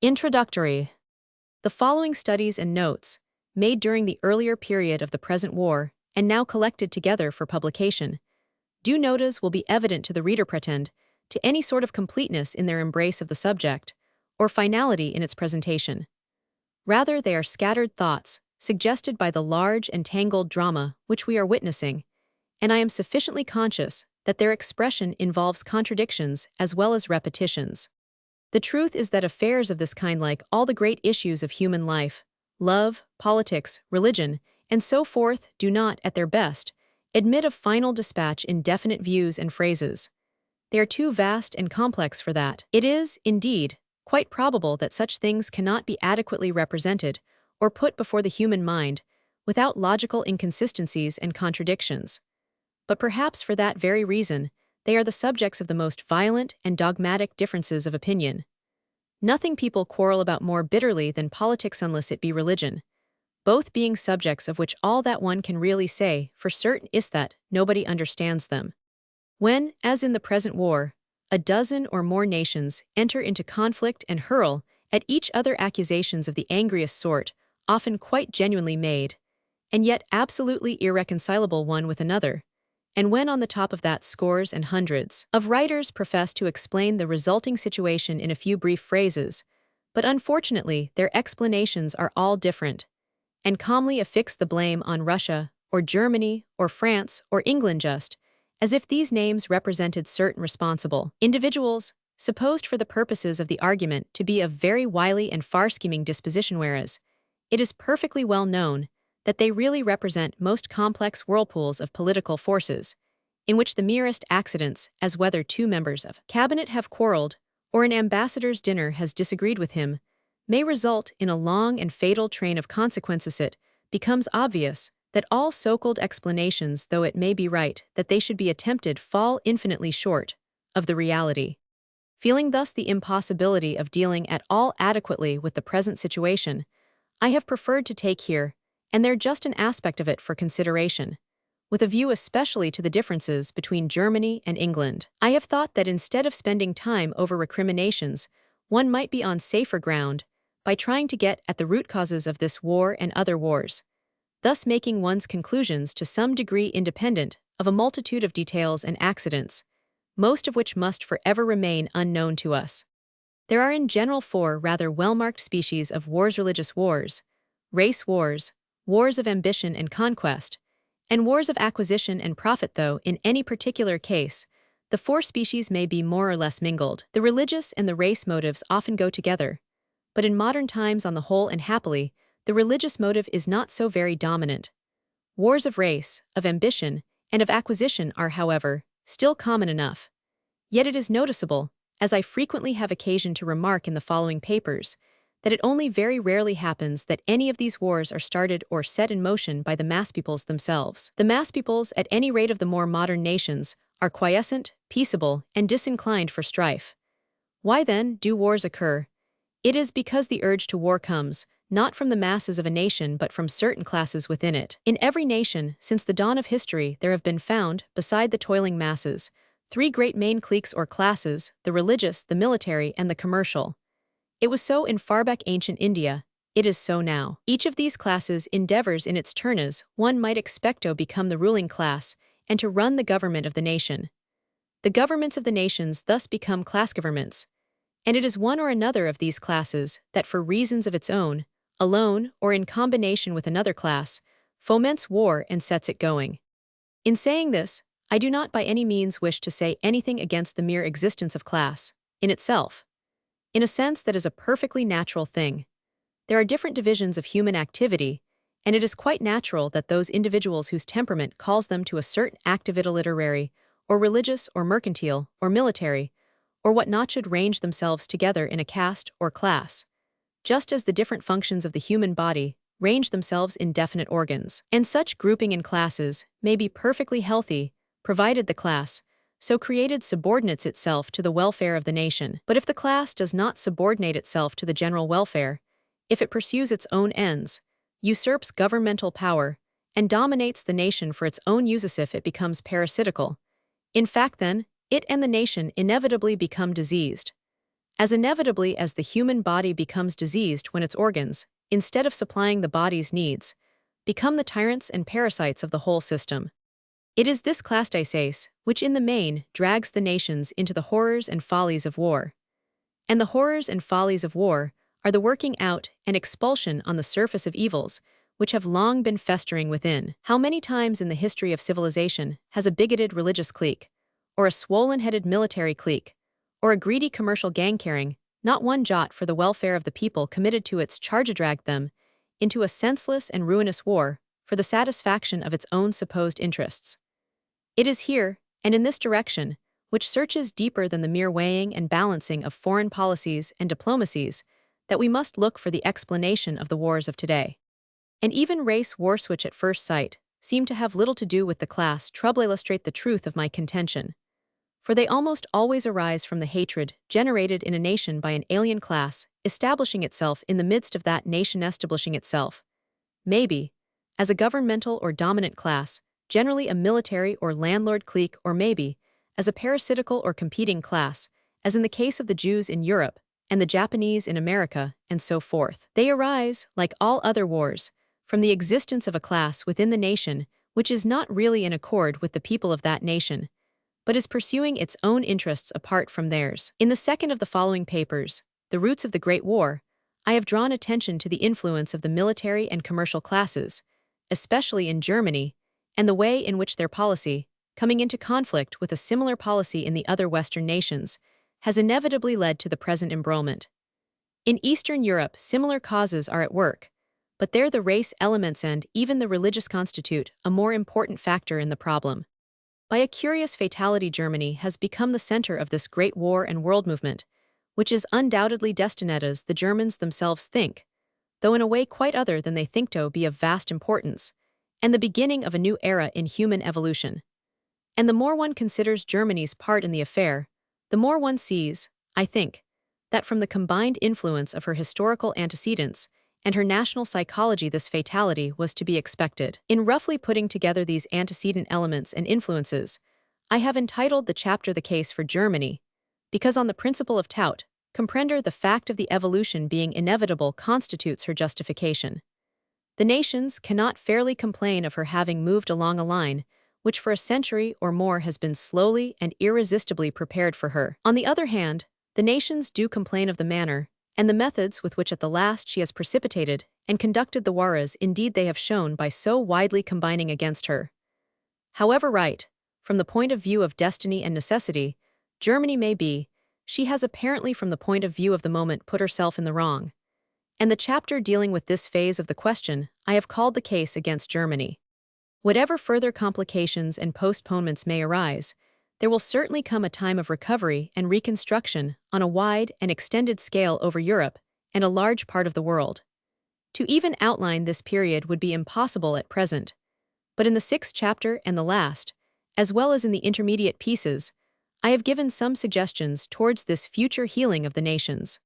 Introductory. The following studies and notes, made during the earlier period of the present war and now collected together for publication, due notice will be evident to the reader pretend to any sort of completeness in their embrace of the subject, or finality in its presentation. Rather, they are scattered thoughts, suggested by the large and tangled drama which we are witnessing, and I am sufficiently conscious that their expression involves contradictions as well as repetitions. The truth is that affairs of this kind, like all the great issues of human life, love, politics, religion, and so forth, do not, at their best, admit of final dispatch in definite views and phrases. They are too vast and complex for that. It is, indeed, quite probable that such things cannot be adequately represented or put before the human mind without logical inconsistencies and contradictions. But perhaps for that very reason, they are the subjects of the most violent and dogmatic differences of opinion. Nothing people quarrel about more bitterly than politics unless it be religion, both being subjects of which all that one can really say for certain is that nobody understands them. When, as in the present war, a dozen or more nations enter into conflict and hurl at each other accusations of the angriest sort, often quite genuinely made, and yet absolutely irreconcilable one with another, and when on the top of that scores and hundreds of writers profess to explain the resulting situation in a few brief phrases, but unfortunately their explanations are all different, and calmly affix the blame on Russia, or Germany, or France, or England, just as if these names represented certain responsible individuals, supposed for the purposes of the argument to be of very wily and far-scheming disposition, whereas it is perfectly well known that they really represent most complex whirlpools of political forces, in which the merest accidents, as whether two members of cabinet have quarreled, or an ambassador's dinner has disagreed with him, may result in a long and fatal train of consequences. It becomes obvious that all so-called explanations, though it may be right that they should be attempted, fall infinitely short of the reality. Feeling thus the impossibility of dealing at all adequately with the present situation, I have preferred to take here and there just an aspect of it for consideration, with a view especially to the differences between Germany and England. I have thought that instead of spending time over recriminations, one might be on safer ground by trying to get at the root causes of this war and other wars, thus making one's conclusions to some degree independent of a multitude of details and accidents, most of which must forever remain unknown to us. There are in general four rather well-marked species of wars: religious wars, race wars, wars of ambition and conquest, and wars of acquisition and profit. Though in any particular case, the four species may be more or less mingled. The religious and the race motives often go together, but in modern times, on the whole and happily, the religious motive is not so very dominant. Wars of race, of ambition, and of acquisition are, however, still common enough. Yet it is noticeable, as I frequently have occasion to remark in the following papers, that it only very rarely happens that any of these wars are started or set in motion by the mass peoples themselves. The mass peoples, at any rate of the more modern nations, are quiescent, peaceable, and disinclined for strife. Why then do wars occur? It is because the urge to war comes, not from the masses of a nation but from certain classes within it. In every nation, since the dawn of history, there have been found, beside the toiling masses, three great main cliques or classes: the religious, the military, and the commercial. It was so in far-back ancient India, it is so now. Each of these classes endeavors in its turn, as one might expect, to become the ruling class and to run the government of the nation. The governments of the nations thus become class governments, and it is one or another of these classes that, for reasons of its own, alone or in combination with another class, foments war and sets it going. In saying this, I do not by any means wish to say anything against the mere existence of class, in itself. In a sense, that is a perfectly natural thing. There are different divisions of human activity, and it is quite natural that those individuals whose temperament calls them to a certain activity, literary, or religious, or mercantile, or military, or what not, should range themselves together in a caste or class, just as the different functions of the human body range themselves in definite organs. And such grouping in classes may be perfectly healthy, provided the class so created subordinates itself to the welfare of the nation. But if the class does not subordinate itself to the general welfare, if it pursues its own ends, usurps governmental power, and dominates the nation for its own uses, if it becomes parasitical, in fact then, it and the nation inevitably become diseased. As inevitably as the human body becomes diseased when its organs, instead of supplying the body's needs, become the tyrants and parasites of the whole system. It is this class disease which in the main drags the nations into the horrors and follies of war. And the horrors and follies of war are the working out and expulsion on the surface of evils which have long been festering within. How many times in the history of civilization has a bigoted religious clique, or a swollen-headed military clique, or a greedy commercial gang caring not one jot for the welfare of the people committed to its charge dragged them into a senseless and ruinous war for the satisfaction of its own supposed interests? It is here, and in this direction, which searches deeper than the mere weighing and balancing of foreign policies and diplomacies, that we must look for the explanation of the wars of today. And even race wars which at first sight seem to have little to do with the class trouble illustrate the truth of my contention. For they almost always arise from the hatred generated in a nation by an alien class establishing itself in the midst of that nation establishing itself, maybe, as a governmental or dominant class, generally a military or landlord clique, or maybe, as a parasitical or competing class, as in the case of the Jews in Europe and the Japanese in America, and so forth. They arise, like all other wars, from the existence of a class within the nation which is not really in accord with the people of that nation, but is pursuing its own interests apart from theirs. In the second of the following papers, The Roots of the Great War, I have drawn attention to the influence of the military and commercial classes, especially in Germany, and the way in which their policy, coming into conflict with a similar policy in the other Western nations, has inevitably led to the present embroilment. In Eastern Europe, similar causes are at work, but there the race elements and even the religious constitute a more important factor in the problem. By a curious fatality, Germany has become the center of this great war and world movement, which is undoubtedly destined, as the Germans themselves think, though in a way quite other than they think, to be of vast importance, and the beginning of a new era in human evolution. And the more one considers Germany's part in the affair, the more one sees, I think, that from the combined influence of her historical antecedents and her national psychology this fatality was to be expected. In roughly putting together these antecedent elements and influences, I have entitled the chapter The Case for Germany, because on the principle of tout, comprender the fact of the evolution being inevitable constitutes her justification. The nations cannot fairly complain of her having moved along a line which for a century or more has been slowly and irresistibly prepared for her. On the other hand, the nations do complain of the manner and the methods with which at the last she has precipitated and conducted the wars indeed they have shown by so widely combining against her. However right, from the point of view of destiny and necessity, Germany may be, she has apparently from the point of view of the moment put herself in the wrong. And the chapter dealing with this phase of the question I have called The Case Against Germany. Whatever further complications and postponements may arise, there will certainly come a time of recovery and reconstruction on a wide and extended scale over Europe and a large part of the world. To even outline this period would be impossible at present, but in the sixth chapter and the last, as well as in the intermediate pieces, I have given some suggestions towards this future healing of the nations.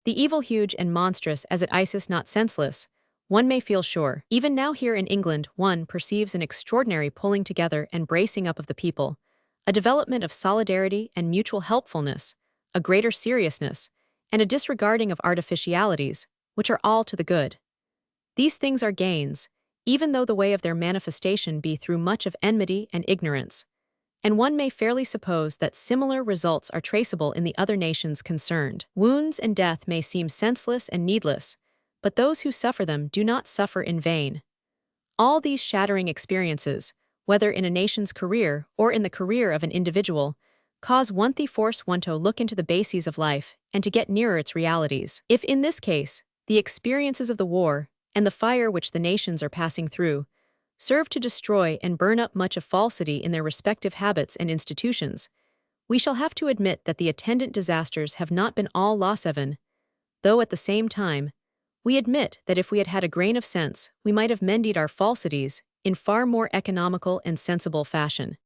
The evil huge and monstrous as it is not senseless, one may feel sure. Even now here in England one perceives an extraordinary pulling together and bracing up of the people, a development of solidarity and mutual helpfulness, a greater seriousness, and a disregarding of artificialities, which are all to the good. These things are gains, even though the way of their manifestation be through much of enmity and ignorance, and one may fairly suppose that similar results are traceable in the other nations concerned. Wounds and death may seem senseless and needless, but those who suffer them do not suffer in vain. All these shattering experiences, whether in a nation's career or in the career of an individual, cause one to force one to look into the bases of life and to get nearer its realities. If in this case, the experiences of the war and the fire which the nations are passing through serve to destroy and burn up much of falsity in their respective habits and institutions, we shall have to admit that the attendant disasters have not been all loss even, though at the same time, we admit that if we had had a grain of sense, we might have mended our falsities in far more economical and sensible fashion.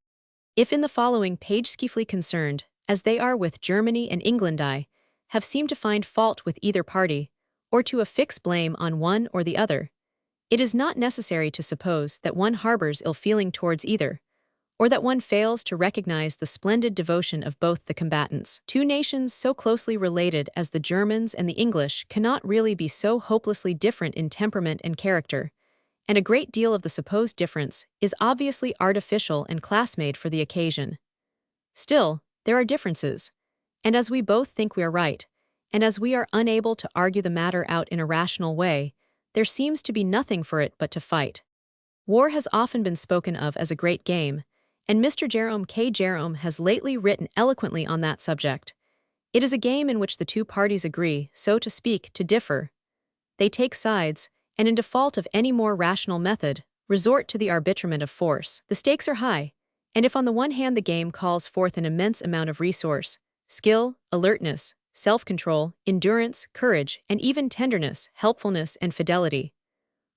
If in the following page skillfully concerned, as they are with Germany and England, I have seemed to find fault with either party, or to affix blame on one or the other, it is not necessary to suppose that one harbors ill feeling towards either, or that one fails to recognize the splendid devotion of both the combatants. Two nations so closely related as the Germans and the English cannot really be so hopelessly different in temperament and character, and a great deal of the supposed difference is obviously artificial and class-made for the occasion. Still, there are differences, and as we both think we are right, and as we are unable to argue the matter out in a rational way, there seems to be nothing for it but to fight. War has often been spoken of as a great game, and Mr. Jerome K. Jerome has lately written eloquently on that subject. It is a game in which the two parties agree, so to speak, to differ. They take sides, and in default of any more rational method, resort to the arbitrament of force. The stakes are high, and if on the one hand the game calls forth an immense amount of resource, skill, alertness, self-control, endurance, courage, and even tenderness, helpfulness, and fidelity,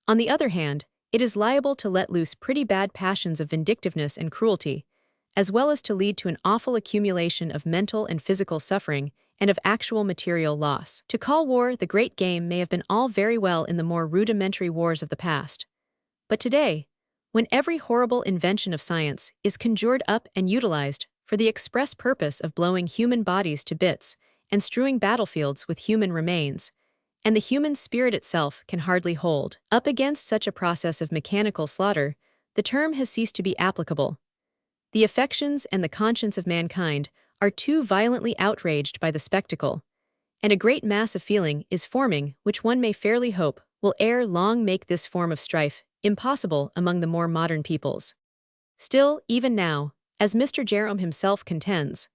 on the other hand, it is liable to let loose pretty bad passions of vindictiveness and cruelty, as well as to lead to an awful accumulation of mental and physical suffering and of actual material loss. To call war the great game may have been all very well in the more rudimentary wars of the past. But today, when every horrible invention of science is conjured up and utilized for the express purpose of blowing human bodies to bits and strewing battlefields with human remains, and the human spirit itself can hardly hold up against such a process of mechanical slaughter, the term has ceased to be applicable. The affections and the conscience of mankind are too violently outraged by the spectacle, and a great mass of feeling is forming which one may fairly hope will ere long make this form of strife impossible among the more modern peoples. Still, even now, as Mr. Jerome himself contends,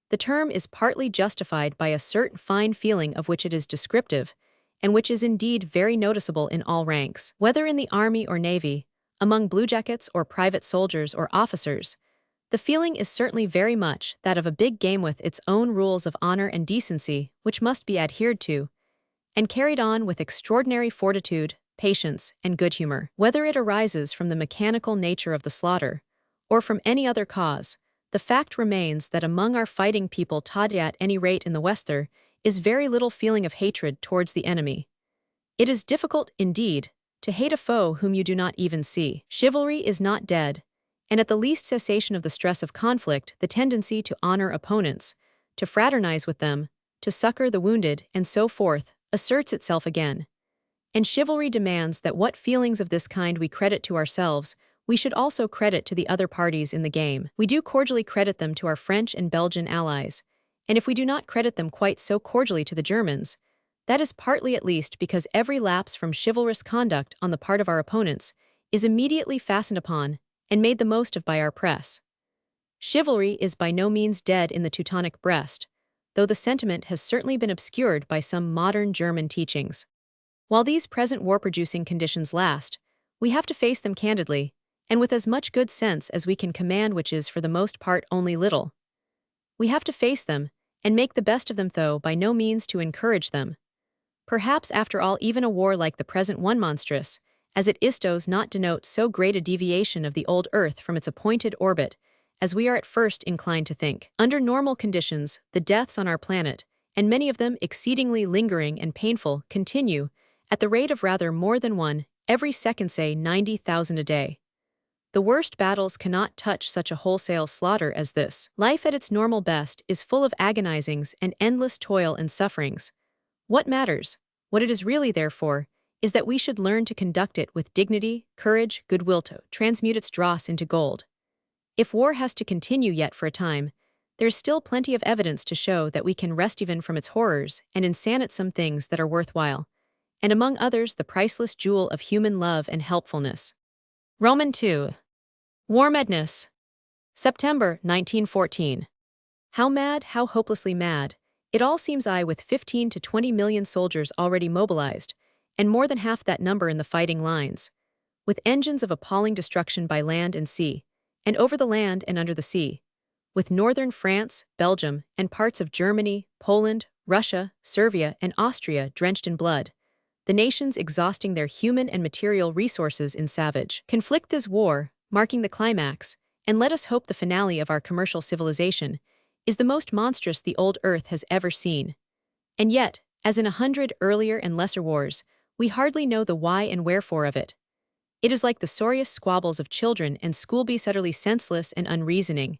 the term is partly justified by a certain fine feeling of which it is descriptive, and which is indeed very noticeable in all ranks. Whether in the army or navy, among bluejackets or private soldiers or officers, the feeling is certainly very much that of a big game with its own rules of honor and decency which must be adhered to, and carried on with extraordinary fortitude, patience, and good humor. Whether it arises from the mechanical nature of the slaughter, or from any other cause, the fact remains that among our fighting people today at any rate in the West there is very little feeling of hatred towards the enemy. It is difficult, indeed, to hate a foe whom you do not even see. Chivalry is not dead, and at the least cessation of the stress of conflict, the tendency to honor opponents, to fraternize with them, to succor the wounded, and so forth, asserts itself again. And chivalry demands that what feelings of this kind we credit to ourselves, we should also credit to the other parties in the game. We do cordially credit them to our French and Belgian allies, and if we do not credit them quite so cordially to the Germans, that is partly at least because every lapse from chivalrous conduct on the part of our opponents is immediately fastened upon and made the most of by our press. Chivalry is by no means dead in the Teutonic breast, though the sentiment has certainly been obscured by some modern German teachings. While these present war-producing conditions last, we have to face them candidly, and with as much good sense as we can command, which is for the most part only little. We have to face them, and make the best of them, though by no means to encourage them. Perhaps after all even a war like the present one monstrous, as it is, does not denote so great a deviation of the old Earth from its appointed orbit, as we are at first inclined to think. Under normal conditions, the deaths on our planet, and many of them exceedingly lingering and painful, continue, at the rate of rather more than one, every second, say 90,000 a day. The worst battles cannot touch such a wholesale slaughter as this. Life at its normal best is full of agonizings and endless toil and sufferings. What matters, what it is really there for, is that we should learn to conduct it with dignity, courage, goodwill, to transmute its dross into gold. If war has to continue yet for a time, there's still plenty of evidence to show that we can rest even from its horrors and insanate some things that are worthwhile, and among others the priceless jewel of human love and helpfulness. Roman 2. War Madness. September 1914. How mad, how hopelessly mad. It all seems with 15 to 20 million soldiers already mobilized, and more than half that number in the fighting lines, with engines of appalling destruction by land and sea, and over the land and under the sea, with northern France, Belgium, and parts of Germany, Poland, Russia, Serbia, and Austria drenched in blood, the nations exhausting their human and material resources in savage conflict. This war, marking the climax, and let us hope the finale of our commercial civilization, is the most monstrous the old Earth has ever seen. And yet, as in 100 earlier and lesser wars, we hardly know the why and wherefore of it. It is like the sorriest squabbles of children and schoolboys utterly senseless and unreasoning.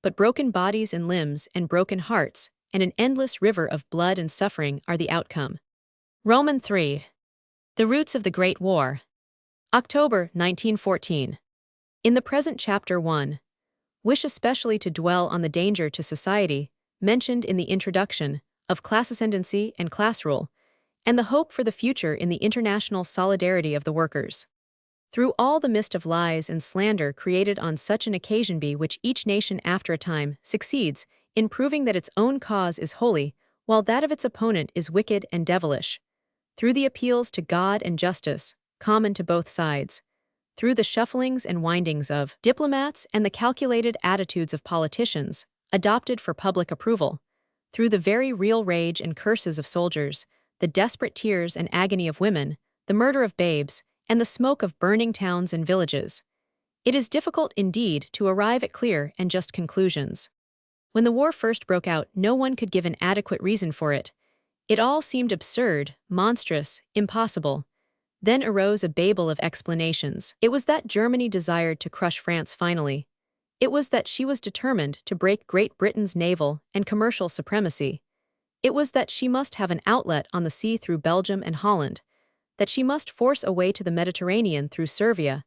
But broken bodies and limbs and broken hearts and an endless river of blood and suffering are the outcome. Roman 3. The Roots of the Great War. October 1914. In the present chapter 1, wish especially to dwell on the danger to society, mentioned in the introduction, of class ascendancy and class rule, and the hope for the future in the international solidarity of the workers. Through all the mist of lies and slander created on such an occasion be which each nation after a time succeeds in proving that its own cause is holy, while that of its opponent is wicked and devilish. Through the appeals to God and justice, common to both sides, through the shufflings and windings of diplomats and the calculated attitudes of politicians, adopted for public approval, through the very real rage and curses of soldiers, the desperate tears and agony of women, the murder of babes, and the smoke of burning towns and villages, it is difficult indeed to arrive at clear and just conclusions. When the war first broke out, no one could give an adequate reason for it. It all seemed absurd, monstrous, impossible. Then arose a babel of explanations. It was that Germany desired to crush France finally. It was that she was determined to break Great Britain's naval and commercial supremacy. It was that she must have an outlet on the sea through Belgium and Holland, that she must force a way to the Mediterranean through Servia,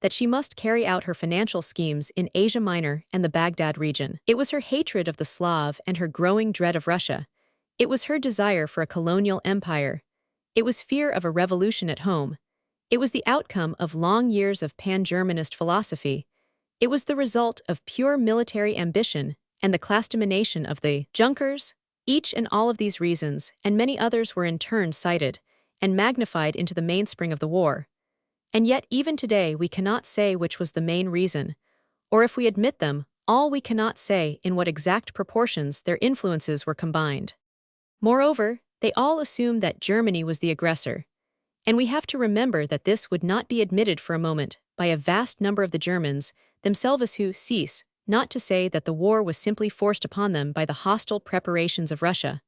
that she must carry out her financial schemes in Asia Minor and the Baghdad region. It was her hatred of the Slav and her growing dread of Russia. It was her desire for a colonial empire. It was fear of a revolution at home. It was the outcome of long years of pan-Germanist philosophy. It was the result of pure military ambition and the class domination of the Junkers. Each and all of these reasons, and many others, were in turn cited and magnified into the mainspring of the war. And yet even today we cannot say which was the main reason, or if we admit them, all we cannot say in what exact proportions their influences were combined. Moreover, they all assume that Germany was the aggressor. And we have to remember that this would not be admitted for a moment by a vast number of the Germans themselves, who cease not to say that the war was simply forced upon them by the hostile preparations of Russia,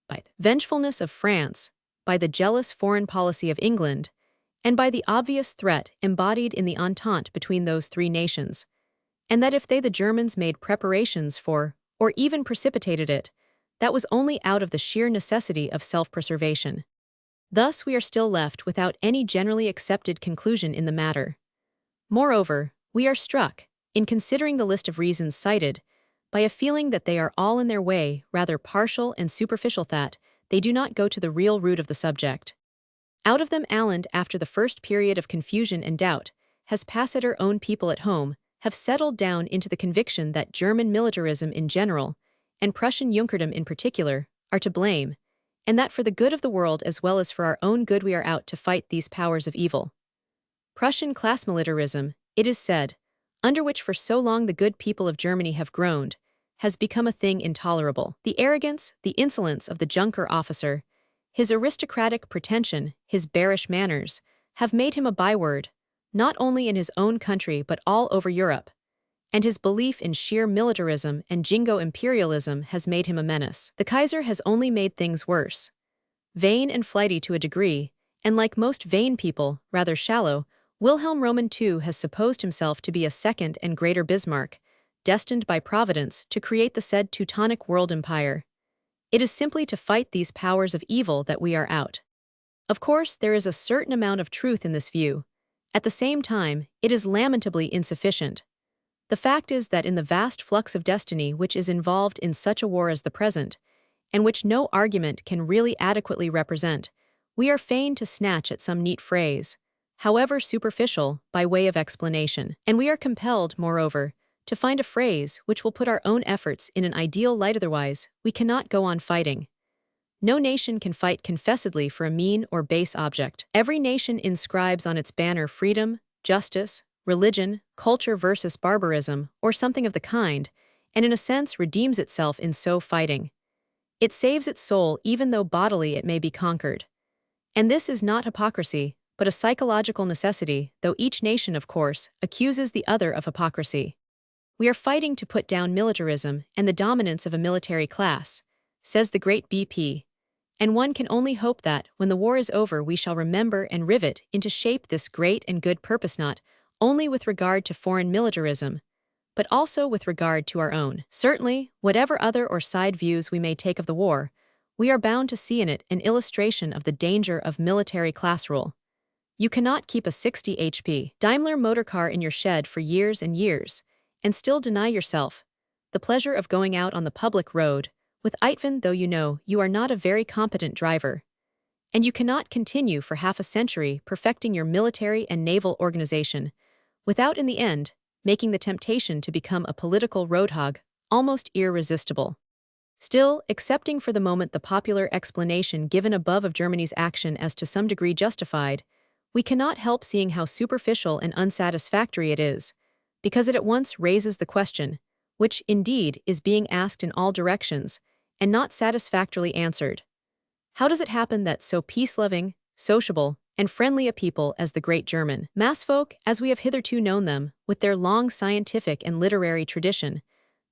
by the vengefulness of France, by the jealous foreign policy of England, and by the obvious threat embodied in the entente between those three nations, and that if they, the Germans, made preparations for, or even precipitated it, that was only out of the sheer necessity of self-preservation. Thus we are still left without any generally accepted conclusion in the matter. Moreover, we are struck, in considering the list of reasons cited, by a feeling that they are all in their way rather partial and superficial, that they do not go to the real root of the subject. Out of them Alland, after the first period of confusion and doubt, has passed her own people at home, have settled down into the conviction that German militarism in general, and Prussian Junkerdom in particular, are to blame, and that for the good of the world as well as for our own good we are out to fight these powers of evil. Prussian class militarism, it is said, under which for so long the good people of Germany have groaned, has become a thing intolerable. The arrogance, the insolence of the Junker officer, his aristocratic pretension, his bearish manners, have made him a byword, not only in his own country but all over Europe, and his belief in sheer militarism and jingo imperialism has made him a menace. The Kaiser has only made things worse. Vain and flighty to a degree, and like most vain people, rather shallow, Wilhelm Roman II has supposed himself to be a second and greater Bismarck, destined by Providence to create the said Teutonic world empire. It is simply to fight these powers of evil that we are out. Of course, there is a certain amount of truth in this view. At the same time, it is lamentably insufficient. The fact is that in the vast flux of destiny which is involved in such a war as the present, and which no argument can really adequately represent, we are fain to snatch at some neat phrase, however superficial, by way of explanation. And we are compelled, moreover, to find a phrase which will put our own efforts in an ideal light, otherwise we cannot go on fighting. No nation can fight confessedly for a mean or base object. Every nation inscribes on its banner freedom, justice, religion, culture versus barbarism, or something of the kind, and in a sense redeems itself in so fighting. It saves its soul even though bodily it may be conquered. And this is not hypocrisy, but a psychological necessity, though each nation, of course, accuses the other of hypocrisy. We are fighting to put down militarism and the dominance of a military class, says the great BP, And one can only hope that, when the war is over, we shall remember and rivet into shape this great and good purpose, not only with regard to foreign militarism, but also with regard to our own. Certainly, whatever other or side views we may take of the war, we are bound to see in it an illustration of the danger of military class rule. You cannot keep a 60 HP Daimler motor car in your shed for years and years, and still deny yourself the pleasure of going out on the public road with even though you know you are not a very competent driver. And you cannot continue for half a century perfecting your military and naval organization without in the end making the temptation to become a political roadhog almost irresistible. Still, accepting for the moment the popular explanation given above of Germany's action as to some degree justified, we cannot help seeing how superficial and unsatisfactory it is, because it at once raises the question, which indeed is being asked in all directions, and not satisfactorily answered. How does it happen that so peace-loving, sociable, and friendly a people as the great German massfolk, as we have hitherto known them, with their long scientific and literary tradition,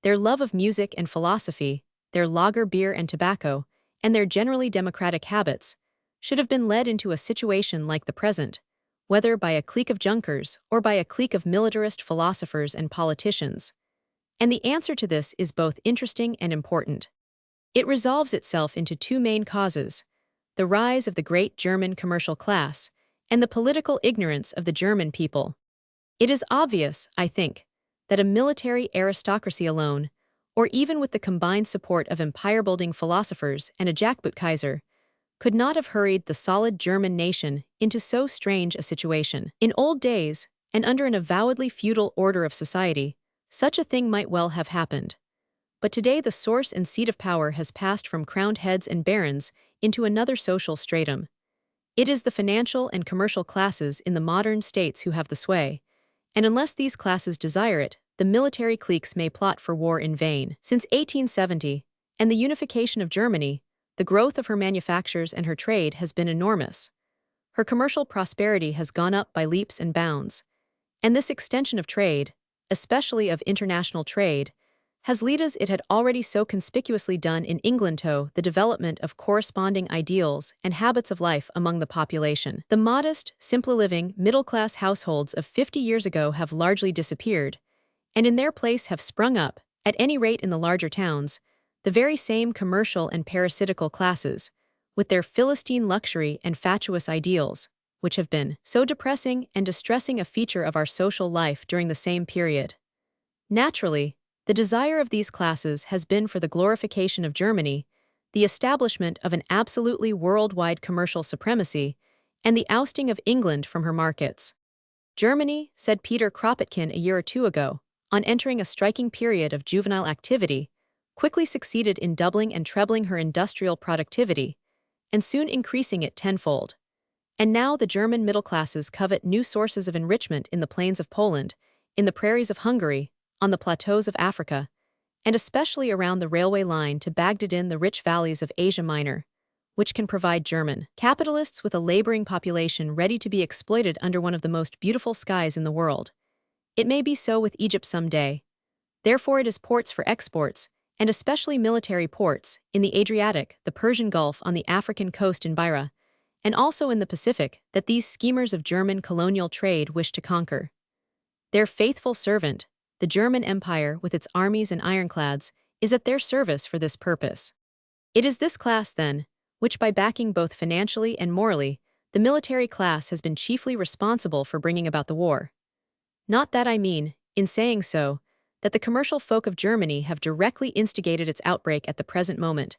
their love of music and philosophy, their lager beer and tobacco, and their generally democratic habits, should have been led into a situation like the present, whether by a clique of Junkers or by a clique of militarist philosophers and politicians? And the answer to this is both interesting and important. It resolves itself into two main causes: the rise of the great German commercial class and the political ignorance of the German people. It is obvious, I think, that a military aristocracy alone, or even with the combined support of empire-building philosophers and a jackboot Kaiser, could not have hurried the solid German nation into so strange a situation. In old days, and under an avowedly feudal order of society, such a thing might well have happened. But today the source and seat of power has passed from crowned heads and barons into another social stratum. It is the financial and commercial classes in the modern states who have the sway, and unless these classes desire it, the military cliques may plot for war in vain. Since 1870, and the unification of Germany, the growth of her manufactures and her trade has been enormous. Her commercial prosperity has gone up by leaps and bounds, and this extension of trade, especially of international trade, has led as it had already so conspicuously done in England to the development of corresponding ideals and habits of life among the population. The modest, simple living, middle-class households of 50 years ago have largely disappeared, and in their place have sprung up, at any rate in the larger towns, the very same commercial and parasitical classes, with their Philistine luxury and fatuous ideals, which have been so depressing and distressing a feature of our social life during the same period. Naturally, the desire of these classes has been for the glorification of Germany, the establishment of an absolutely worldwide commercial supremacy, and the ousting of England from her markets. Germany, said Peter Kropotkin a year or two ago, on entering a striking period of juvenile activity, quickly succeeded in doubling and trebling her industrial productivity, and soon increasing it tenfold. And now the German middle classes covet new sources of enrichment in the plains of Poland, in the prairies of Hungary, on the plateaus of Africa, and especially around the railway line to Baghdad in the rich valleys of Asia Minor, which can provide German capitalists with a laboring population ready to be exploited under one of the most beautiful skies in the world. It may be so with Egypt some day. Therefore it is ports for exports, and especially military ports, in the Adriatic, the Persian Gulf, on the African coast in Beira, and also in the Pacific, that these schemers of German colonial trade wish to conquer. Their faithful servant, the German Empire with its armies and ironclads, is at their service for this purpose. It is this class, then, which by backing both financially and morally, the military class has been chiefly responsible for bringing about the war. Not that I mean, in saying so, that the commercial folk of Germany have directly instigated its outbreak at the present moment,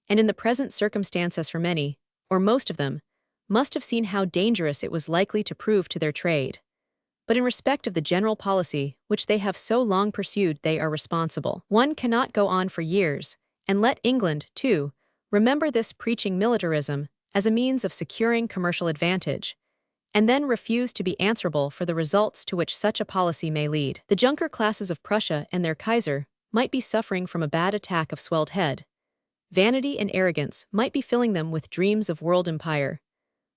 and in the present circumstances for many, or most of them, must have seen how dangerous it was likely to prove to their trade. But in respect of the general policy which they have so long pursued, they are responsible. One cannot go on for years, and let England, too, remember this preaching militarism as a means of securing commercial advantage, and then refuse to be answerable for the results to which such a policy may lead. The Junker classes of Prussia and their Kaiser might be suffering from a bad attack of swelled head. Vanity and arrogance might be filling them with dreams of world empire.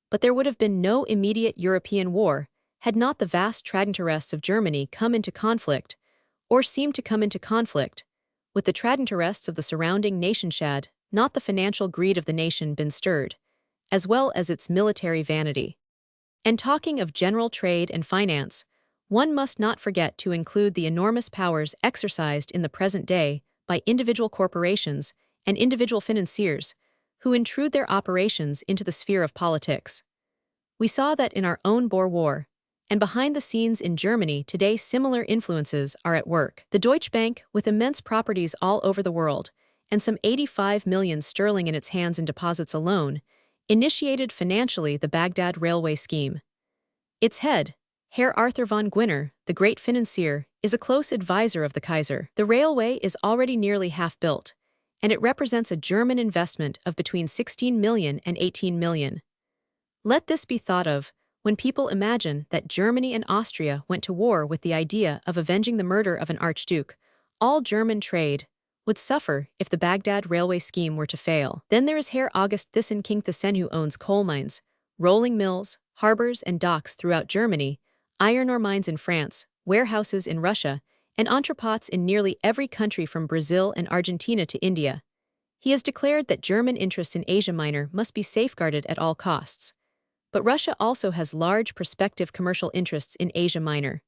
But there would have been no immediate European war had not the vast Tradintorists of Germany come into conflict, or seemed to come into conflict, with the Tradintorists of the surrounding nationshad, not the financial greed of the nation been stirred, as well as its military vanity. And talking of general trade and finance, one must not forget to include the enormous powers exercised in the present day by individual corporations and individual financiers who intrude their operations into the sphere of politics. We saw that in our own Boer War, and behind the scenes in Germany today similar influences are at work. The Deutsche Bank, with immense properties all over the world, and some 85 million sterling in its hands in deposits alone, initiated financially the Baghdad railway scheme. Its head, Herr Arthur von Gwinner, the great financier, is a close advisor of the Kaiser. The railway is already nearly half built, and it represents a German investment of between 16 million and 18 million. Let this be thought of when people imagine that Germany and Austria went to war with the idea of avenging the murder of an archduke. All German trade would suffer if the Baghdad railway scheme were to fail. Then there is Herr August Thyssen who owns coal mines, rolling mills, harbors and docks throughout Germany, iron ore mines in France, warehouses in Russia, and entrepôts in nearly every country from Brazil and Argentina to India. He has declared that German interests in Asia Minor must be safeguarded at all costs. But Russia also has large prospective commercial interests in Asia Minor.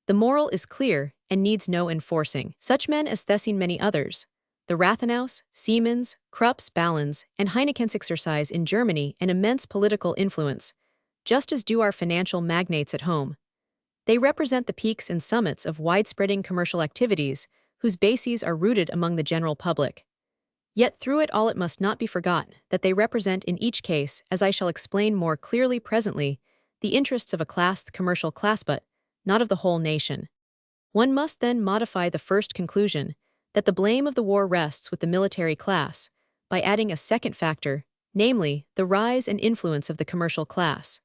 The moral is clear and needs no enforcing. Such men as Thessin, many others, the Rathenows, Siemens, Krupps, Ballens, and Heinekens exercise in Germany an immense political influence, just as do our financial magnates at home. They represent the peaks and summits of widespreading commercial activities whose bases are rooted among the general public. Yet through it all it must not be forgotten that they represent in each case, as I shall explain more clearly presently, the interests of a class, the commercial class, but not of the whole nation. One must then modify the first conclusion, that the blame of the war rests with the military class, by adding a second factor, namely, the rise and influence of the commercial class.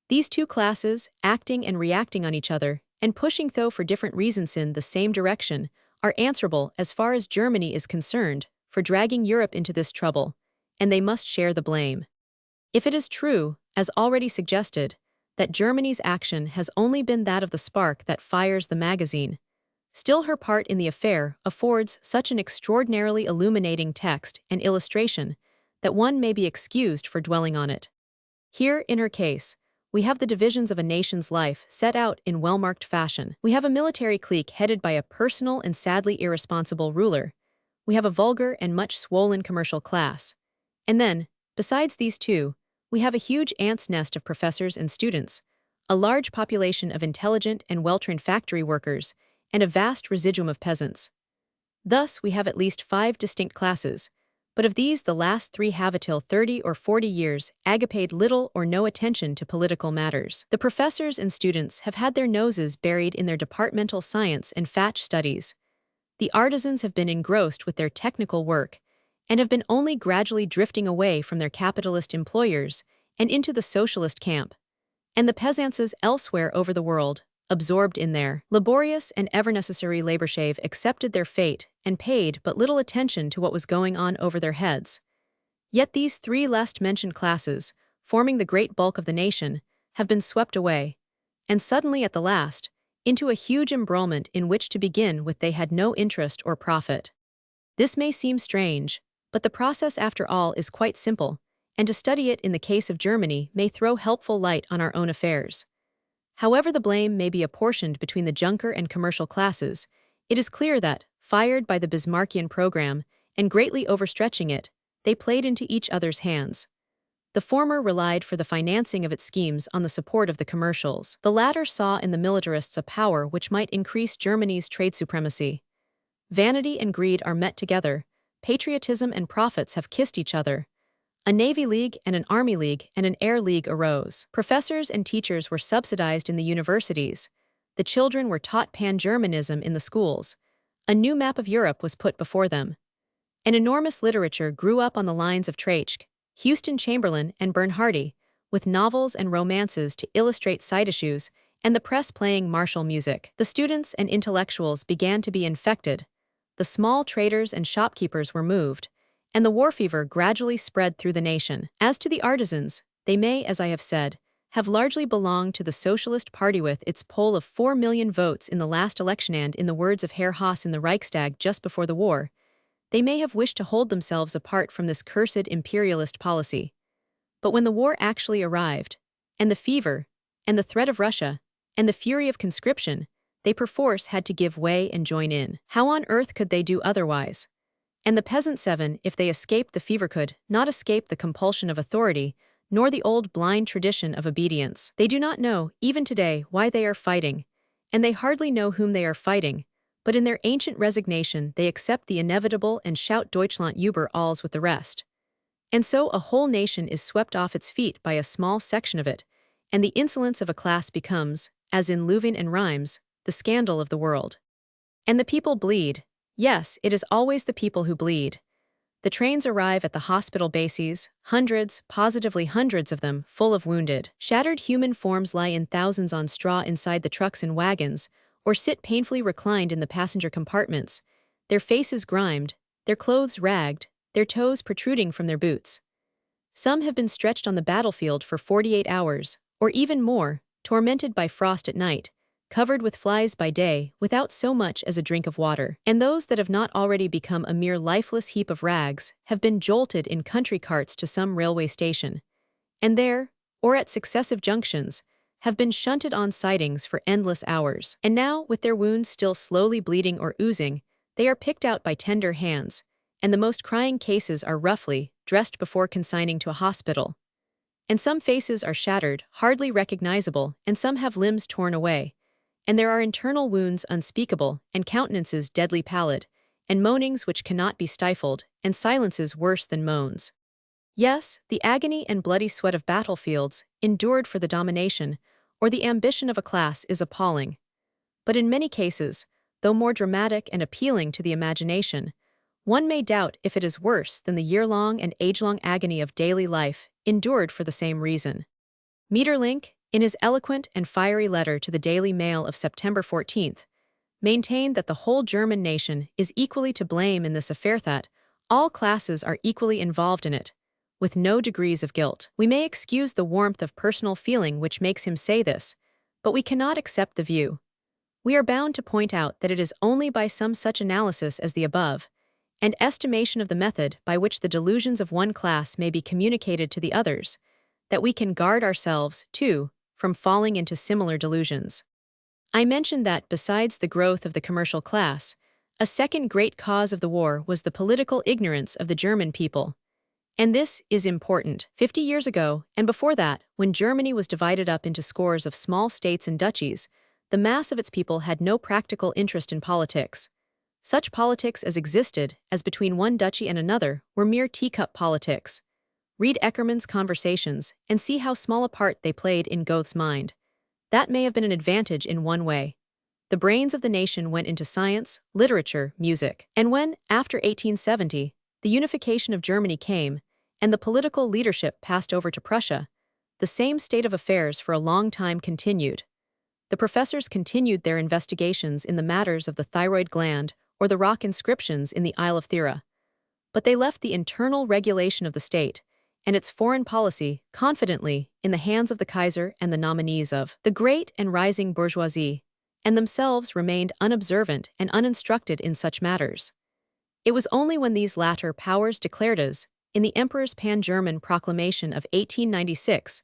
These two classes, acting and reacting on each other, and pushing though for different reasons in the same direction, are answerable as far as Germany is concerned, for dragging Europe into this trouble, and they must share the blame. If it is true, as already suggested, that Germany's action has only been that of the spark that fires the magazine, still her part in the affair affords such an extraordinarily illuminating text and illustration that one may be excused for dwelling on it. Here, in her case, we have the divisions of a nation's life set out in well-marked fashion. We have a military clique headed by a personal and sadly irresponsible ruler. We have a vulgar and much swollen commercial class. And then, besides these two, we have a huge ant's nest of professors and students, a large population of intelligent and well-trained factory workers, and a vast residuum of peasants. Thus, we have at least 5 distinct classes, but of these the last 3 have till 30 or 40 years paid little or no attention to political matters. The professors and students have had their noses buried in their departmental science and fach studies. The artisans have been engrossed with their technical work, and have been only gradually drifting away from their capitalist employers and into the socialist camp, and the peasantses elsewhere over the world, absorbed in their laborious and ever-necessary labor-shave, accepted their fate and paid but little attention to what was going on over their heads. Yet these 3 last-mentioned classes, forming the great bulk of the nation, have been swept away, and suddenly at the last, into a huge embroilment in which to begin with they had no interest or profit. This may seem strange, but the process after all is quite simple, and to study it in the case of Germany may throw helpful light on our own affairs. However the blame may be apportioned between the Junker and commercial classes, it is clear that, fired by the Bismarckian program, and greatly overstretching it, they played into each other's hands. The former relied for the financing of its schemes on the support of the commercials. The latter saw in the militarists a power which might increase Germany's trade supremacy. Vanity and greed are met together, patriotism and profits have kissed each other. A Navy League and an Army League and an Air League arose. Professors and teachers were subsidized in the universities. The children were taught pan-Germanism in the schools. A new map of Europe was put before them. An enormous literature grew up on the lines of Treitschke, Houston Chamberlain, and Bernhardi, with novels and romances to illustrate side issues, and the press playing martial music. The students and intellectuals began to be infected. The small traders and shopkeepers were moved, and the war fever gradually spread through the nation. As to the artisans, they may, as I have said, have largely belonged to the Socialist Party with its poll of 4 million votes in the last election, and, in the words of Herr Haas in the Reichstag just before the war, They may have wished to hold themselves apart from this cursed imperialist policy. But when the war actually arrived, and the fever, and the threat of Russia, and the fury of conscription, they perforce had to give way and join in. How on earth could they do otherwise? And the peasant seven, if they escaped the fever, could not escape the compulsion of authority, nor the old blind tradition of obedience. They do not know, even today, why they are fighting, and they hardly know whom they are fighting, but in their ancient resignation they accept the inevitable and shout Deutschland über alles with the rest. And so a whole nation is swept off its feet by a small section of it, and the insolence of a class becomes, as in Louvain and Reims, the scandal of the world. And the people bleed. Yes, it is always the people who bleed. The trains arrive at the hospital bases, hundreds, positively hundreds of them, full of wounded. Shattered human forms lie in thousands on straw inside the trucks and wagons, or sit painfully reclined in the passenger compartments, their faces grimed, their clothes ragged, their toes protruding from their boots. Some have been stretched on the battlefield for 48 hours, or even more, tormented by frost at night, covered with flies by day, without so much as a drink of water. And those that have not already become a mere lifeless heap of rags have been jolted in country carts to some railway station, and there, or at successive junctions, have been shunted on sidings for endless hours. And now, with their wounds still slowly bleeding or oozing, they are picked out by tender hands, and the most crying cases are roughly dressed before consigning to a hospital. And some faces are shattered, hardly recognizable, and some have limbs torn away. And there are internal wounds unspeakable, and countenances deadly pallid, and moanings which cannot be stifled, and silences worse than moans. Yes, the agony and bloody sweat of battlefields, endured for the domination, or the ambition of a class, is appalling. But in many cases, though more dramatic and appealing to the imagination, one may doubt if it is worse than the year-long and age-long agony of daily life, endured for the same reason. Maeterlinck, in his eloquent and fiery letter to the Daily Mail of September 14th, maintained that the whole German nation is equally to blame in this affair, that all classes are equally involved in it, with no degrees of guilt. We may excuse the warmth of personal feeling which makes him say this, but we cannot accept the view. We are bound to point out that it is only by some such analysis as the above, and estimation of the method by which the delusions of one class may be communicated to the others, that we can guard ourselves, too, from falling into similar delusions. I mentioned that, besides the growth of the commercial class, a second great cause of the war was the political ignorance of the German people. And this is important. 50 years ago, and before that, when Germany was divided up into scores of small states and duchies, the mass of its people had no practical interest in politics. Such politics as existed, as between one duchy and another, were mere teacup politics. Read Eckermann's Conversations, and see how small a part they played in Goethe's mind. That may have been an advantage in one way. The brains of the nation went into science, literature, music. And when, after 1870, the unification of Germany came, and the political leadership passed over to Prussia, the same state of affairs for a long time continued. The professors continued their investigations in the matters of the thyroid gland or the rock inscriptions in the Isle of Thera. But they left the internal regulation of the state and its foreign policy confidently in the hands of the Kaiser and the nominees of the great and rising bourgeoisie, and themselves remained unobservant and uninstructed in such matters. It was only when these latter powers declared as, in the Emperor's Pan-German Proclamation of 1896,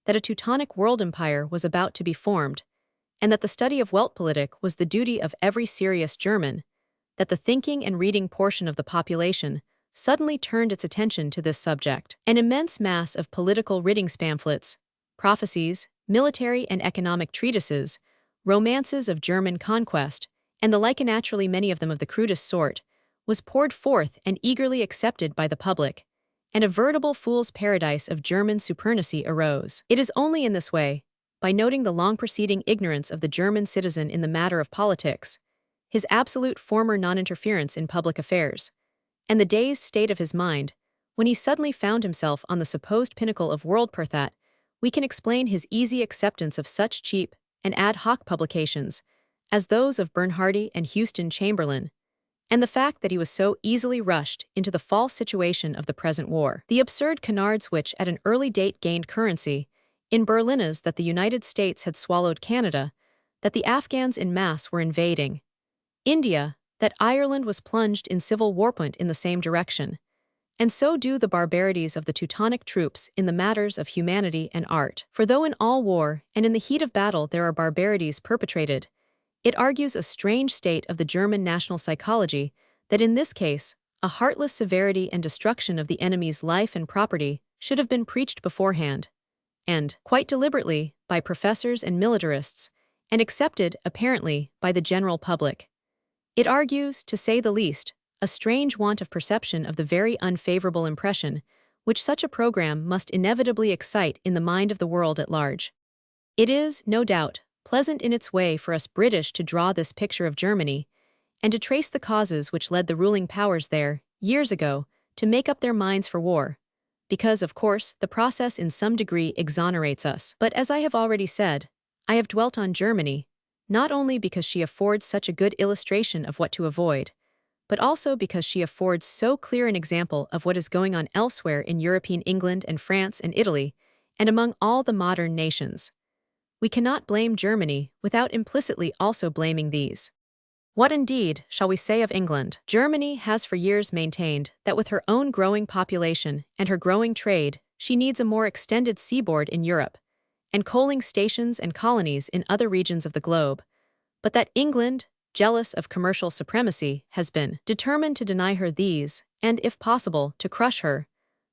that a Teutonic world empire was about to be formed, and that the study of Weltpolitik was the duty of every serious German, that the thinking and reading portion of the population suddenly turned its attention to this subject. An immense mass of political writings, pamphlets, prophecies, military and economic treatises, romances of German conquest, and the like, and naturally many of them of the crudest sort, was poured forth and eagerly accepted by the public, and a veritable fool's paradise of German supremacy arose. It is only in this way, by noting the long preceding ignorance of the German citizen in the matter of politics, his absolute former non-interference in public affairs, and the dazed state of his mind, when he suddenly found himself on the supposed pinnacle of world perth, that we can explain his easy acceptance of such cheap and ad hoc publications as those of Bernhardi and Houston Chamberlain, and the fact that he was so easily rushed into the false situation of the present war. The absurd canards which at an early date gained currency in Berlinas, that the United States had swallowed Canada, that the Afghans in mass were invading India, that Ireland was plunged in civil warpoint in the same direction. And so do the barbarities of the Teutonic troops in the matters of humanity and art. For though in all war and in the heat of battle there are barbarities perpetrated, it argues a strange state of the German national psychology that in this case, a heartless severity and destruction of the enemy's life and property should have been preached beforehand, and, quite deliberately, by professors and militarists, and accepted, apparently, by the general public. It argues, to say the least, a strange want of perception of the very unfavorable impression which such a program must inevitably excite in the mind of the world at large. It is, no doubt, pleasant in its way for us British to draw this picture of Germany, and to trace the causes which led the ruling powers there, years ago, to make up their minds for war, because, of course, the process in some degree exonerates us. But as I have already said, I have dwelt on Germany, not only because she affords such a good illustration of what to avoid, but also because she affords so clear an example of what is going on elsewhere in European England and France and Italy, and among all the modern nations. We cannot blame Germany without implicitly also blaming these. What indeed shall we say of England? Germany has for years maintained that with her own growing population and her growing trade, she needs a more extended seaboard in Europe, and coaling stations and colonies in other regions of the globe, but that England, jealous of commercial supremacy, has been determined to deny her these, and if possible, to crush her,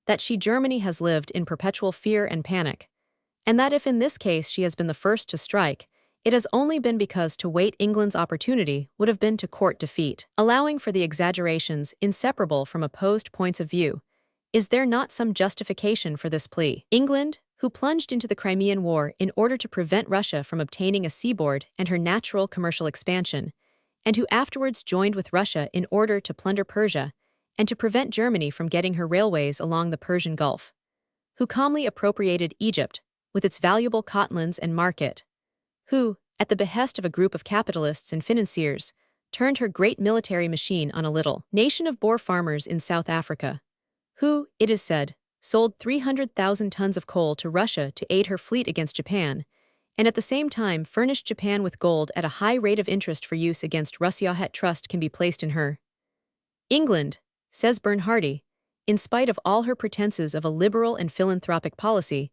that she Germany has lived in perpetual fear and panic, and that if in this case she has been the first to strike, it has only been because to wait England's opportunity would have been to court defeat. Allowing for the exaggerations inseparable from opposed points of view, is there not some justification for this plea? England, who plunged into the Crimean War in order to prevent Russia from obtaining a seaboard and her natural commercial expansion, and who afterwards joined with Russia in order to plunder Persia and to prevent Germany from getting her railways along the Persian Gulf, who calmly appropriated Egypt with its valuable cottonlands and market, who, at the behest of a group of capitalists and financiers, turned her great military machine on a little nation of Boer farmers in South Africa, who, it is said, sold 300,000 tons of coal to Russia to aid her fleet against Japan, and at the same time furnished Japan with gold at a high rate of interest for use against Russia. Trust can be placed in her. England, says Bernhardi, in spite of all her pretenses of a liberal and philanthropic policy,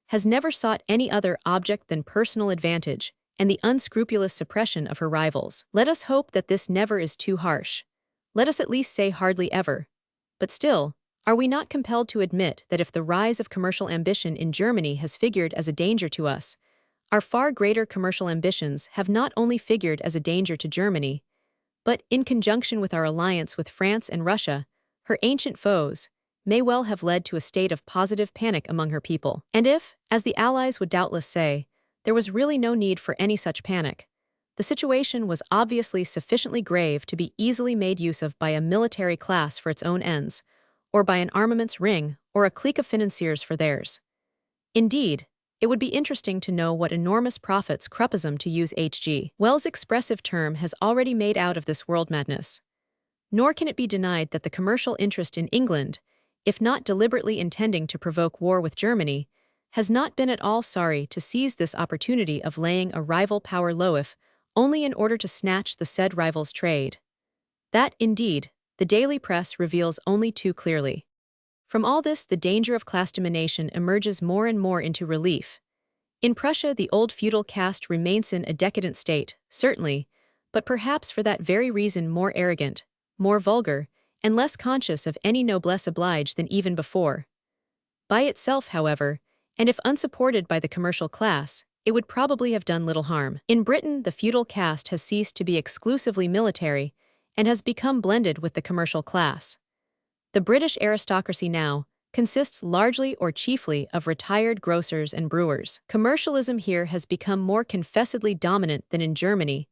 has never sought any other object than personal advantage and the unscrupulous suppression of her rivals. Let us hope that this never is too harsh. Let us at least say hardly ever. But still, are we not compelled to admit that if the rise of commercial ambition in Germany has figured as a danger to us, our far greater commercial ambitions have not only figured as a danger to Germany, but, in conjunction with our alliance with France and Russia, her ancient foes, may well have led to a state of positive panic among her people. And if, as the Allies would doubtless say, there was really no need for any such panic, the situation was obviously sufficiently grave to be easily made use of by a military class for its own ends, or by an armaments ring or a clique of financiers for theirs. Indeed, it would be interesting to know what enormous profits Kruppism, to use H.G. Wells' expressive term, has already made out of this world madness. Nor can it be denied that the commercial interest in England, if not deliberately intending to provoke war with Germany, has not been at all sorry to seize this opportunity of laying a rival power low if only in order to snatch the said rival's trade. That, indeed, the daily press reveals only too clearly. From all this, the danger of class domination emerges more and more into relief. In Prussia, the old feudal caste remains in a decadent state, certainly, but perhaps for that very reason more arrogant, more vulgar, and less conscious of any noblesse oblige than even before. By itself, however, and if unsupported by the commercial class, it would probably have done little harm. In Britain, the feudal caste has ceased to be exclusively military and has become blended with the commercial class. The British aristocracy now consists largely or chiefly of retired grocers and brewers. Commercialism here has become more confessedly dominant than in Germany,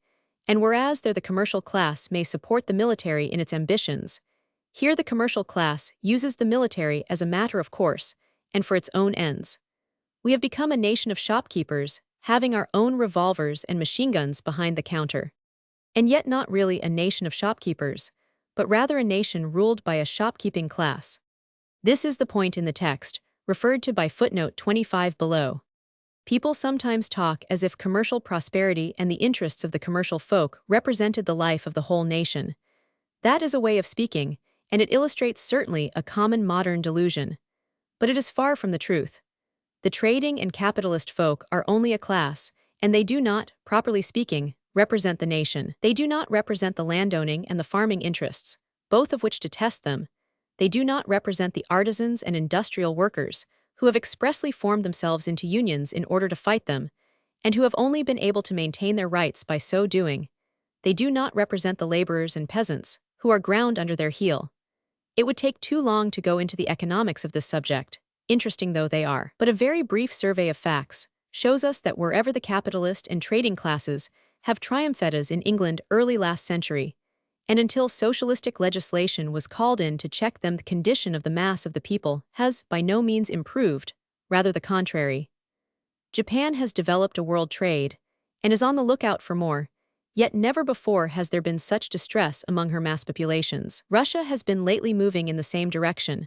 and whereas there the commercial class may support the military in its ambitions, here the commercial class uses the military as a matter of course and for its own ends. We have become a nation of shopkeepers, having our own revolvers and machine guns behind the counter. And yet not really a nation of shopkeepers, but rather a nation ruled by a shopkeeping class. This is the point in the text, referred to by footnote 25 below. People sometimes talk as if commercial prosperity and the interests of the commercial folk represented the life of the whole nation, That is a way of speaking, and it illustrates certainly a common modern delusion. But it is far from the truth. The trading and capitalist folk are only a class, and they do not, properly speaking, represent the nation. They do not represent the landowning and the farming interests, both of which detest them. They do not represent the artisans and industrial workers, who have expressly formed themselves into unions in order to fight them, and who have only been able to maintain their rights by so doing. They do not represent the laborers and peasants, who are ground under their heel. It would take too long to go into the economics of this subject, interesting though they are. But a very brief survey of facts shows us that wherever the capitalist and trading classes have triumphed in England early last century, and until socialistic legislation was called in to check them, the condition of the mass of the people has by no means improved, rather the contrary. Japan has developed a world trade, and is on the lookout for more, yet never before has there been such distress among her mass populations. Russia has been lately moving in the same direction.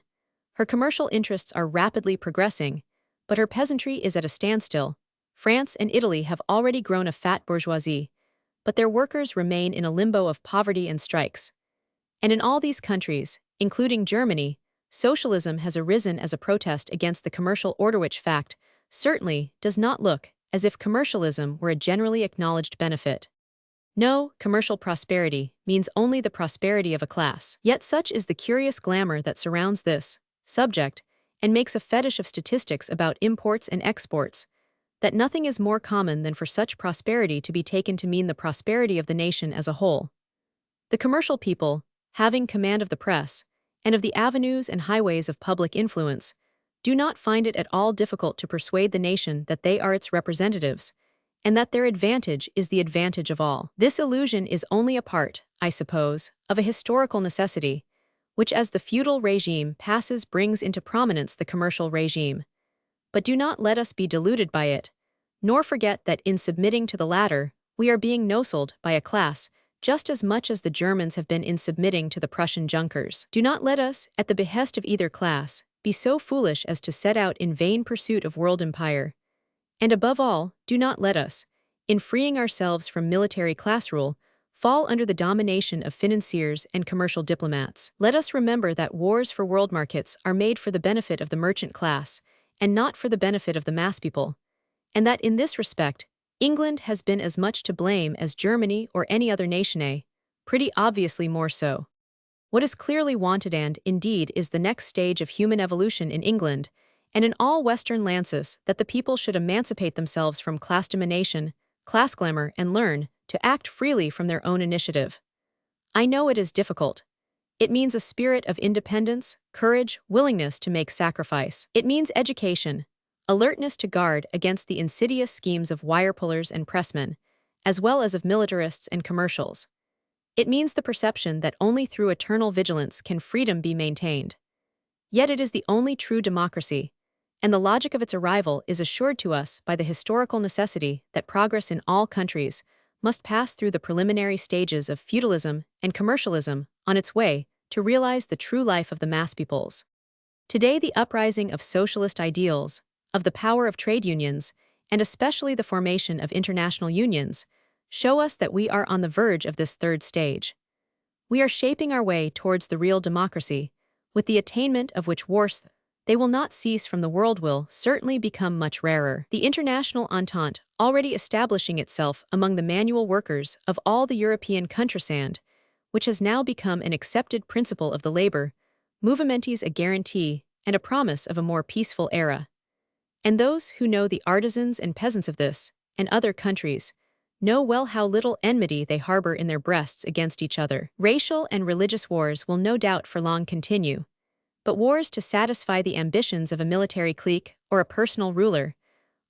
Her commercial interests are rapidly progressing, but her peasantry is at a standstill. France and Italy have already grown a fat bourgeoisie, but their workers remain in a limbo of poverty and strikes. And in all these countries, including Germany, socialism has arisen as a protest against the commercial order, which fact certainly does not look as if commercialism were a generally acknowledged benefit. No, commercial prosperity means only the prosperity of a class. Yet such is the curious glamour that surrounds this subject and makes a fetish of statistics about imports and exports, that nothing is more common than for such prosperity to be taken to mean the prosperity of the nation as a whole. The commercial people, having command of the press, and of the avenues and highways of public influence, do not find it at all difficult to persuade the nation that they are its representatives, and that their advantage is the advantage of all. This illusion is only a part, I suppose, of a historical necessity, which as the feudal regime passes brings into prominence the commercial regime. But do not let us be deluded by it, nor forget that in submitting to the latter, we are being noceled by a class just as much as the Germans have been in submitting to the Prussian Junkers. Do not let us, at the behest of either class, be so foolish as to set out in vain pursuit of world empire. And above all, do not let us, in freeing ourselves from military class rule, fall under the domination of financiers and commercial diplomats. Let us remember that wars for world markets are made for the benefit of the merchant class, and not for the benefit of the mass people, and that in this respect, England has been as much to blame as Germany or any other nation, pretty obviously more so. What is clearly wanted and, indeed, is the next stage of human evolution in England, and in all Western lands, that the people should emancipate themselves from class domination, class glamour, and learn to act freely from their own initiative. I know it is difficult. It means a spirit of independence, courage, willingness to make sacrifice. It means education, alertness to guard against the insidious schemes of wire pullers and pressmen, as well as of militarists and commercials. It means the perception that only through eternal vigilance can freedom be maintained. Yet it is the only true democracy, and the logic of its arrival is assured to us by the historical necessity that progress in all countries must pass through the preliminary stages of feudalism and commercialism on its way to realize the true life of the mass peoples. Today, the uprising of socialist ideals, of the power of trade unions, and especially the formation of international unions, show us that we are on the verge of this third stage. We are shaping our way towards the real democracy, with the attainment of which wars they will not cease from the world will certainly become much rarer. The international entente, already establishing itself among the manual workers of all the European countrysand, which has now become an accepted principle of the labor movement, is a guarantee and a promise of a more peaceful era. And those who know the artisans and peasants of this and other countries know well how little enmity they harbor in their breasts against each other. Racial and religious wars will no doubt for long continue, but wars to satisfy the ambitions of a military clique or a personal ruler,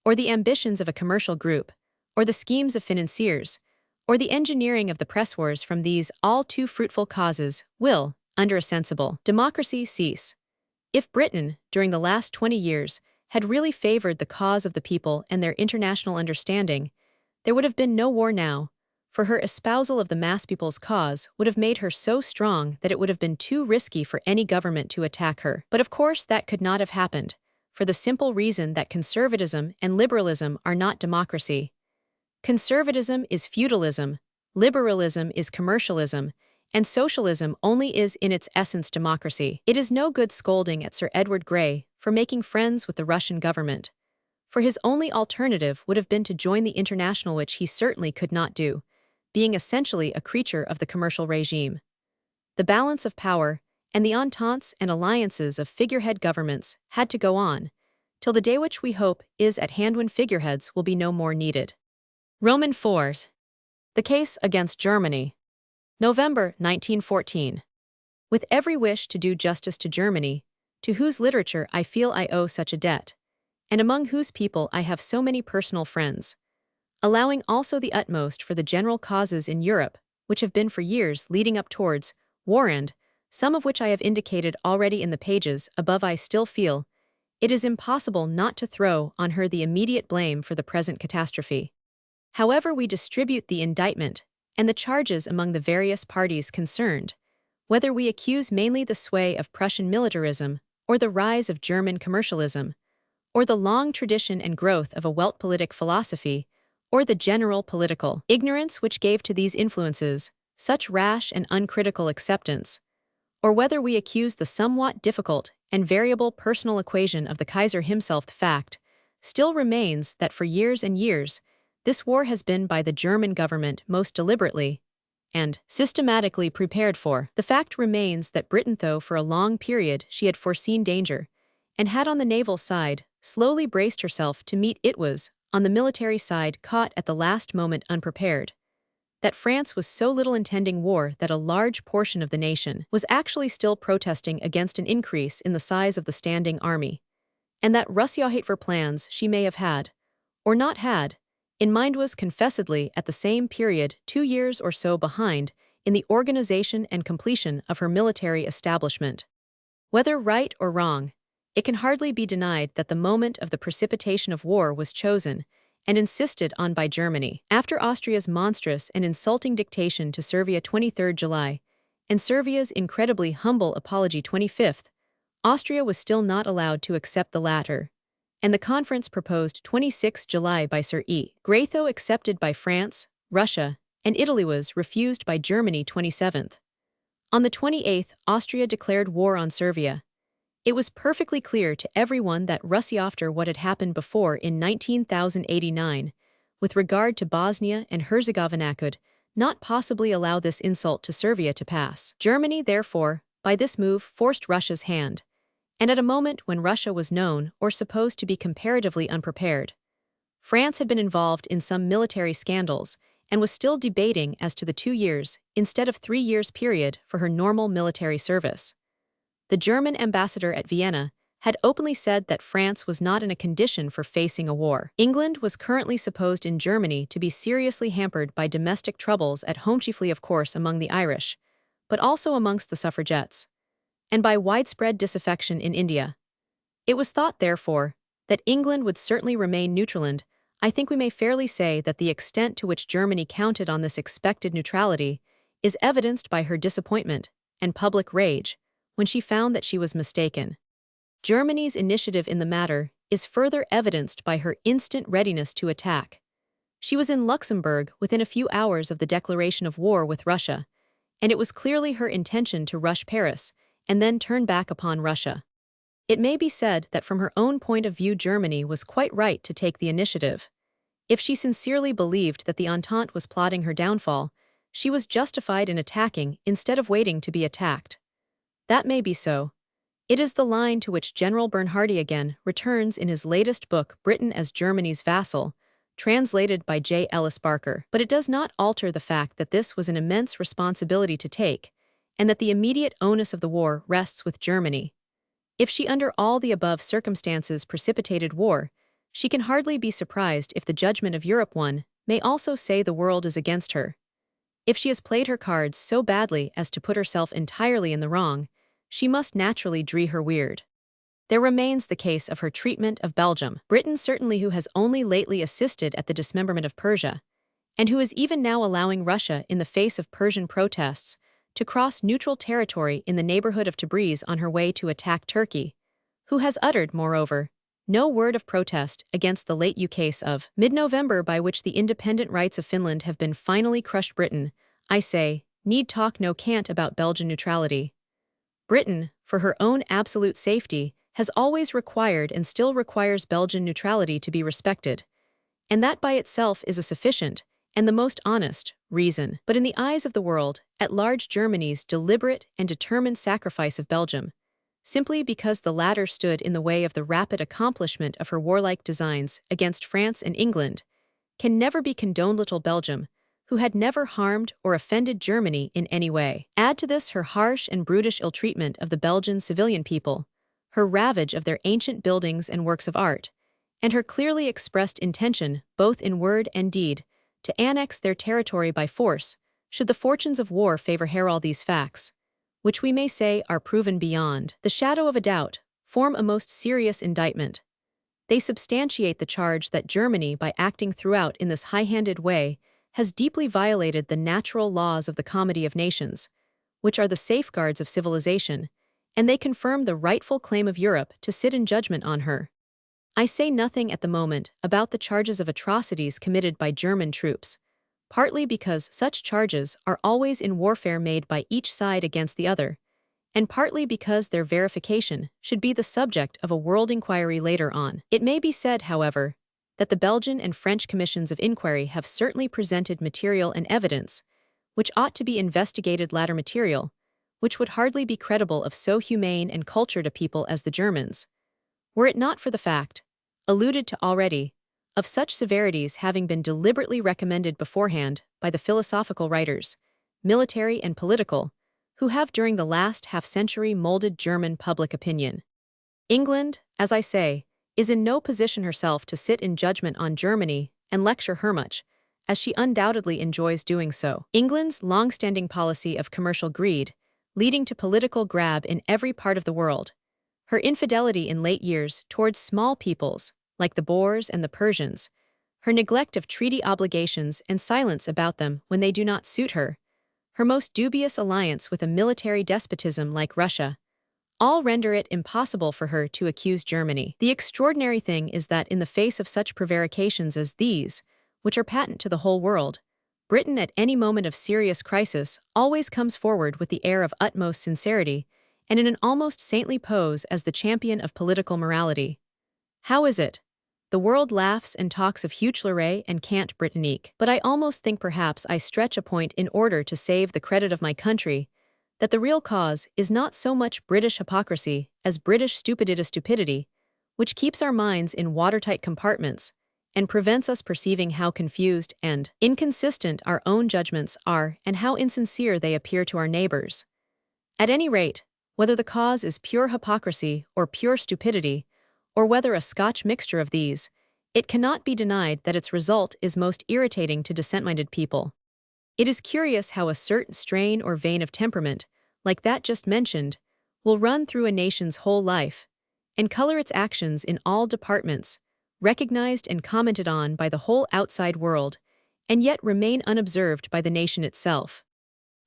or the ambitions of a commercial group, or the schemes of financiers, or the engineering of the press wars from these all too fruitful causes will, under a sensible democracy, cease. If Britain, during the last 20 years, had really favored the cause of the people and their international understanding, there would have been no war now, for her espousal of the mass people's cause would have made her so strong that it would have been too risky for any government to attack her. But of course that could not have happened, for the simple reason that conservatism and liberalism are not democracy. Conservatism is feudalism, liberalism is commercialism, And socialism only is in its essence democracy. It is no good scolding at Sir Edward Grey for making friends with the Russian government, for his only alternative would have been to join the International, which he certainly could not do, being essentially a creature of the commercial regime. The balance of power and the ententes and alliances of figurehead governments had to go on, till the day which we hope is at hand when figureheads will be no more needed. Roman IV. The case against Germany. November 1914. With every wish to do justice to Germany, to whose literature I feel I owe such a debt, and among whose people I have so many personal friends, allowing also the utmost for the general causes in Europe, which have been for years leading up towards war, and some of which I have indicated already in the pages above, I still feel it is impossible not to throw on her the immediate blame for the present catastrophe. However we distribute the indictment and the charges among the various parties concerned, whether we accuse mainly the sway of Prussian militarism, or the rise of German commercialism, or the long tradition and growth of a Weltpolitik philosophy, or the general political ignorance which gave to these influences such rash and uncritical acceptance, or whether we accuse the somewhat difficult and variable personal equation of the Kaiser himself, the fact still remains that for years and years this war has been by the German government most deliberately and systematically prepared for. The fact remains that Britain, though for a long period she had foreseen danger, and had on the naval side slowly braced herself to meet it, was, on the military side, caught at the last moment unprepared. That France was so little intending war that a large portion of the nation was actually still protesting against an increase in the size of the standing army, and that Russia-hateful plans she may have had, or not had, in mind was confessedly at the same period 2 years or so behind in the organization and completion of her military establishment. Whether right or wrong, it can hardly be denied that the moment of the precipitation of war was chosen and insisted on by Germany. After Austria's monstrous and insulting dictation to Serbia 23 July, and Serbia's incredibly humble apology 25th, Austria was still not allowed to accept the latter, and the conference proposed 26 July by Sir E. Grey, though accepted by France, Russia, and Italy, was refused by Germany 27th. On the 28th, Austria declared war on Serbia. It was perfectly clear to everyone that Russia, after what had happened before in 1989, with regard to Bosnia and Herzegovina, could not possibly allow this insult to Serbia to pass. Germany, therefore, by this move forced Russia's hand, and at a moment when Russia was known or supposed to be comparatively unprepared. France had been involved in some military scandals and was still debating as to the 2 years instead of 3 years period for her normal military service. The German ambassador at Vienna had openly said that France was not in a condition for facing a war. England was currently supposed in Germany to be seriously hampered by domestic troubles at home, chiefly of course among the Irish, but also amongst the suffragettes, and by widespread disaffection in India. It was thought, therefore, that England would certainly remain neutral, and I think we may fairly say that the extent to which Germany counted on this expected neutrality is evidenced by her disappointment and public rage when she found that she was mistaken. Germany's initiative in the matter is further evidenced by her instant readiness to attack. She was in Luxembourg within a few hours of the declaration of war with Russia, and it was clearly her intention to rush Paris and then turn back upon Russia. It may be said that from her own point of view Germany was quite right to take the initiative. If she sincerely believed that the Entente was plotting her downfall, she was justified in attacking instead of waiting to be attacked. That may be so. It is the line to which General Bernhardi again returns in his latest book, Britain as Germany's Vassal, translated by J. Ellis Barker. But it does not alter the fact that this was an immense responsibility to take, and that the immediate onus of the war rests with Germany. If she under all the above circumstances precipitated war, she can hardly be surprised if the judgment of Europe one may also say the world is against her. If she has played her cards so badly as to put herself entirely in the wrong, she must naturally dree her weird. There remains the case of her treatment of Belgium. Britain certainly, who has only lately assisted at the dismemberment of Persia, and who is even now allowing Russia, in the face of Persian protests, to cross neutral territory in the neighborhood of Tabriz on her way to attack Turkey, who has uttered, moreover, no word of protest against the late case of mid-November by which the independent rights of Finland have been finally crushed. Britain, I say, need talk no cant about Belgian neutrality. Britain, for her own absolute safety, has always required and still requires Belgian neutrality to be respected. And that by itself is a sufficient, and the most honest, reason. But in the eyes of the world, at large Germany's deliberate and determined sacrifice of Belgium, simply because the latter stood in the way of the rapid accomplishment of her warlike designs against France and England, can never be condoned. Little Belgium, who had never harmed or offended Germany in any way. Add to this her harsh and brutish ill-treatment of the Belgian civilian people, her ravage of their ancient buildings and works of art, and her clearly expressed intention, both in word and deed, to annex their territory by force, should the fortunes of war favor all these facts, which we may say are proven beyond the shadow of a doubt, form a most serious indictment. They substantiate the charge that Germany, by acting throughout in this high-handed way, has deeply violated the natural laws of the comity of nations, which are the safeguards of civilization, and they confirm the rightful claim of Europe to sit in judgment on her. I say nothing at the moment about the charges of atrocities committed by German troops, partly because such charges are always in warfare made by each side against the other, and partly because their verification should be the subject of a world inquiry later on. It may be said, however, that the Belgian and French commissions of inquiry have certainly presented material and evidence, which ought to be investigated. Latter material, which would hardly be credible of so humane and cultured a people as the Germans, were it not for the fact, alluded to already, of such severities having been deliberately recommended beforehand by the philosophical writers, military and political, who have during the last half-century molded German public opinion. England, as I say, is in no position herself to sit in judgment on Germany and lecture her much, as she undoubtedly enjoys doing so. England's long-standing policy of commercial greed, leading to political grab in every part of the world, her infidelity in late years towards small peoples, like the Boers and the Persians, her neglect of treaty obligations and silence about them when they do not suit her, her most dubious alliance with a military despotism like Russia, all render it impossible for her to accuse Germany. The extraordinary thing is that in the face of such prevarications as these, which are patent to the whole world, Britain at any moment of serious crisis always comes forward with the air of utmost sincerity and in an almost saintly pose as the champion of political morality. How is it? The world laughs and talks of Huchleray and cant Britannique, but I almost think perhaps I stretch a point in order to save the credit of my country, that the real cause is not so much British hypocrisy as British stupidity, which keeps our minds in watertight compartments and prevents us perceiving how confused and inconsistent our own judgments are and how insincere they appear to our neighbors. At any rate, whether the cause is pure hypocrisy or pure stupidity, or whether a Scotch mixture of these, it cannot be denied that its result is most irritating to dissent-minded people. It is curious how a certain strain or vein of temperament, like that just mentioned, will run through a nation's whole life, and color its actions in all departments, recognized and commented on by the whole outside world, and yet remain unobserved by the nation itself.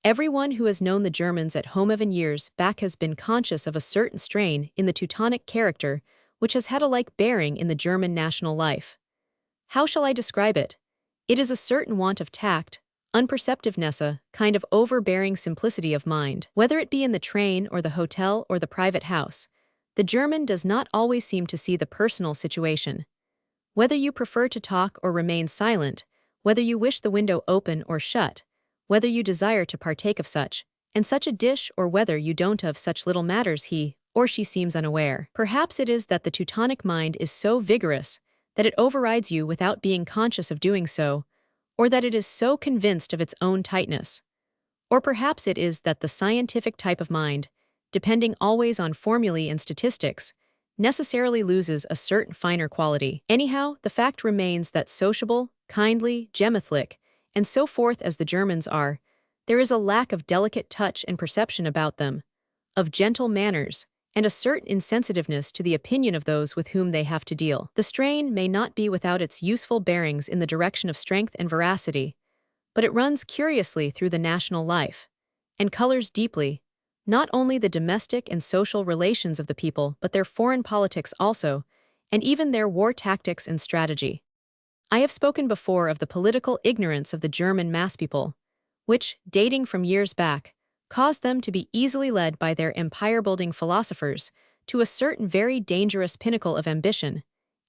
Everyone who has known the Germans at home even years back has been conscious of a certain strain in the Teutonic character which has had a like bearing in the German national life. How shall I describe it? It is a certain want of tact, unperceptiveness, a kind of overbearing simplicity of mind. Whether it be in the train or the hotel or the private house, the German does not always seem to see the personal situation. Whether you prefer to talk or remain silent, whether you wish the window open or shut, whether you desire to partake of such and such a dish or whether you don't, of such little matters he or she seems unaware. Perhaps it is that the Teutonic mind is so vigorous that it overrides you without being conscious of doing so, or that it is so convinced of its own tightness. Or perhaps it is that the scientific type of mind, depending always on formulae and statistics, necessarily loses a certain finer quality. Anyhow, the fact remains that sociable, kindly, gemethlic, and so forth as the Germans are, there is a lack of delicate touch and perception about them, of gentle manners, and a certain insensitiveness to the opinion of those with whom they have to deal. The strain may not be without its useful bearings in the direction of strength and veracity, but it runs curiously through the national life, and colors deeply, not only the domestic and social relations of the people but their foreign politics also, and even their war tactics and strategy. I have spoken before of the political ignorance of the German mass people, which, dating from years back, caused them to be easily led by their empire-building philosophers to a certain very dangerous pinnacle of ambition,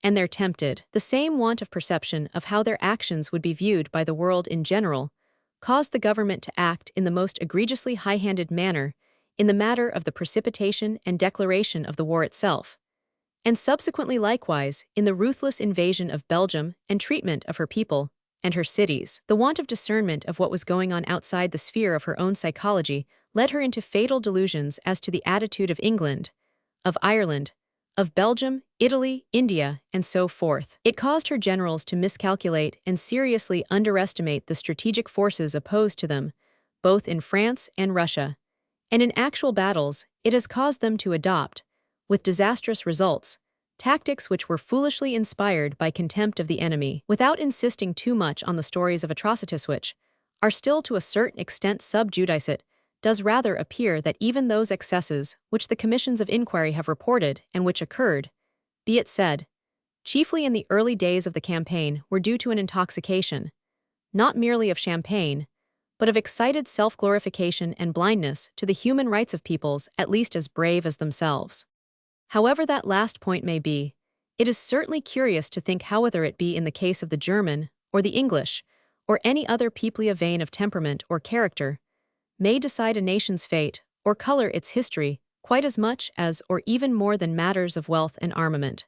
and they're tempted. The same want of perception of how their actions would be viewed by the world in general caused the government to act in the most egregiously high-handed manner in the matter of the precipitation and declaration of the war itself, and subsequently likewise in the ruthless invasion of Belgium and treatment of her people and her cities. The want of discernment of what was going on outside the sphere of her own psychology led her into fatal delusions as to the attitude of England, of Ireland, of Belgium, Italy, India, and so forth. It caused her generals to miscalculate and seriously underestimate the strategic forces opposed to them, both in France and Russia, and in actual battles, it has caused them to adopt, with disastrous results, tactics which were foolishly inspired by contempt of the enemy. Without insisting too much on the stories of atrocities which are still to a certain extent sub judice, it does rather appear that even those excesses which the commissions of inquiry have reported and which occurred, be it said, chiefly in the early days of the campaign, were due to an intoxication, not merely of champagne, but of excited self-glorification and blindness to the human rights of peoples at least as brave as themselves. However that last point may be, it is certainly curious to think how whether it be in the case of the German, or the English, or any other people of vein of temperament or character, may decide a nation's fate, or color its history, quite as much as or even more than matters of wealth and armament.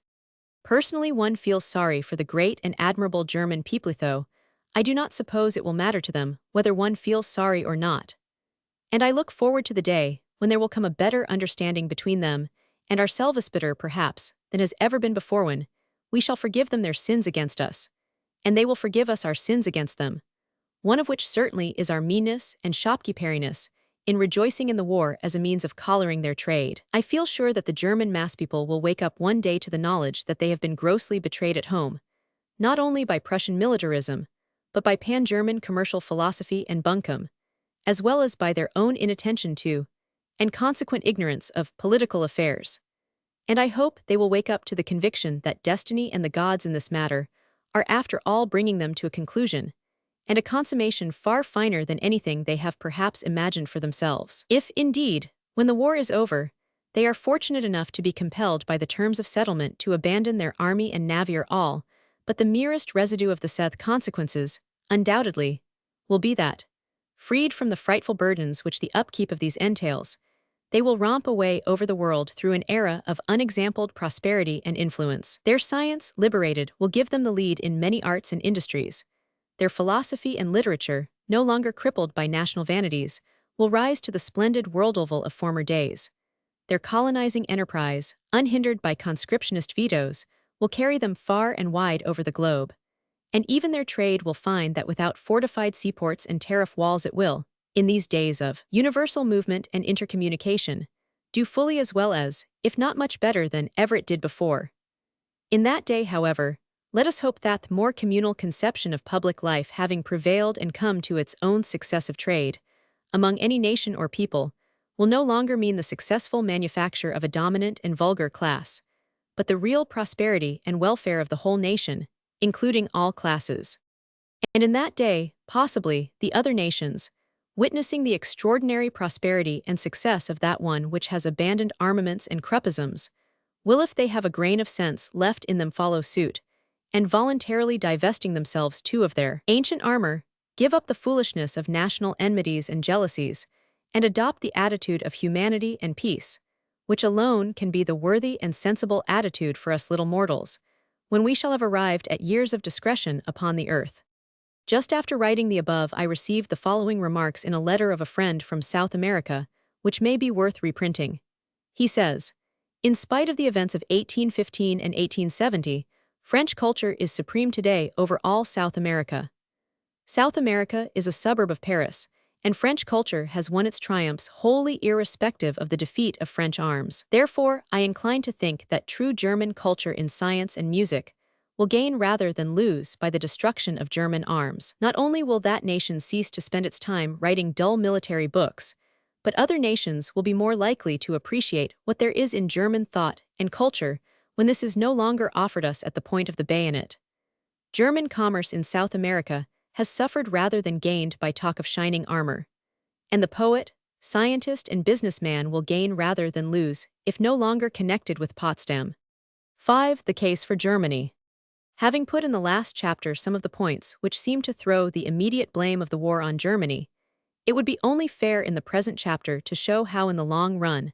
Personally, one feels sorry for the great and admirable German people, though I do not suppose it will matter to them whether one feels sorry or not. And I look forward to the day when there will come a better understanding between them and ourselves, better perhaps than has ever been before, when we shall forgive them their sins against us, and they will forgive us our sins against them, one of which certainly is our meanness and shopkeeperiness in rejoicing in the war as a means of collaring their trade. I feel sure that the German mass people will wake up one day to the knowledge that they have been grossly betrayed at home, not only by Prussian militarism, but by pan-German commercial philosophy and bunkum, as well as by their own inattention to, and consequent ignorance of, political affairs. And I hope they will wake up to the conviction that destiny and the gods in this matter are after all bringing them to a conclusion, and a consummation far finer than anything they have perhaps imagined for themselves. If, indeed, when the war is over, they are fortunate enough to be compelled by the terms of settlement to abandon their army and navy, or all but the merest residue of the said consequences, undoubtedly, will be that, freed from the frightful burdens which the upkeep of these entails, they will romp away over the world through an era of unexampled prosperity and influence. Their science, liberated, will give them the lead in many arts and industries. Their philosophy and literature, no longer crippled by national vanities, will rise to the splendid world-oval of former days. Their colonizing enterprise, unhindered by conscriptionist vetoes, will carry them far and wide over the globe. And even their trade will find that without fortified seaports and tariff walls it will, in these days of universal movement and intercommunication, do fully as well as, if not much better than, ever it did before. In that day, however, let us hope that the more communal conception of public life having prevailed and come to its own successive trade, among any nation or people, will no longer mean the successful manufacture of a dominant and vulgar class, but the real prosperity and welfare of the whole nation, including all classes. And in that day, possibly, the other nations, witnessing the extraordinary prosperity and success of that one which has abandoned armaments and cruppisms, will, if they have a grain of sense left in them, follow suit, and voluntarily divesting themselves too of their ancient armor, give up the foolishness of national enmities and jealousies, and adopt the attitude of humanity and peace, which alone can be the worthy and sensible attitude for us little mortals, when we shall have arrived at years of discretion upon the earth. Just after writing the above, I received the following remarks in a letter of a friend from South America, which may be worth reprinting. He says, "In spite of the events of 1815 and 1870, French culture is supreme today over all South America. South America is a suburb of Paris, and French culture has won its triumphs wholly irrespective of the defeat of French arms. Therefore, I incline to think that true German culture in science and music will gain rather than lose by the destruction of German arms. Not only will that nation cease to spend its time writing dull military books, but other nations will be more likely to appreciate what there is in German thought and culture when this is no longer offered us at the point of the bayonet. German commerce in South America has suffered rather than gained by talk of shining armor. And the poet, scientist, and businessman will gain rather than lose, if no longer connected with Potsdam. 5. The case for Germany. Having put in the last chapter some of the points which seem to throw the immediate blame of the war on Germany, it would be only fair in the present chapter to show how in the long run,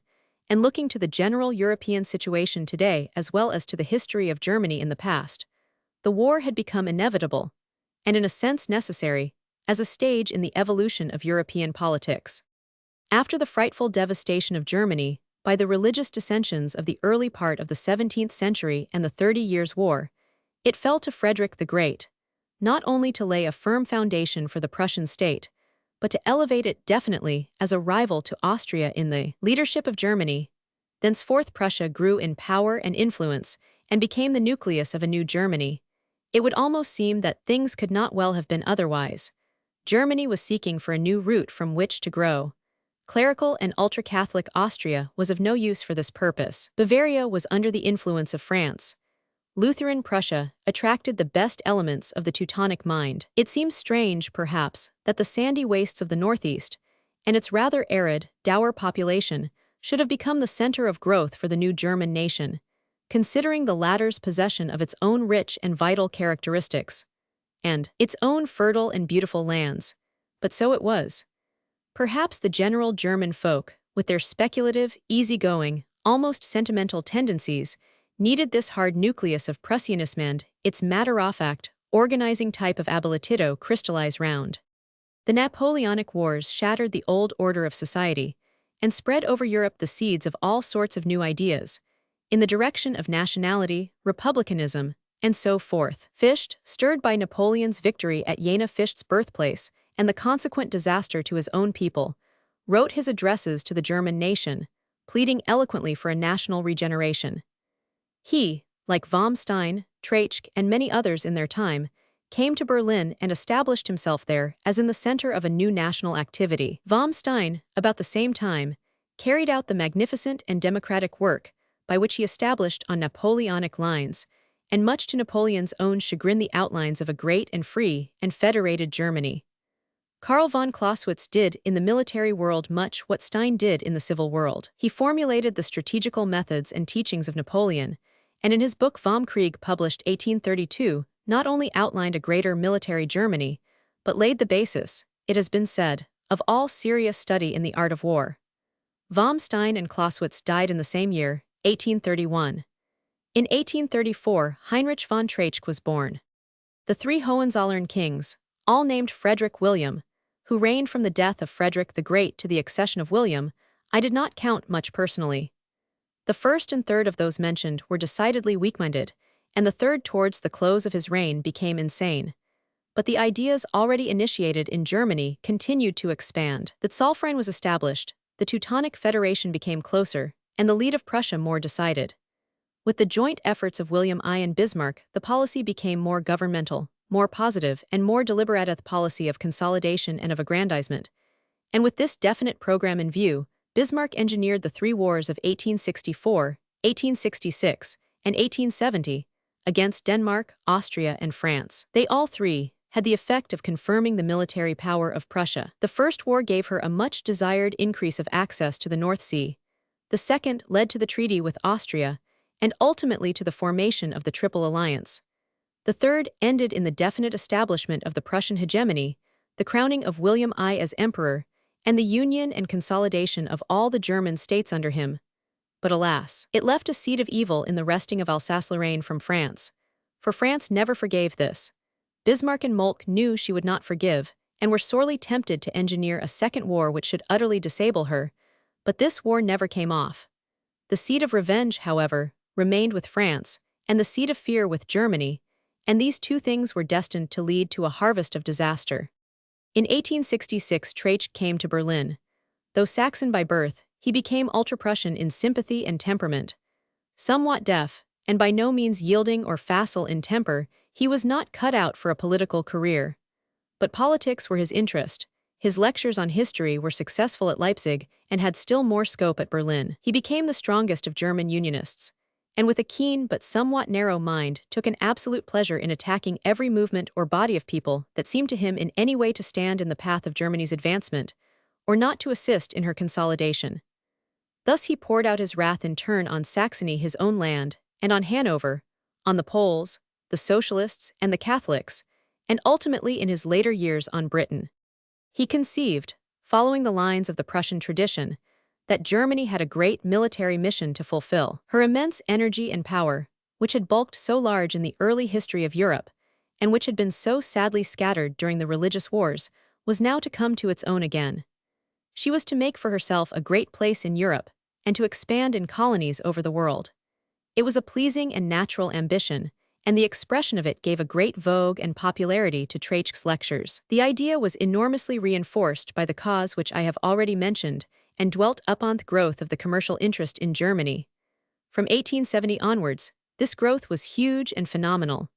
and looking to the general European situation today as well as to the history of Germany in the past, the war had become inevitable, and in a sense necessary, as a stage in the evolution of European politics. After the frightful devastation of Germany by the religious dissensions of the early part of the 17th century and the 30 Years' War, it fell to Frederick the Great, not only to lay a firm foundation for the Prussian state, but to elevate it definitely as a rival to Austria in the leadership of Germany. Thenceforth Prussia grew in power and influence and became the nucleus of a new Germany. It would almost seem that things could not well have been otherwise. Germany was seeking for a new root from which to grow. Clerical and ultra-Catholic Austria was of no use for this purpose. Bavaria was under the influence of France. Lutheran Prussia attracted the best elements of the Teutonic mind. It seems strange, perhaps, that the sandy wastes of the northeast, and its rather arid, dour population, should have become the center of growth for the new German nation, considering the latter's possession of its own rich and vital characteristics, and its own fertile and beautiful lands. But so it was. Perhaps the general German folk, with their speculative, easygoing, almost sentimental tendencies, needed this hard nucleus of Prussianism and its matter-of-fact, organizing type of abolitido crystallize round. The Napoleonic Wars shattered the old order of society and spread over Europe the seeds of all sorts of new ideas, in the direction of nationality, republicanism, and so forth. Fichte, stirred by Napoleon's victory at Jena, Fichte's birthplace, and the consequent disaster to his own people, wrote his addresses to the German nation, pleading eloquently for a national regeneration. He, like von Stein, Treitschke, and many others in their time, came to Berlin and established himself there as in the center of a new national activity. Von Stein, about the same time, carried out the magnificent and democratic work by which he established on Napoleonic lines, and much to Napoleon's own chagrin, the outlines of a great and free and federated Germany. Karl von Clausewitz did in the military world much what Stein did in the civil world. He formulated the strategical methods and teachings of Napoleon, and in his book Vom Krieg, published 1832, not only outlined a greater military Germany, but laid the basis, it has been said, of all serious study in the art of war. Von Stein and Clausewitz died in the same year, 1831. In 1834, Heinrich von Treitschke was born. The three Hohenzollern kings, all named Frederick William, who reigned from the death of Frederick the Great to the accession of William, I did not count much personally. The first and third of those mentioned were decidedly weak-minded, and the third towards the close of his reign became insane. But the ideas already initiated in Germany continued to expand. The Zollverein was established, the Teutonic Federation became closer, and the lead of Prussia more decided. With the joint efforts of William I and Bismarck, the policy became more governmental, more positive, and more deliberative policy of consolidation and of aggrandizement. And with this definite program in view, Bismarck engineered the three wars of 1864, 1866, and 1870 against Denmark, Austria, and France. They all three had the effect of confirming the military power of Prussia. The first war gave her a much-desired increase of access to the North Sea. The second led to the treaty with Austria, and ultimately to the formation of the Triple Alliance. The third ended in the definite establishment of the Prussian hegemony, the crowning of William I as emperor, and the union and consolidation of all the German states under him. But alas, it left a seed of evil in the wresting of Alsace-Lorraine from France, for France never forgave this. Bismarck and Moltke knew she would not forgive, and were sorely tempted to engineer a second war which should utterly disable her, but this war never came off. The seed of revenge, however, remained with France, and the seed of fear with Germany, and these two things were destined to lead to a harvest of disaster. In 1866 Treitschke came to Berlin. Though Saxon by birth, he became ultra-Prussian in sympathy and temperament. Somewhat deaf, and by no means yielding or facile in temper, he was not cut out for a political career. But politics were his interest. His lectures on history were successful at Leipzig and had still more scope at Berlin. He became the strongest of German Unionists. and with a keen but somewhat narrow mind took an absolute pleasure in attacking every movement or body of people that seemed to him in any way to stand in the path of Germany's advancement, or not to assist in her consolidation. Thus he poured out his wrath in turn on Saxony, his own land, and on Hanover, on the Poles, the Socialists, and the Catholics, and ultimately in his later years on Britain. He conceived, following the lines of the Prussian tradition, that Germany had a great military mission to fulfill. Her immense energy and power, which had bulked so large in the early history of Europe, and which had been so sadly scattered during the religious wars, was now to come to its own again. She was to make for herself a great place in Europe, and to expand in colonies over the world. It was a pleasing and natural ambition, and the expression of it gave a great vogue and popularity to Treitschke's lectures. The idea was enormously reinforced by the cause which I have already mentioned, and dwelt upon the growth of the commercial interest in Germany. From 1870 onwards, this growth was huge and phenomenal.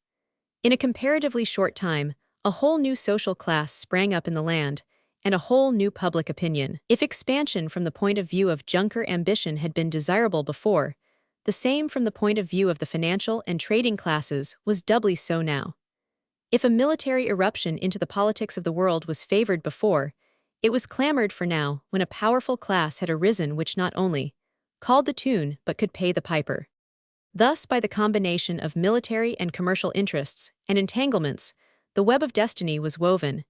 In a comparatively short time, a whole new social class sprang up in the land, and a whole new public opinion. If expansion from the point of view of Junker ambition had been desirable before, the same from the point of view of the financial and trading classes was doubly so now. If a military eruption into the politics of the world was favored before, it was clamored for now when a powerful class had arisen which not only called the tune but could pay the piper. Thus, by the combination of military and commercial interests and entanglements, the web of destiny was woven,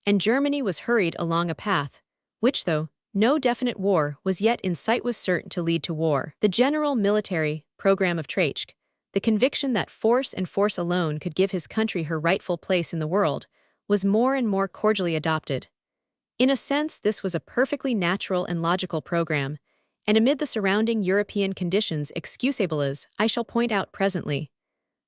and Germany was hurried along a path, which, though no definite war was yet in sight, was certain to lead to war. The general military program of Treitschke, the conviction that force and force alone could give his country her rightful place in the world, was more and more cordially adopted. In a sense, this was a perfectly natural and logical program, and amid the surrounding European conditions excusable as I shall point out presently.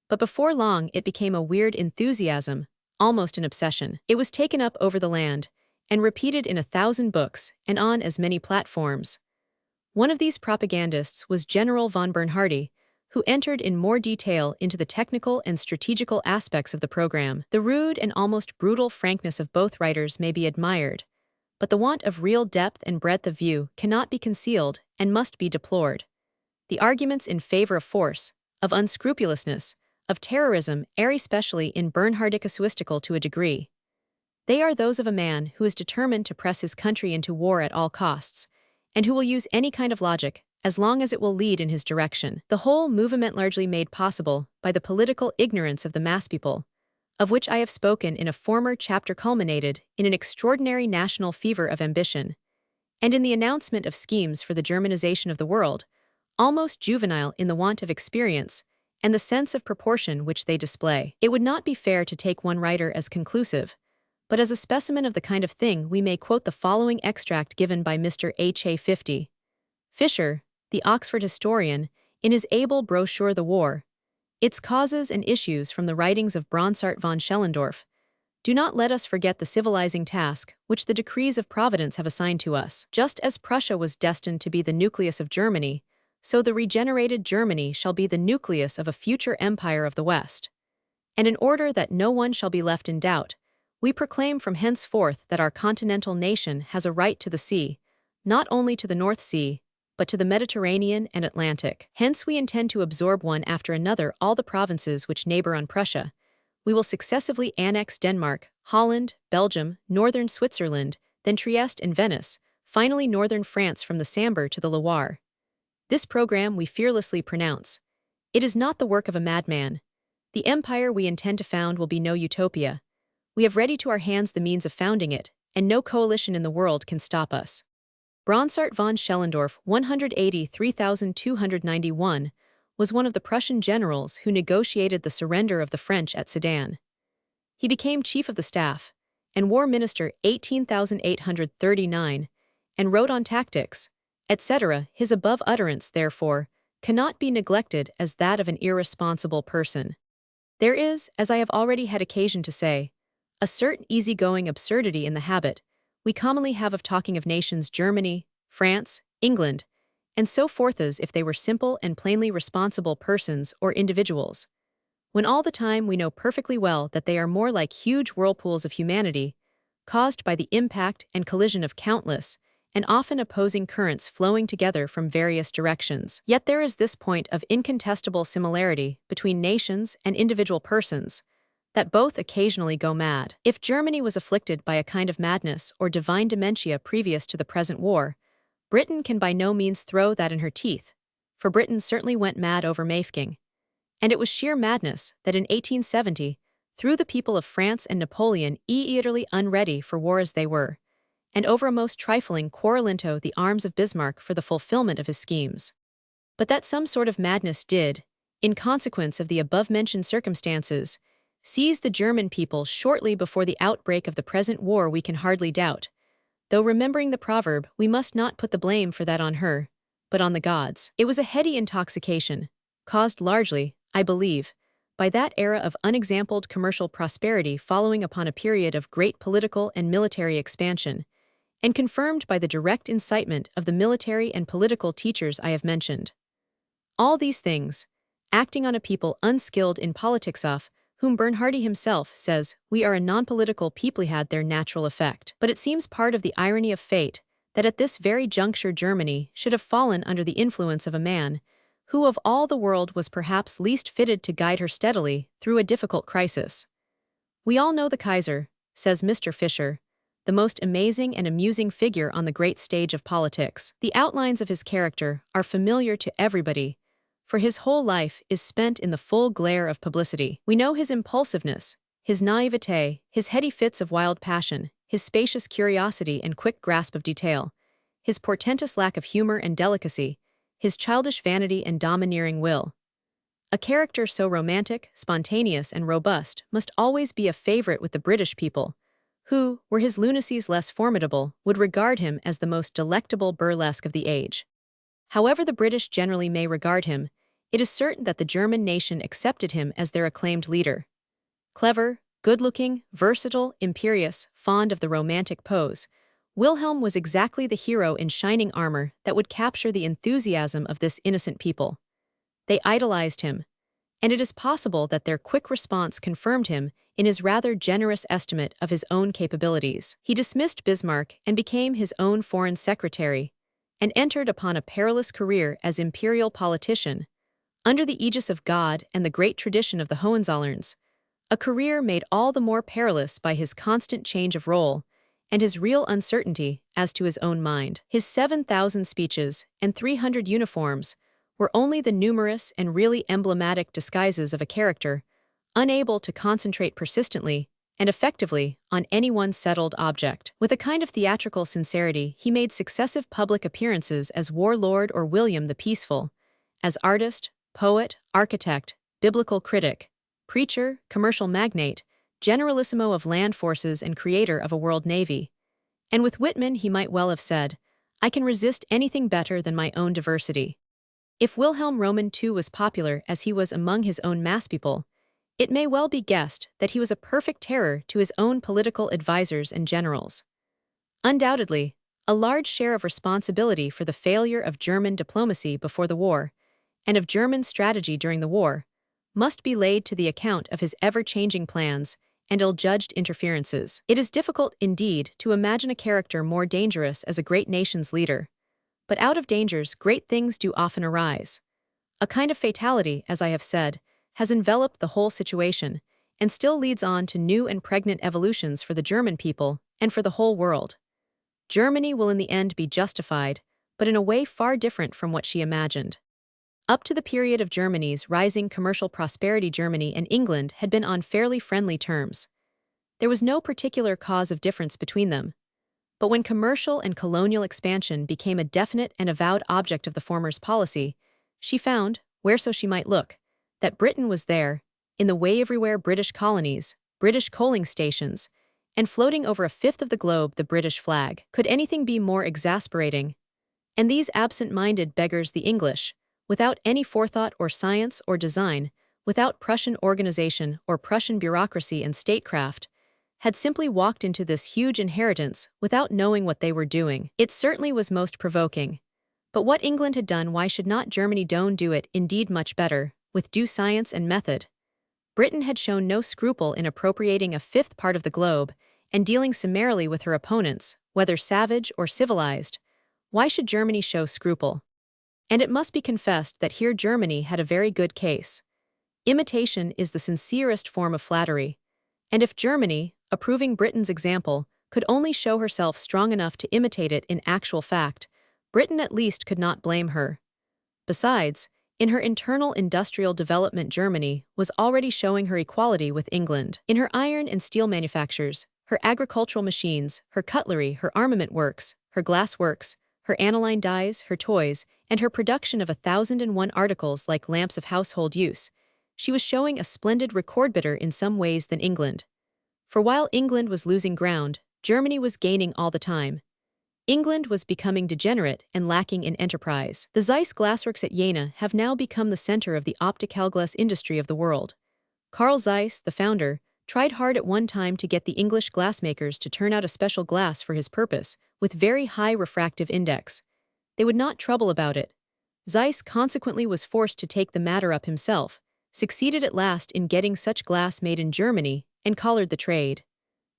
But before long it became a weird enthusiasm, almost an obsession. It was taken up over the land, and repeated in 1,000 books, and on as many platforms. One of these propagandists was General von Bernhardi, who entered in more detail into the technical and strategical aspects of the program. The rude and almost brutal frankness of both writers may be admired, but the want of real depth and breadth of view cannot be concealed and must be deplored. The arguments in favor of force, of unscrupulousness, of terrorism err especially in Bernhardi casuistical to a degree. They are those of a man who is determined to press his country into war at all costs, and who will use any kind of logic as long as it will lead in his direction. The whole movement largely made possible by the political ignorance of the mass people, of which I have spoken in a former chapter, culminated in an extraordinary national fever of ambition, and in the announcement of schemes for the Germanization of the world, almost juvenile in the want of experience and the sense of proportion which they display. It would not be fair to take one writer as conclusive, but as a specimen of the kind of thing we may quote the following extract given by Mr. H.A. Fisher, the Oxford historian, in his able brochure The War, Its Causes and Issues from the writings of Bronsart von Schellendorf. Do not let us forget the civilizing task which the decrees of Providence have assigned to us. Just as Prussia was destined to be the nucleus of Germany, so the regenerated Germany shall be the nucleus of a future empire of the West. And in order that no one shall be left in doubt, we proclaim from henceforth that our continental nation has a right to the sea, not only to the North Sea, but to the Mediterranean and Atlantic. Hence we intend to absorb one after another all the provinces which neighbor on Prussia. We will successively annex Denmark, Holland, Belgium, northern Switzerland, then Trieste and Venice, finally northern France from the Sambre to the Loire. This program we fearlessly pronounce. It is not the work of a madman. The empire we intend to found will be no utopia. We have ready to our hands the means of founding it, and no coalition in the world can stop us. Bronsart von Schellendorf, 183,291, was one of the Prussian generals who negotiated the surrender of the French at Sedan. He became chief of the staff, and war minister 18,839, and wrote on tactics, etc. His above utterance, therefore, cannot be neglected as that of an irresponsible person. There is, as I have already had occasion to say, a certain easygoing absurdity in the habit we commonly have of talking of nations Germany, France, England, and so forth as if they were simple and plainly responsible persons or individuals, when all the time we know perfectly well that they are more like huge whirlpools of humanity, caused by the impact and collision of countless and often opposing currents flowing together from various directions. Yet there is this point of incontestable similarity between nations and individual persons, that both occasionally go mad. If Germany was afflicted by a kind of madness or divine dementia previous to the present war, Britain can by no means throw that in her teeth, for Britain certainly went mad over Mafeking. And it was sheer madness that in 1870 threw the people of France and Napoleon utterly unready for war as they were, and over a most trifling quarrel into the arms of Bismarck for the fulfillment of his schemes. But that some sort of madness did, in consequence of the above-mentioned circumstances, seize the German people shortly before the outbreak of the present war we can hardly doubt, though remembering the proverb, we must not put the blame for that on her, but on the gods. It was a heady intoxication, caused largely, I believe, by that era of unexampled commercial prosperity following upon a period of great political and military expansion, and confirmed by the direct incitement of the military and political teachers I have mentioned. All these things, acting on a people unskilled in politics of whom Bernhardi himself says, we are a non-political people, had their natural effect. But it seems part of the irony of fate that at this very juncture Germany should have fallen under the influence of a man who of all the world was perhaps least fitted to guide her steadily through a difficult crisis. We all know the Kaiser, says Mr. Fisher, the most amazing and amusing figure on the great stage of politics. The outlines of his character are familiar to everybody, for his whole life is spent in the full glare of publicity. We know his impulsiveness, his naivete, his heady fits of wild passion, his spacious curiosity and quick grasp of detail, his portentous lack of humor and delicacy, his childish vanity and domineering will. A character so romantic, spontaneous, and robust must always be a favorite with the British people, who, were his lunacies less formidable, would regard him as the most delectable burlesque of the age. However the British generally may regard him, it is certain that the German nation accepted him as their acclaimed leader. Clever, good-looking, versatile, imperious, fond of the romantic pose, Wilhelm was exactly the hero in shining armor that would capture the enthusiasm of this innocent people. They idolized him, and it is possible that their quick response confirmed him in his rather generous estimate of his own capabilities. He dismissed Bismarck and became his own foreign secretary, and entered upon a perilous career as imperial politician, under the aegis of God and the great tradition of the Hohenzollerns, a career made all the more perilous by his constant change of role and his real uncertainty as to his own mind. His 7,000 speeches and 300 uniforms were only the numerous and really emblematic disguises of a character unable to concentrate persistently and effectively on any one settled object. With a kind of theatrical sincerity, he made successive public appearances as warlord or William the Peaceful, as artist, poet, architect, biblical critic, preacher, commercial magnate, generalissimo of land forces and creator of a world navy. And with Whitman he might well have said, I can resist anything better than my own diversity. If Wilhelm Roman II was popular as he was among his own masspeople, it may well be guessed that he was a perfect terror to his own political advisers and generals. Undoubtedly, a large share of responsibility for the failure of German diplomacy before the war, and of German strategy during the war, must be laid to the account of his ever-changing plans and ill-judged interferences. It is difficult, indeed, to imagine a character more dangerous as a great nation's leader. But out of dangers great things do often arise. A kind of fatality, as I have said, has enveloped the whole situation, and still leads on to new and pregnant evolutions for the German people and for the whole world. Germany will in the end be justified, but in a way far different from what she imagined. Up to the period of Germany's rising commercial prosperity, Germany and England had been on fairly friendly terms. There was no particular cause of difference between them. But when commercial and colonial expansion became a definite and avowed object of the former's policy, she found, whereso she might look, that Britain was there, in the way everywhere British colonies, British coaling stations, and floating over a fifth of the globe the British flag. Could anything be more exasperating? And these absent-minded beggars, the English, without any forethought or science or design, without Prussian organization or Prussian bureaucracy and statecraft, had simply walked into this huge inheritance without knowing what they were doing. It certainly was most provoking. But what England had done, why should not Germany do it, indeed much better, with due science and method? Britain had shown no scruple in appropriating a fifth part of the globe and dealing summarily with her opponents, whether savage or civilized, Why should Germany show scruple? And it must be confessed that here Germany had a very good case. Imitation is the sincerest form of flattery. And if Germany, approving Britain's example, could only show herself strong enough to imitate it in actual fact, Britain at least could not blame her. Besides, in her internal industrial development, Germany was already showing her equality with England. In her iron and steel manufactures, her agricultural machines, her cutlery, her armament works, her glass works, her aniline dyes, her toys, and her production of 1,001 articles like lamps of household use, she was showing a splendid record better in some ways than England. For while England was losing ground, Germany was gaining all the time. England was becoming degenerate and lacking in enterprise. The Zeiss glassworks at Jena have now become the center of the opticalglass industry of the world. Carl Zeiss, the founder, tried hard at one time to get the English glassmakers to turn out a special glass for his purpose, with very high refractive index. They would not trouble about it. Zeiss consequently was forced to take the matter up himself, succeeded at last in getting such glass made in Germany, and collared the trade.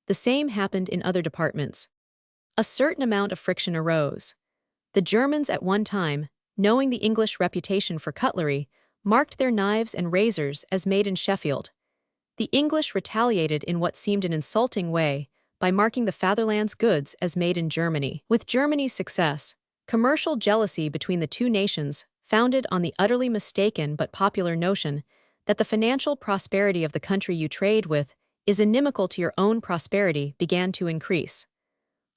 The same happened in other departments. A certain amount of friction arose. The Germans at one time, knowing the English reputation for cutlery, marked their knives and razors as made in Sheffield. The English retaliated in what seemed an insulting way by marking the fatherland's goods as made in Germany. With Germany's success, commercial jealousy between the two nations, founded on the utterly mistaken but popular notion that the financial prosperity of the country you trade with is inimical to your own prosperity, began to increase.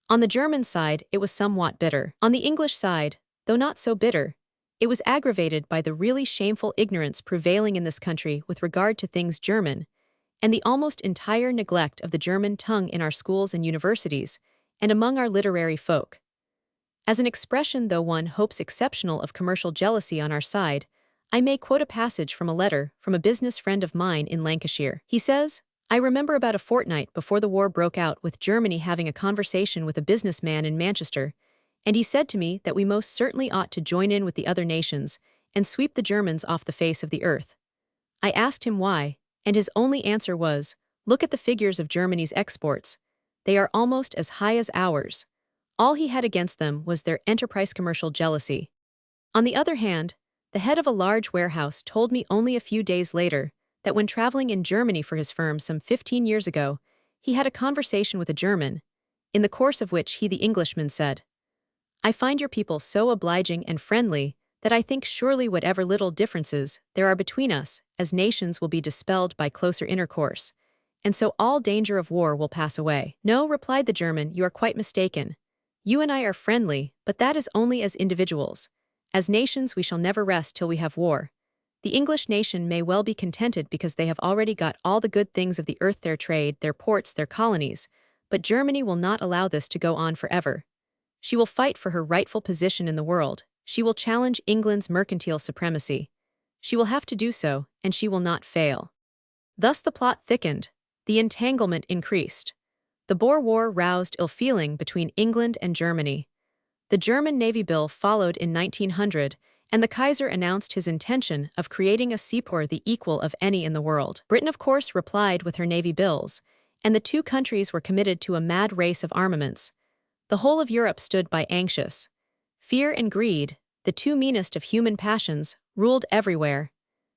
On the German side, it was somewhat bitter. On the English side, though not so bitter, it was aggravated by the really shameful ignorance prevailing in this country with regard to things German, and the almost entire neglect of the German tongue in our schools and universities, and among our literary folk. As an expression, though one hopes exceptional, of commercial jealousy on our side, I may quote a passage from a letter from a business friend of mine in Lancashire. He says, "I remember about a fortnight before the war broke out with Germany having a conversation with a businessman in Manchester, and he said to me that we most certainly ought to join in with the other nations and sweep the Germans off the face of the earth. I asked him why, and his only answer was, 'Look at the figures of Germany's exports. They are almost as high as ours.' All he had against them was their enterprise commercial jealousy." On the other hand, the head of a large warehouse told me only a few days later that when traveling in Germany for his firm some 15 years ago, he had a conversation with a German, in the course of which he, the Englishman, said, "I find your people so obliging and friendly that I think surely whatever little differences there are between us as nations will be dispelled by closer intercourse, and so all danger of war will pass away." "No," replied the German, "you are quite mistaken. You and I are friendly, but that is only as individuals. As nations we shall never rest till we have war. The English nation may well be contented because they have already got all the good things of the earth, their trade, their ports, their colonies, but Germany will not allow this to go on forever. She will fight for her rightful position in the world. She will challenge England's mercantile supremacy. She will have to do so, and she will not fail." Thus the plot thickened, the entanglement increased. The Boer War roused ill feeling between England and Germany. The German Navy Bill followed in 1900, and the Kaiser announced his intention of creating a seaport the equal of any in the world. Britain, of course, replied with her navy bills, and the two countries were committed to a mad race of armaments. The whole of Europe stood by anxious. Fear and greed, the two meanest of human passions, ruled everywhere.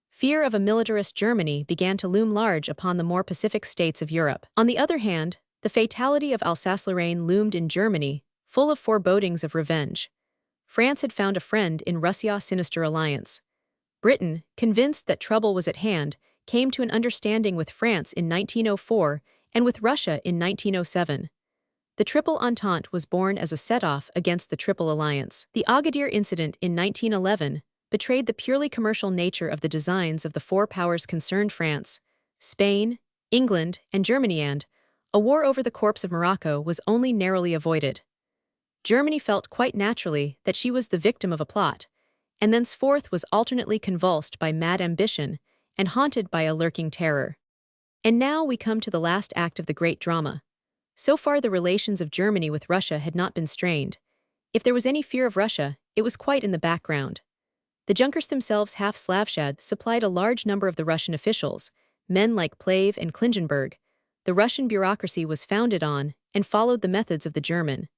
Fear of a militarist Germany began to loom large upon the more pacific states of Europe. On the other hand, the fatality of Alsace-Lorraine loomed in Germany, full of forebodings of revenge. France had found a friend in Russia's sinister alliance. Britain, convinced that trouble was at hand, came to an understanding with France in 1904 and with Russia in 1907. The Triple Entente was born as a set-off against the Triple Alliance. The Agadir incident in 1911 betrayed the purely commercial nature of the designs of the four powers concerned: France, Spain, England, and Germany, and a war over the corpse of Morocco was only narrowly avoided. Germany felt quite naturally that she was the victim of a plot, and thenceforth was alternately convulsed by mad ambition and haunted by a lurking terror. And now we come to the last act of the great drama. So far the relations of Germany with Russia had not been strained. If there was any fear of Russia, it was quite in the background. The Junkers themselves, half Slavshad, supplied a large number of the Russian officials, men like Plave and Klingenberg. The Russian bureaucracy was founded on and followed the methods of the German.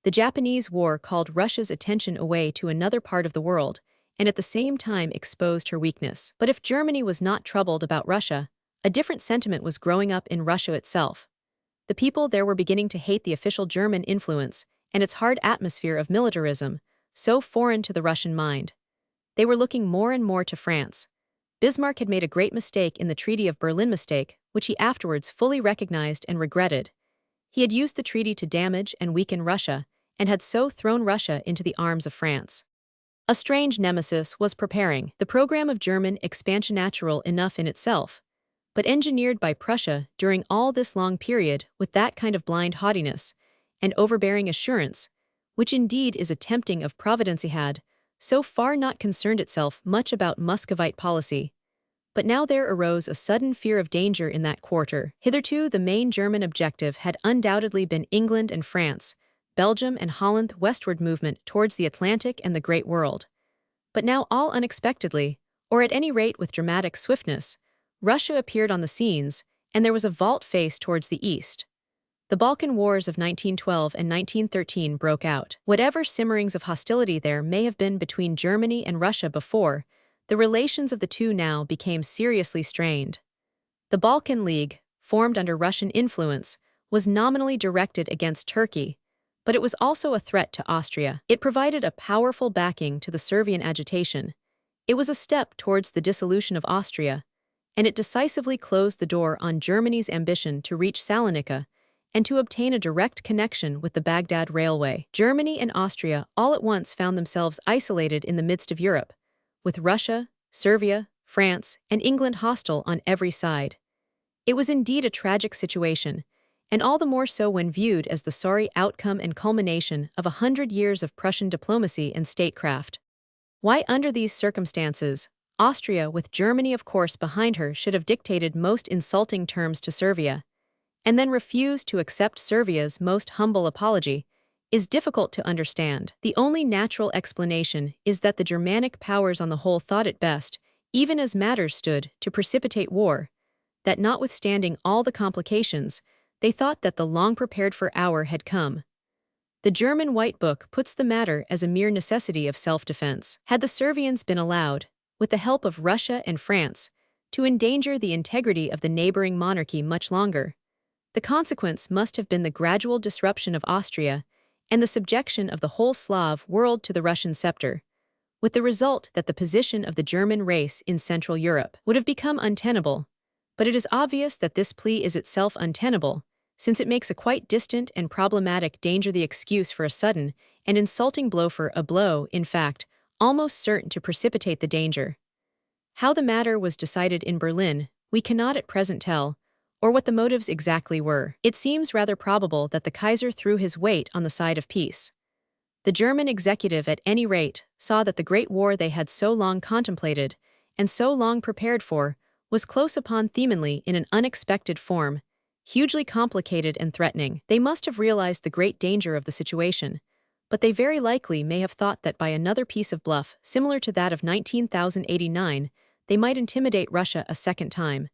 The Japanese War called Russia's attention away to another part of the world, and at the same time exposed her weakness. But if Germany was not troubled about Russia, a different sentiment was growing up in Russia itself. The people there were beginning to hate the official German influence and its hard atmosphere of militarism, so foreign to the Russian mind. They were looking more and more to France. Bismarck had made a great mistake in the Treaty of Berlin mistake, which he afterwards fully recognized and regretted. He had used the treaty to damage and weaken Russia, and had so thrown Russia into the arms of France. A strange nemesis was preparing. The program of German expansion, natural enough in itself, but engineered by Prussia during all this long period with that kind of blind haughtiness and overbearing assurance, which indeed is a tempting of Providence. He had so far not concerned itself much about Muscovite policy. But now there arose a sudden fear of danger in that quarter. Hitherto the main German objective had undoubtedly been England and France, Belgium and Holland, westward movement towards the Atlantic and the Great World. But now all unexpectedly, or at any rate with dramatic swiftness, Russia appeared on the scenes, and there was a volte-face towards the east. The Balkan Wars of 1912 and 1913 broke out. Whatever simmerings of hostility there may have been between Germany and Russia before, the relations of the two now became seriously strained. The Balkan League, formed under Russian influence, was nominally directed against Turkey, but it was also a threat to Austria. It provided a powerful backing to the Servian agitation. It was a step towards the dissolution of Austria, and it decisively closed the door on Germany's ambition to reach Salonika and to obtain a direct connection with the Baghdad Railway. Germany and Austria all at once found themselves isolated in the midst of Europe, with Russia, Serbia, France, and England hostile on every side. It was indeed a tragic situation, and all the more so when viewed as the sorry outcome and culmination of 100 years of Prussian diplomacy and statecraft. Why, under these circumstances, Austria, with Germany of course behind her, should have dictated most insulting terms to Serbia, and then refused to accept Serbia's most humble apology, is difficult to understand. The only natural explanation is that the Germanic powers on the whole thought it best, even as matters stood, to precipitate war, that notwithstanding all the complications, they thought that the long-prepared-for hour had come. The German White Book puts the matter as a mere necessity of self-defense. Had the Servians been allowed, with the help of Russia and France, to endanger the integrity of the neighboring monarchy much longer, the consequence must have been the gradual disruption of Austria and the subjection of the whole Slav world to the Russian scepter, with the result that the position of the German race in Central Europe would have become untenable. But it is obvious that this plea is itself untenable, since it makes a quite distant and problematic danger the excuse for a sudden and insulting blow, for a blow, in fact, almost certain to precipitate the danger. How the matter was decided in Berlin, we cannot at present tell, or what the motives exactly were. It seems rather probable that the Kaiser threw his weight on the side of peace. The German executive, at any rate, saw that the great war they had so long contemplated, and so long prepared for, was close upon themanly in an unexpected form, hugely complicated and threatening. They must have realized the great danger of the situation, but they very likely may have thought that by another piece of bluff similar to that of 19,089, they might intimidate Russia a second time,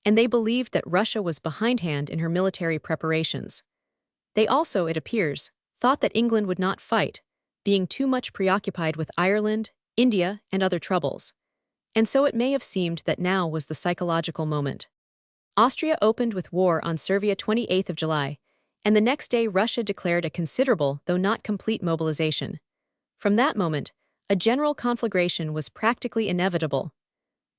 and they believed that Russia was behindhand in her military preparations. They also, it appears, thought that England would not fight, being too much preoccupied with Ireland, India, and other troubles. And so it may have seemed that now was the psychological moment. Austria opened with war on Serbia 28th of July, and the next day Russia declared a considerable, though not complete, mobilization. From that moment, a general conflagration was practically inevitable.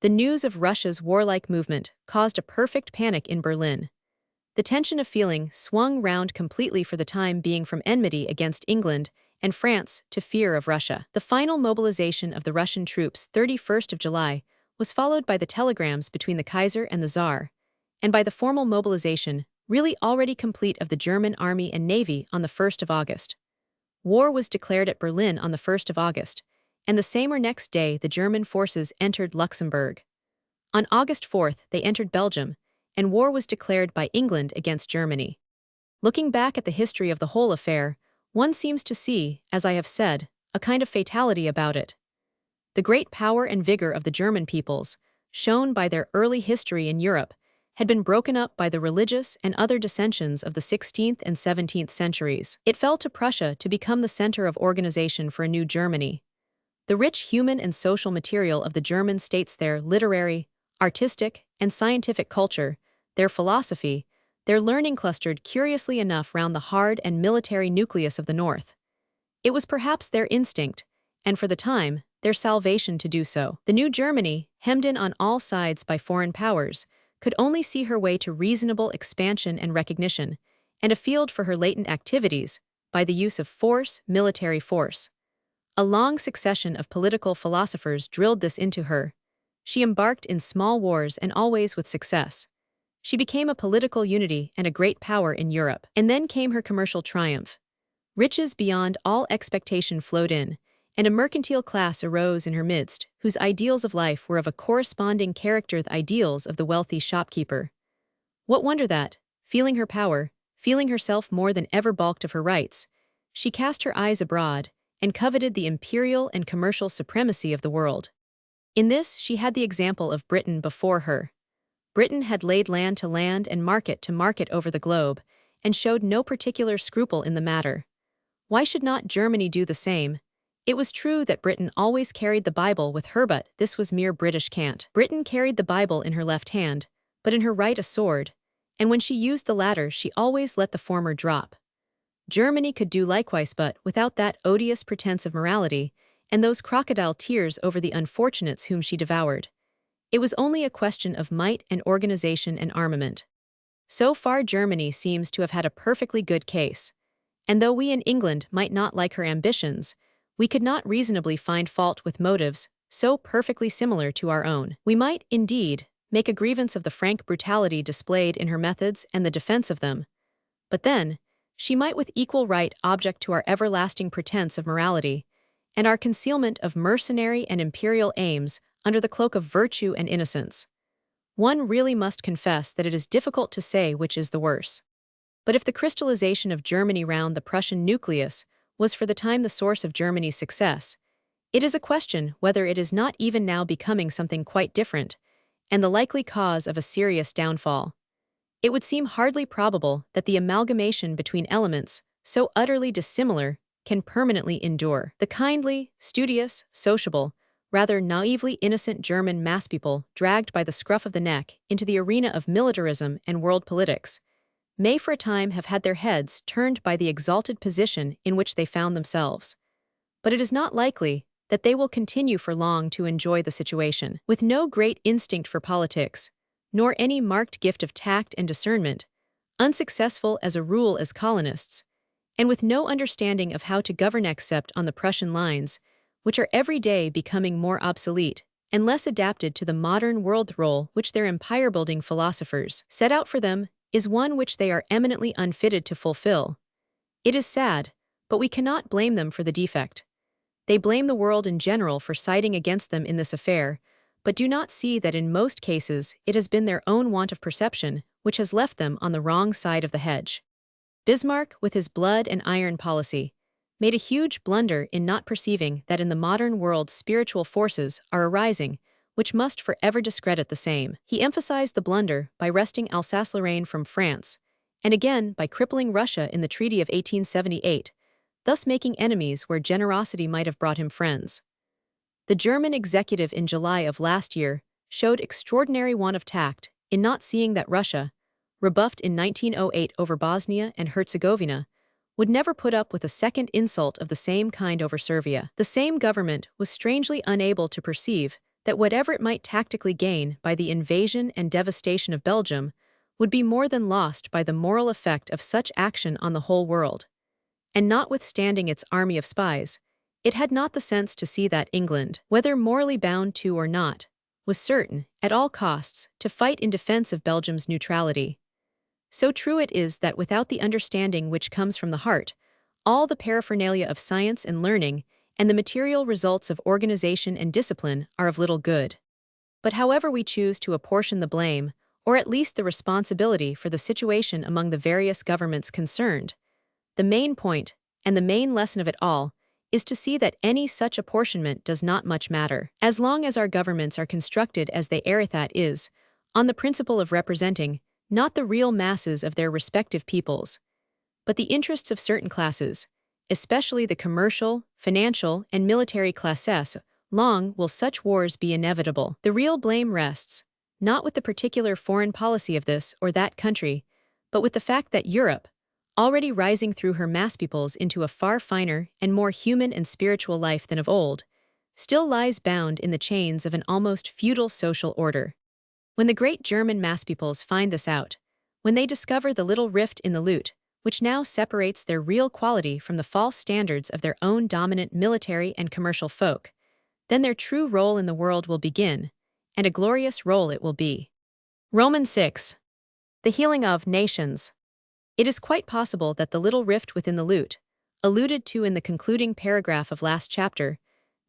The news of Russia's warlike movement caused a perfect panic in Berlin. The tension of feeling swung round completely for the time being from enmity against England and France to fear of Russia. The final mobilization of the Russian troops 31st of July was followed by the telegrams between the Kaiser and the Tsar, and by the formal mobilization, really already complete, of the German army and navy on the 1st of August. War was declared at Berlin on the 1st of August, and the same or next day the German forces entered Luxembourg. On August 4th they entered Belgium, and war was declared by England against Germany. Looking back at the history of the whole affair, one seems to see, as I have said, a kind of fatality about it. The great power and vigor of the German peoples, shown by their early history in Europe, had been broken up by the religious and other dissensions of the 16th and 17th centuries. It fell to Prussia to become the center of organization for a new Germany. The rich human and social material of the German states, their literary, artistic, and scientific culture, their philosophy, their learning clustered curiously enough round the hard and military nucleus of the North. It was perhaps their instinct, and for the time, their salvation to do so. The new Germany, hemmed in on all sides by foreign powers, could only see her way to reasonable expansion and recognition, and a field for her latent activities, by the use of force, military force. A long succession of political philosophers drilled this into her. She embarked in small wars and always with success. She became a political unity and a great power in Europe. And then came her commercial triumph. Riches beyond all expectation flowed in, and a mercantile class arose in her midst, whose ideals of life were of a corresponding character with the ideals of the wealthy shopkeeper. What wonder that, feeling her power, feeling herself more than ever balked of her rights, she cast her eyes abroad and coveted the imperial and commercial supremacy of the world. In this she had the example of Britain before her. Britain had laid land to land and market to market over the globe, and showed no particular scruple in the matter. Why should not Germany do the same? It was true that Britain always carried the Bible with her, but this was mere British cant. Britain carried the Bible in her left hand, but in her right a sword, and when she used the latter she always let the former drop. Germany could do likewise, but without that odious pretense of morality, and those crocodile tears over the unfortunates whom she devoured. It was only a question of might and organization and armament. So far Germany seems to have had a perfectly good case, and though we in England might not like her ambitions, we could not reasonably find fault with motives so perfectly similar to our own. We might, indeed, make a grievance of the frank brutality displayed in her methods and the defense of them, but then, she might with equal right object to our everlasting pretense of morality, and our concealment of mercenary and imperial aims under the cloak of virtue and innocence. One really must confess that it is difficult to say which is the worse. But if the crystallization of Germany round the Prussian nucleus was for the time the source of Germany's success, it is a question whether it is not even now becoming something quite different, and the likely cause of a serious downfall. It would seem hardly probable that the amalgamation between elements, so utterly dissimilar, can permanently endure. The kindly, studious, sociable, rather naively innocent German masspeople dragged by the scruff of the neck into the arena of militarism and world politics may for a time have had their heads turned by the exalted position in which they found themselves. But it is not likely that they will continue for long to enjoy the situation. With no great instinct for politics, nor any marked gift of tact and discernment, unsuccessful as a rule as colonists, and with no understanding of how to govern except on the Prussian lines, which are every day becoming more obsolete and less adapted to the modern world role which their empire-building philosophers set out for them, is one which they are eminently unfitted to fulfill. It is sad, but we cannot blame them for the defect. They blame the world in general for siding against them in this affair, but do not see that in most cases it has been their own want of perception which has left them on the wrong side of the hedge. Bismarck, with his blood and iron policy, made a huge blunder in not perceiving that in the modern world spiritual forces are arising which must forever discredit the same. He emphasized the blunder by wresting Alsace-Lorraine from France, and again by crippling Russia in the Treaty of 1878, thus making enemies where generosity might have brought him friends. The German executive in July of last year showed extraordinary want of tact in not seeing that Russia, rebuffed in 1908 over Bosnia and Herzegovina, would never put up with a second insult of the same kind over Serbia. The same government was strangely unable to perceive that whatever it might tactically gain by the invasion and devastation of Belgium would be more than lost by the moral effect of such action on the whole world. And notwithstanding its army of spies, it had not the sense to see that England, whether morally bound to or not, was certain, at all costs, to fight in defense of Belgium's neutrality. So true it is that without the understanding which comes from the heart, all the paraphernalia of science and learning and the material results of organization and discipline are of little good. But however we choose to apportion the blame, or at least the responsibility for the situation among the various governments concerned, the main point, and the main lesson of it all, is to see that any such apportionment does not much matter. As long as our governments are constructed as they erith is, on the principle of representing not the real masses of their respective peoples, but the interests of certain classes, especially the commercial, financial, and military classes. Long will such wars be inevitable. The real blame rests, not with the particular foreign policy of this or that country, but with the fact that Europe, already rising through her mass peoples into a far finer and more human and spiritual life than of old, still lies bound in the chains of an almost feudal social order. When the great German mass peoples find this out, when they discover the little rift in the lute, which now separates their real quality from the false standards of their own dominant military and commercial folk, then their true role in the world will begin, and a glorious role it will be. Romans 6. The healing of nations. It is quite possible that the little rift within the lute, alluded to in the concluding paragraph of last chapter,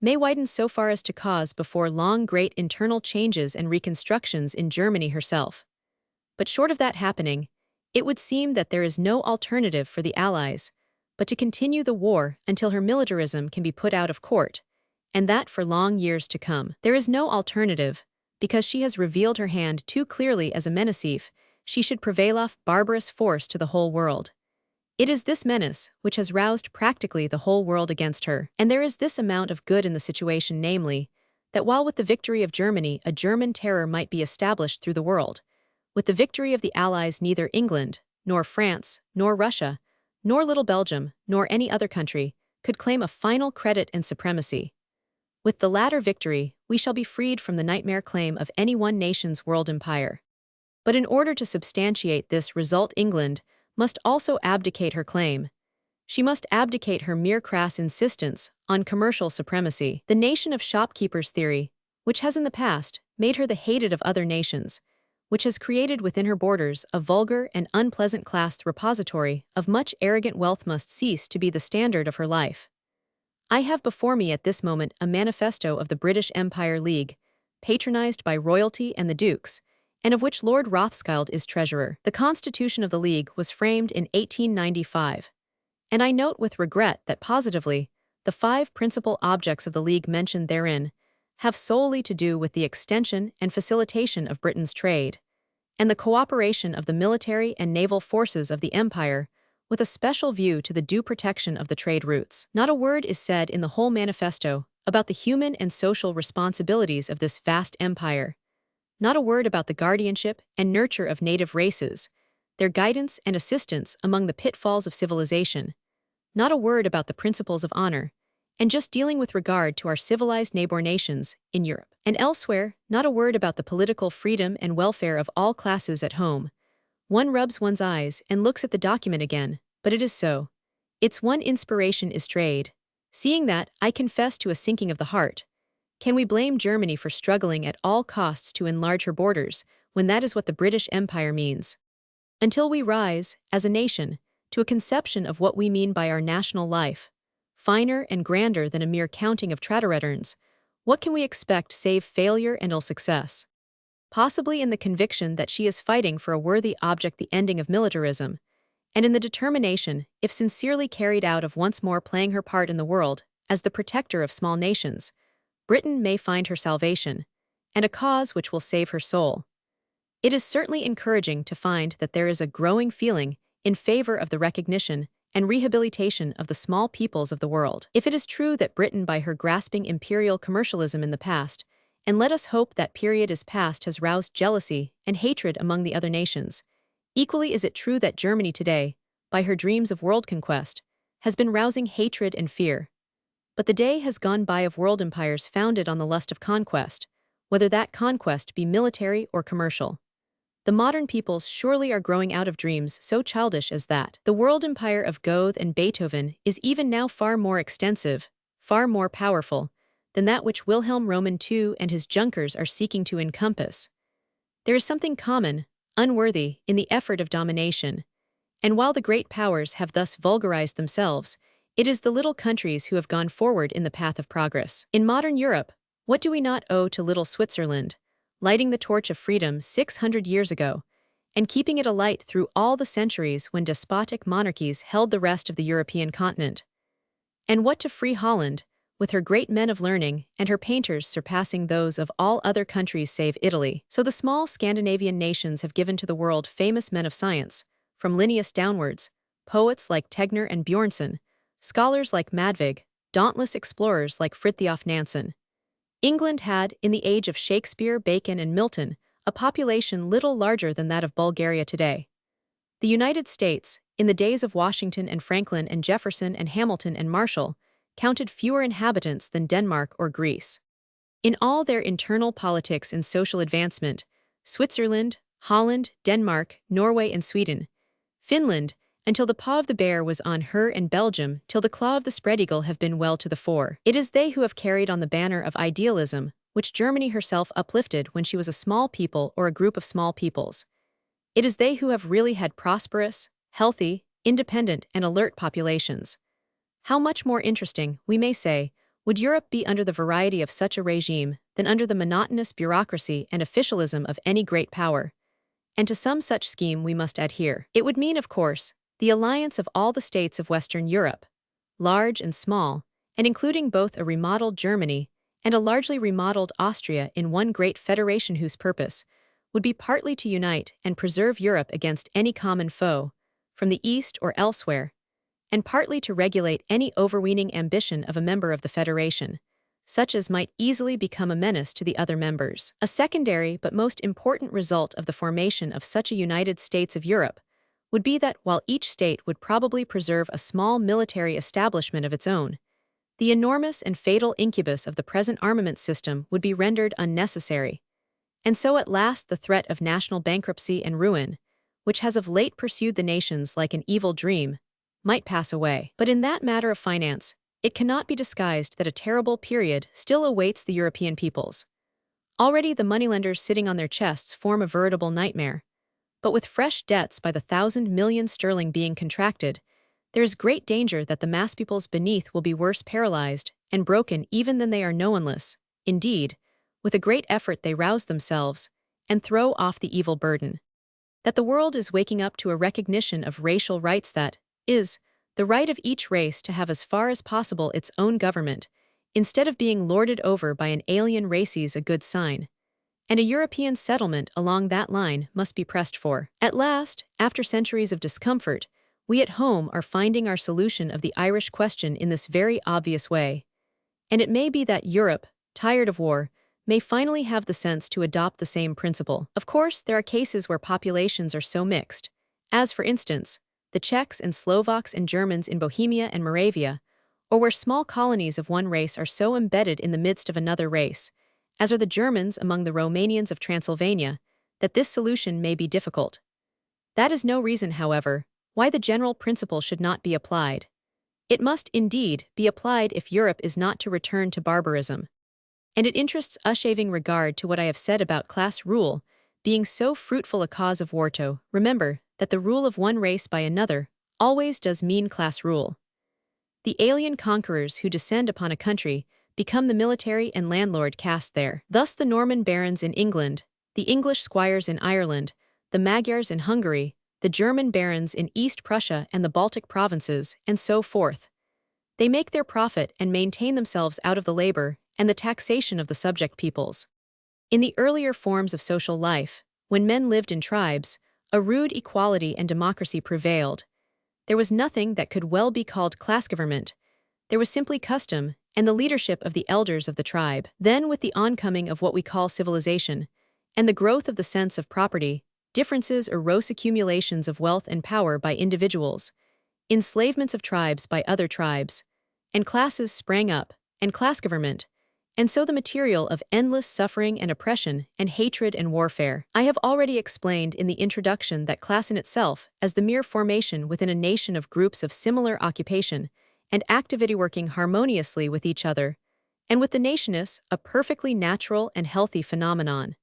may widen so far as to cause before long great internal changes and reconstructions in Germany herself. But short of that happening, it would seem that there is no alternative for the Allies but to continue the war until her militarism can be put out of court, and that for long years to come. There is no alternative, because she has revealed her hand too clearly as a menace if she should prevail off barbarous force to the whole world. It is this menace which has roused practically the whole world against her, and there is this amount of good in the situation, namely, that while with the victory of Germany a German terror might be established through the world, with the victory of the Allies neither England, nor France, nor Russia, nor little Belgium, nor any other country, could claim a final credit and supremacy. With the latter victory, we shall be freed from the nightmare claim of any one nation's world empire. But in order to substantiate this result, England must also abdicate her claim. She must abdicate her mere crass insistence on commercial supremacy. The nation of shopkeepers theory, which has in the past made her the hated of other nations, which has created within her borders a vulgar and unpleasant class repository of much arrogant wealth, must cease to be the standard of her life. I have before me at this moment a manifesto of the British Empire League, patronized by royalty and the dukes, and of which Lord Rothschild is treasurer. The Constitution of the League was framed in 1895, and I note with regret that positively, the 5 principal objects of the League mentioned therein have solely to do with the extension and facilitation of Britain's trade, and the cooperation of the military and naval forces of the Empire, with a special view to the due protection of the trade routes. Not a word is said in the whole manifesto about the human and social responsibilities of this vast empire. Not a word about the guardianship and nurture of native races, their guidance and assistance among the pitfalls of civilization. Not a word about the principles of honor, and just dealing with regard to our civilized neighbor nations in Europe. And elsewhere, not a word about the political freedom and welfare of all classes at home. One rubs one's eyes and looks at the document again, but it is so. Its one inspiration is trade. Seeing that, I confess to a sinking of the heart. Can we blame Germany for struggling at all costs to enlarge her borders, when that is what the British Empire means? Until we rise, as a nation, to a conception of what we mean by our national life, finer and grander than a mere counting of tradereturns, what can we expect save failure and ill success? Possibly in the conviction that she is fighting for a worthy object, the ending of militarism, and in the determination, if sincerely carried out, of once more playing her part in the world as the protector of small nations, Britain may find her salvation, and a cause which will save her soul. It is certainly encouraging to find that there is a growing feeling in favor of the recognition and rehabilitation of the small peoples of the world. If it is true that Britain, by her grasping imperial commercialism in the past, and let us hope that period is past, has roused jealousy and hatred among the other nations, equally is it true that Germany today, by her dreams of world conquest, has been rousing hatred and fear. But the day has gone by of world empires founded on the lust of conquest, whether that conquest be military or commercial. The modern peoples surely are growing out of dreams so childish as that. The world empire of Goethe and Beethoven is even now far more extensive, far more powerful, than that which Wilhelm Roman II and his Junkers are seeking to encompass. There is something common, unworthy, in the effort of domination, and while the great powers have thus vulgarized themselves, it is the little countries who have gone forward in the path of progress. In modern Europe, what do we not owe to little Switzerland, lighting the torch of freedom 600 years ago, and keeping it alight through all the centuries when despotic monarchies held the rest of the European continent? And what to free Holland, with her great men of learning and her painters surpassing those of all other countries save Italy. So the small Scandinavian nations have given to the world famous men of science, from Linnaeus downwards, poets like Tegner and Bjornson, scholars like Madvig, dauntless explorers like Fridtjof Nansen. England had, in the age of Shakespeare, Bacon, and Milton, a population little larger than that of Bulgaria today. The United States, in the days of Washington and Franklin and Jefferson and Hamilton and Marshall, counted fewer inhabitants than Denmark or Greece. In all their internal politics and social advancement, Switzerland, Holland, Denmark, Norway, and Sweden, Finland, until the paw of the bear was on her, and Belgium, till the claw of the spread eagle have been well to the fore. It is they who have carried on the banner of idealism, which Germany herself uplifted when she was a small people or a group of small peoples. It is they who have really had prosperous, healthy, independent, and alert populations. How much more interesting, we may say, would Europe be under the variety of such a regime than under the monotonous bureaucracy and officialism of any great power? And to some such scheme we must adhere. It would mean, of course, the alliance of all the states of Western Europe, large and small, and including both a remodeled Germany and a largely remodeled Austria in one great federation whose purpose would be partly to unite and preserve Europe against any common foe, from the East or elsewhere, and partly to regulate any overweening ambition of a member of the Federation, such as might easily become a menace to the other members. A secondary but most important result of the formation of such a United States of Europe would be that while each state would probably preserve a small military establishment of its own, the enormous and fatal incubus of the present armament system would be rendered unnecessary. And so at last the threat of national bankruptcy and ruin, which has of late pursued the nations like an evil dream, might pass away. But in that matter of finance, it cannot be disguised that a terrible period still awaits the European peoples. Already the moneylenders sitting on their chests form a veritable nightmare. But with fresh debts by the 1,000 million sterling being contracted, there is great danger that the mass peoples beneath will be worse paralyzed and broken even than they are knownless. Indeed, with a great effort they rouse themselves and throw off the evil burden. That the world is waking up to a recognition of racial rights, that is, the right of each race to have as far as possible its own government, instead of being lorded over by an alien race, is a good sign. And a European settlement along that line must be pressed for. At last, after centuries of discomfort, we at home are finding our solution of the Irish question in this very obvious way. And it may be that Europe, tired of war, may finally have the sense to adopt the same principle. Of course, there are cases where populations are so mixed, as, for instance, the Czechs and Slovaks and Germans in Bohemia and Moravia, or where small colonies of one race are so embedded in the midst of another race, as are the Germans among the Romanians of Transylvania, that this solution may be difficult. That is no reason, however, why the general principle should not be applied. It must, indeed, be applied if Europe is not to return to barbarism. And it interests us, having regard to what I have said about class rule being so fruitful a cause of war, to remember that the rule of one race by another always does mean class rule. The alien conquerors who descend upon a country become the military and landlord caste there. Thus the Norman barons in England, the English squires in Ireland, the Magyars in Hungary, the German barons in East Prussia and the Baltic provinces, and so forth. They make their profit and maintain themselves out of the labor and the taxation of the subject peoples. In the earlier forms of social life, when men lived in tribes, a rude equality and democracy prevailed. There was nothing that could well be called class government. There was simply custom and the leadership of the elders of the tribe. Then, with the oncoming of what we call civilization, and the growth of the sense of property, differences arose, accumulations of wealth and power by individuals, enslavements of tribes by other tribes, and classes sprang up, and class government, and so the material of endless suffering and oppression and hatred and warfare. I have already explained in the introduction that class in itself, as the mere formation within a nation of groups of similar occupation and activity working harmoniously with each other, and with the nation is a perfectly natural and healthy phenomenon.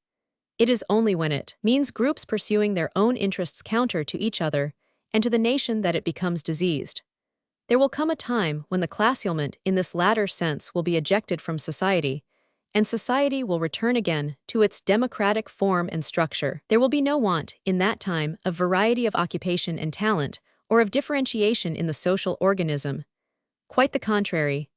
It is only when it means groups pursuing their own interests counter to each other and to the nation that it becomes diseased. There will come a time when the class element in this latter sense will be ejected from society, and society will return again to its democratic form and structure. There will be no want, in that time, of variety of occupation and talent, or of differentiation in the social organism. Quite the contrary.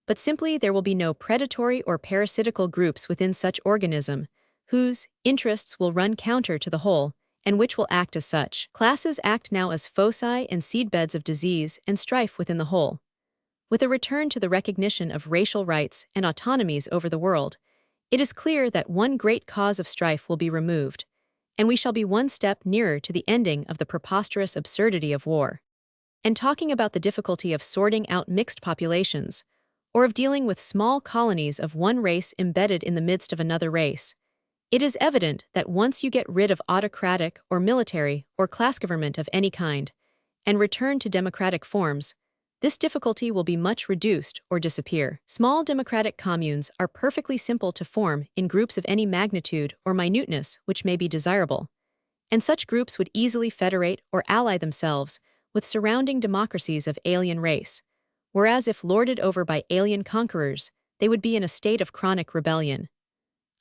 but simply there will be no predatory or parasitical groups within such organism, whose interests will run counter to the whole, and which will act as such. Classes act now as foci and seedbeds of disease and strife within the whole. With a return to the recognition of racial rights and autonomies over the world, it is clear that one great cause of strife will be removed, and we shall be one step nearer to the ending of the preposterous absurdity of war. And talking about the difficulty of sorting out mixed populations, or of dealing with small colonies of one race embedded in the midst of another race, it is evident that once you get rid of autocratic or military or class government of any kind, and return to democratic forms, this difficulty will be much reduced or disappear. Small democratic communes are perfectly simple to form in groups of any magnitude or minuteness which may be desirable, and such groups would easily federate or ally themselves with surrounding democracies of alien race, whereas if lorded over by alien conquerors, they would be in a state of chronic rebellion.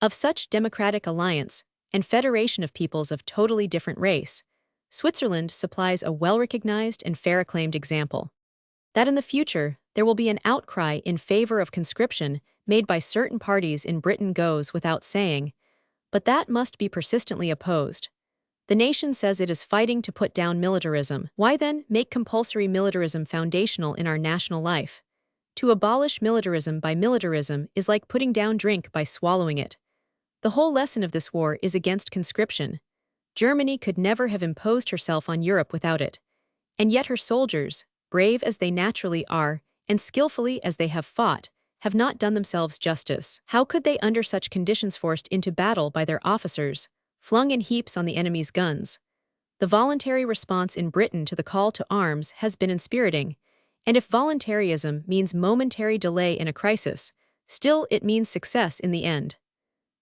Of such democratic alliance and federation of peoples of totally different race, Switzerland supplies a well-recognized and fair-acclaimed example. That in the future, there will be an outcry in favor of conscription made by certain parties in Britain goes without saying, but that must be persistently opposed. The nation says it is fighting to put down militarism. Why then make compulsory militarism foundational in our national life? To abolish militarism by militarism is like putting down drink by swallowing it. The whole lesson of this war is against conscription. Germany could never have imposed herself on Europe without it. And yet her soldiers, brave as they naturally are, and skillfully as they have fought, have not done themselves justice. How could they, under such conditions forced into battle by their officers, flung in heaps on the enemy's guns? The voluntary response in Britain to the call to arms has been inspiriting, and if voluntarism means momentary delay in a crisis, still it means success in the end.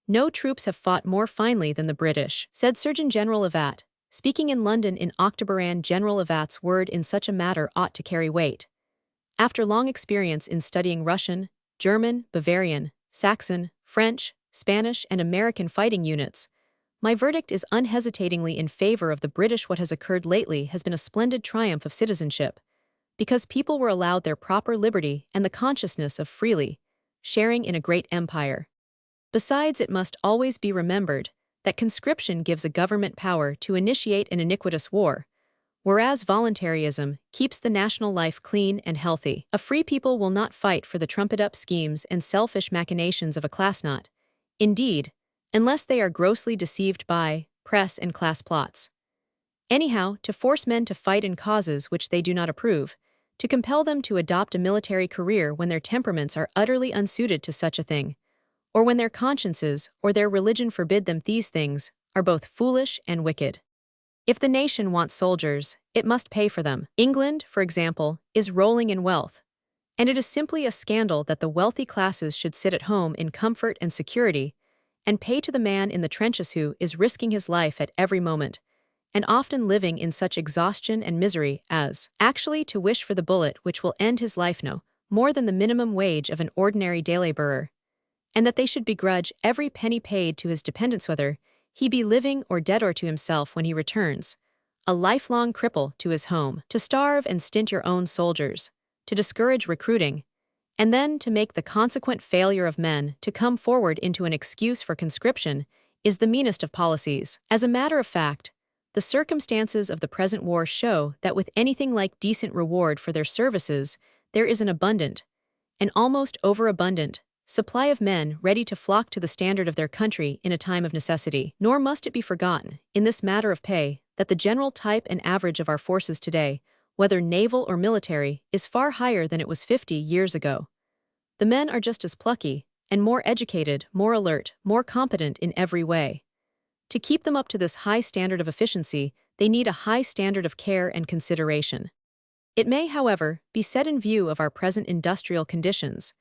No troops have fought more finely than the British, said Surgeon General Avat. Speaking in London in October, General Avat's word in such a matter ought to carry weight. After long experience in studying Russian, German, Bavarian, Saxon, French, Spanish, and American fighting units, my verdict is unhesitatingly in favor of the British. What has occurred lately has been a splendid triumph of citizenship, because people were allowed their proper liberty and the consciousness of freely sharing in a great empire. Besides, it must always be remembered that conscription gives a government power to initiate an iniquitous war, whereas voluntarism keeps the national life clean and healthy. A free people will not fight for the trumpet-up schemes and selfish machinations of a class knot, indeed, unless they are grossly deceived by press and class plots. Anyhow, to force men to fight in causes which they do not approve, to compel them to adopt a military career when their temperaments are utterly unsuited to such a thing, or when their consciences or their religion forbid them these things, are both foolish and wicked. If the nation wants soldiers, it must pay for them. England, for example, is rolling in wealth, and it is simply a scandal that the wealthy classes should sit at home in comfort and security and pay to the man in the trenches who is risking his life at every moment, and often living in such exhaustion and misery as actually to wish for the bullet which will end his life no more than the minimum wage of an ordinary day laborer, and that they should begrudge every penny paid to his dependents whether he be living or dead, or to himself when he returns, a lifelong cripple, to his home. To starve and stint your own soldiers, to discourage recruiting, and then to make the consequent failure of men to come forward into an excuse for conscription is the meanest of policies. As a matter of fact, the circumstances of the present war show that with anything like decent reward for their services, there is an abundant, an almost overabundant, supply of men ready to flock to the standard of their country in a time of necessity. Nor must it be forgotten, in this matter of pay, that the general type and average of our forces today, whether naval or military, is far higher than it was 50 years ago. The men are just as plucky, and more educated, more alert, more competent in every way. To keep them up to this high standard of efficiency, they need a high standard of care and consideration. It may, however, be said in view of our present industrial conditions,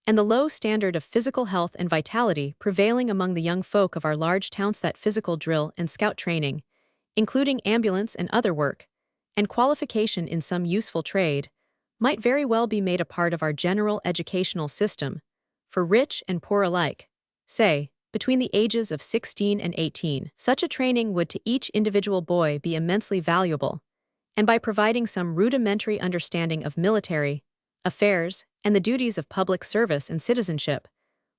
and the low standard of physical health and vitality prevailing among the young folk of our large towns, that physical drill and scout training, including ambulance and other work, and qualification in some useful trade, might very well be made a part of our general educational system, for rich and poor alike, say, between the ages of 16 and 18. Such a training would to each individual boy be immensely valuable, and by providing some rudimentary understanding of military, affairs, and the duties of public service and citizenship,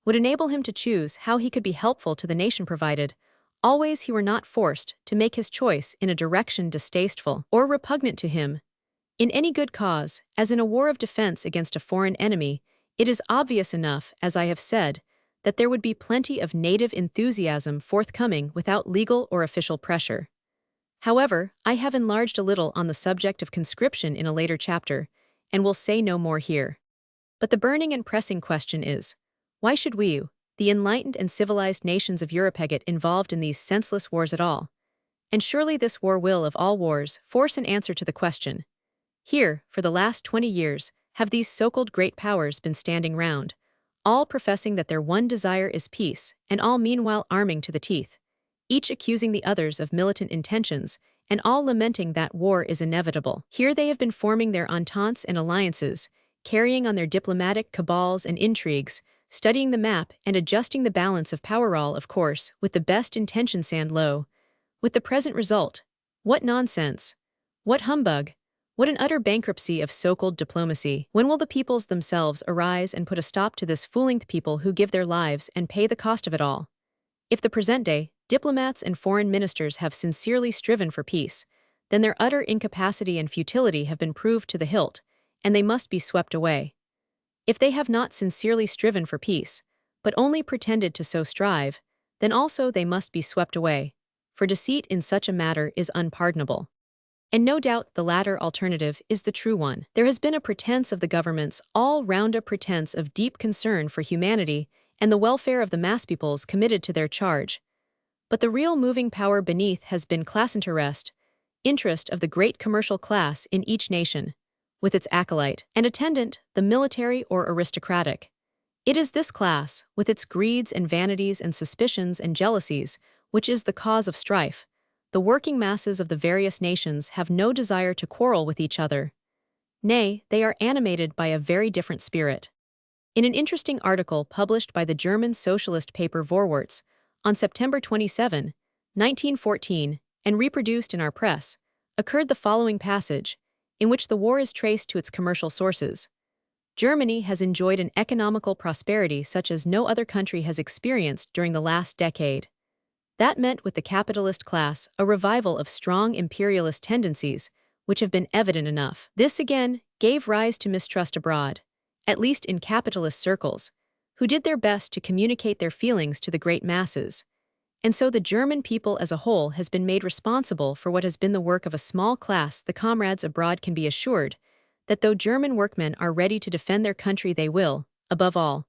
would enable him to choose how he could be helpful to the nation provided, always he were not forced to make his choice in a direction distasteful or repugnant to him. In any good cause, as in a war of defense against a foreign enemy, it is obvious enough, as I have said, that there would be plenty of native enthusiasm forthcoming without legal or official pressure. However, I have enlarged a little on the subject of conscription in a later chapter, and will say no more here. But the burning and pressing question is, why should we, the enlightened and civilized nations of Europe, get involved in these senseless wars at all? And surely this war will, of all wars, force an answer to the question. Here, for the last 20 years, have these so-called great powers been standing round, all professing that their one desire is peace, and all meanwhile arming to the teeth, each accusing the others of militant intentions, and all lamenting that war is inevitable. Here they have been forming their ententes and alliances, carrying on their diplomatic cabals and intrigues, studying the map and adjusting the balance of power, all, of course, with the best intentions and low. With the present result, what nonsense! What humbug! What an utter bankruptcy of so-called diplomacy! When will the peoples themselves arise and put a stop to this fooling the people who give their lives and pay the cost of it all? If the present day diplomats and foreign ministers have sincerely striven for peace, then their utter incapacity and futility have been proved to the hilt, and they must be swept away. If they have not sincerely striven for peace, but only pretended to so strive, then also they must be swept away, for deceit in such a matter is unpardonable. And no doubt the latter alternative is the true one. There has been a pretense of the government's all-round pretense of deep concern for humanity and the welfare of the mass peoples committed to their charge. But the real moving power beneath has been class interest of the great commercial class in each nation, with its acolyte and attendant, the military or aristocratic. It is this class, with its greeds and vanities and suspicions and jealousies, which is the cause of strife. The working masses of the various nations have no desire to quarrel with each other. Nay, they are animated by a very different spirit. In an interesting article published by the German socialist paper Vorwärts on September 27, 1914, and reproduced in our press, occurred the following passage, in which the war is traced to its commercial sources. Germany has enjoyed an economical prosperity such as no other country has experienced during the last decade. That meant with the capitalist class a revival of strong imperialist tendencies, which have been evident enough. This again gave rise to mistrust abroad, at least in capitalist circles, who did their best to communicate their feelings to the great masses. And so the German people as a whole has been made responsible for what has been the work of a small class. The comrades abroad can be assured that though German workmen are ready to defend their country, they will, above all,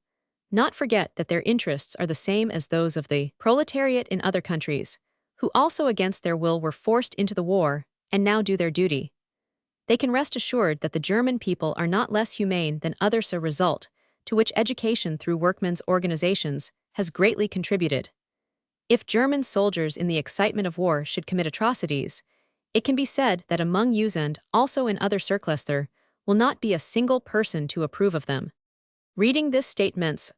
not forget that their interests are the same as those of the proletariat in other countries, who also against their will were forced into the war and now do their duty. They can rest assured that the German people are not less humane than others, a result to which education through workmen's organizations has greatly contributed. If German soldiers in the excitement of war should commit atrocities, it can be said that among us and also in other circles there will not be a single person to approve of them. Reading this statements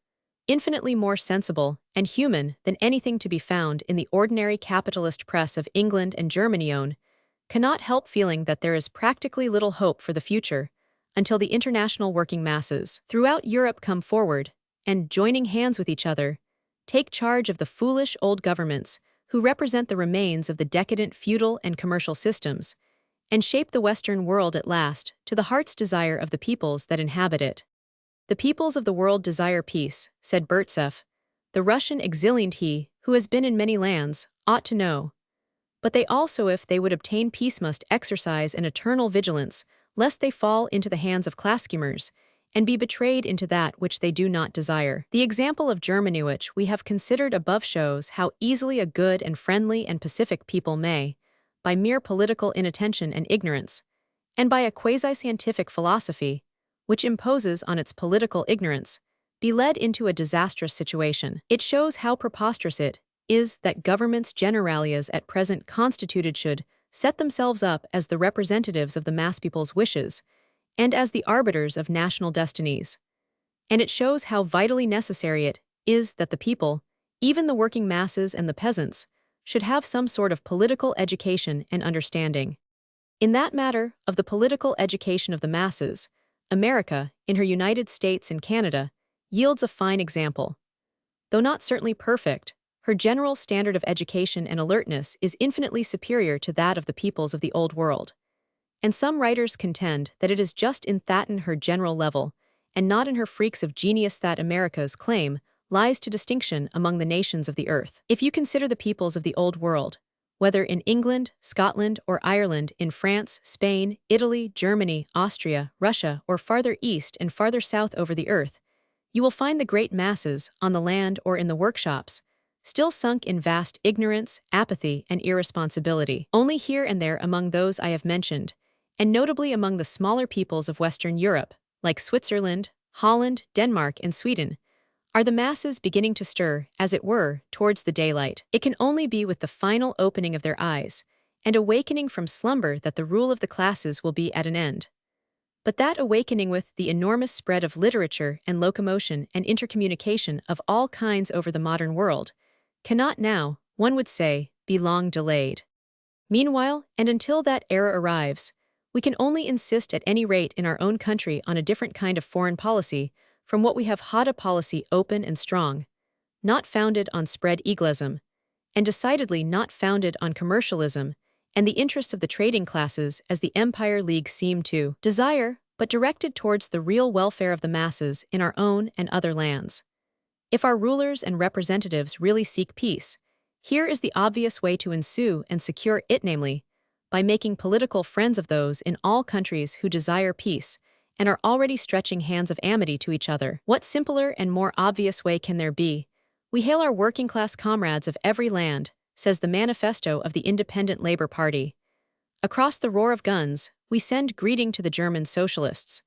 infinitely more sensible and human than anything to be found in the ordinary capitalist press of England and Germany cannot help feeling that there is practically little hope for the future until the international working masses throughout Europe come forward and, joining hands with each other, take charge of the foolish old governments who represent the remains of the decadent feudal and commercial systems, and shape the Western world at last to the heart's desire of the peoples that inhabit it. The peoples of the world desire peace, said Burtsev. The Russian exiliant, he who has been in many lands, ought to know. But they also, if they would obtain peace, must exercise an eternal vigilance, lest they fall into the hands of class schemers, and be betrayed into that which they do not desire. The example of Germany, which we have considered above, shows how easily a good and friendly and pacific people may, by mere political inattention and ignorance, and by a quasi-scientific philosophy, which imposes on its political ignorance, be led into a disastrous situation. It shows how preposterous it is that governments generalias at present constituted should set themselves up as the representatives of the mass people's wishes, and as the arbiters of national destinies. And it shows how vitally necessary it is that the people, even the working masses and the peasants, should have some sort of political education and understanding. In that matter of the political education of the masses, America, in her United States and Canada, yields a fine example. Though not certainly perfect, her general standard of education and alertness is infinitely superior to that of the peoples of the Old World. And some writers contend that it is just in that'n her general level, and not in her freaks of genius that America's claim lies to distinction among the nations of the earth. If you consider the peoples of the Old World, whether in England, Scotland, or Ireland, in France, Spain, Italy, Germany, Austria, Russia, or farther east and farther south over the earth, you will find the great masses, on the land or in the workshops, still sunk in vast ignorance, apathy, and irresponsibility. Only here and there among those I have mentioned, and notably among the smaller peoples of Western Europe, like Switzerland, Holland, Denmark, and Sweden, are the masses beginning to stir, as it were, towards the daylight. It can only be with the final opening of their eyes and awakening from slumber that the rule of the classes will be at an end. But that awakening, with the enormous spread of literature and locomotion and intercommunication of all kinds over the modern world, cannot now, one would say, be long delayed. Meanwhile, and until that era arrives, we can only insist at any rate in our own country on a different kind of foreign policy from what we have had, a policy open and strong, not founded on spread egoism, and decidedly not founded on commercialism and the interests of the trading classes as the Empire League seemed to desire, but directed towards the real welfare of the masses in our own and other lands. If our rulers and representatives really seek peace, here is the obvious way to ensue and secure it, namely, by making political friends of those in all countries who desire peace and are already stretching hands of amity to each other. What simpler and more obvious way can there be? We hail our working-class comrades of every land, says the manifesto of the Independent Labour Party. Across the roar of guns, we send greeting to the German socialists.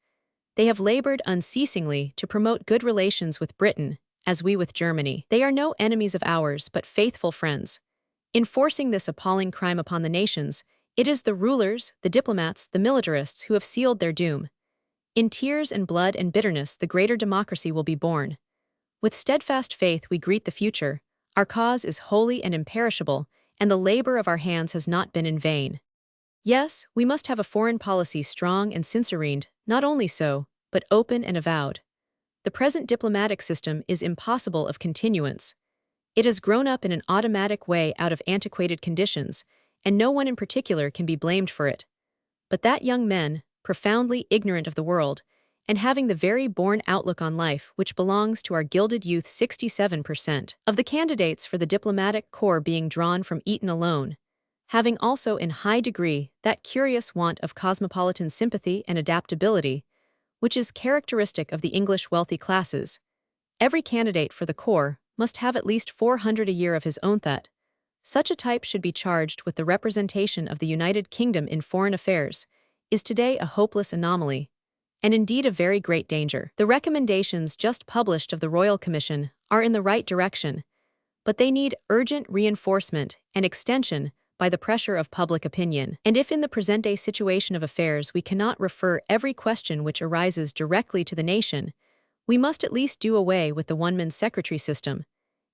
They have labored unceasingly to promote good relations with Britain, as we with Germany. They are no enemies of ours, but faithful friends. In forcing this appalling crime upon the nations, it is the rulers, the diplomats, the militarists who have sealed their doom. In tears and blood and bitterness the greater democracy will be born. With steadfast faith we greet the future. Our cause is holy and imperishable, and the labor of our hands has not been in vain. Yes, we must have a foreign policy strong and sincereined, not only so, but open and avowed. The present diplomatic system is impossible of continuance. It has grown up in an automatic way out of antiquated conditions, and no one in particular can be blamed for it. But that young men, profoundly ignorant of the world, and having the very born outlook on life which belongs to our gilded youth, 67% of the candidates for the diplomatic corps being drawn from Eton alone, having also in high degree that curious want of cosmopolitan sympathy and adaptability, which is characteristic of the English wealthy classes. Every candidate for the corps must have at least 400 a year of his own that. Such a type should be charged with the representation of the United Kingdom in foreign affairs, is today a hopeless anomaly, and indeed a very great danger. The recommendations just published of the Royal Commission are in the right direction, but they need urgent reinforcement and extension by the pressure of public opinion. And if in the present-day situation of affairs we cannot refer every question which arises directly to the nation, we must at least do away with the one-man secretary system,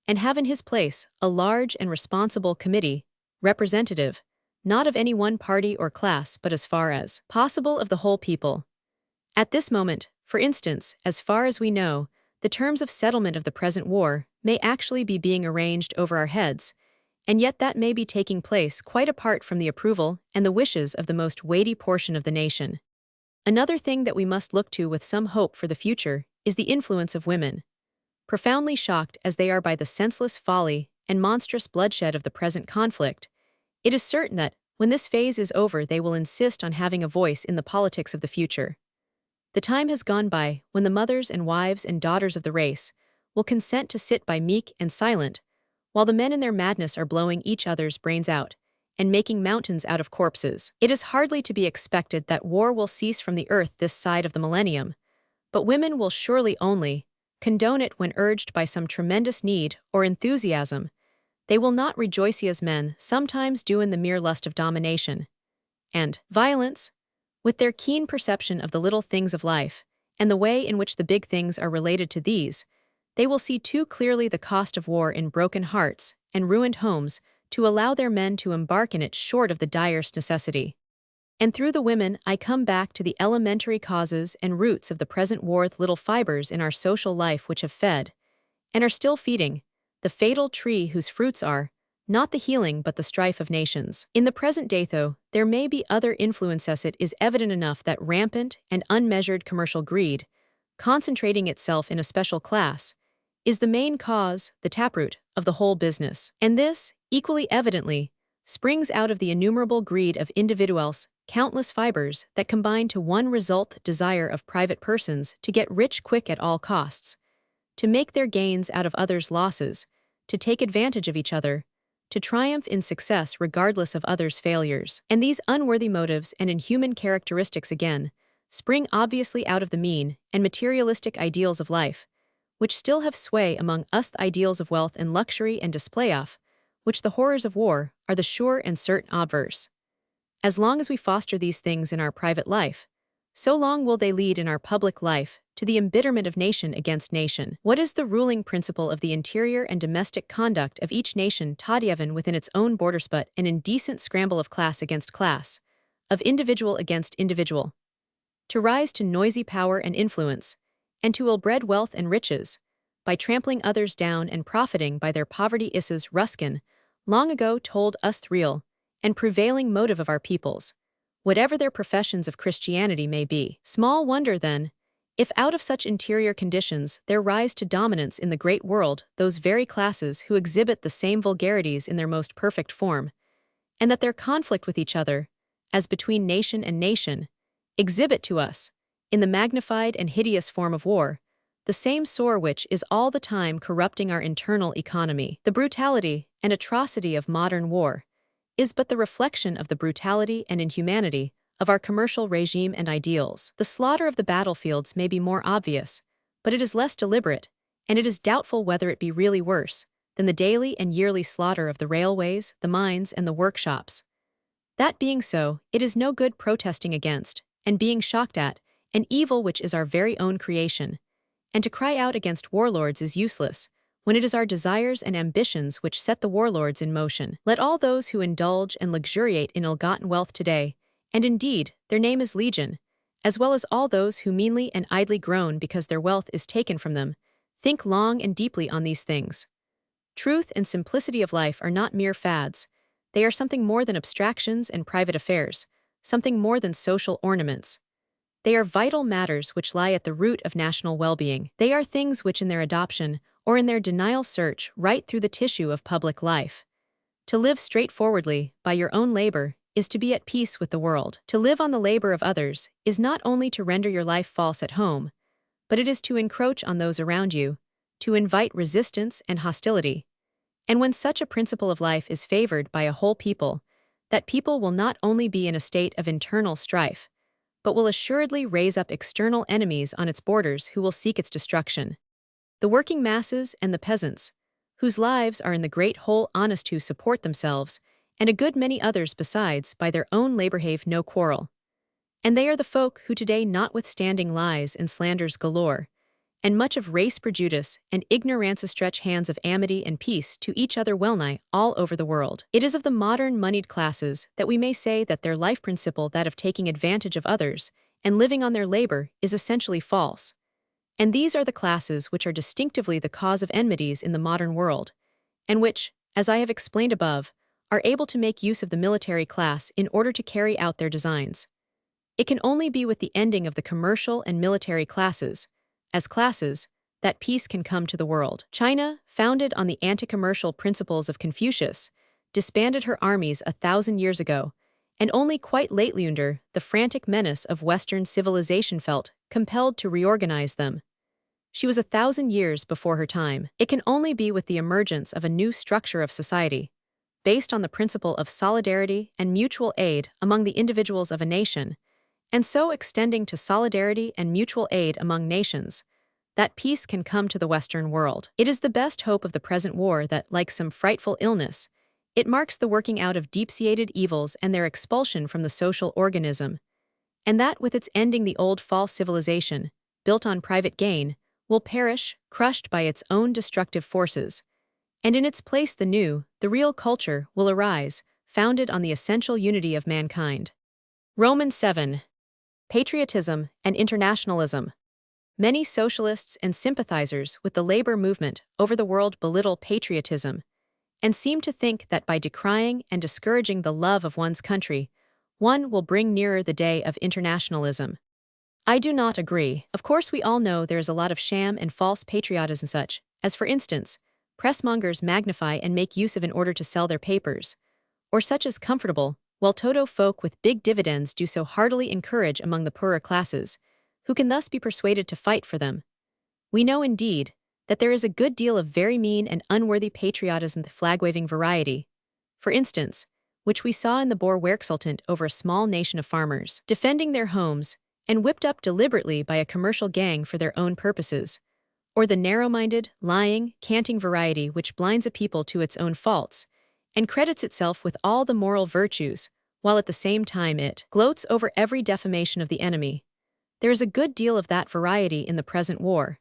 and have in his place a large and responsible committee, representative, not of any one party or class but as far as possible of the whole people. At this moment, for instance, as far as we know, the terms of settlement of the present war may actually be being arranged over our heads, and yet that may be taking place quite apart from the approval and the wishes of the most weighty portion of the nation. Another thing that we must look to with some hope for the future is the influence of women. Profoundly shocked as they are by the senseless folly and monstrous bloodshed of the present conflict, it is certain that, when this phase is over, they will insist on having a voice in the politics of the future. The time has gone by when the mothers and wives and daughters of the race will consent to sit by meek and silent, while the men in their madness are blowing each other's brains out and making mountains out of corpses. It is hardly to be expected that war will cease from the earth this side of the millennium, but women will surely only condone it when urged by some tremendous need or enthusiasm. They will not rejoice as men sometimes do in the mere lust of domination and violence. With their keen perception of the little things of life and the way in which the big things are related to these, they will see too clearly the cost of war in broken hearts and ruined homes to allow their men to embark in it short of the direst necessity. And through the women, I come back to the elementary causes and roots of the present war, little fibers in our social life which have fed, and are still feeding, the fatal tree whose fruits are, not the healing but the strife of nations. In the present day, though, there may be other influences. It is evident enough that rampant and unmeasured commercial greed, concentrating itself in a special class, is the main cause, the taproot, of the whole business. And this, equally evidently, springs out of the innumerable greed of individuals, countless fibers that combine to one result: the desire of private persons to get rich quick at all costs, to make their gains out of others' losses, to take advantage of each other, to triumph in success regardless of others' failures. And these unworthy motives and inhuman characteristics again spring obviously out of the mean and materialistic ideals of life, which still have sway among us, the ideals of wealth and luxury and display off, which the horrors of war are the sure and certain obverse. As long as we foster these things in our private life, so long will they lead in our public life to the embitterment of nation against nation. What is the ruling principle of the interior and domestic conduct of each nation, taught even within its own borders, but an indecent scramble of class against class, of individual against individual, to rise to noisy power and influence, and to ill-bred wealth and riches, by trampling others down and profiting by their poverty? Mrs. Ruskin long ago told us the real and prevailing motive of our peoples, whatever their professions of Christianity may be. Small wonder, then, if out of such interior conditions there rise to dominance in the great world those very classes who exhibit the same vulgarities in their most perfect form, and that their conflict with each other, as between nation and nation, exhibit to us, in the magnified and hideous form of war, the same sore which is all the time corrupting our internal economy. The brutality and atrocity of modern war is but the reflection of the brutality and inhumanity of our commercial regime and ideals. The slaughter of the battlefields may be more obvious, but it is less deliberate, and it is doubtful whether it be really worse than the daily and yearly slaughter of the railways, the mines, and the workshops. That being so, it is no good protesting against, and being shocked at, an evil which is our very own creation, and to cry out against warlords is useless, when it is our desires and ambitions which set the warlords in motion. Let all those who indulge and luxuriate in ill-gotten wealth today, and indeed, their name is legion, as well as all those who meanly and idly groan because their wealth is taken from them, think long and deeply on these things. Truth and simplicity of life are not mere fads. They are something more than abstractions and private affairs, something more than social ornaments. They are vital matters which lie at the root of national well-being. They are things which in their adoption or in their denial search right through the tissue of public life. To live straightforwardly, by your own labor, is to be at peace with the world. To live on the labor of others is not only to render your life false at home, but it is to encroach on those around you, to invite resistance and hostility. And when such a principle of life is favored by a whole people, that people will not only be in a state of internal strife, but will assuredly raise up external enemies on its borders who will seek its destruction. The working masses and the peasants, whose lives are in the great whole honest, who support themselves, and a good many others besides, by their own labor, have no quarrel. And they are the folk who today, notwithstanding lies and slanders galore, and much of race prejudice and ignorance, stretch hands of amity and peace to each other wellnigh all over the world. It is of the modern moneyed classes that we may say that their life principle, that of taking advantage of others and living on their labor, is essentially false. And these are the classes which are distinctively the cause of enmities in the modern world, and which, as I have explained above, are able to make use of the military class in order to carry out their designs. It can only be with the ending of the commercial and military classes, as classes, that peace can come to the world. China, founded on the anti-commercial principles of Confucius, disbanded her armies 1,000 years ago, and only quite lately, under the frantic menace of Western civilization, felt compelled to reorganize them. She was 1,000 years before her time. It can only be with the emergence of a new structure of society, based on the principle of solidarity and mutual aid among the individuals of a nation, and so extending to solidarity and mutual aid among nations, that peace can come to the Western world. It is the best hope of the present war that, like some frightful illness, it marks the working out of deep-seated evils and their expulsion from the social organism, and that with its ending the old false civilization, built on private gain, will perish, crushed by its own destructive forces, and in its place the new, the real culture will arise, founded on the essential unity of mankind. Romans 7. Patriotism and internationalism. Many socialists and sympathizers with the labor movement over the world belittle patriotism and seem to think that by decrying and discouraging the love of one's country, one will bring nearer the day of internationalism. I do not agree. Of course, we all know there is a lot of sham and false patriotism, such as, for instance, pressmongers magnify and make use of in order to sell their papers, or such as comfortable, while Toto folk with big dividends do so heartily encourage among the poorer classes, who can thus be persuaded to fight for them. We know indeed that there is a good deal of very mean and unworthy patriotism, the flag-waving variety, for instance, which we saw in the Boer Werksultant over a small nation of farmers, defending their homes, and whipped up deliberately by a commercial gang for their own purposes, or the narrow-minded, lying, canting variety which blinds a people to its own faults, and credits itself with all the moral virtues, while at the same time it gloats over every defamation of the enemy. There is a good deal of that variety in the present war,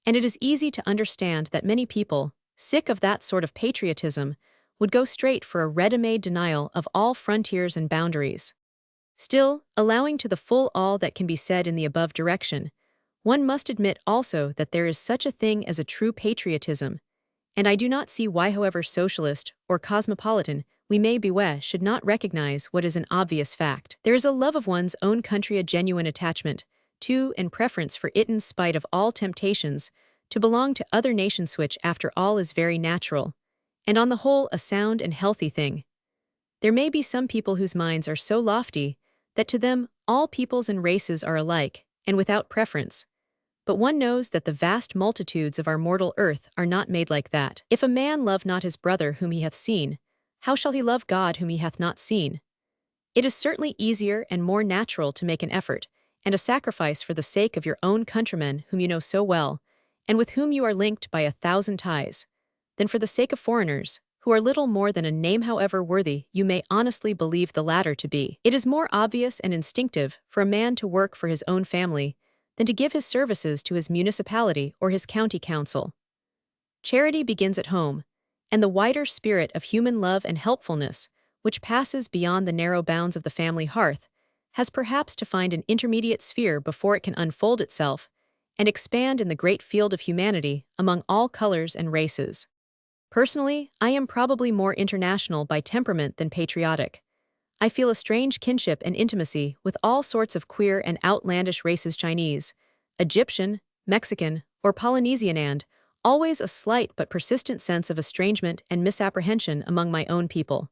and it is easy to understand that many people, sick of that sort of patriotism, would go straight for a ready-made denial of all frontiers and boundaries. Still, allowing to the full all that can be said in the above direction, one must admit also that there is such a thing as a true patriotism, and I do not see why, however socialist or cosmopolitan we may be, should not recognize what is an obvious fact. There is a love of one's own country, a genuine attachment to and preference for it in spite of all temptations to belong to other nations, which after all is very natural, and on the whole a sound and healthy thing. There may be some people whose minds are so lofty that to them all peoples and races are alike and without preference. But one knows that the vast multitudes of our mortal earth are not made like that. If a man love not his brother whom he hath seen, how shall he love God whom he hath not seen? It is certainly easier and more natural to make an effort and a sacrifice for the sake of your own countrymen whom you know so well, and with whom you are linked by 1,000 ties, than for the sake of foreigners, who are little more than a name, however worthy you may honestly believe the latter to be. It is more obvious and instinctive for a man to work for his own family than to give his services to his municipality or his county council. Charity begins at home, and the wider spirit of human love and helpfulness, which passes beyond the narrow bounds of the family hearth, has perhaps to find an intermediate sphere before it can unfold itself and expand in the great field of humanity among all colors and races. Personally, I am probably more international by temperament than patriotic. I feel a strange kinship and intimacy with all sorts of queer and outlandish races, Chinese, Egyptian, Mexican, or Polynesian, and always a slight but persistent sense of estrangement and misapprehension among my own people.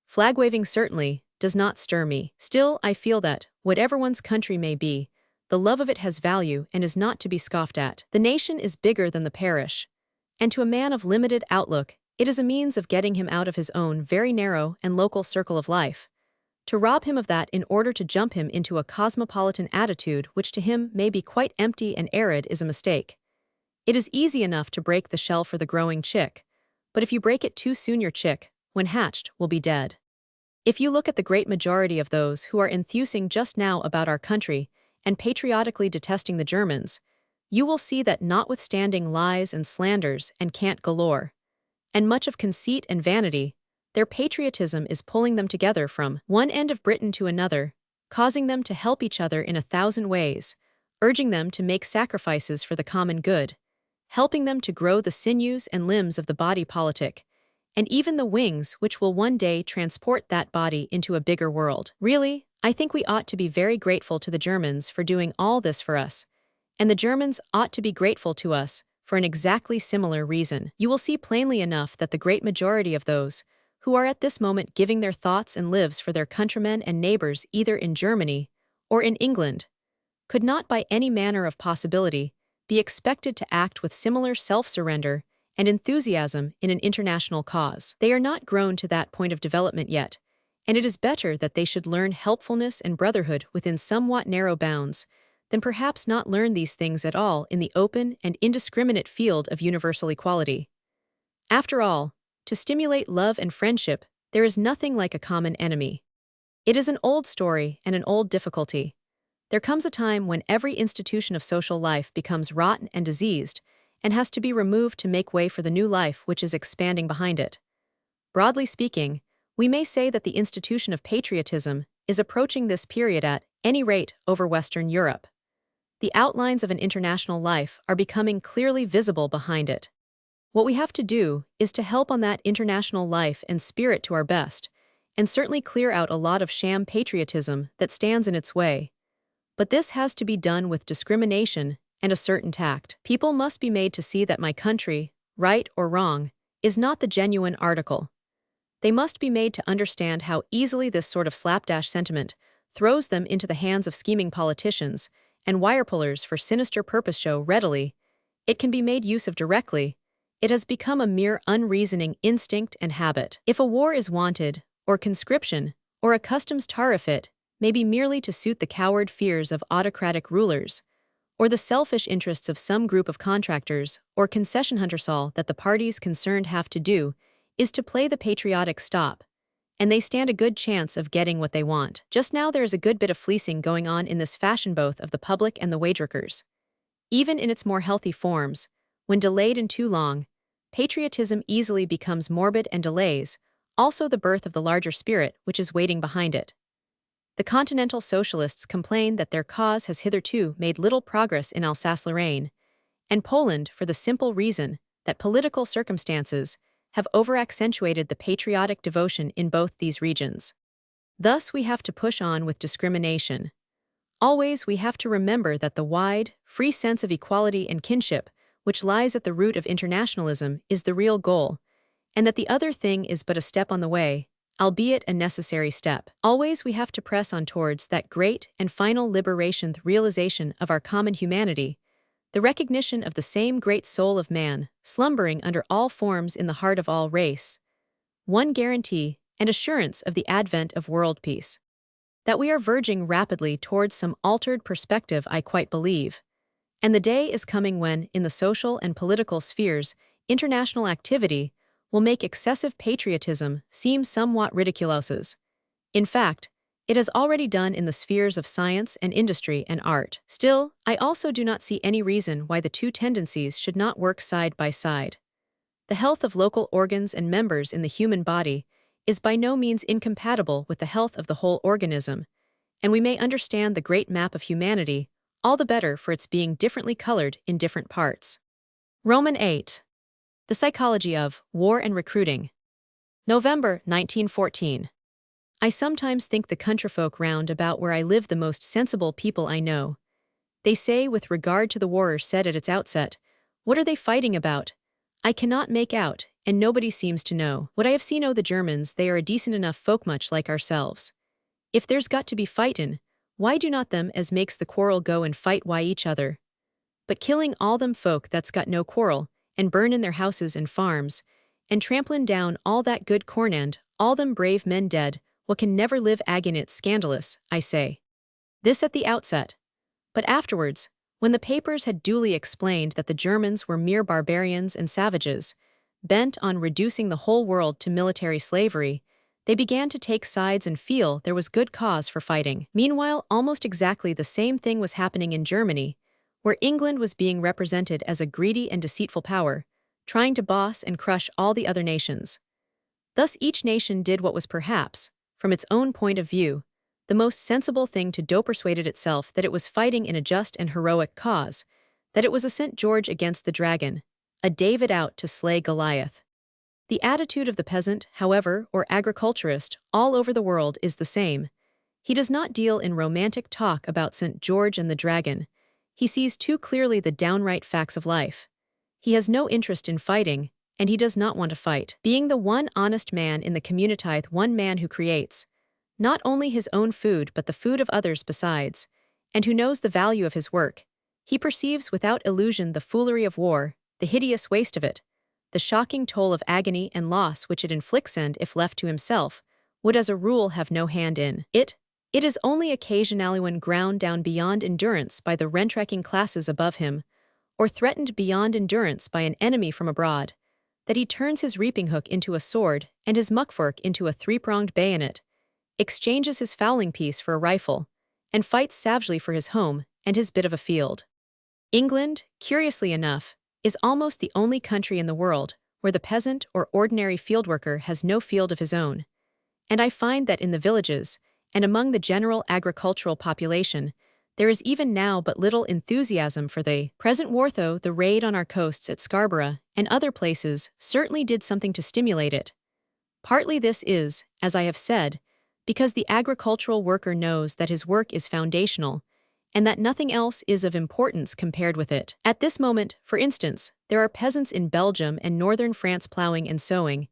Flag-waving certainly does not stir me. Still, I feel that, whatever one's country may be, the love of it has value and is not to be scoffed at. The nation is bigger than the parish, and to a man of limited outlook, it is a means of getting him out of his own very narrow and local circle of life. To rob him of that in order to jump him into a cosmopolitan attitude which to him may be quite empty and arid is a mistake. It is easy enough to break the shell for the growing chick, but if you break it too soon, your chick, when hatched, will be dead. If you look at the great majority of those who are enthusing just now about our country and patriotically detesting the Germans, you will see that notwithstanding lies and slanders and cant galore, and much of conceit and vanity, their patriotism is pulling them together from one end of Britain to another, causing them to help each other in 1,000 ways, urging them to make sacrifices for the common good, helping them to grow the sinews and limbs of the body politic, and even the wings which will one day transport that body into a bigger world. Really, I think we ought to be very grateful to the Germans for doing all this for us, and the Germans ought to be grateful to us for an exactly similar reason. You will see plainly enough that the great majority of those who are at this moment giving their thoughts and lives for their countrymen and neighbors either in Germany or in England, could not by any manner of possibility be expected to act with similar self-surrender and enthusiasm in an international cause. They are not grown to that point of development yet, and it is better that they should learn helpfulness and brotherhood within somewhat narrow bounds than perhaps not learn these things at all in the open and indiscriminate field of universal equality. After all, to stimulate love and friendship, there is nothing like a common enemy. It is an old story and an old difficulty. There comes a time when every institution of social life becomes rotten and diseased and has to be removed to make way for the new life which is expanding behind it. Broadly speaking, we may say that the institution of patriotism is approaching this period at any rate over Western Europe. The outlines of an international life are becoming clearly visible behind it. What we have to do is to help on that international life and spirit to our best, and certainly clear out a lot of sham patriotism that stands in its way. But this has to be done with discrimination and a certain tact. People must be made to see that my country, right or wrong, is not the genuine article. They must be made to understand how easily this sort of slapdash sentiment throws them into the hands of scheming politicians and wire-pullers for sinister purpose so readily it can be made use of directly. It has become a mere unreasoning instinct and habit. If a war is wanted, or conscription, or a customs tariff, it may be merely to suit the coward fears of autocratic rulers, or the selfish interests of some group of contractors or concession hunters. All that the parties concerned have to do is to play the patriotic stop, and they stand a good chance of getting what they want. Just now there is a good bit of fleecing going on in this fashion, both of the public and the wage-workers. Even in its more healthy forms, when delayed and too long, patriotism easily becomes morbid and delays also the birth of the larger spirit which is waiting behind it. The continental socialists complain that their cause has hitherto made little progress in Alsace-Lorraine and Poland for the simple reason that political circumstances have over-accentuated the patriotic devotion in both these regions. Thus we have to push on with discrimination. Always we have to remember that the wide, free sense of equality and kinship which lies at the root of internationalism is the real goal, and that the other thing is but a step on the way, albeit a necessary step. Always we have to press on towards that great and final liberation, the realization of our common humanity, the recognition of the same great soul of man, slumbering under all forms in the heart of all race, one guarantee and assurance of the advent of world peace. That we are verging rapidly towards some altered perspective I quite believe, and the day is coming when, in the social and political spheres, international activity will make excessive patriotism seem somewhat ridiculous. In fact, it has already done in the spheres of science and industry and art. Still, I also do not see any reason why the two tendencies should not work side by side. The health of local organs and members in the human body is by no means incompatible with the health of the whole organism, and we may understand the great map of humanity all the better for its being differently colored in different parts. Roman 8. The Psychology of War and Recruiting. November 1914. I sometimes think the countryfolk round about where I live the most sensible people I know. They say with regard to the war said at its outset, what are they fighting about? I cannot make out, and nobody seems to know. What I have seen o' the Germans, they are a decent enough folk much like ourselves. If there's got to be fightin', why do not them as makes the quarrel go and fight why each other? But killing all them folk that's got no quarrel, and burnin' their houses and farms, and tramplin' down all that good corn and all them brave men dead, what can never live agin it's scandalous, I say. This at the outset. But afterwards, when the papers had duly explained that the Germans were mere barbarians and savages, bent on reducing the whole world to military slavery, they began to take sides and feel there was good cause for fighting. Meanwhile, almost exactly the same thing was happening in Germany, where England was being represented as a greedy and deceitful power, trying to boss and crush all the other nations. Thus each nation did what was perhaps, from its own point of view, the most sensible thing to do, persuaded itself that it was fighting in a just and heroic cause, that it was a St. George against the dragon, a David out to slay Goliath. The attitude of the peasant, however, or agriculturist, all over the world is the same. He does not deal in romantic talk about St. George and the dragon. He sees too clearly the downright facts of life. He has no interest in fighting, and he does not want to fight. Being the one honest man in the community, one man who creates, not only his own food but the food of others besides, and who knows the value of his work, he perceives without illusion the foolery of war, the hideous waste of it, the shocking toll of agony and loss which it inflicts, and, if left to himself, would as a rule have no hand in it. It is only occasionally when ground down beyond endurance by the rent-wrecking classes above him, or threatened beyond endurance by an enemy from abroad, that he turns his reaping hook into a sword and his muckfork into a three-pronged bayonet, exchanges his fowling piece for a rifle, and fights savagely for his home and his bit of a field. England, curiously enough, is almost the only country in the world where the peasant or ordinary fieldworker has no field of his own, and I find that in the villages, and among the general agricultural population, there is even now but little enthusiasm for the present war, though the raid on our coasts at Scarborough and other places certainly did something to stimulate it. Partly this is, as I have said, because the agricultural worker knows that his work is foundational and that nothing else is of importance compared with it. At this moment, for instance, there are peasants in Belgium and northern France plowing and sowing,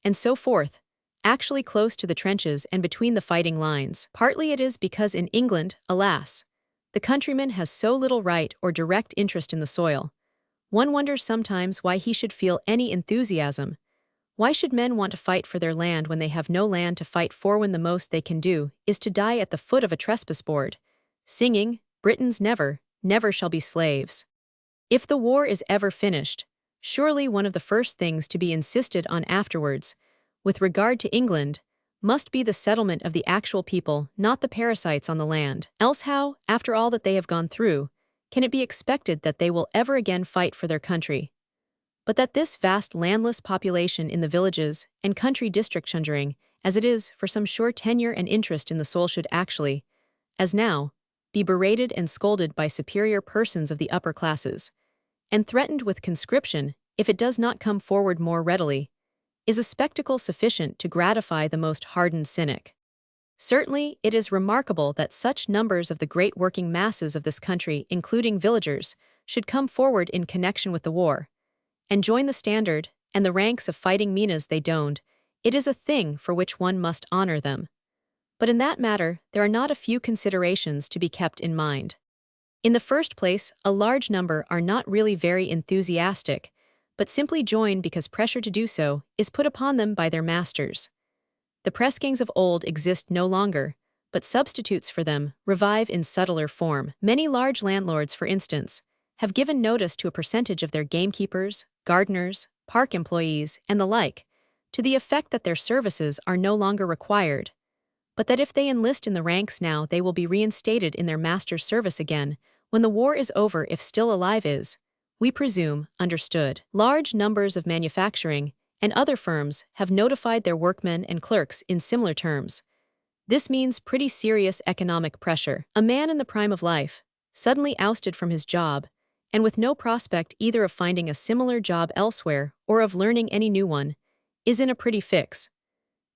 and so forth, actually close to the trenches and between the fighting lines. Partly it is because in England, alas, the countryman has so little right or direct interest in the soil. One wonders sometimes why he should feel any enthusiasm. Why should men want to fight for their land when they have no land to fight for, when the most they can do is to die at the foot of a trespass board, singing, "Britons never, never shall be slaves"? If the war is ever finished, surely one of the first things to be insisted on afterwards, with regard to England, must be the settlement of the actual people, not the parasites on the land. Else how, after all that they have gone through, can it be expected that they will ever again fight for their country? But that this vast landless population in the villages and country district chungering, as it is for some sure tenure and interest in the soul, should actually, as now, be berated and scolded by superior persons of the upper classes, and threatened with conscription if it does not come forward more readily, is a spectacle sufficient to gratify the most hardened cynic. Certainly, it is remarkable that such numbers of the great working masses of this country, including villagers, should come forward in connection with the war, and join the standard and the ranks of fighting minas they donned. It is a thing for which one must honor them. But in that matter, there are not a few considerations to be kept in mind. In the first place, a large number are not really very enthusiastic, but simply join because pressure to do so is put upon them by their masters. The press gangs of old exist no longer, but substitutes for them revive in subtler form. Many large landlords, for instance, have given notice to a percentage of their gamekeepers, gardeners, park employees, and the like, to the effect that their services are no longer required, but that if they enlist in the ranks now, they will be reinstated in their master's service again when the war is over, if still alive is, we presume, understood. Large numbers of manufacturing and other firms have notified their workmen and clerks in similar terms. This means pretty serious economic pressure. A man in the prime of life, suddenly ousted from his job, and with no prospect either of finding a similar job elsewhere or of learning any new one, is in a pretty fix.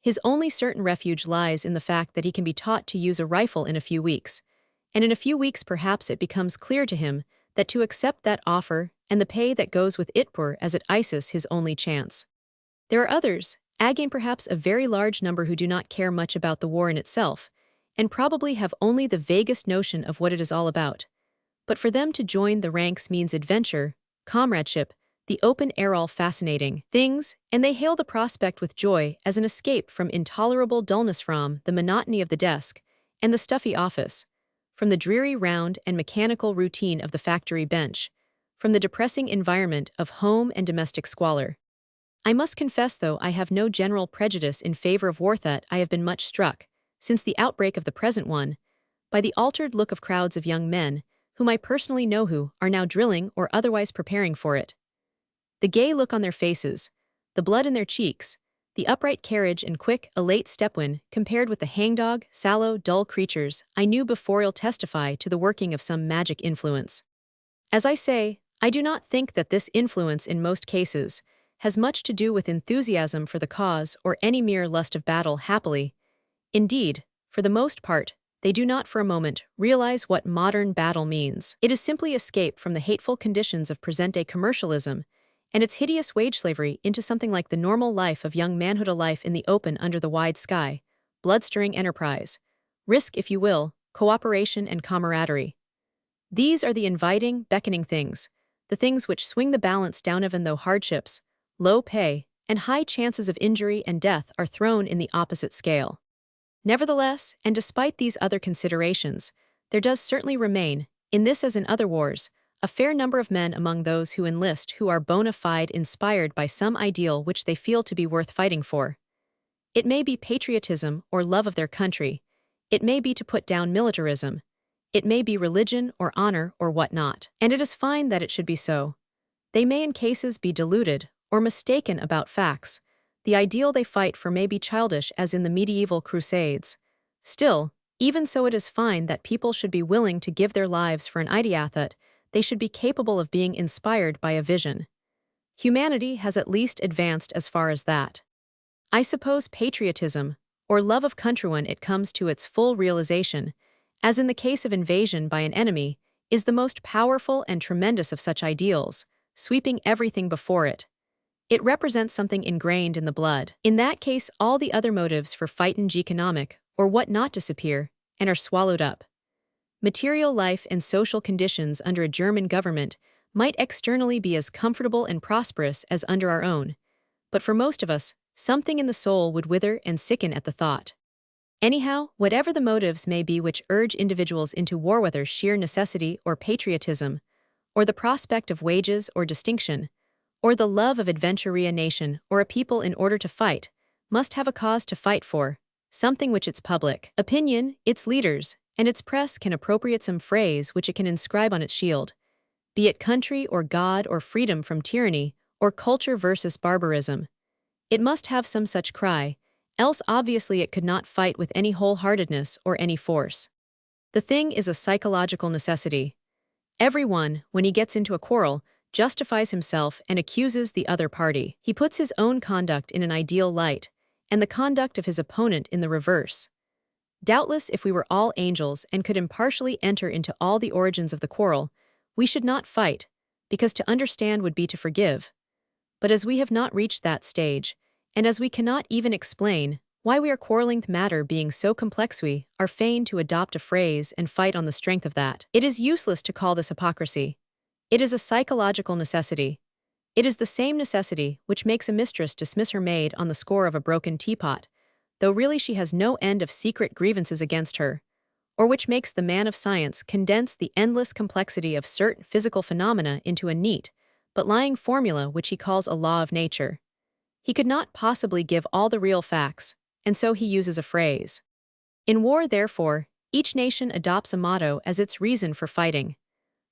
His only certain refuge lies in the fact that he can be taught to use a rifle in a few weeks, and in a few weeks perhaps it becomes clear to him that to accept that offer and the pay that goes with it were, as at ISIS, his only chance. There are others, again perhaps a very large number, who do not care much about the war in itself, and probably have only the vaguest notion of what it is all about. But for them to join the ranks means adventure, comradeship, the open air, all fascinating things, and they hail the prospect with joy as an escape from intolerable dullness, from the monotony of the desk and the stuffy office, from the dreary round and mechanical routine of the factory bench, from the depressing environment of home and domestic squalor. I must confess, though I have no general prejudice in favor of war, that I have been much struck, since the outbreak of the present one, by the altered look of crowds of young men, whom I personally know, who are now drilling or otherwise preparing for it. The gay look on their faces, the blood in their cheeks, the upright carriage and quick, elate step, when compared with the hangdog, sallow, dull creatures I knew before, will testify to the working of some magic influence. As I say, I do not think that this influence in most cases has much to do with enthusiasm for the cause or any mere lust of battle. Happily, indeed, for the most part, they do not for a moment realize what modern battle means. It is simply escape from the hateful conditions of present-day commercialism and its hideous wage slavery into something like the normal life of young manhood, a life in the open under the wide sky, blood-stirring enterprise, risk if you will, cooperation and camaraderie. These are the inviting, beckoning things, the things which swing the balance down, even though hardships, low pay, and high chances of injury and death are thrown in the opposite scale. Nevertheless, and despite these other considerations, there does certainly remain, in this as in other wars, a fair number of men among those who enlist who are bona fide inspired by some ideal which they feel to be worth fighting for. It may be patriotism or love of their country, it may be to put down militarism, it may be religion or honor or what not. And it is fine that it should be so. They may in cases be deluded or mistaken about facts. The ideal they fight for may be childish, as in the medieval crusades. Still, Even so, it is fine that people should be willing to give their lives for an ideathot. They should be capable of being inspired by a vision. Humanity has at least advanced as far as that. I suppose patriotism, or love of country when it comes to its full realization, as in the case of invasion by an enemy, is the most powerful and tremendous of such ideals, sweeping everything before it. It represents something ingrained in the blood. In that case, all the other motives for fight and economic, or what not, disappear, and are swallowed up. Material life and social conditions under a German government might externally be as comfortable and prosperous as under our own, but for most of us, something in the soul would wither and sicken at the thought. Anyhow, whatever the motives may be which urge individuals into war, whether sheer necessity or patriotism, or the prospect of wages or distinction, or the love of adventure, a nation or a people in order to fight, must have a cause to fight for, something which its public opinion, its leaders, and its press can appropriate, some phrase which it can inscribe on its shield, be it country or God or freedom from tyranny or culture versus barbarism. It must have some such cry, else obviously it could not fight with any wholeheartedness or any force. The thing is a psychological necessity. Everyone, when he gets into a quarrel, justifies himself and accuses the other party. He puts his own conduct in an ideal light, and the conduct of his opponent in the reverse. Doubtless, if we were all angels and could impartially enter into all the origins of the quarrel, we should not fight, because to understand would be to forgive. But as we have not reached that stage, and as we cannot even explain why we are quarreling, the matter being so complex, we are fain to adopt a phrase and fight on the strength of that. It is useless to call this hypocrisy. It is a psychological necessity. It is the same necessity which makes a mistress dismiss her maid on the score of a broken teapot, though really she has no end of secret grievances against her, or which makes the man of science condense the endless complexity of certain physical phenomena into a neat, but lying formula which he calls a law of nature. He could not possibly give all the real facts, and so he uses a phrase. In war, therefore, each nation adopts a motto as its reason for fighting.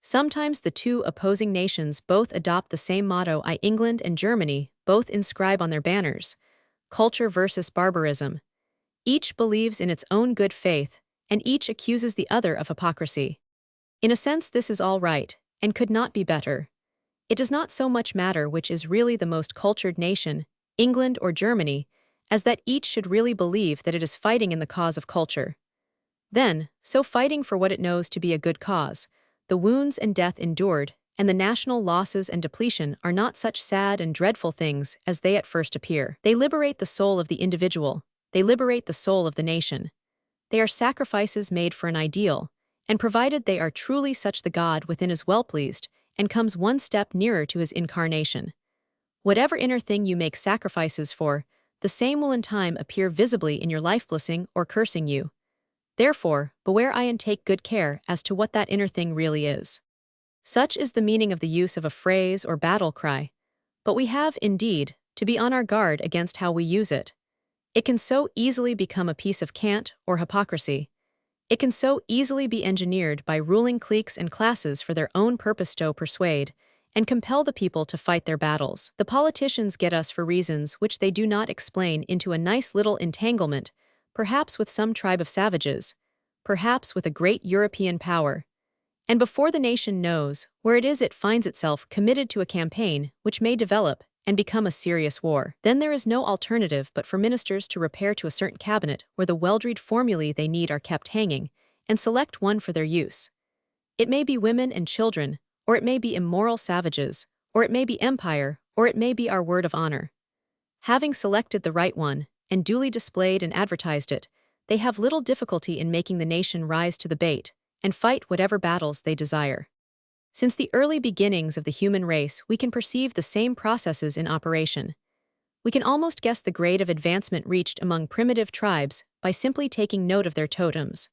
Sometimes the two opposing nations both adopt the same motto. England and Germany both inscribe on their banners, culture versus barbarism. Each believes in its own good faith, and each accuses the other of hypocrisy. In a sense, this is all right, and could not be better. It does not so much matter which is really the most cultured nation, England or Germany, as that each should really believe that it is fighting in the cause of culture. Then, so fighting for what it knows to be a good cause, the wounds and death endured, and the national losses and depletion are not such sad and dreadful things as they at first appear. They liberate the soul of the individual, they liberate the soul of the nation. They are sacrifices made for an ideal, and provided they are truly such, the God within is well pleased, and comes one step nearer to his incarnation. Whatever inner thing you make sacrifices for, the same will in time appear visibly in your life, blessing or cursing you. Therefore, beware and take good care as to what that inner thing really is. Such is the meaning of the use of a phrase or battle cry, but we have, indeed, to be on our guard against how we use it. It can so easily become a piece of cant or hypocrisy. It can so easily be engineered by ruling cliques and classes for their own purpose to persuade and compel the people to fight their battles. The politicians get us for reasons which they do not explain into a nice little entanglement, perhaps with some tribe of savages, perhaps with a great European power. And before the nation knows where it is, it finds itself committed to a campaign which may develop and become a serious war. Then there is no alternative but for ministers to repair to a certain cabinet where the well-drilled formulae they need are kept hanging, and select one for their use. It may be women and children, or it may be immoral savages, or it may be empire, or it may be our word of honor. Having selected the right one, and duly displayed and advertised it, they have little difficulty in making the nation rise to the bait, and fight whatever battles they desire. Since the early beginnings of the human race, we can perceive the same processes in operation. We can almost guess the grade of advancement reached among primitive tribes by simply taking note of their totems.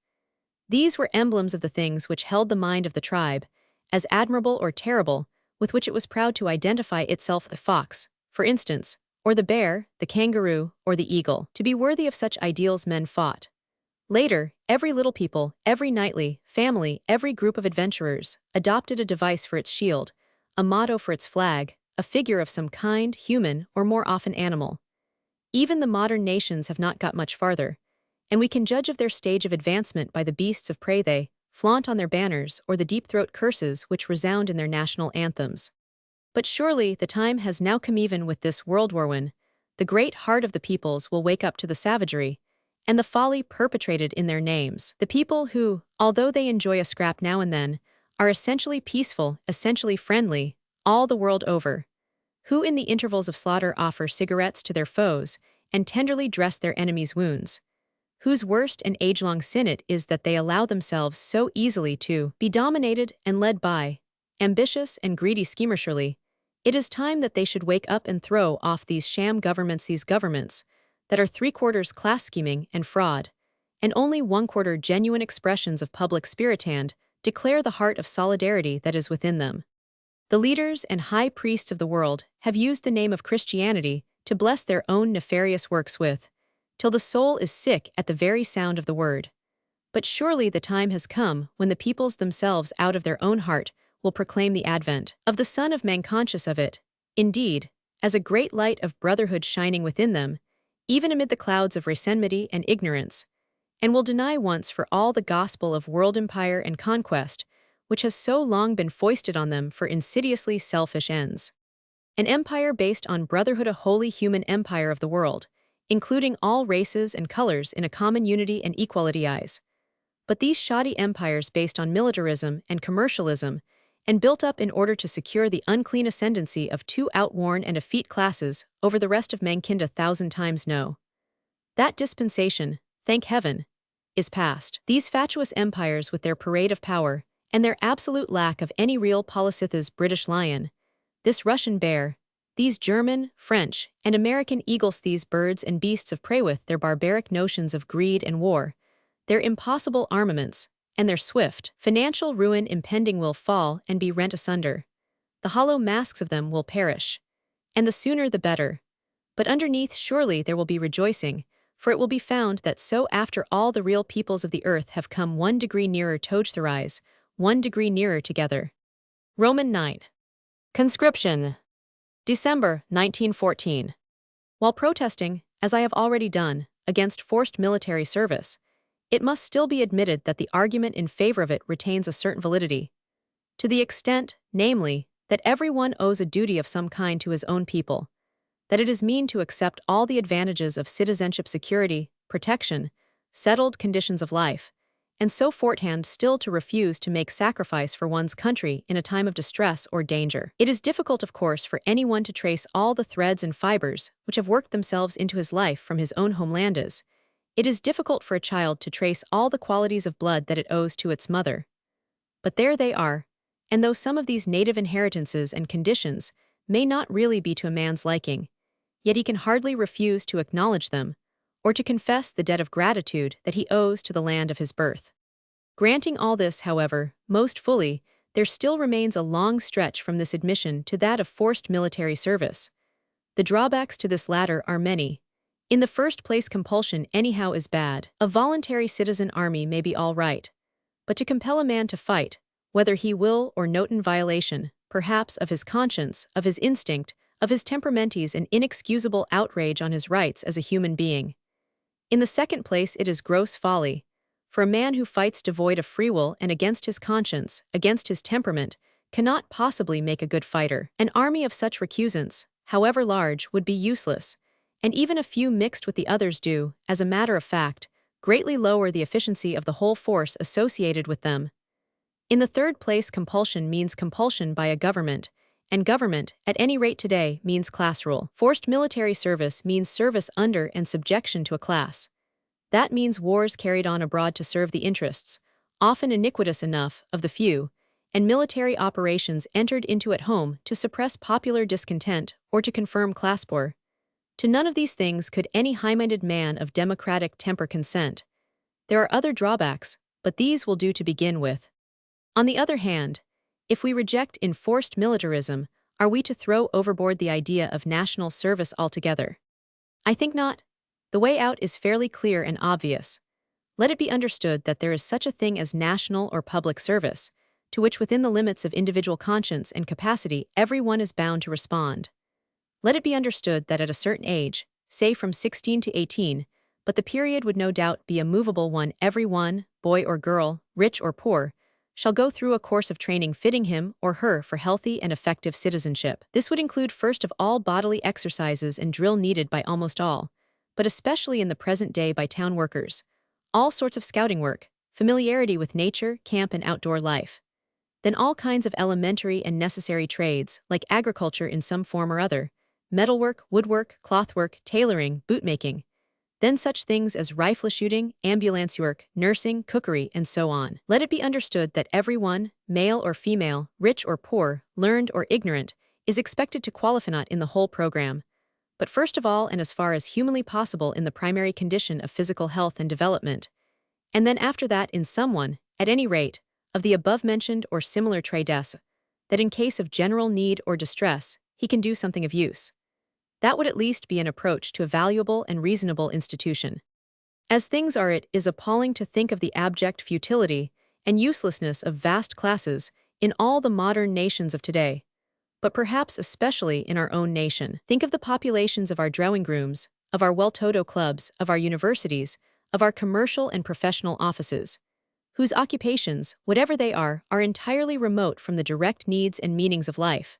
These were emblems of the things which held the mind of the tribe, as admirable or terrible, with which it was proud to identify itself: the fox, for instance, or the bear, the kangaroo, or the eagle. To be worthy of such ideals, men fought. Later, every little people, every knightly family, every group of adventurers, adopted a device for its shield, a motto for its flag, a figure of some kind, human, or more often animal. Even the modern nations have not got much farther, and we can judge of their stage of advancement by the beasts of prey they flaunt on their banners or the deep-throat curses which resound in their national anthems. But surely the time has now come even with this world war when the great heart of the peoples will wake up to the savagery and the folly perpetrated in their names. The people who, although they enjoy a scrap now and then, are essentially peaceful, essentially friendly, all the world over, who in the intervals of slaughter offer cigarettes to their foes and tenderly dress their enemies' wounds, whose worst and age-long sin it is that they allow themselves so easily to be dominated and led by ambitious and greedy schemers. Surely it is time that they should wake up and throw off these sham governments, these governments that are 3/4 class scheming and fraud, and only 1/4 genuine expressions of public spirit and declare the heart of solidarity that is within them. The leaders and high priests of the world have used the name of Christianity to bless their own nefarious works with, till the soul is sick at the very sound of the word. But surely the time has come when the peoples themselves out of their own heart will proclaim the advent of the Son of Man, conscious of it, indeed, as a great light of brotherhood shining within them, even amid the clouds of resentment and ignorance, and will deny once for all the gospel of world empire and conquest, which has so long been foisted on them for insidiously selfish ends. An empire based on brotherhood, a holy human empire of the world, including all races and colors in a common unity and equality eyes. But these shoddy empires based on militarism and commercialism, and built up in order to secure the unclean ascendancy of 2 outworn and effete classes over the rest of mankind, 1,000 times no. That dispensation, thank heaven, is past. These fatuous empires with their parade of power, and their absolute lack of any real policy, this British lion, this Russian bear, these German, French, and American eagles, these birds and beasts of prey with their barbaric notions of greed and war, their impossible armaments, and their swift financial ruin impending will fall and be rent asunder. The hollow masks of them will perish, and the sooner the better. But underneath surely there will be rejoicing, for it will be found that so after all the real peoples of the earth have come 1 degree nearer to the rise, 1 degree nearer together. Roman Knight. Conscription. December 1914. While protesting, as I have already done, against forced military service, it must still be admitted that the argument in favor of it retains a certain validity. To the extent, namely, that everyone owes a duty of some kind to his own people, that it is mean to accept all the advantages of citizenship, security, protection, settled conditions of life, and so forthand still to refuse to make sacrifice for one's country in a time of distress or danger. It is difficult, of course, for anyone to trace all the threads and fibers which have worked themselves into his life from his own homeland. It is difficult for a child to trace all the qualities of blood that it owes to its mother. But there they are, and though some of these native inheritances and conditions may not really be to a man's liking, yet he can hardly refuse to acknowledge them, or to confess the debt of gratitude that he owes to the land of his birth. Granting all this, however, most fully, there still remains a long stretch from this admission to that of forced military service. The drawbacks to this latter are many. In the first place, compulsion anyhow is bad. A voluntary citizen army may be all right, but to compel a man to fight, whether he will or not, in violation, perhaps, of his conscience, of his instinct, of his temperament, is an inexcusable outrage on his rights as a human being. In the second place, it is gross folly, for a man who fights devoid of free will and against his conscience, against his temperament, cannot possibly make a good fighter. An army of such recusants, however large, would be useless, and even a few mixed with the others do, as a matter of fact, greatly lower the efficiency of the whole force associated with them. In the third place, compulsion means compulsion by a government, and government, at any rate today, means class rule. Forced military service means service under and subjection to a class. That means wars carried on abroad to serve the interests, often iniquitous enough, of the few, and military operations entered into at home to suppress popular discontent or to confirm class war. To none of these things could any high-minded man of democratic temper consent. There are other drawbacks, but these will do to begin with. On the other hand, if we reject enforced militarism, are we to throw overboard the idea of national service altogether? I think not. The way out is fairly clear and obvious. Let it be understood that there is such a thing as national or public service, to which within the limits of individual conscience and capacity everyone is bound to respond. Let it be understood that at a certain age, say from 16 to 18, but the period would no doubt be a movable one. Everyone, boy or girl, rich or poor, shall go through a course of training fitting him or her for healthy and effective citizenship. This would include first of all bodily exercises and drill needed by almost all, but especially in the present day by town workers, all sorts of scouting work, familiarity with nature, camp and outdoor life. Then all kinds of elementary and necessary trades, like agriculture in some form or other, metalwork, woodwork, clothwork, tailoring, bootmaking. Then such things as rifle shooting, ambulance work, nursing, cookery, and so on. Let it be understood that everyone, male or female, rich or poor, learned or ignorant, is expected to qualify in the whole program. But first of all and as far as humanly possible in the primary condition of physical health and development. And then after that in someone, at any rate, of the above-mentioned or similar trades, that in case of general need or distress, he can do something of use. That would at least be an approach to a valuable and reasonable institution. As things are, it is appalling to think of the abject futility and uselessness of vast classes in all the modern nations of today, but perhaps especially in our own nation. Think of the populations of our drawing rooms, of our well-to-do clubs, of our universities, of our commercial and professional offices, whose occupations, whatever they are entirely remote from the direct needs and meanings of life.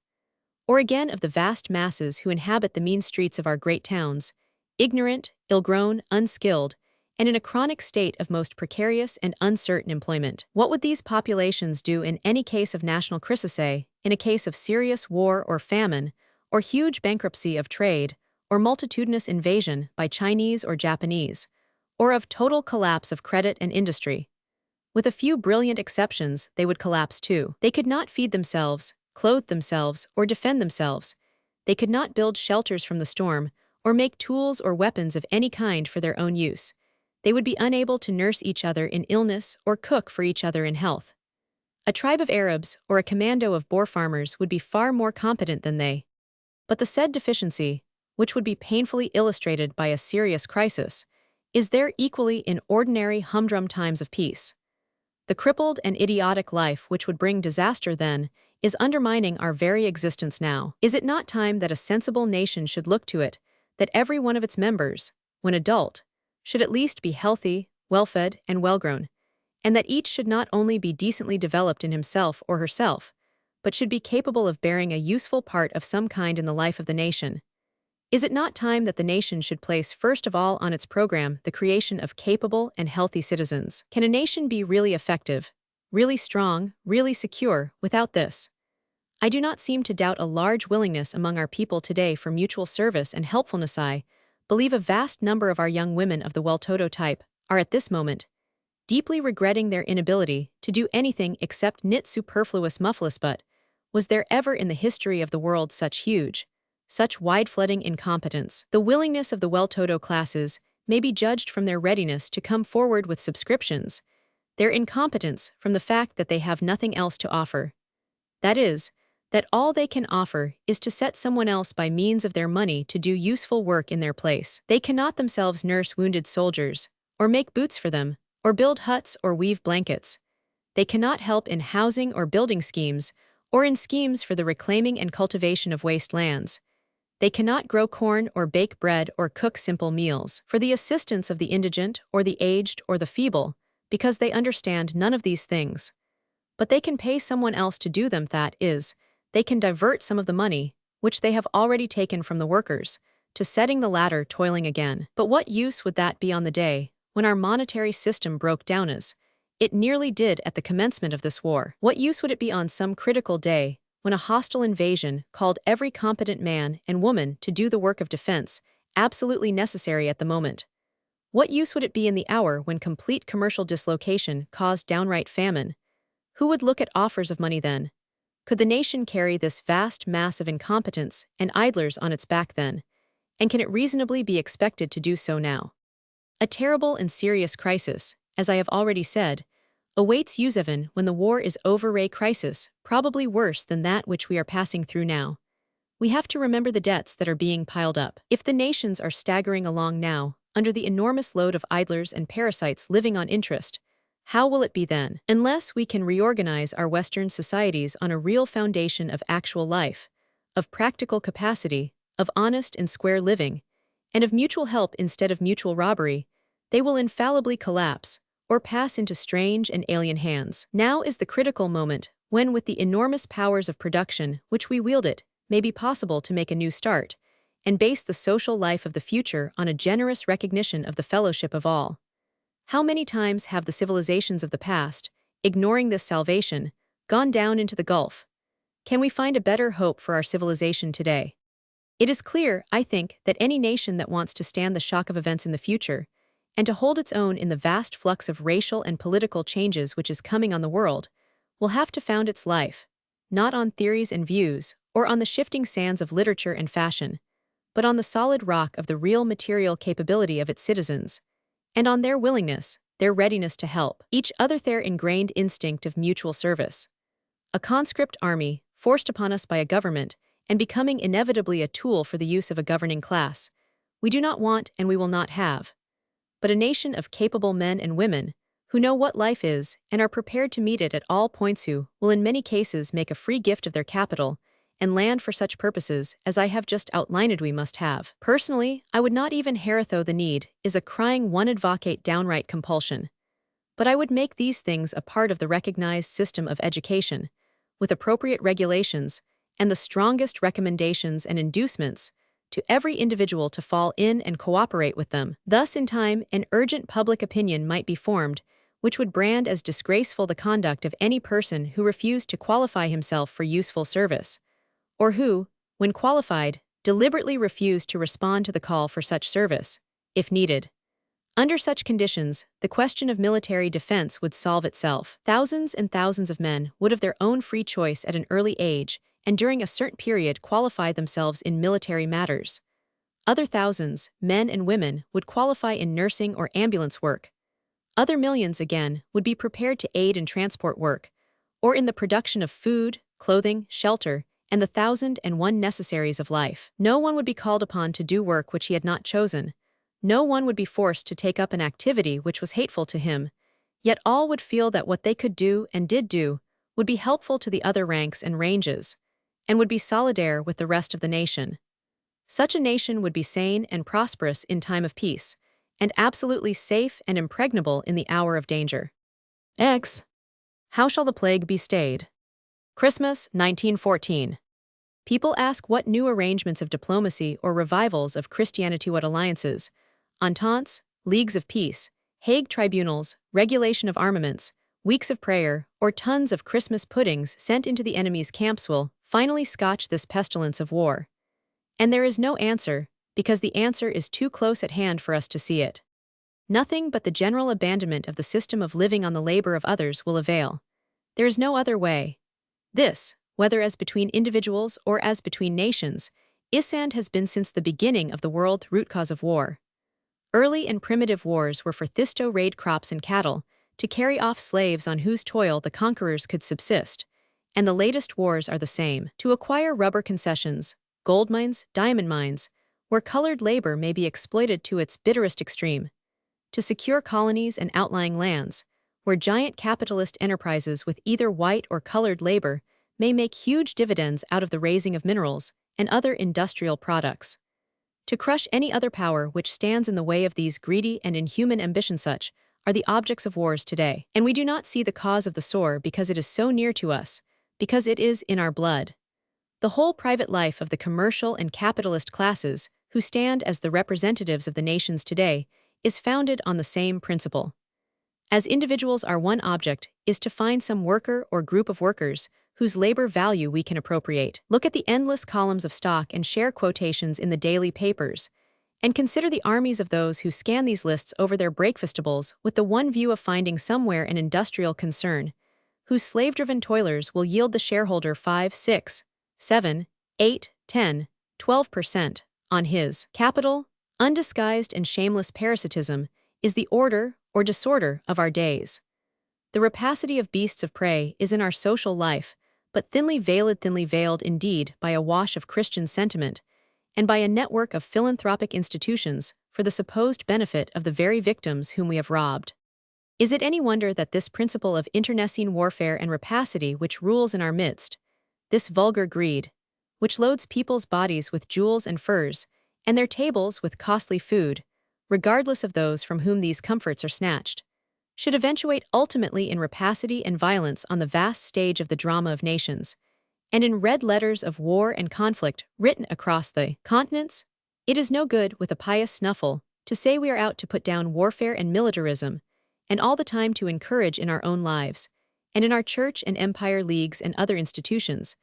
Or again of the vast masses who inhabit the mean streets of our great towns, ignorant, ill-grown, unskilled, and in a chronic state of most precarious and uncertain employment. What would these populations do in any case of national crisis, in a case of serious war or famine, or huge bankruptcy of trade, or multitudinous invasion by Chinese or Japanese, or of total collapse of credit and industry? With a few brilliant exceptions, they would collapse too. They could not feed themselves, clothe themselves, or defend themselves. They could not build shelters from the storm, or make tools or weapons of any kind for their own use. They would be unable to nurse each other in illness or cook for each other in health. A tribe of Arabs or a commando of Boer farmers would be far more competent than they. But the said deficiency, which would be painfully illustrated by a serious crisis, is there equally in ordinary humdrum times of peace. The crippled and idiotic life which would bring disaster then is undermining our very existence now. Is it not time that a sensible nation should look to it, that every one of its members, when adult, should at least be healthy, well-fed, and well-grown, and that each should not only be decently developed in himself or herself, but should be capable of bearing a useful part of some kind in the life of the nation? Is it not time that the nation should place first of all on its program the creation of capable and healthy citizens? Can a nation be really effective, really strong, really secure, without this? I do not seem to doubt a large willingness among our people today for mutual service and helpfulness. I believe a vast number of our young women of the well-to-do type are at this moment deeply regretting their inability to do anything except knit superfluous mufflers. But was there ever in the history of the world such wide-flooding incompetence? The willingness of the well-to-do classes may be judged from their readiness to come forward with subscriptions, their incompetence from the fact that they have nothing else to offer. That is, that all they can offer is to set someone else by means of their money to do useful work in their place. They cannot themselves nurse wounded soldiers, or make boots for them, or build huts or weave blankets. They cannot help in housing or building schemes, or in schemes for the reclaiming and cultivation of waste lands. They cannot grow corn or bake bread or cook simple meals for the assistance of the indigent or the aged or the feeble, because they understand none of these things. But they can pay someone else to do them. That is, they can divert some of the money, which they have already taken from the workers, to setting the latter toiling again. But what use would that be on the day when our monetary system broke down as it nearly did at the commencement of this war? What use would it be on some critical day when a hostile invasion called every competent man and woman to do the work of defense, absolutely necessary at the moment? What use would it be in the hour when complete commercial dislocation caused downright famine? Who would look at offers of money then? Could the nation carry this vast mass of incompetence and idlers on its back then? And can it reasonably be expected to do so now? A terrible and serious crisis, as I have already said, awaits us even when the war is over, a crisis probably worse than that which we are passing through now. We have to remember the debts that are being piled up. If the nations are staggering along now, under the enormous load of idlers and parasites living on interest, how will it be then? Unless we can reorganize our Western societies on a real foundation of actual life, of practical capacity, of honest and square living, and of mutual help instead of mutual robbery, they will infallibly collapse or pass into strange and alien hands. Now is the critical moment when, with the enormous powers of production which we wield, it may be possible to make a new start and base the social life of the future on a generous recognition of the fellowship of all. How many times have the civilizations of the past, ignoring this salvation, gone down into the gulf? Can we find a better hope for our civilization today? It is clear, I think, that any nation that wants to stand the shock of events in the future and to hold its own in the vast flux of racial and political changes which is coming on the world will have to found its life, not on theories and views or on the shifting sands of literature and fashion, but on the solid rock of the real material capability of its citizens, and on their willingness, their readiness to help each other, their ingrained instinct of mutual service. A conscript army, forced upon us by a government, and becoming inevitably a tool for the use of a governing class, we do not want and we will not have, but a nation of capable men and women who know what life is and are prepared to meet it at all points, who will in many cases make a free gift of their capital and land for such purposes as I have just outlined we must have. Personally, I would not even haritho the need is a crying one advocate downright compulsion, but I would make these things a part of the recognized system of education, with appropriate regulations and the strongest recommendations and inducements to every individual to fall in and cooperate with them. Thus, in time, an urgent public opinion might be formed which would brand as disgraceful the conduct of any person who refused to qualify himself for useful service, or who, when qualified, deliberately refused to respond to the call for such service, if needed. Under such conditions, the question of military defense would solve itself. Thousands and thousands of men would of their own free choice at an early age and during a certain period qualify themselves in military matters. Other thousands, men and women, would qualify in nursing or ambulance work. Other millions, again, would be prepared to aid in transport work, or in the production of food, clothing, shelter, and the 1,001 necessaries of life. No one would be called upon to do work which he had not chosen. No one would be forced to take up an activity which was hateful to him, yet all would feel that what they could do and did do would be helpful to the other ranks and ranges, and would be solidaire with the rest of the nation. Such a nation would be sane and prosperous in time of peace, and absolutely safe and impregnable in the hour of danger. X. How shall the plague be stayed? Christmas, 1914. People ask what new arrangements of diplomacy or revivals of Christianity, what alliances, ententes, leagues of peace, Hague tribunals, regulation of armaments, weeks of prayer, or tons of Christmas puddings sent into the enemy's camps will finally scotch this pestilence of war. And there is no answer, because the answer is too close at hand for us to see it. Nothing but the general abandonment of the system of living on the labor of others will avail. There is no other way. This, whether as between individuals or as between nations, is and has been since the beginning of the world the root cause of war. Early and primitive wars were for to raid crops and cattle, to carry off slaves on whose toil the conquerors could subsist, and the latest wars are the same, to acquire rubber concessions, gold mines, diamond mines, where colored labor may be exploited to its bitterest extreme, to secure colonies and outlying lands, where giant capitalist enterprises with either white or colored labor may make huge dividends out of the raising of minerals and other industrial products. To crush any other power which stands in the way of these greedy and inhuman ambitions, such are the objects of wars today. And we do not see the cause of the sore because it is so near to us, because it is in our blood. The whole private life of the commercial and capitalist classes, who stand as the representatives of the nations today, is founded on the same principle. As individuals, our one object is to find some worker or group of workers whose labor value we can appropriate. Look at the endless columns of stock and share quotations in the daily papers, and consider the armies of those who scan these lists over their breakfastables with the one view of finding somewhere an industrial concern, whose slave-driven toilers will yield the shareholder 5, 6, 7, 8, 10, 12% on his capital. Undisguised and shameless parasitism is the order or disorder of our days. The rapacity of beasts of prey is in our social life, but thinly veiled indeed by a wash of Christian sentiment, and by a network of philanthropic institutions for the supposed benefit of the very victims whom we have robbed. Is it any wonder that this principle of internecine warfare and rapacity which rules in our midst, this vulgar greed, which loads people's bodies with jewels and furs, and their tables with costly food, regardless of those from whom these comforts are snatched, should eventuate ultimately in rapacity and violence on the vast stage of the drama of nations, and in red letters of war and conflict written across the continents. It is no good with a pious snuffle to say we are out to put down warfare and militarism, and all the time to encourage in our own lives, and in our church and empire leagues and other institutions,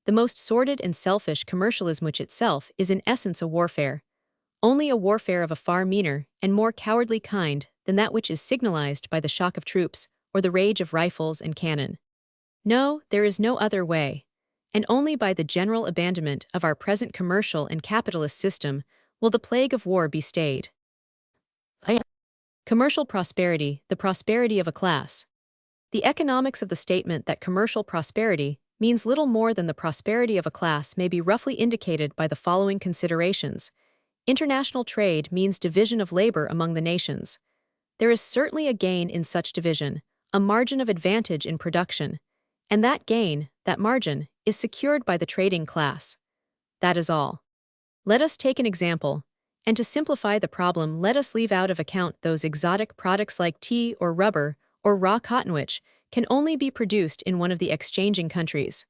the most sordid and selfish commercialism, which itself is in essence a warfare, only a warfare of a far meaner and more cowardly kind than that which is signalized by the shock of troops or the rage of rifles and cannon. No, there is no other way, and only by the general abandonment of our present commercial and capitalist system will the plague of war be stayed. Commercial prosperity, the prosperity of a class. The economics of the statement that commercial prosperity means little more than the prosperity of a class may be roughly indicated by the following considerations. International trade means division of labor among the nations. There is certainly a gain in such division, a margin of advantage in production, and that gain, that margin, is secured by the trading class. That is all. Let us take an example, and to simplify the problem, let us leave out of account those exotic products like tea or rubber or raw cotton which can only be produced in one of the exchanging countries.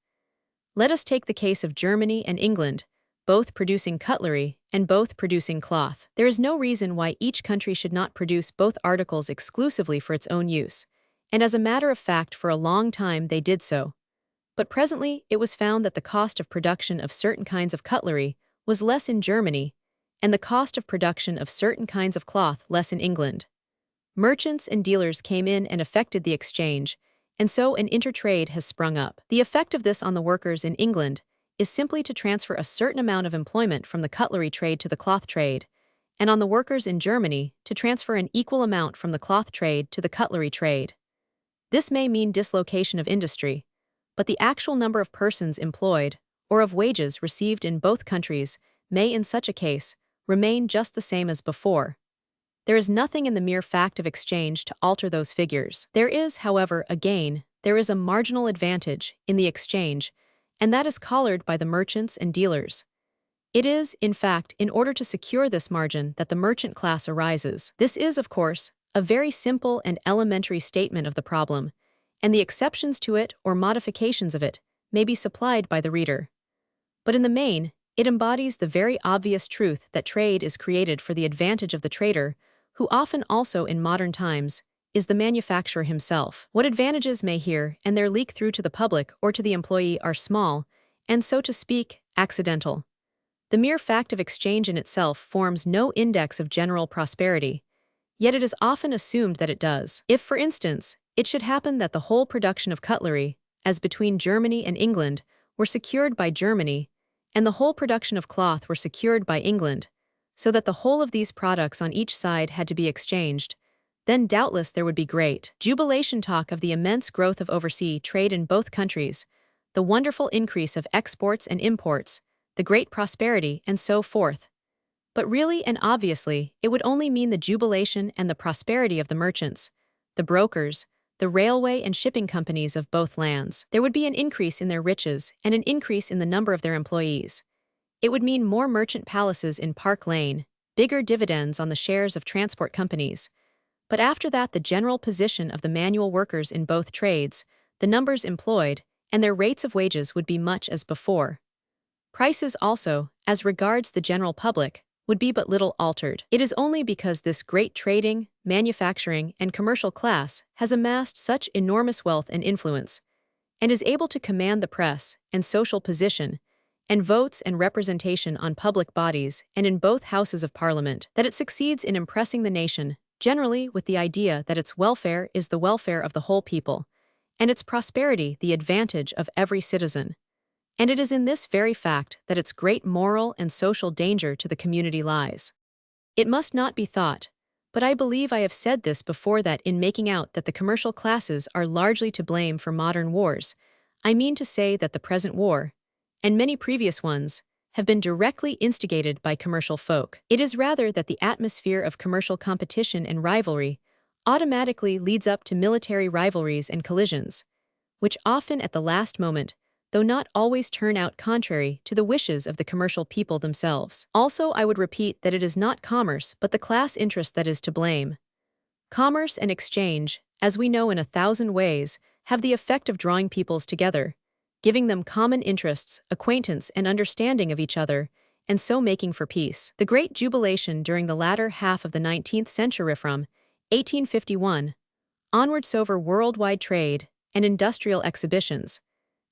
Let us take the case of Germany and England, both producing cutlery and both producing cloth. There is no reason why each country should not produce both articles exclusively for its own use, and as a matter of fact for a long time they did so. But presently it was found that the cost of production of certain kinds of cutlery was less in Germany, and the cost of production of certain kinds of cloth less in England. Merchants and dealers came in and effected the exchange, and so an intertrade has sprung up. The effect of this on the workers in England is simply to transfer a certain amount of employment from the cutlery trade to the cloth trade, and on the workers in Germany to transfer an equal amount from the cloth trade to the cutlery trade. This may mean dislocation of industry, but the actual number of persons employed, or of wages received in both countries, may in such a case remain just the same as before. There is nothing in the mere fact of exchange to alter those figures. There is, however, a gain, there is a marginal advantage in the exchange, and that is collared by the merchants and dealers. It is, in fact, in order to secure this margin that the merchant class arises. This is, of course, a very simple and elementary statement of the problem, and the exceptions to it or modifications of it may be supplied by the reader. But in the main, it embodies the very obvious truth that trade is created for the advantage of the trader, who often also in modern times is the manufacturer himself. What advantages may here and there leak through to the public or to the employee are small, and so to speak, accidental. The mere fact of exchange in itself forms no index of general prosperity, yet it is often assumed that it does. If, for instance, it should happen that the whole production of cutlery, as between Germany and England, were secured by Germany, and the whole production of cloth were secured by England, so that the whole of these products on each side had to be exchanged, then doubtless there would be great jubilation talk of the immense growth of overseas trade in both countries, the wonderful increase of exports and imports, the great prosperity, and so forth. But really and obviously, it would only mean the jubilation and the prosperity of the merchants, the brokers, the railway and shipping companies of both lands. There would be an increase in their riches and an increase in the number of their employees. It would mean more merchant palaces in Park Lane, bigger dividends on the shares of transport companies. But after that, the general position of the manual workers in both trades, the numbers employed, and their rates of wages would be much as before. Prices also, as regards the general public, would be but little altered. It is only because this great trading, manufacturing, and commercial class has amassed such enormous wealth and influence, and is able to command the press and social position, and votes and representation on public bodies and in both houses of parliament, that it succeeds in impressing the nation, generally with the idea that its welfare is the welfare of the whole people, and its prosperity the advantage of every citizen. And it is in this very fact that its great moral and social danger to the community lies. It must not be thought, but I believe I have said this before, that in making out that the commercial classes are largely to blame for modern wars, I mean to say that the present war, and many previous ones, have been directly instigated by commercial folk. It is rather that the atmosphere of commercial competition and rivalry automatically leads up to military rivalries and collisions, which often at the last moment though not always turn out contrary to the wishes of the commercial people themselves. Also, I would repeat that it is not commerce but the class interest that is to blame. Commerce and exchange, as we know in 1,000 ways, have the effect of drawing peoples together, giving them common interests, acquaintance, and understanding of each other, and so making for peace. The Great Jubilation during the latter half of the 19th century from 1851 onwards over worldwide trade and industrial exhibitions,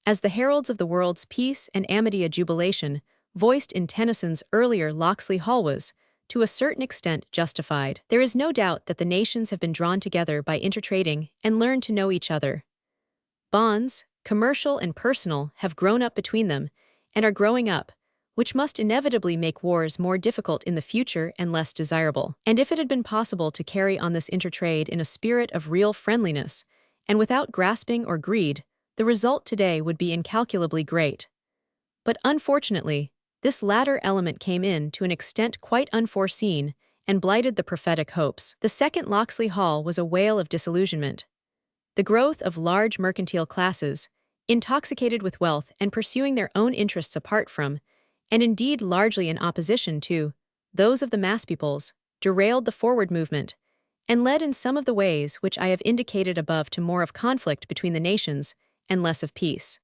as the heralds of the world's peace and amity. A jubilation, voiced in Tennyson's earlier Locksley Hall, was, to a certain extent, justified. There is no doubt that the nations have been drawn together by intertrading and learned to know each other. Bonds, commercial and personal, have grown up between them, and are growing up, which must inevitably make wars more difficult in the future and less desirable. And if it had been possible to carry on this intertrade in a spirit of real friendliness, and without grasping or greed, the result today would be incalculably great. But unfortunately, this latter element came in to an extent quite unforeseen and blighted the prophetic hopes. The Second Locksley Hall was a wail of disillusionment. The growth of large mercantile classes, intoxicated with wealth and pursuing their own interests apart from, and indeed largely in opposition to, those of the mass peoples, derailed the forward movement, and led in some of the ways which I have indicated above to more of conflict between the nations and less of peace.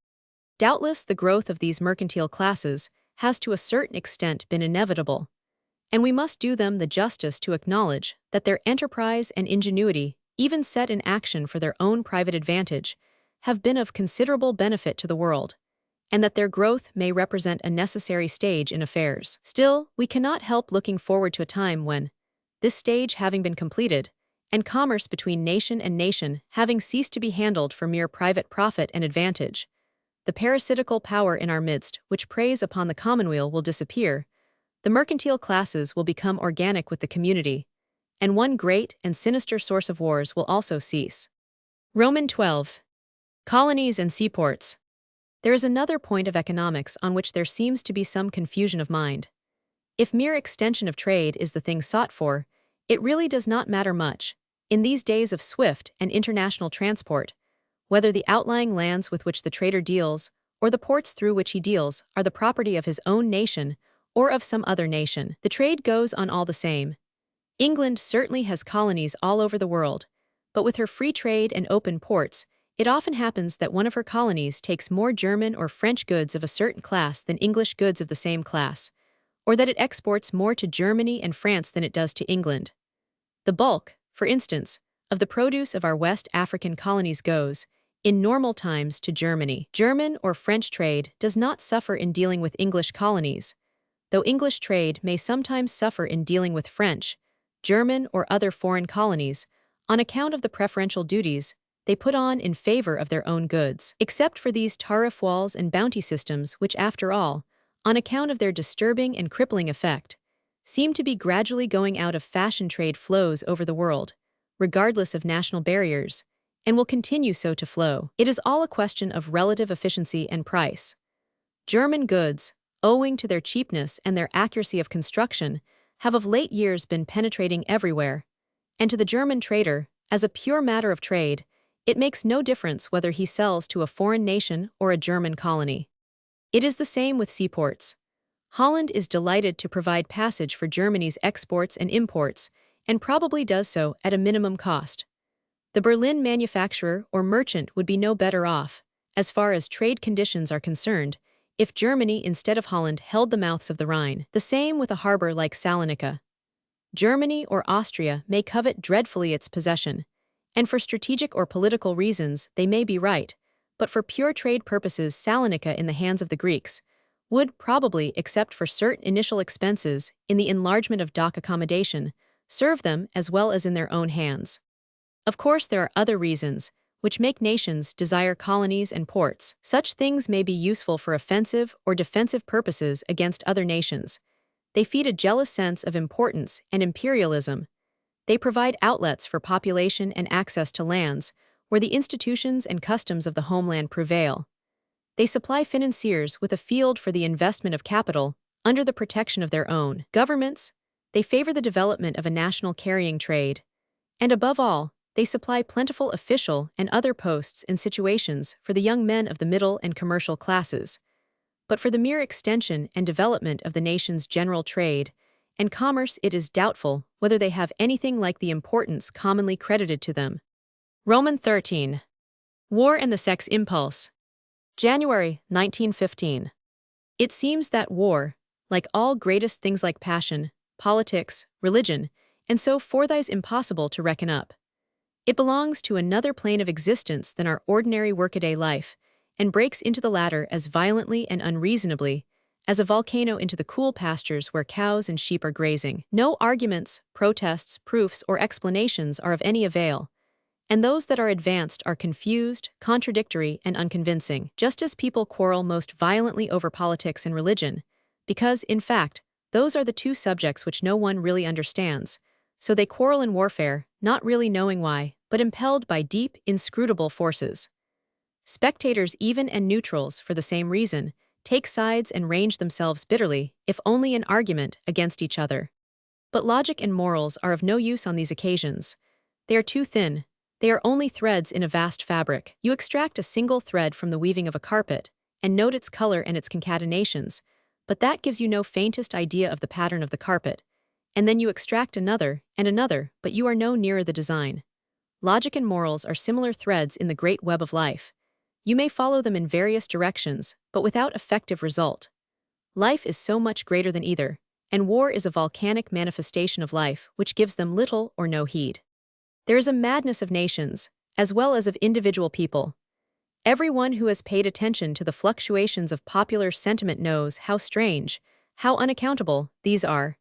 Doubtless the growth of these mercantile classes has to a certain extent been inevitable, and we must do them the justice to acknowledge that their enterprise and ingenuity, even set in action for their own private advantage, have been of considerable benefit to the world, and that their growth may represent a necessary stage in affairs. Still, we cannot help looking forward to a time when, this stage having been completed, and commerce between nation and nation having ceased to be handled for mere private profit and advantage, the parasitical power in our midst which preys upon the commonweal will disappear, the mercantile classes will become organic with the community, and one great and sinister source of wars will also cease. Roman 12. Colonies and seaports. There is another point of economics on which there seems to be some confusion of mind. If mere extension of trade is the thing sought for, it really does not matter much, in these days of swift and international transport, whether the outlying lands with which the trader deals, or the ports through which he deals, are the property of his own nation or of some other nation. The trade goes on all the same. England certainly has colonies all over the world, but with her free trade and open ports, it often happens that one of her colonies takes more German or French goods of a certain class than English goods of the same class, or that it exports more to Germany and France than it does to England. The bulk, for instance, of the produce of our West African colonies goes, in normal times, to Germany. German or French trade does not suffer in dealing with English colonies, though English trade may sometimes suffer in dealing with French, German, or other foreign colonies, on account of the preferential duties they put on in favor of their own goods. Except for these tariff walls and bounty systems which, after all, on account of their disturbing and crippling effect, seem to be gradually going out of fashion, trade flows over the world, regardless of national barriers, and will continue so to flow. It is all a question of relative efficiency and price. German goods, owing to their cheapness and their accuracy of construction, have of late years been penetrating everywhere, and to the German trader, as a pure matter of trade, it makes no difference whether he sells to a foreign nation or a German colony. It is the same with seaports. Holland is delighted to provide passage for Germany's exports and imports, and probably does so at a minimum cost. The Berlin manufacturer or merchant would be no better off, as far as trade conditions are concerned, if Germany instead of Holland held the mouths of the Rhine. The same with a harbor like Salonika. Germany or Austria may covet dreadfully its possession, and for strategic or political reasons they may be right, but for pure trade purposes Salonika in the hands of the Greeks would probably, except for certain initial expenses in the enlargement of dock accommodation, serve them as well as in their own hands. Of course there are other reasons which make nations desire colonies and ports. Such things may be useful for offensive or defensive purposes against other nations. They feed a jealous sense of importance and imperialism. They provide outlets for population and access to lands where the institutions and customs of the homeland prevail. They supply financiers with a field for the investment of capital under the protection of their own governments. They favor the development of a national carrying trade. And above all, They supply plentiful official and other posts and situations for the young men of the middle and commercial classes. But for the mere extension and development of the nation's general trade and commerce, it is doubtful whether they have anything like the importance commonly credited to them. Roman 13. War and the Sex Impulse. January 1915. It seems that war, like all greatest things like passion, politics, religion, and so forth, is impossible to reckon up. It belongs to another plane of existence than our ordinary workaday life, and breaks into the latter as violently and unreasonably as a volcano into the cool pastures where cows and sheep are grazing. No arguments, protests, proofs, or explanations are of any avail, and those that are advanced are confused, contradictory, and unconvincing, just as people quarrel most violently over politics and religion, because, in fact, those are the two subjects which no one really understands, so they quarrel in warfare, not really knowing why, but impelled by deep, inscrutable forces. Spectators, even and neutrals, for the same reason, take sides and range themselves bitterly, if only in argument, against each other. But logic and morals are of no use on these occasions. They are too thin. They are only threads in a vast fabric. You extract a single thread from the weaving of a carpet, and note its color and its concatenations, but that gives you no faintest idea of the pattern of the carpet. And then you extract another, and another, but you are no nearer the design. Logic and morals are similar threads in the great web of life. You may follow them in various directions, but without effective result. Life is so much greater than either, and war is a volcanic manifestation of life which gives them little or no heed. There is a madness of nations, as well as of individual people. Everyone who has paid attention to the fluctuations of popular sentiment knows how strange, how unaccountable, these are.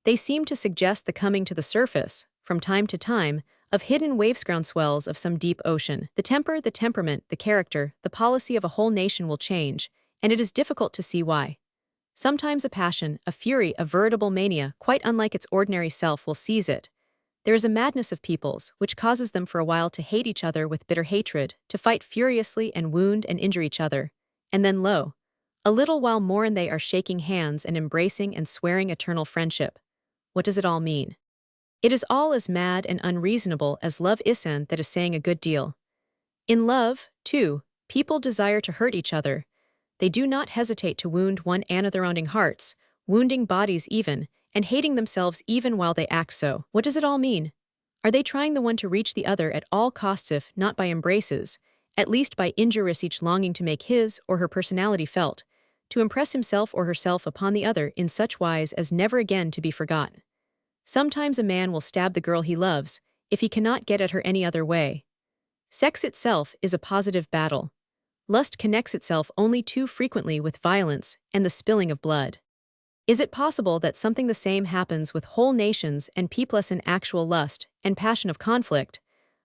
They seem to suggest the coming to the surface, from time to time, of hidden wave-groundswells of some deep ocean. The temper, the temperament, the character, the policy of a whole nation will change, and it is difficult to see why. Sometimes a passion, a fury, a veritable mania, quite unlike its ordinary self, will seize it. There is a madness of peoples, which causes them for a while to hate each other with bitter hatred, to fight furiously and wound and injure each other, and then lo! A little while more and they are shaking hands and embracing and swearing eternal friendship. What does it all mean? It is all as mad and unreasonable as love is, and that is saying a good deal. In love, too, people desire to hurt each other. They do not hesitate to wound one another, wounding hearts, wounding bodies even, and hating themselves even while they act so. What does it all mean? Are they trying the one to reach the other at all costs, if not by embraces, at least by injurious, each longing to make his or her personality felt, to impress himself or herself upon the other in such wise as never again to be forgotten? Sometimes a man will stab the girl he loves, if he cannot get at her any other way. Sex itself is a positive battle. Lust connects itself only too frequently with violence and the spilling of blood. Is it possible that something the same happens with whole nations and peoples in actual lust and passion of conflict,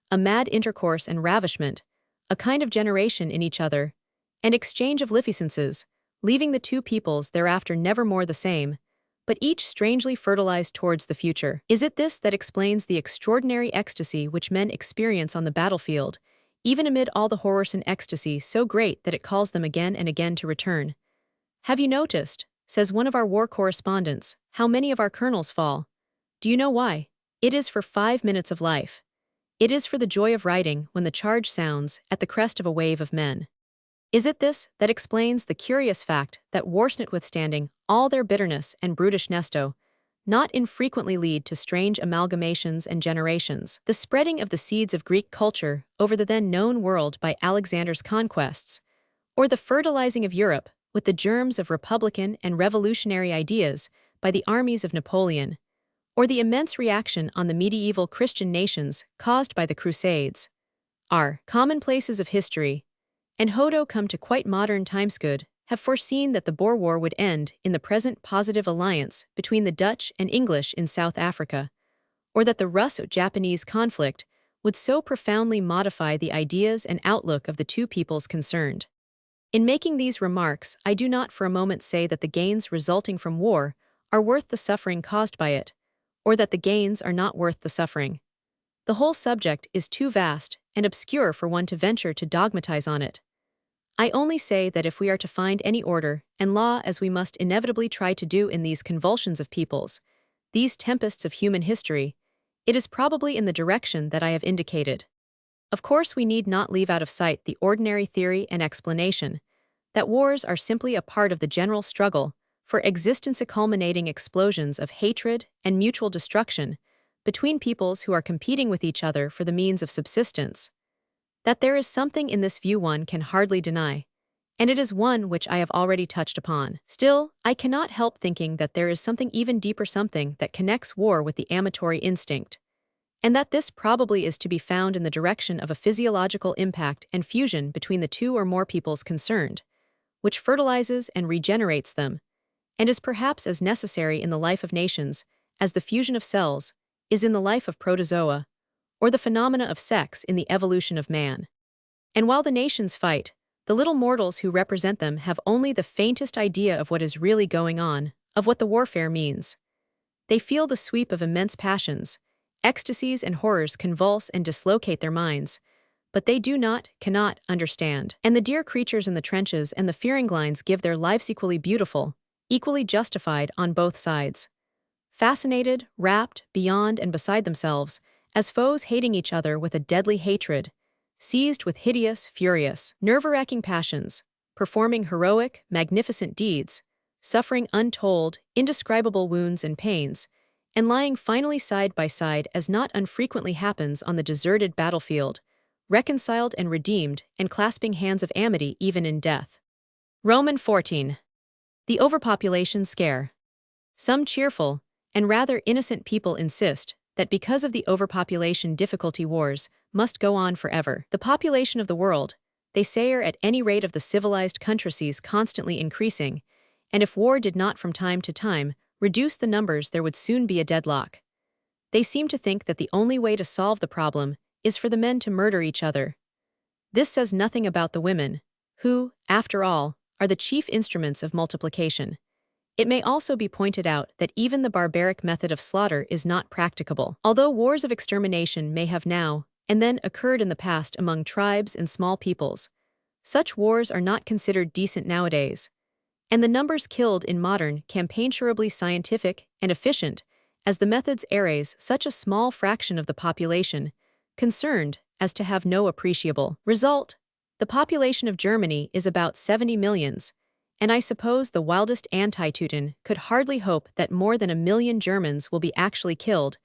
a mad intercourse and ravishment, a kind of generation in each other, and exchange of lificences, leaving the two peoples thereafter never more the same, but each strangely fertilized towards the future? Is it this that explains the extraordinary ecstasy which men experience on the battlefield, even amid all the horrors, and ecstasy so great that it calls them again and again to return? Have you noticed, says one of our war correspondents, how many of our colonels fall? Do you know why? It is for 5 minutes of life. It is for the joy of riding when the charge sounds at the crest of a wave of men. Is it this that explains the curious fact that wars, notwithstanding all their bitterness and brutish nesto, not infrequently lead to strange amalgamations and generations? The spreading of the seeds of Greek culture over the then known world by Alexander's conquests, or the fertilizing of Europe with the germs of republican and revolutionary ideas by the armies of Napoleon, or the immense reaction on the medieval Christian nations caused by the Crusades, are commonplaces of history, and Hodo come to quite modern times could have foreseen that the Boer War would end in the present positive alliance between the Dutch and English in South Africa, or that the Russo-Japanese conflict would so profoundly modify the ideas and outlook of the two peoples concerned. In making these remarks, I do not for a moment say that the gains resulting from war are worth the suffering caused by it, or that the gains are not worth the suffering. The whole subject is too vast and obscure for one to venture to dogmatize on it. I only say that if we are to find any order and law, as we must inevitably try to do in these convulsions of peoples, these tempests of human history, It is probably in the direction that I have indicated. Of course, we need not leave out of sight the ordinary theory and explanation that wars are simply a part of the general struggle for existence, culminating explosions of hatred and mutual destruction between peoples who are competing with each other for the means of subsistence. That there is something in this view one can hardly deny, and it is one which I have already touched upon. Still, I cannot help thinking that there is something even deeper, something that connects war with the amatory instinct, and that this probably is to be found in the direction of a physiological impact and fusion between the two or more peoples concerned, which fertilizes and regenerates them, and is perhaps as necessary in the life of nations as the fusion of cells is in the life of protozoa, or the phenomena of sex in the evolution of man. And while the nations fight, the little mortals who represent them have only the faintest idea of what is really going on, of what the warfare means. They feel the sweep of immense passions, ecstasies and horrors convulse and dislocate their minds, but they cannot understand. And the dear creatures in the trenches and the firing lines give their lives equally beautiful, equally justified on both sides. Fascinated, rapt, beyond and beside themselves, as foes hating each other with a deadly hatred, seized with hideous, furious, nerve-wracking passions, performing heroic, magnificent deeds, suffering untold, indescribable wounds and pains, and lying finally side by side as not unfrequently happens on the deserted battlefield, reconciled and redeemed and clasping hands of amity even in death. Roman 14. The overpopulation scare. Some cheerful and rather innocent people insist that because of the overpopulation difficulty wars must go on forever. The population of the world, they say, are at any rate of the civilized countries constantly increasing, and if war did not from time to time reduce the numbers, there would soon be a deadlock. They seem to think that the only way to solve the problem is for the men to murder each other. This says nothing about the women, who, after all, are the chief instruments of multiplication. It may also be pointed out that even the barbaric method of slaughter is not practicable. Although wars of extermination may have now and then occurred in the past among tribes and small peoples, such wars are not considered decent nowadays, and the numbers killed in modern campaigns surely scientific and efficient as the methods erase such a small fraction of the population concerned as to have no appreciable result. The population of Germany is about 70 millions, and I suppose the wildest anti-Teuton could hardly hope that more than 1 million Germans will be actually killed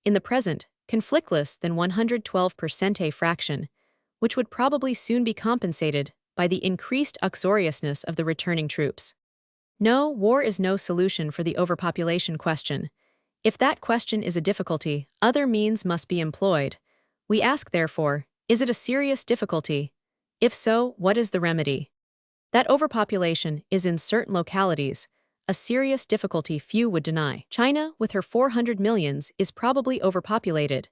in the present conflictless than 112% fraction, which would probably soon be compensated by the increased uxoriousness of the returning troops. No, war is no solution for the overpopulation question. If that question is a difficulty, other means must be employed. We ask, therefore, is it a serious difficulty? If so, what is the remedy? That overpopulation is in certain localities a serious difficulty few would deny. China, with her 400 millions, is probably overpopulated.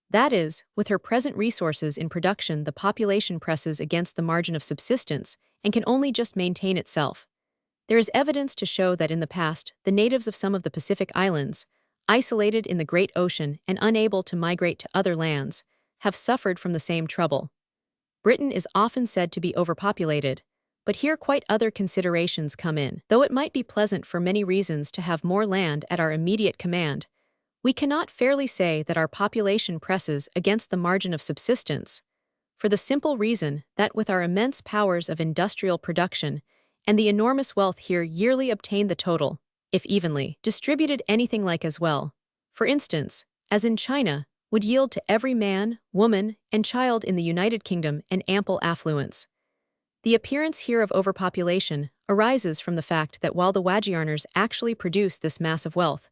That is, with her present resources in production, the population presses against the margin of subsistence and can only just maintain itself. There is evidence to show that in the past, the natives of some of the Pacific islands, isolated in the Great Ocean and unable to migrate to other lands, have suffered from the same trouble. Britain is often said to be overpopulated, but here quite other considerations come in. Though it might be pleasant for many reasons to have more land at our immediate command, we cannot fairly say that our population presses against the margin of subsistence, for the simple reason that with our immense powers of industrial production and the enormous wealth here yearly obtained, the total, if evenly distributed anything like as well, for instance, as in China, would yield to every man, woman, and child in the United Kingdom an ample affluence. The appearance here of overpopulation arises from the fact that while the wage earners actually produce this mass of wealth,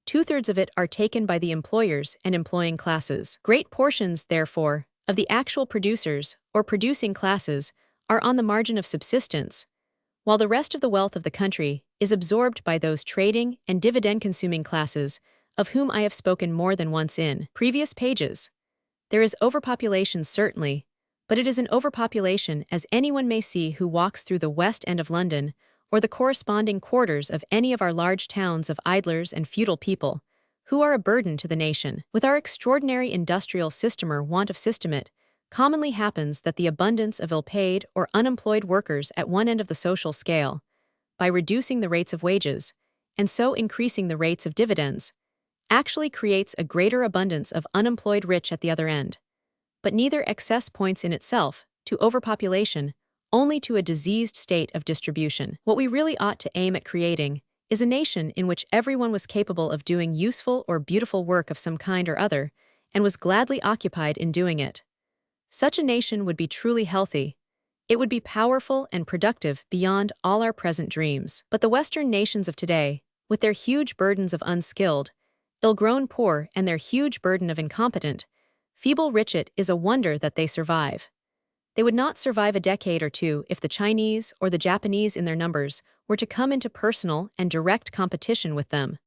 2/3 of it are taken by the employers and employing classes. Great portions, therefore, of the actual producers or producing classes are on the margin of subsistence, while the rest of the wealth of the country is absorbed by those trading and dividend-consuming classes of whom I have spoken more than once in previous pages. There is overpopulation certainly, but it is an overpopulation as anyone may see who walks through the West End of London or the corresponding quarters of any of our large towns of idlers and feudal people, who are a burden to the nation. With our extraordinary industrial system or want of system, it commonly happens that the abundance of ill-paid or unemployed workers at one end of the social scale, by reducing the rates of wages, and so increasing the rates of dividends, actually creates a greater abundance of unemployed rich at the other end. But neither excess points in itself to overpopulation, only to a diseased state of distribution. What we really ought to aim at creating is a nation in which everyone was capable of doing useful or beautiful work of some kind or other, and was gladly occupied in doing it. Such a nation would be truly healthy. It would be powerful and productive beyond all our present dreams. But the Western nations of today, with their huge burdens of unskilled, ill-grown poor and their huge burden of incompetent, feeble rich, it is a wonder that they survive. They would not survive a decade or two if the Chinese or the Japanese in their numbers were to come into personal and direct competition with them.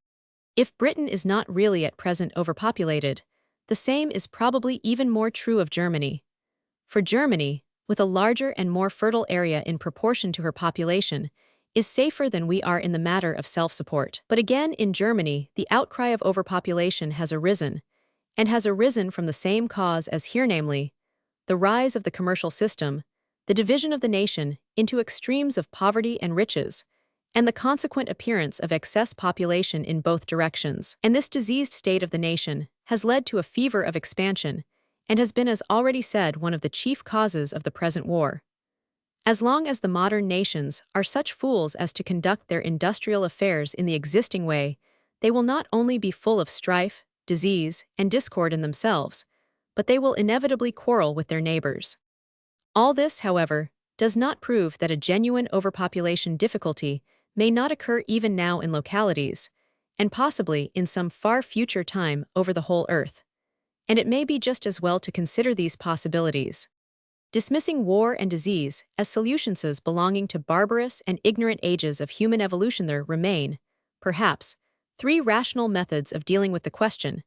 If Britain is not really at present overpopulated, the same is probably even more true of Germany. For Germany, with a larger and more fertile area in proportion to her population, is safer than we are in the matter of self-support. But again, in Germany, the outcry of overpopulation has arisen, and has arisen from the same cause as here, namely, the rise of the commercial system, the division of the nation into extremes of poverty and riches, and the consequent appearance of excess population in both directions. And this diseased state of the nation has led to a fever of expansion, and has been, as already said, one of the chief causes of the present war. As long as the modern nations are such fools as to conduct their industrial affairs in the existing way, they will not only be full of strife, disease, and discord in themselves, but they will inevitably quarrel with their neighbors. All this, however, does not prove that a genuine overpopulation difficulty may not occur even now in localities, and possibly in some far future time over the whole earth. And it may be just as well to consider these possibilities. Dismissing war and disease as solutions belonging to barbarous and ignorant ages of human evolution, there remain, perhaps, three rational methods of dealing with the question: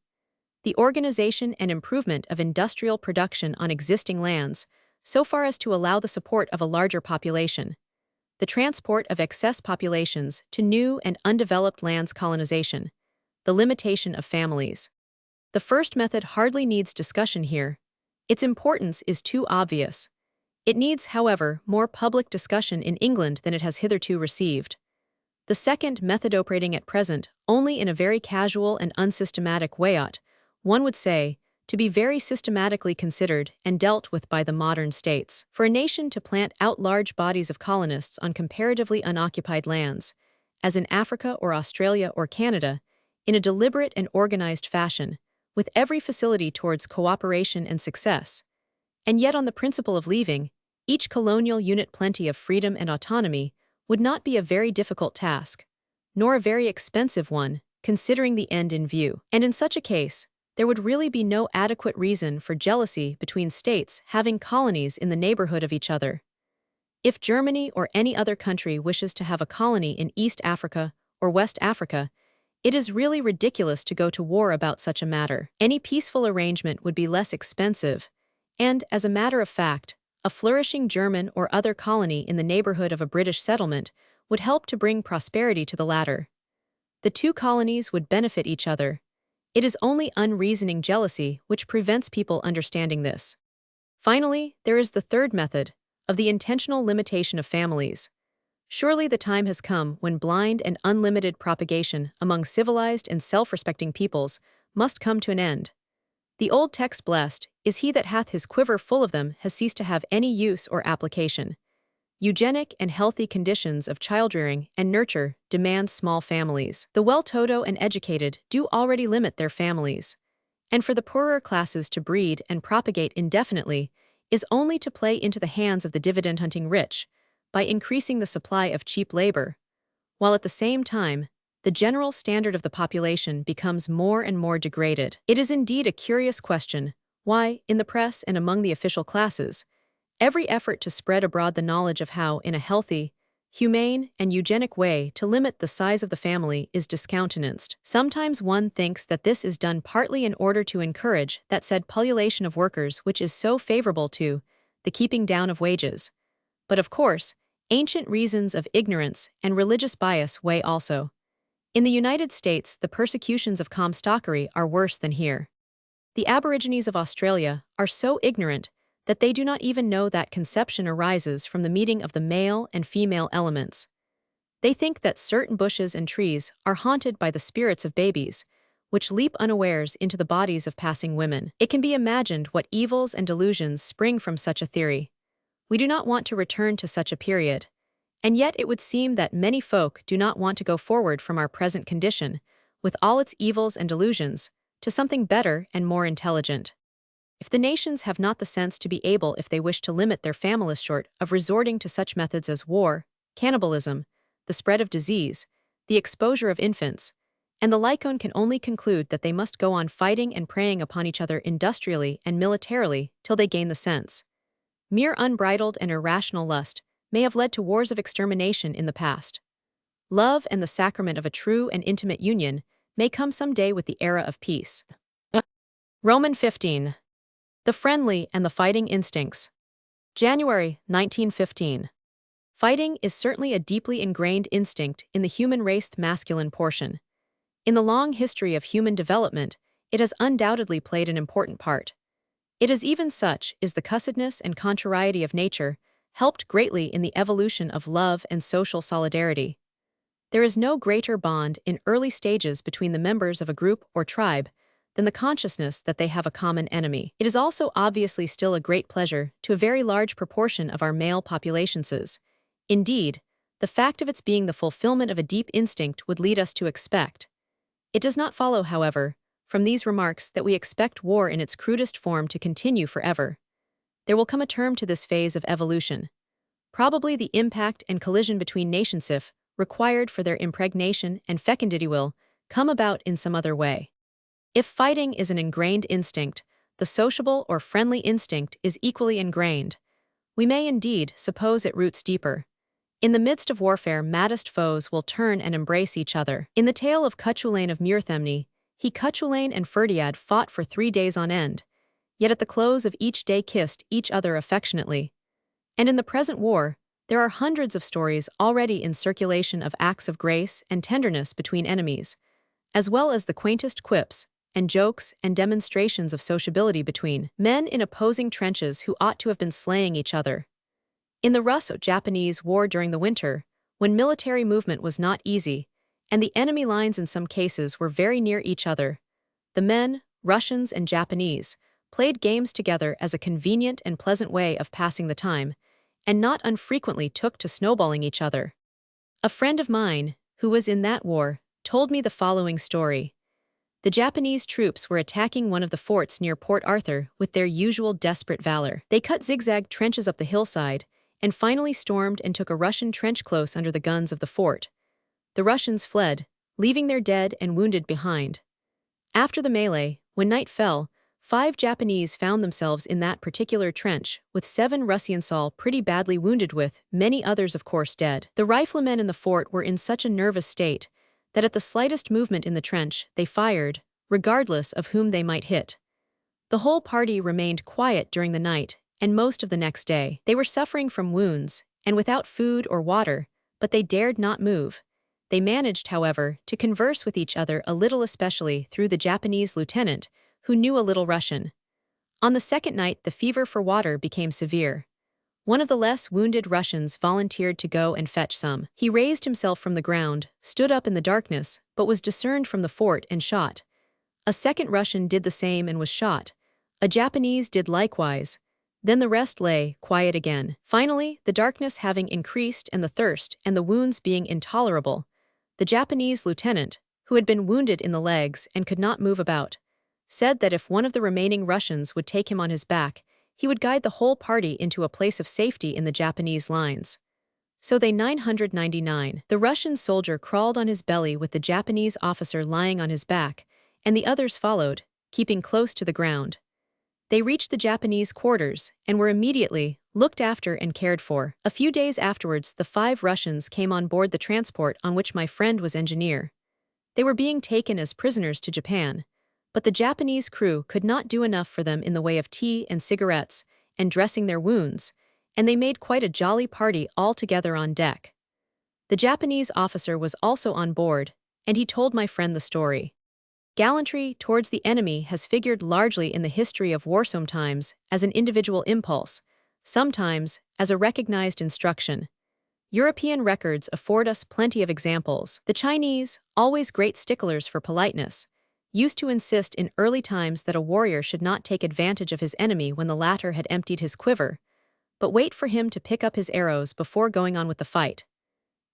the organization and improvement of industrial production on existing lands, so far as to allow the support of a larger population; the transport of excess populations to new and undeveloped lands; colonization; the limitation of families. The first method hardly needs discussion here. Its importance is too obvious. It needs, however, more public discussion in England than it has hitherto received. The second method, operating at present only in a very casual and unsystematic way, ought, one would say, to be very systematically considered and dealt with by the modern states. For a nation to plant out large bodies of colonists on comparatively unoccupied lands, as in Africa or Australia or Canada, in a deliberate and organized fashion, with every facility towards cooperation and success, and yet on the principle of leaving each colonial unit plenty of freedom and autonomy, would not be a very difficult task, nor a very expensive one, considering the end in view. And in such a case, there would really be no adequate reason for jealousy between states having colonies in the neighborhood of each other. If Germany or any other country wishes to have a colony in East Africa or West Africa, it is really ridiculous to go to war about such a matter. Any peaceful arrangement would be less expensive, and, as a matter of fact, a flourishing German or other colony in the neighborhood of a British settlement would help to bring prosperity to the latter. The two colonies would benefit each other. It is only unreasoning jealousy which prevents people understanding this. Finally, there is the third method, of the intentional limitation of families. Surely the time has come when blind and unlimited propagation among civilized and self-respecting peoples must come to an end. The old text, "Blessed is he that hath his quiver full of them," has ceased to have any use or application. Eugenic and healthy conditions of childrearing and nurture demand small families. The well-to-do and educated do already limit their families, and for the poorer classes to breed and propagate indefinitely is only to play into the hands of the dividend-hunting rich by increasing the supply of cheap labor, while at the same time the general standard of the population becomes more and more degraded. It is indeed a curious question why, in the press and among the official classes, every effort to spread abroad the knowledge of how, in a healthy, humane, and eugenic way to limit the size of the family is discountenanced. Sometimes one thinks that this is done partly in order to encourage that said pullulation of workers which is so favorable to the keeping down of wages. But of course, ancient reasons of ignorance and religious bias weigh also. In the United States, the persecutions of comstockery are worse than here. The Aborigines of Australia are so ignorant that they do not even know that conception arises from the meeting of the male and female elements. They think that certain bushes and trees are haunted by the spirits of babies, which leap unawares into the bodies of passing women. It can be imagined what evils and delusions spring from such a theory. We do not want to return to such a period. And yet it would seem that many folk do not want to go forward from our present condition, with all its evils and delusions, to something better and more intelligent. If the nations have not the sense to be able, if they wish to limit their families short of resorting to such methods as war, cannibalism, the spread of disease, the exposure of infants, and the like, can only conclude that they must go on fighting and preying upon each other industrially and militarily till they gain the sense. Mere unbridled and irrational lust may have led to wars of extermination in the past. Love and the sacrament of a true and intimate union may come some day with the era of peace. Roman 15. The friendly and the fighting instincts. January 1915. Fighting is certainly a deeply ingrained instinct in the human race, the masculine portion. In the long history of human development, it has undoubtedly played an important part. It is even such is the cussedness and contrariety of nature, helped greatly in the evolution of love and social solidarity. There is no greater bond in early stages between the members of a group or tribe than the consciousness that they have a common enemy. It is also obviously still a great pleasure to a very large proportion of our male populations. Indeed, the fact of its being the fulfillment of a deep instinct would lead us to expect. It does not follow, however, from these remarks that we expect war in its crudest form to continue forever. There will come a term to this phase of evolution. Probably the impact and collision between nations required for their impregnation and fecundity will come about in some other way. If fighting is an ingrained instinct, the sociable or friendly instinct is equally ingrained. We may indeed suppose it roots deeper. In the midst of warfare, maddest foes will turn and embrace each other. In the tale of Cuchulain of Muirthemne, Cuchulain and Ferdiad fought for 3 days on end, yet at the close of each day kissed each other affectionately. And in the present war, there are hundreds of stories already in circulation of acts of grace and tenderness between enemies, as well as the quaintest quips and jokes and demonstrations of sociability between men in opposing trenches who ought to have been slaying each other. In the Russo-Japanese War during the winter, when military movement was not easy, and the enemy lines in some cases were very near each other, the men, Russians and Japanese, played games together as a convenient and pleasant way of passing the time, and not unfrequently took to snowballing each other. A friend of mine, who was in that war, told me the following story. The Japanese troops were attacking one of the forts near Port Arthur with their usual desperate valor. They cut zigzag trenches up the hillside, and finally stormed and took a Russian trench close under the guns of the fort. The Russians fled, leaving their dead and wounded behind. After the melee, when night fell, 5 Japanese found themselves in that particular trench, with 7 Russians all pretty badly wounded, with many others of course dead. The riflemen in the fort were in such a nervous state that at the slightest movement in the trench they fired, regardless of whom they might hit. The whole party remained quiet during the night and most of the next day. They were suffering from wounds, and without food or water, but they dared not move. They managed, however, to converse with each other a little, especially through the Japanese lieutenant, who knew a little Russian. On the second night the fever for water became severe. One of the less wounded Russians volunteered to go and fetch some. He raised himself from the ground, stood up in the darkness, but was discerned from the fort and shot. A second Russian did the same and was shot. A Japanese did likewise. Then the rest lay quiet again. Finally, the darkness having increased and the thirst and the wounds being intolerable, the Japanese lieutenant, who had been wounded in the legs and could not move about, said that if one of the remaining Russians would take him on his back, he would guide the whole party into a place of safety in the Japanese lines. So they 999. The Russian soldier crawled on his belly with the Japanese officer lying on his back, and the others followed, keeping close to the ground. They reached the Japanese quarters and were immediately looked after and cared for. A few days afterwards, the 5 Russians came on board the transport on which my friend was engineer. They were being taken as prisoners to Japan, but the Japanese crew could not do enough for them in the way of tea and cigarettes and dressing their wounds, and they made quite a jolly party all together on deck. The Japanese officer was also on board, and he told my friend the story. Gallantry towards the enemy has figured largely in the history of war, sometimes as an individual impulse, sometimes as a recognized instruction. European records afford us plenty of examples. The Chinese, always great sticklers for politeness, used to insist in early times that a warrior should not take advantage of his enemy when the latter had emptied his quiver, but wait for him to pick up his arrows before going on with the fight.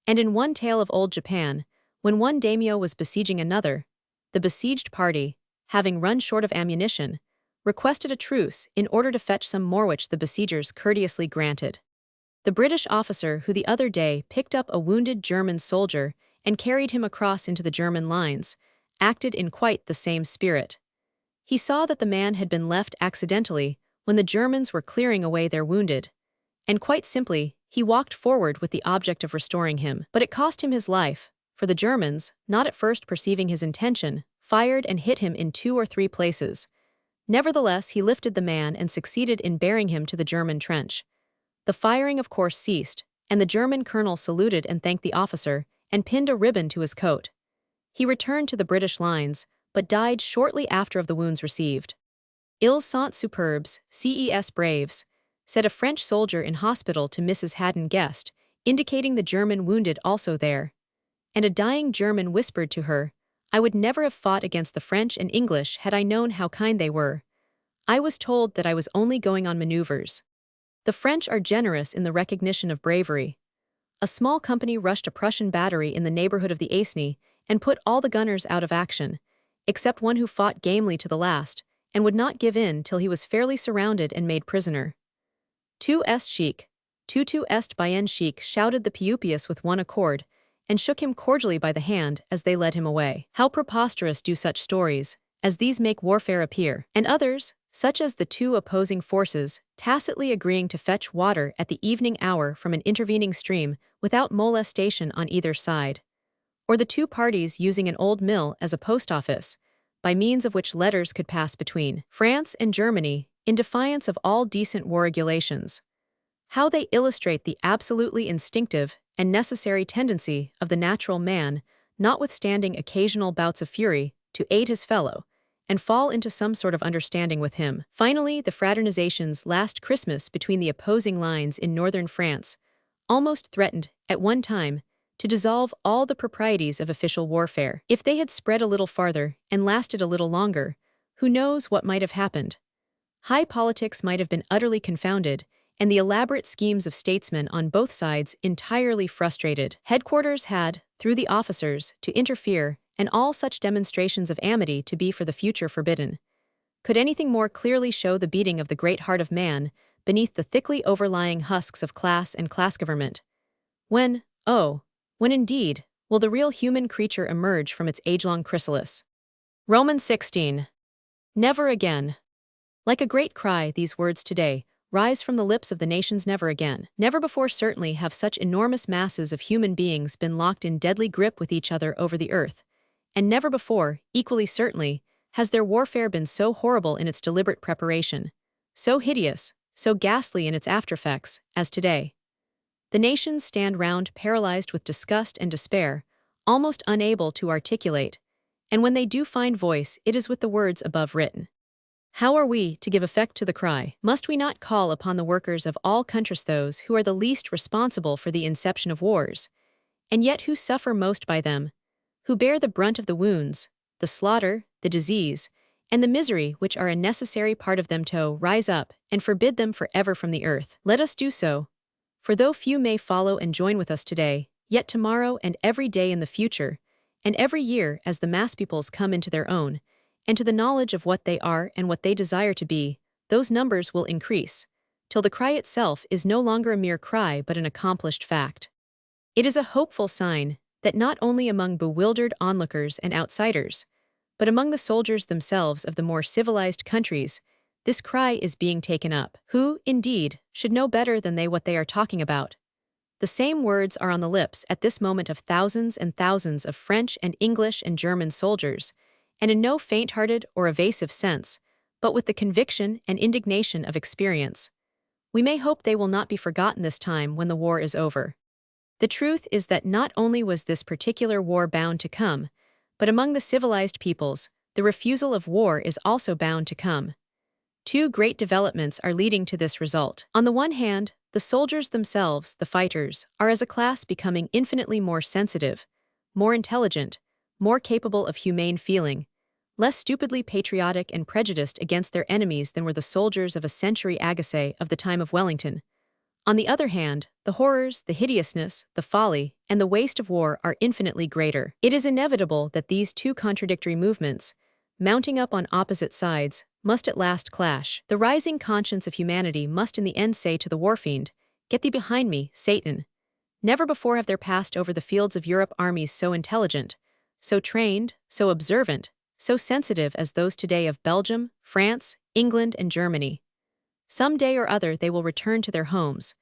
And in one tale of old Japan, when one daimyo was besieging another, the besieged party, having run short of ammunition, requested a truce in order to fetch some more, which the besiegers courteously granted. The British officer who the other day picked up a wounded German soldier and carried him across into the German lines acted in quite the same spirit. He saw that the man had been left accidentally when the Germans were clearing away their wounded, and quite simply, he walked forward with the object of restoring him. But it cost him his life, for the Germans, not at first perceiving his intention, fired and hit him in 2 or 3 places. Nevertheless, he lifted the man and succeeded in bearing him to the German trench. The firing of course ceased, and the German colonel saluted and thanked the officer, and pinned a ribbon to his coat. He returned to the British lines, but died shortly after of the wounds received. Ils sont superbes, ces braves, said a French soldier in hospital to Mrs. Haddon Guest, indicating the German wounded also there. And a dying German whispered to her, "I would never have fought against the French and English had I known how kind they were. I was told that I was only going on maneuvers." The French are generous in the recognition of bravery. A small company rushed a Prussian battery in the neighborhood of the Aisne and put all the gunners out of action, except one who fought gamely to the last and would not give in till he was fairly surrounded and made prisoner. Tu est chic, tu est bien chic, shouted the Peupius with one accord, and shook him cordially by the hand as they led him away. How preposterous do such stories as these make warfare appear, and others, such as the 2 opposing forces tacitly agreeing to fetch water at the evening hour from an intervening stream without molestation on either side, or the 2 parties using an old mill as a post office, by means of which letters could pass between France and Germany in defiance of all decent war regulations. How they illustrate the absolutely instinctive and necessary tendency of the natural man, notwithstanding occasional bouts of fury, to aid his fellow, and fall into some sort of understanding with him. Finally, the fraternizations last Christmas between the opposing lines in northern France almost threatened, at one time, to dissolve all the proprieties of official warfare. If they had spread a little farther and lasted a little longer, who knows what might have happened? High politics might have been utterly confounded, and the elaborate schemes of statesmen on both sides entirely frustrated. Headquarters had, through the officers, to interfere, and all such demonstrations of amity to be for the future forbidden. Could anything more clearly show the beating of the great heart of man beneath the thickly overlying husks of class and class government? When indeed, will the real human creature emerge from its age-long chrysalis? Romans 16. Never again. Like a great cry, these words today rise from the lips of the nations. Never again. Never before certainly have such enormous masses of human beings been locked in deadly grip with each other over the earth, and never before, equally certainly, has their warfare been so horrible in its deliberate preparation, so hideous, so ghastly in its aftereffects, as today. The nations stand round paralyzed with disgust and despair, almost unable to articulate, and when they do find voice, it is with the words above written. How are we to give effect to the cry? Must we not call upon the workers of all countries, those who are the least responsible for the inception of wars, and yet who suffer most by them, who bear the brunt of the wounds, the slaughter, the disease, and the misery which are a necessary part of them, to rise up and forbid them forever from the earth? Let us do so. For though few may follow and join with us today, yet tomorrow and every day in the future, and every year as the mass peoples come into their own, and to the knowledge of what they are and what they desire to be, those numbers will increase, till the cry itself is no longer a mere cry but an accomplished fact. It is a hopeful sign that not only among bewildered onlookers and outsiders, but among the soldiers themselves of the more civilized countries, this cry is being taken up. Who, indeed, should know better than they what they are talking about? The same words are on the lips at this moment of thousands and thousands of French and English and German soldiers, and in no faint-hearted or evasive sense, but with the conviction and indignation of experience. We may hope they will not be forgotten this time when the war is over. The truth is that not only was this particular war bound to come, but among the civilized peoples, the refusal of war is also bound to come. 2 great developments are leading to this result. On the one hand, the soldiers themselves, the fighters, are as a class becoming infinitely more sensitive, more intelligent, more capable of humane feeling, less stupidly patriotic and prejudiced against their enemies than were the soldiers of a century agasse of the time of Wellington. On the other hand, the horrors, the hideousness, the folly, and the waste of war are infinitely greater. It is inevitable that these two contradictory movements, mounting up on opposite sides, must at last clash. The rising conscience of humanity must in the end say to the warfiend, "Get thee behind me, Satan." Never before have there passed over the fields of Europe armies so intelligent, so trained, so observant, so sensitive as those today of Belgium, France, England, and Germany. Some day or other they will return to their homes,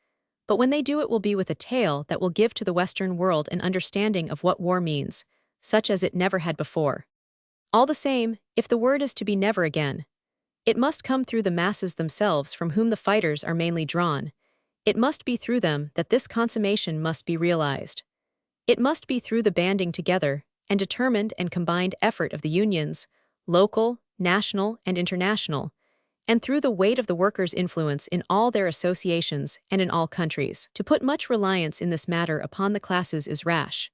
but when they do it will be with a tale that will give to the Western world an understanding of what war means, such as it never had before. All the same, if the word is to be never again, it must come through the masses themselves from whom the fighters are mainly drawn. It must be through them that this consummation must be realized. It must be through the banding together and determined and combined effort of the unions, local, national, and international, and through the weight of the workers' influence in all their associations and in all countries. To put much reliance in this matter upon the classes is rash.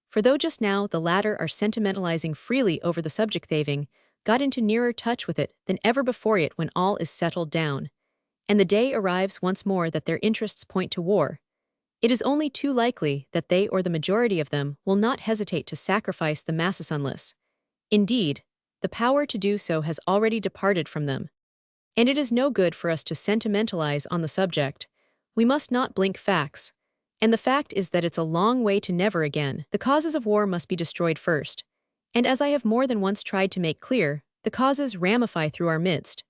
For though just now the latter are sentimentalizing freely over the subject, they've got into nearer touch with it than ever before it when all is settled down, and the day arrives once more that their interests point to war. It is only too likely that they or the majority of them will not hesitate to sacrifice the masses unless, indeed, the power to do so has already departed from them. And it is no good for us to sentimentalize on the subject. We must not blink facts. And the fact is that it's a long way to never again. The causes of war must be destroyed first. And as I have more than once tried to make clear, the causes ramify through our midst.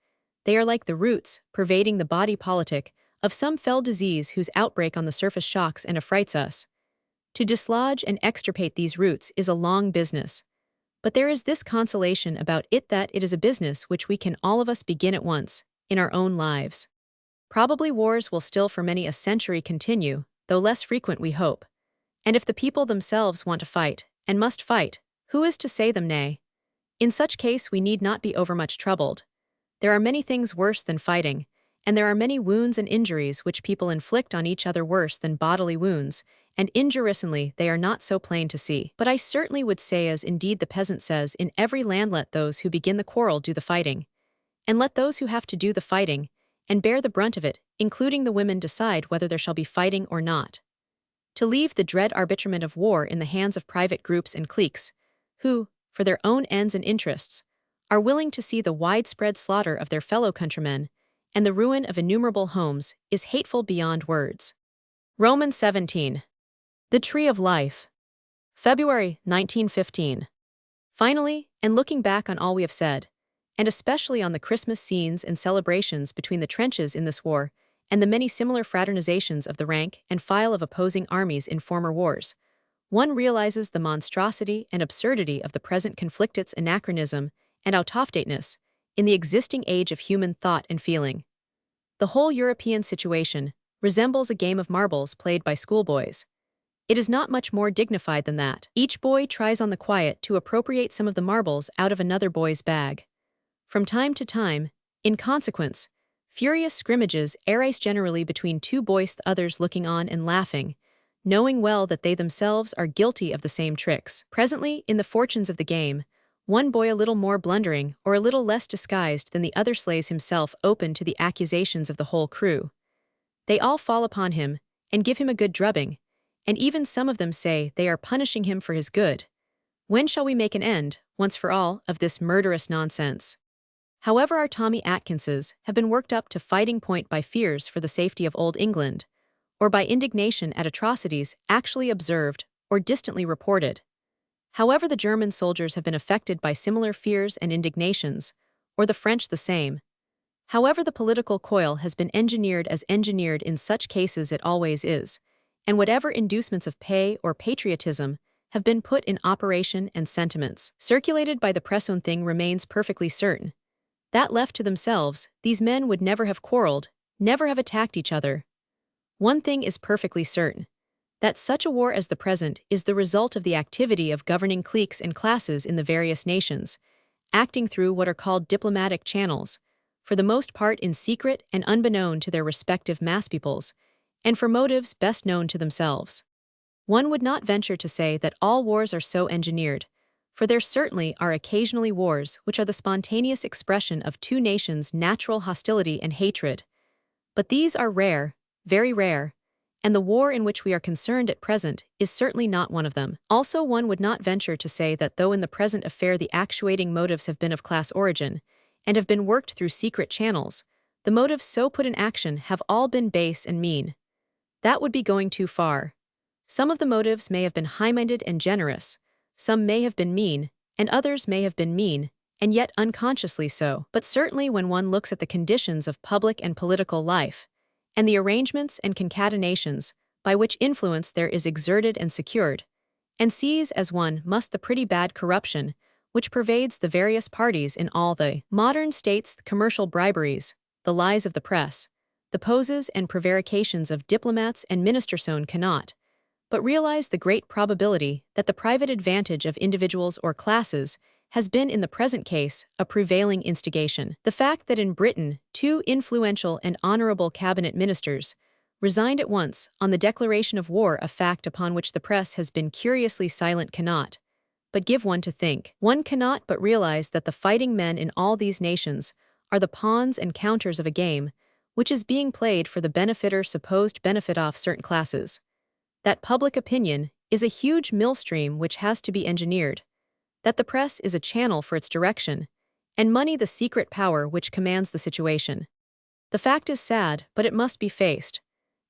They are like the roots, pervading the body politic, of some fell disease whose outbreak on the surface shocks and affrights us. To dislodge and extirpate these roots is a long business. But there is this consolation about it that it is a business which we can all of us begin at once, in our own lives. Probably wars will still for many a century continue, though less frequent we hope. And if the people themselves want to fight, and must fight, who is to say them nay? In such case we need not be overmuch troubled. There are many things worse than fighting, and there are many wounds and injuries which people inflict on each other worse than bodily wounds, and injuriously they are not so plain to see. But I certainly would say, as indeed the peasant says, in every land let those who begin the quarrel do the fighting, and let those who have to do the fighting, and bear the brunt of it, including the women, decide whether there shall be fighting or not. To leave the dread arbitrament of war in the hands of private groups and cliques, who, for their own ends and interests, are willing to see the widespread slaughter of their fellow countrymen and the ruin of innumerable homes, is hateful beyond words. Romans 17. The Tree of Life. February 1915. Finally, and looking back on all we have said, and especially on the Christmas scenes and celebrations between the trenches in this war, and the many similar fraternizations of the rank and file of opposing armies in former wars, one realizes the monstrosity and absurdity of the present conflict's anachronism and out-of-dateness in the existing age of human thought and feeling. The whole European situation resembles a game of marbles played by schoolboys. It is not much more dignified than that. Each boy tries on the quiet to appropriate some of the marbles out of another boy's bag. From time to time, in consequence, furious scrimmages arise generally between two boys, the others looking on and laughing, knowing well that they themselves are guilty of the same tricks. Presently, in the fortunes of the game, one boy a little more blundering or a little less disguised than the other slays himself open to the accusations of the whole crew. They all fall upon him and give him a good drubbing, and even some of them say they are punishing him for his good. When shall we make an end, once for all, of this murderous nonsense? However, our Tommy Atkinses have been worked up to fighting point by fears for the safety of Old England, or by indignation at atrocities actually observed or distantly reported. However, the German soldiers have been affected by similar fears and indignations, or the French the same. However, the political coil has been engineered as engineered in such cases it always is, and whatever inducements of pay or patriotism have been put in operation and sentiments circulated by the press, one thing remains perfectly certain: that left to themselves, these men would never have quarreled, never have attacked each other. One thing is perfectly certain: that such a war as the present is the result of the activity of governing cliques and classes in the various nations, acting through what are called diplomatic channels, for the most part in secret and unbeknown to their respective mass peoples, and for motives best known to themselves. One would not venture to say that all wars are so engineered, for there certainly are occasionally wars which are the spontaneous expression of two nations' natural hostility and hatred. But these are rare, very rare, and the war in which we are concerned at present is certainly not one of them. Also, one would not venture to say that though in the present affair the actuating motives have been of class origin, and have been worked through secret channels, the motives so put in action have all been base and mean. That would be going too far. Some of the motives may have been high-minded and generous, some may have been mean, and others may have been mean, and yet unconsciously so. But certainly when one looks at the conditions of public and political life, and the arrangements and concatenations by which influence there is exerted and secured, and sees as one must the pretty bad corruption which pervades the various parties in all the modern states, the commercial briberies, the lies of the press, the poses and prevarications of diplomats and ministersone cannot but realize the great probability that the private advantage of individuals or classes has been in the present case a prevailing instigation. The fact that in Britain 2 influential and honorable cabinet ministers resigned at once on the declaration of war, a fact upon which the press has been curiously silent, cannot but give one to think. One cannot but realize that the fighting men in all these nations are the pawns and counters of a game which is being played for the benefit or supposed benefit of certain classes. That public opinion is a huge millstream which has to be engineered, that the press is a channel for its direction, and money the secret power which commands the situation. The fact is sad, but it must be faced,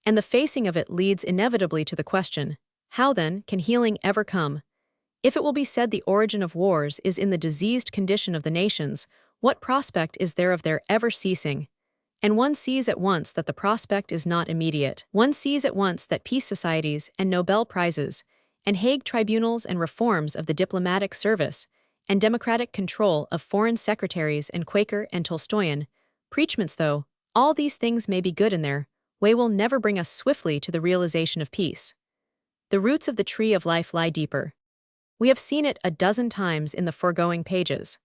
and the facing of it leads inevitably to the question, how then can healing ever come? If it will be said the origin of wars is in the diseased condition of the nations, what prospect is there of their ever ceasing? And one sees at once that the prospect is not immediate. One sees at once that peace societies and Nobel Prizes, and Hague tribunals and reforms of the diplomatic service, and democratic control of foreign secretaries and Quaker and Tolstoyan preachments, though all these things may be good in their way, will never bring us swiftly to the realization of peace. The roots of the tree of life lie deeper. We have seen it a dozen times in the foregoing pages.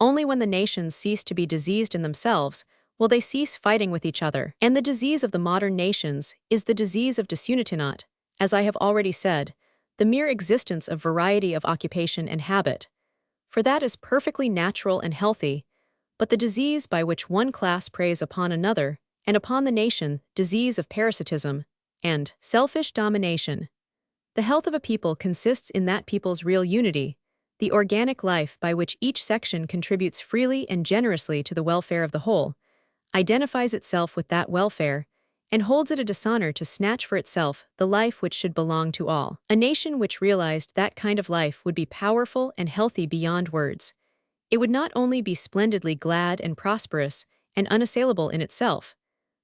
Only when the nations cease to be diseased in themselves will they cease fighting with each other. And the disease of the modern nations is the disease of disunity, not, as I have already said, the mere existence of variety of occupation and habit, for that is perfectly natural and healthy, but the disease by which one class preys upon another, and upon the nation, disease of parasitism and selfish domination. The health of a people consists in that people's real unity, the organic life by which each section contributes freely and generously to the welfare of the whole, identifies itself with that welfare, and holds it a dishonor to snatch for itself the life which should belong to all. A nation which realized that kind of life would be powerful and healthy beyond words. It would not only be splendidly glad and prosperous and unassailable in itself,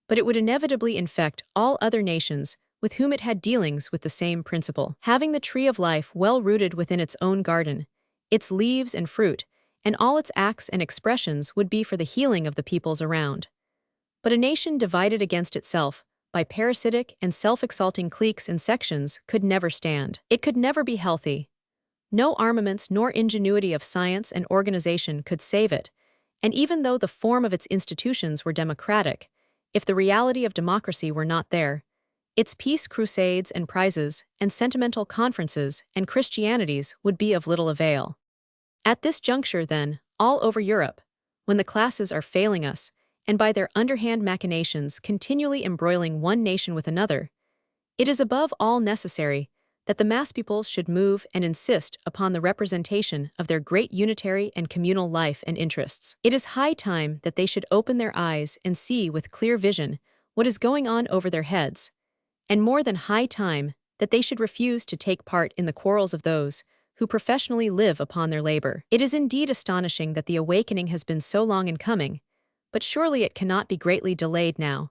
but it would inevitably infect all other nations with whom it had dealings with the same principle. Having the tree of life well rooted within its own garden, its leaves and fruit, and all its acts and expressions would be for the healing of the peoples around. But a nation divided against itself by parasitic and self-exalting cliques and sections could never stand. It could never be healthy. No armaments nor ingenuity of science and organization could save it, and even though the form of its institutions were democratic, if the reality of democracy were not there, its peace crusades and prizes and sentimental conferences and Christianities would be of little avail. At this juncture, then, all over Europe, when the classes are failing us, and by their underhand machinations continually embroiling one nation with another, it is above all necessary that the mass peoples should move and insist upon the representation of their great unitary and communal life and interests. It is high time that they should open their eyes and see with clear vision what is going on over their heads, and more than high time that they should refuse to take part in the quarrels of those who professionally live upon their labor. It is indeed astonishing that the awakening has been so long in coming, but surely it cannot be greatly delayed now.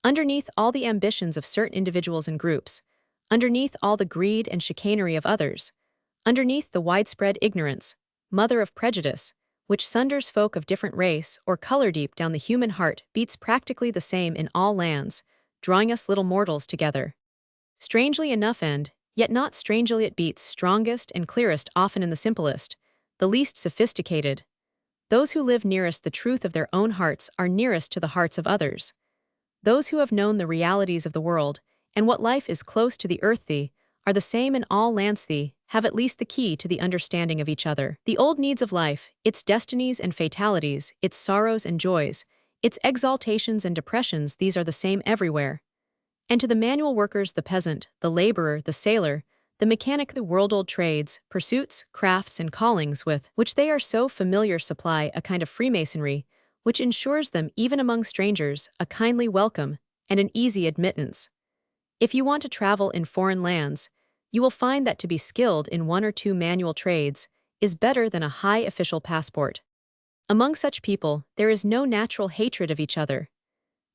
Underneath all the ambitions of certain individuals and groups, underneath all the greed and chicanery of others, underneath the widespread ignorance, mother of prejudice, which sunders folk of different race or color, deep down the human heart beats practically the same in all lands, drawing us little mortals together. Strangely enough, and yet not strangely, it beats strongest and clearest often in the simplest, the least sophisticated. Those who live nearest the truth of their own hearts are nearest to the hearts of others. Those who have known the realities of the world, and what life is close to the earthy, are the same in all lands have at least the key to the understanding of each other. The old needs of life, its destinies and fatalities, its sorrows and joys, its exaltations and depressions, these are the same everywhere. And to the manual workers, the peasant, the laborer, the sailor, the mechanic, the world-old trades, pursuits, crafts, and callings with which they are so familiar supply a kind of freemasonry, which ensures them, even among strangers, a kindly welcome and an easy admittance. If you want to travel in foreign lands, you will find that to be skilled in one or two manual trades is better than a high official passport. Among such people, there is no natural hatred of each other.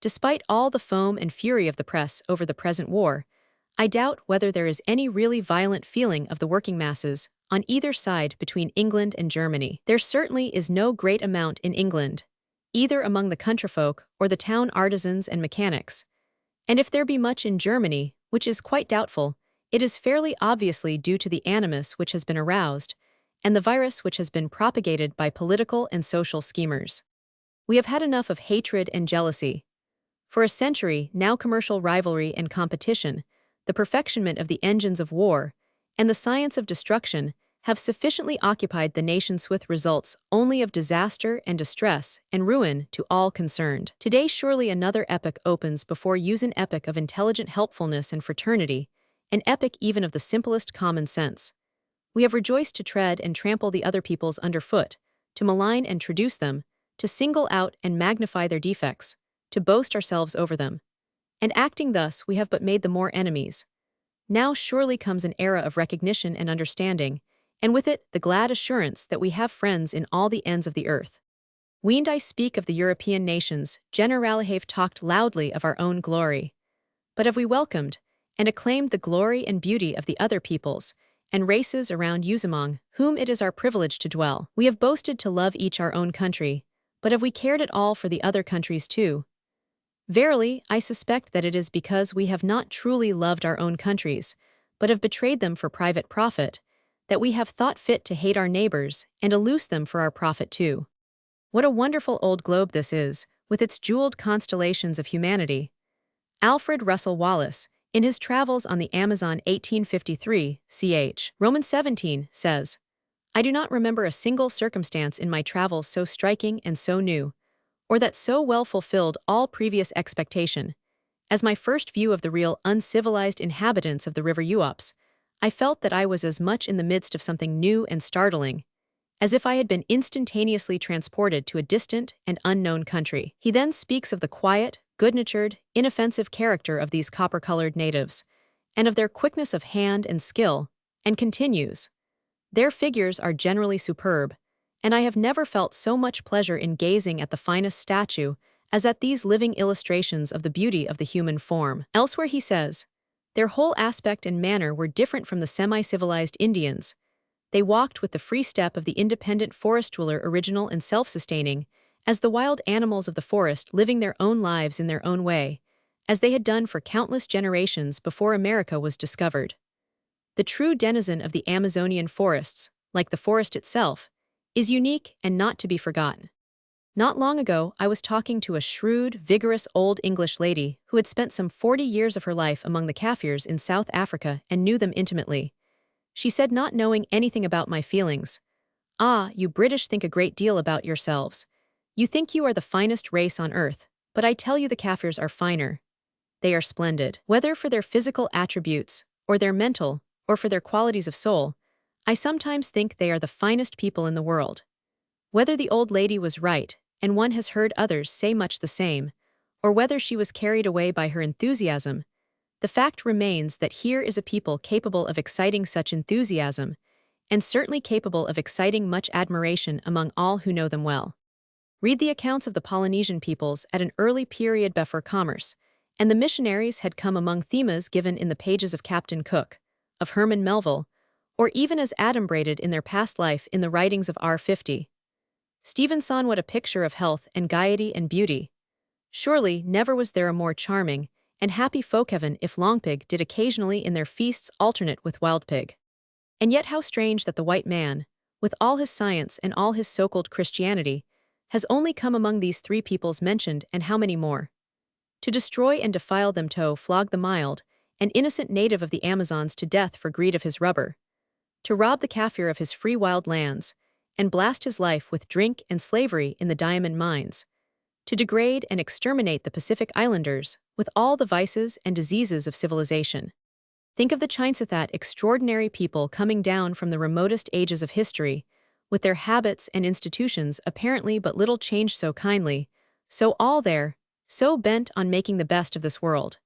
Despite all the foam and fury of the press over the present war, I doubt whether there is any really violent feeling of the working masses on either side between England and Germany. There certainly is no great amount in England, either among the countryfolk or the town artisans and mechanics. And if there be much in Germany, which is quite doubtful, it is fairly obviously due to the animus which has been aroused, and the virus which has been propagated by political and social schemers. We have had enough of hatred and jealousy. For a century, now commercial rivalry and competition, the perfectionment of the engines of war, and the science of destruction have sufficiently occupied the nations with results only of disaster and distress and ruin to all concerned. Today surely another epoch opens before use, an epoch of intelligent helpfulness and fraternity, an epoch even of the simplest common sense. We have rejoiced to tread and trample the other peoples underfoot, to malign and traduce them, to single out and magnify their defects, to boast ourselves over them. And acting thus, we have but made the more enemies. Now surely comes an era of recognition and understanding, and with it the glad assurance that we have friends in all the ends of the earth. Weend I speak of the European nations, generally have talked loudly of our own glory. But have we welcomed and acclaimed the glory and beauty of the other peoples and races around us among whom it is our privilege to dwell? We have boasted to love each our own country, but have we cared at all for the other countries too? Verily, I suspect that it is because we have not truly loved our own countries, but have betrayed them for private profit, that we have thought fit to hate our neighbors and to loose them for our profit too. What a wonderful old globe this is, with its jeweled constellations of humanity. Alfred Russel Wallace, in his Travels on the Amazon 1853, ch. Roman 17, says, "I do not remember a single circumstance in my travels so striking and so new, or that so well fulfilled all previous expectation, as my first view of the real uncivilized inhabitants of the river Uops. I felt that I was as much in the midst of something new and startling, as if I had been instantaneously transported to a distant and unknown country." He then speaks of the quiet, good-natured, inoffensive character of these copper-colored natives, and of their quickness of hand and skill, and continues, "Their figures are generally superb, and I have never felt so much pleasure in gazing at the finest statue as at these living illustrations of the beauty of the human form." Elsewhere he says, "Their whole aspect and manner were different from the semi-civilized Indians. They walked with the free step of the independent forest dweller, original and self-sustaining, as the wild animals of the forest, living their own lives in their own way, as they had done for countless generations before America was discovered. The true denizen of the Amazonian forests, like the forest itself, is unique and not to be forgotten. Not long ago, I was talking to a shrewd, vigorous old English lady who had spent some 40 years of her life among the Kaffirs in South Africa and knew them intimately. She said, not knowing anything about my feelings, "Ah, you British think a great deal about yourselves. You think you are the finest race on earth, but I tell you the Kaffirs are finer. They are splendid. Whether for their physical attributes, or their mental, or for their qualities of soul, I sometimes think they are the finest people in the world." Whether the old lady was right, and one has heard others say much the same, or whether she was carried away by her enthusiasm, the fact remains that here is a people capable of exciting such enthusiasm, and certainly capable of exciting much admiration among all who know them well. Read the accounts of the Polynesian peoples at an early period before commerce, and the missionaries had come among themas given in the pages of Captain Cook, of Herman Melville, or even as adumbrated in their past life in the writings of R50. Stevenson, what a picture of health and gaiety and beauty! Surely never was there a more charming and happy folkheaven if Longpig did occasionally in their feasts alternate with Wildpig. And yet how strange that the white man, with all his science and all his so-called Christianity, has only come among these three peoples mentioned, and how many more? To destroy and defile them, to flog the mild, an innocent native of the Amazons to death for greed of his rubber, to rob the Kafir of his free wild lands, and blast his life with drink and slavery in the diamond mines, to degrade and exterminate the Pacific Islanders with all the vices and diseases of civilization. Think of the Chinesathat extraordinary people coming down from the remotest ages of history, with their habits and institutions apparently but little changed, so kindly, so all there, so bent on making the best of this world.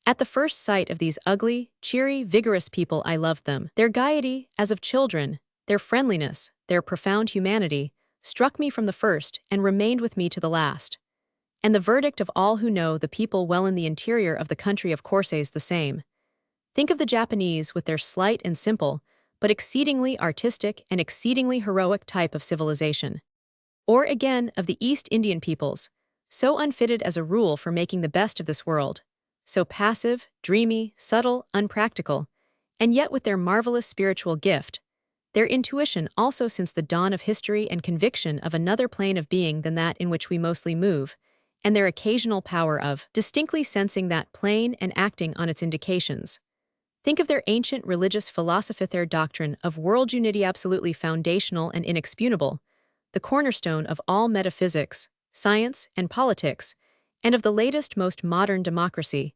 At the first sight of these ugly, cheery, vigorous people, I loved them. Their gaiety, as of children, their friendliness, their profound humanity, struck me from the first and remained with me to the last. And the verdict of all who know the people well in the interior of the country of course is the same. Think of the Japanese with their slight and simple, but exceedingly artistic and exceedingly heroic type of civilization. Or again of the East Indian peoples, so unfitted as a rule for making the best of this world, so passive, dreamy, subtle, unpractical, and yet with their marvelous spiritual gift, their intuition also since the dawn of history and conviction of another plane of being than that in which we mostly move, and their occasional power of distinctly sensing that plane and acting on its indications. Think of their ancient religious philosophy, their doctrine of world unity absolutely foundational and inexpugnable, the cornerstone of all metaphysics, science, and politics, and of the latest most modern democracy,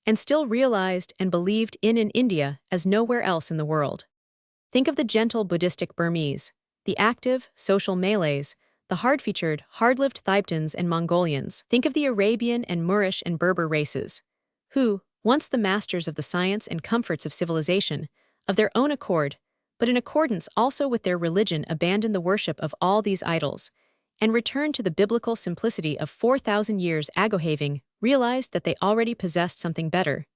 and still realized and believed in India as nowhere else in the world. Think of the gentle Buddhistic Burmese, the active, social Malays, the hard-featured, hard-lived Thibetans and Mongolians. Think of the Arabian and Moorish and Berber races, who, once the masters of the science and comforts of civilization, of their own accord, but in accordance also with their religion, abandoned the worship of all these idols, and returned to the biblical simplicity of 4,000 years ago, having realized that they already possessed something better,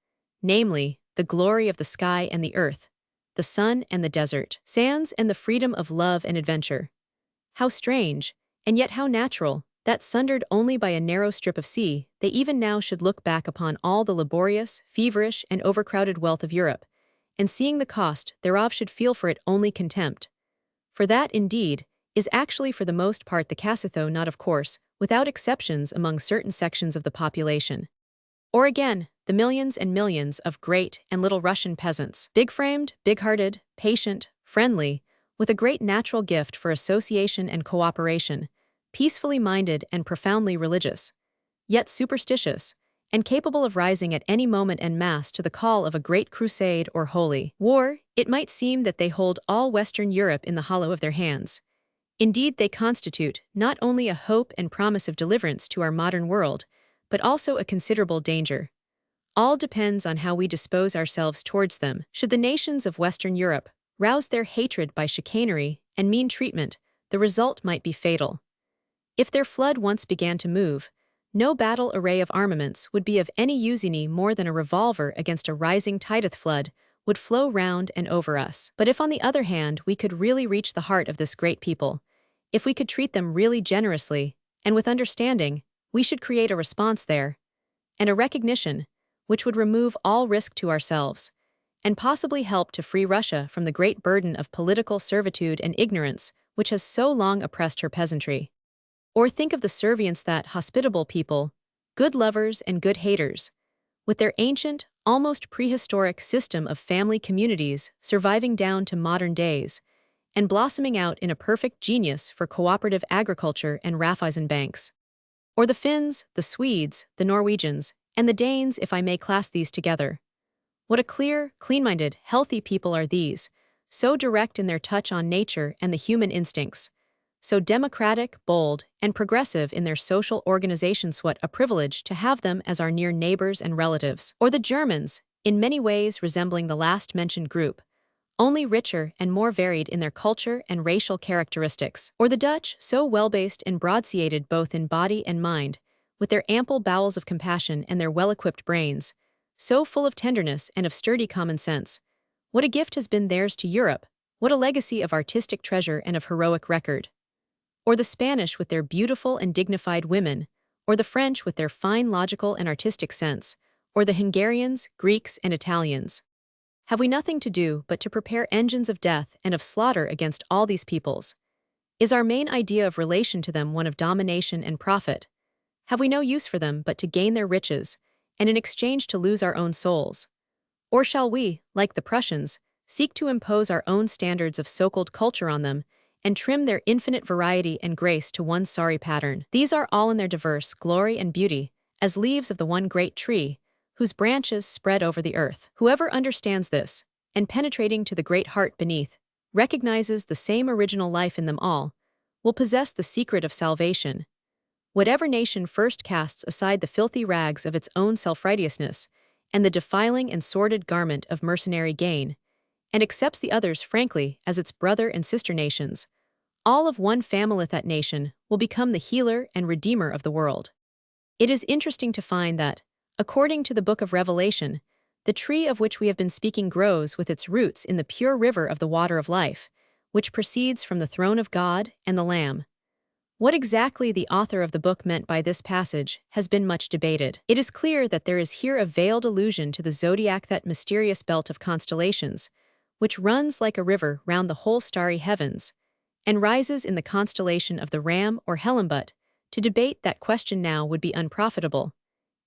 namely, the glory of the sky and the earth, the sun and the desert, sands and the freedom of love and adventure. How strange, and yet how natural, that sundered only by a narrow strip of sea, they even now should look back upon all the laborious, feverish, and overcrowded wealth of Europe, and seeing the cost thereof should feel for it only contempt. For that, indeed, is actually for the most part the case, though not, of course, without exceptions among certain sections of the population. Or again, the millions and millions of great and little Russian peasants, big-framed, big-hearted, patient, friendly, with a great natural gift for association and cooperation, peacefully minded and profoundly religious, yet superstitious, and capable of rising at any moment en masse to the call of a great crusade or holy war. It might seem that they hold all Western Europe in the hollow of their hands. Indeed, they constitute not only a hope and promise of deliverance to our modern world, but also a considerable danger. All depends on how we dispose ourselves towards them. Should the nations of Western Europe rouse their hatred by chicanery and mean treatment, the result might be fatal. If their flood once began to move, no battle array of armaments would be of any use any more than a revolver against a rising tideth flood would flow round and over us. But if on the other hand we could really reach the heart of this great people, if we could treat them really generously, and with understanding, we should create a response there, and a recognition, which would remove all risk to ourselves, and possibly help to free Russia from the great burden of political servitude and ignorance which has so long oppressed her peasantry. Or think of the Servians, that hospitable people, good lovers and good haters, with their ancient, almost prehistoric system of family communities surviving down to modern days, and blossoming out in a perfect genius for cooperative agriculture and Raiffeisen banks. Or the Finns, the Swedes, the Norwegians, and the Danes, if I may class these together. What a clear, clean-minded, healthy people are these, so direct in their touch on nature and the human instincts, so democratic, bold, and progressive in their social organizations. What a privilege to have them as our near neighbors and relatives. Or the Germans, in many ways resembling the last-mentioned group, only richer and more varied in their culture and racial characteristics. Or the Dutch, so well-based and broad-seated both in body and mind, with their ample bowels of compassion and their well-equipped brains, so full of tenderness and of sturdy common sense. What a gift has been theirs to Europe, what a legacy of artistic treasure and of heroic record. Or the Spanish with their beautiful and dignified women, or the French with their fine logical and artistic sense, or the Hungarians, Greeks, and Italians. Have we nothing to do but to prepare engines of death and of slaughter against all these peoples? Is our main idea of relation to them one of domination and profit? Have we no use for them but to gain their riches, and in exchange to lose our own souls? Or shall we, like the Prussians, seek to impose our own standards of so-called culture on them and trim their infinite variety and grace to one sorry pattern? These are all in their diverse glory and beauty, as leaves of the one great tree, whose branches spread over the earth. Whoever understands this, and penetrating to the great heart beneath, recognizes the same original life in them all, will possess the secret of salvation. Whatever nation first casts aside the filthy rags of its own self-righteousness and the defiling and sordid garment of mercenary gain, and accepts the others frankly as its brother and sister nations, all of one family, that nation will become the healer and redeemer of the world. It is interesting to find that, according to the book of Revelation, the tree of which we have been speaking grows with its roots in the pure river of the water of life, which proceeds from the throne of God and the Lamb. What exactly the author of the book meant by this passage has been much debated. It is clear that there is here a veiled allusion to the zodiac, that mysterious belt of constellations, which runs like a river round the whole starry heavens, and rises in the constellation of the Ram or Helembut. To debate that question now would be unprofitable,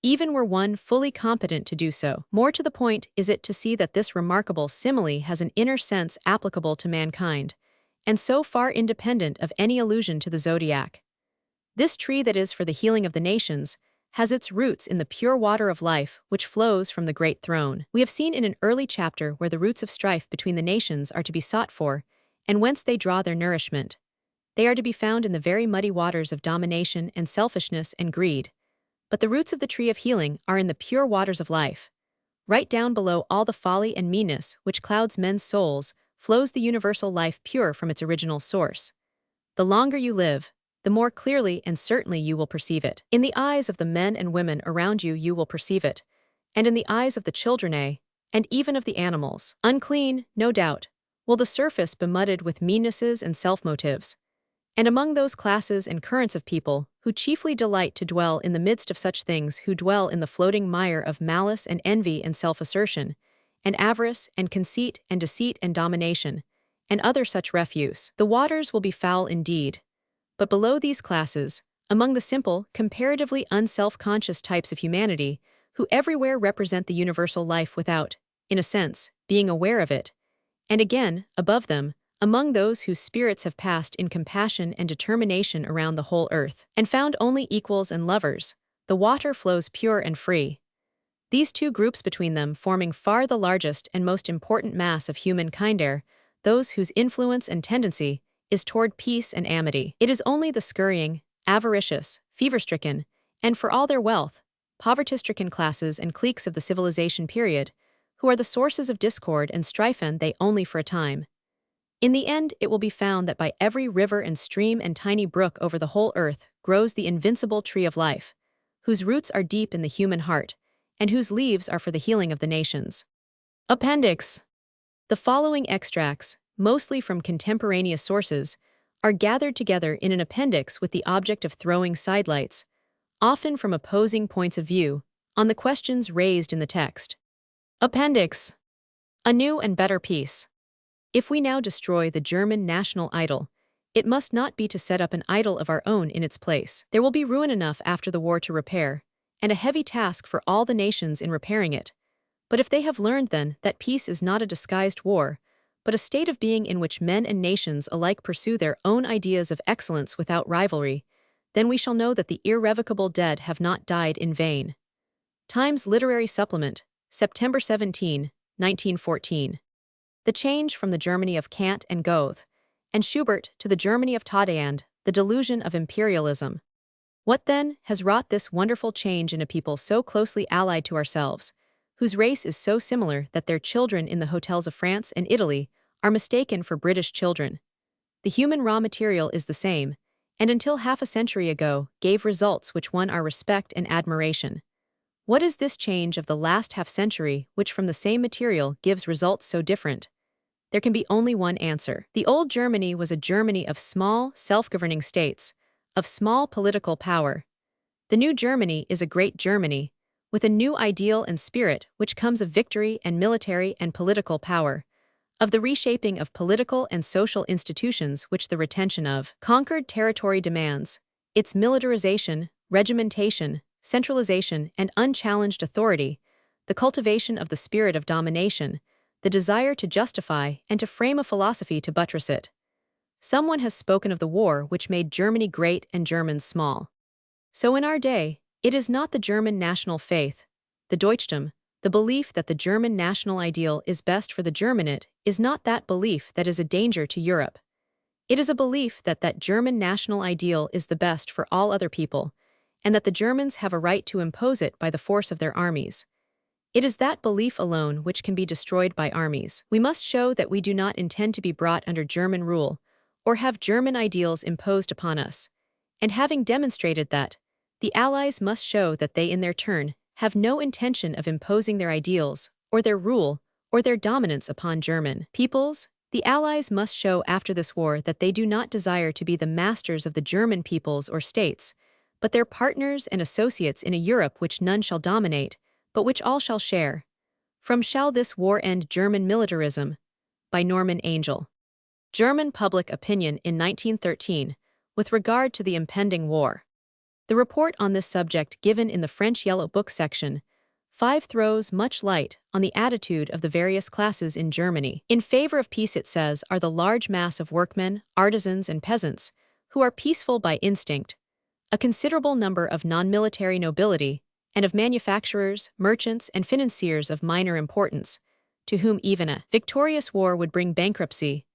even were one fully competent to do so. More to the point is it to see that this remarkable simile has an inner sense applicable to mankind, and so far independent of any allusion to the zodiac. This tree that is for the healing of the nations has its roots in the pure water of life which flows from the great throne. We have seen in an early chapter where the roots of strife between the nations are to be sought for, and whence they draw their nourishment. They are to be found in the very muddy waters of domination and selfishness and greed. But the roots of the tree of healing are in the pure waters of life. Right down below all the folly and meanness which clouds men's souls flows the universal life pure from its original source. The longer you live, the more clearly and certainly you will perceive it. In the eyes of the men and women around you, you will perceive it, and in the eyes of the children, and even of the animals. Unclean, no doubt, will the surface be mudded with meannesses and self-motives. And among those classes and currents of people who chiefly delight to dwell in the midst of such things, who dwell in the floating mire of malice and envy and self-assertion, and avarice and conceit and deceit and domination, and other such refuse, the waters will be foul indeed. But below these classes, among the simple, comparatively unself-conscious types of humanity, who everywhere represent the universal life without, in a sense, being aware of it, and again, above them, among those whose spirits have passed in compassion and determination around the whole earth, and found only equals and lovers, the water flows pure and free. These two groups between them forming far the largest and most important mass of humankind are those whose influence and tendency is toward peace and amity. It is only the scurrying, avaricious, fever-stricken, and for all their wealth, poverty-stricken classes and cliques of the civilization period, who are the sources of discord and strife, and they only for a time. In the end, it will be found that by every river and stream and tiny brook over the whole earth grows the invincible tree of life, whose roots are deep in the human heart, and whose leaves are for the healing of the nations. Appendix. The following extracts, mostly from contemporaneous sources, are gathered together in an appendix with the object of throwing sidelights, often from opposing points of view, on the questions raised in the text. Appendix. A new and better peace. If we now destroy the German national idol, it must not be to set up an idol of our own in its place. There will be ruin enough after the war to repair, and a heavy task for all the nations in repairing it. But if they have learned then that peace is not a disguised war, but a state of being in which men and nations alike pursue their own ideas of excellence without rivalry, then we shall know that the irrevocable dead have not died in vain. Times Literary Supplement, September 17, 1914. The change from the Germany of Kant and Goethe, and Schubert to the Germany of Talleyrand, the delusion of imperialism. What then has wrought this wonderful change in a people so closely allied to ourselves, whose race is so similar that their children in the hotels of France and Italy are mistaken for British children? The human raw material is the same, and until half a century ago gave results which won our respect and admiration. What is this change of the last half-century which from the same material gives results so different? There can be only one answer. The old Germany was a Germany of small, self-governing states, of small political power. The new Germany is a great Germany, with a new ideal and spirit which comes of victory and military and political power, of the reshaping of political and social institutions which the retention of conquered territory demands, its militarization, regimentation, centralization, and unchallenged authority, the cultivation of the spirit of domination, the desire to justify and to frame a philosophy to buttress it. Someone has spoken of the war which made Germany great and Germans small. So in our day, it is not the German national faith, the Deutschtum, the belief that the German national ideal is best for the Germanate is not that belief that is a danger to Europe. It is a belief that that German national ideal is the best for all other people, and that the Germans have a right to impose it by the force of their armies. It is that belief alone which can be destroyed by armies. We must show that we do not intend to be brought under German rule, or have German ideals imposed upon us. And having demonstrated that, the Allies must show that they in their turn have no intention of imposing their ideals, or their rule, or their dominance upon German peoples. The Allies must show after this war that they do not desire to be the masters of the German peoples or states, but their partners and associates in a Europe which none shall dominate, but which all shall share. From Shall This War End German Militarism? By Norman Angell. German Public Opinion in 1913, with regard to the impending war. The report on this subject given in the French Yellow Book section 5 throws much light on the attitude of the various classes in Germany. In favor of peace, it says, are the large mass of workmen, artisans, and peasants, who are peaceful by instinct, a considerable number of non-military nobility, and of manufacturers, merchants, and financiers of minor importance, to whom even a victorious war would bring bankruptcy.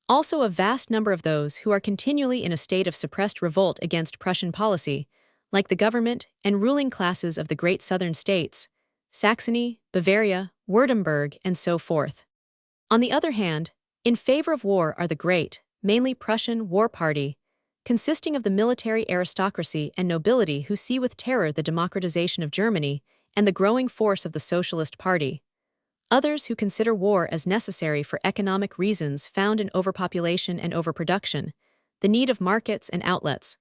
Also a vast number of those who are continually in a state of suppressed revolt against Prussian policy, like the government and ruling classes of the great southern states, Saxony, Bavaria, Württemberg, and so forth. On the other hand, in favor of war are the great, mainly Prussian war party, consisting of the military aristocracy and nobility who see with terror the democratization of Germany and the growing force of the Socialist Party. Others who consider war as necessary for economic reasons found in overpopulation and overproduction, the need of markets and outlets.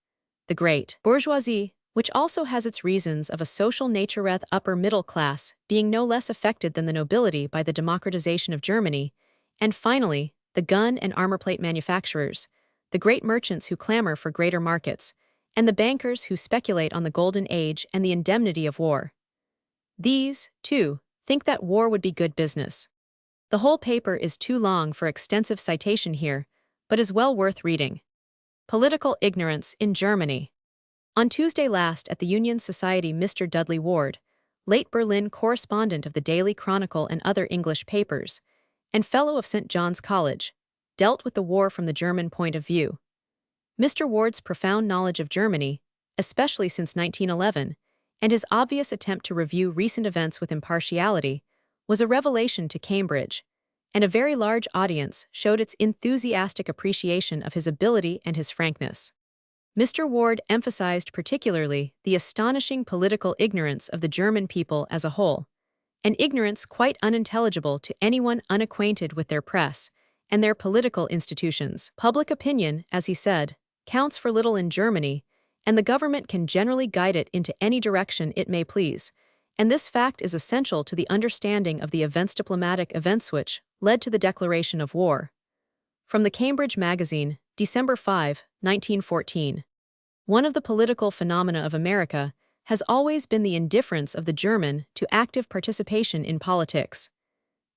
The great bourgeoisie, which also has its reasons of a social nature, upper middle class being no less affected than the nobility by the democratization of Germany, and finally, the gun and armor plate manufacturers, the great merchants who clamor for greater markets, and the bankers who speculate on the golden age and the indemnity of war. These, too, think that war would be good business. The whole paper is too long for extensive citation here, but is well worth reading. Political Ignorance in Germany. On Tuesday last at the Union Society, Mr. Dudley Ward, late Berlin correspondent of the Daily Chronicle and other English papers, and Fellow of St. John's College, dealt with the war from the German point of view. Mr. Ward's profound knowledge of Germany, especially since 1911, and his obvious attempt to review recent events with impartiality, was a revelation to Cambridge, and a very large audience showed its enthusiastic appreciation of his ability and his frankness. Mr. Ward emphasized particularly the astonishing political ignorance of the German people as a whole, an ignorance quite unintelligible to anyone unacquainted with their press and their political institutions. Public opinion, as he said, counts for little in Germany, and the government can generally guide it into any direction it may please, and this fact is essential to the understanding of the diplomatic events which led to the declaration of war. From the Cambridge Magazine, December 5, 1914. One of the political phenomena of America has always been the indifference of the German to active participation in politics.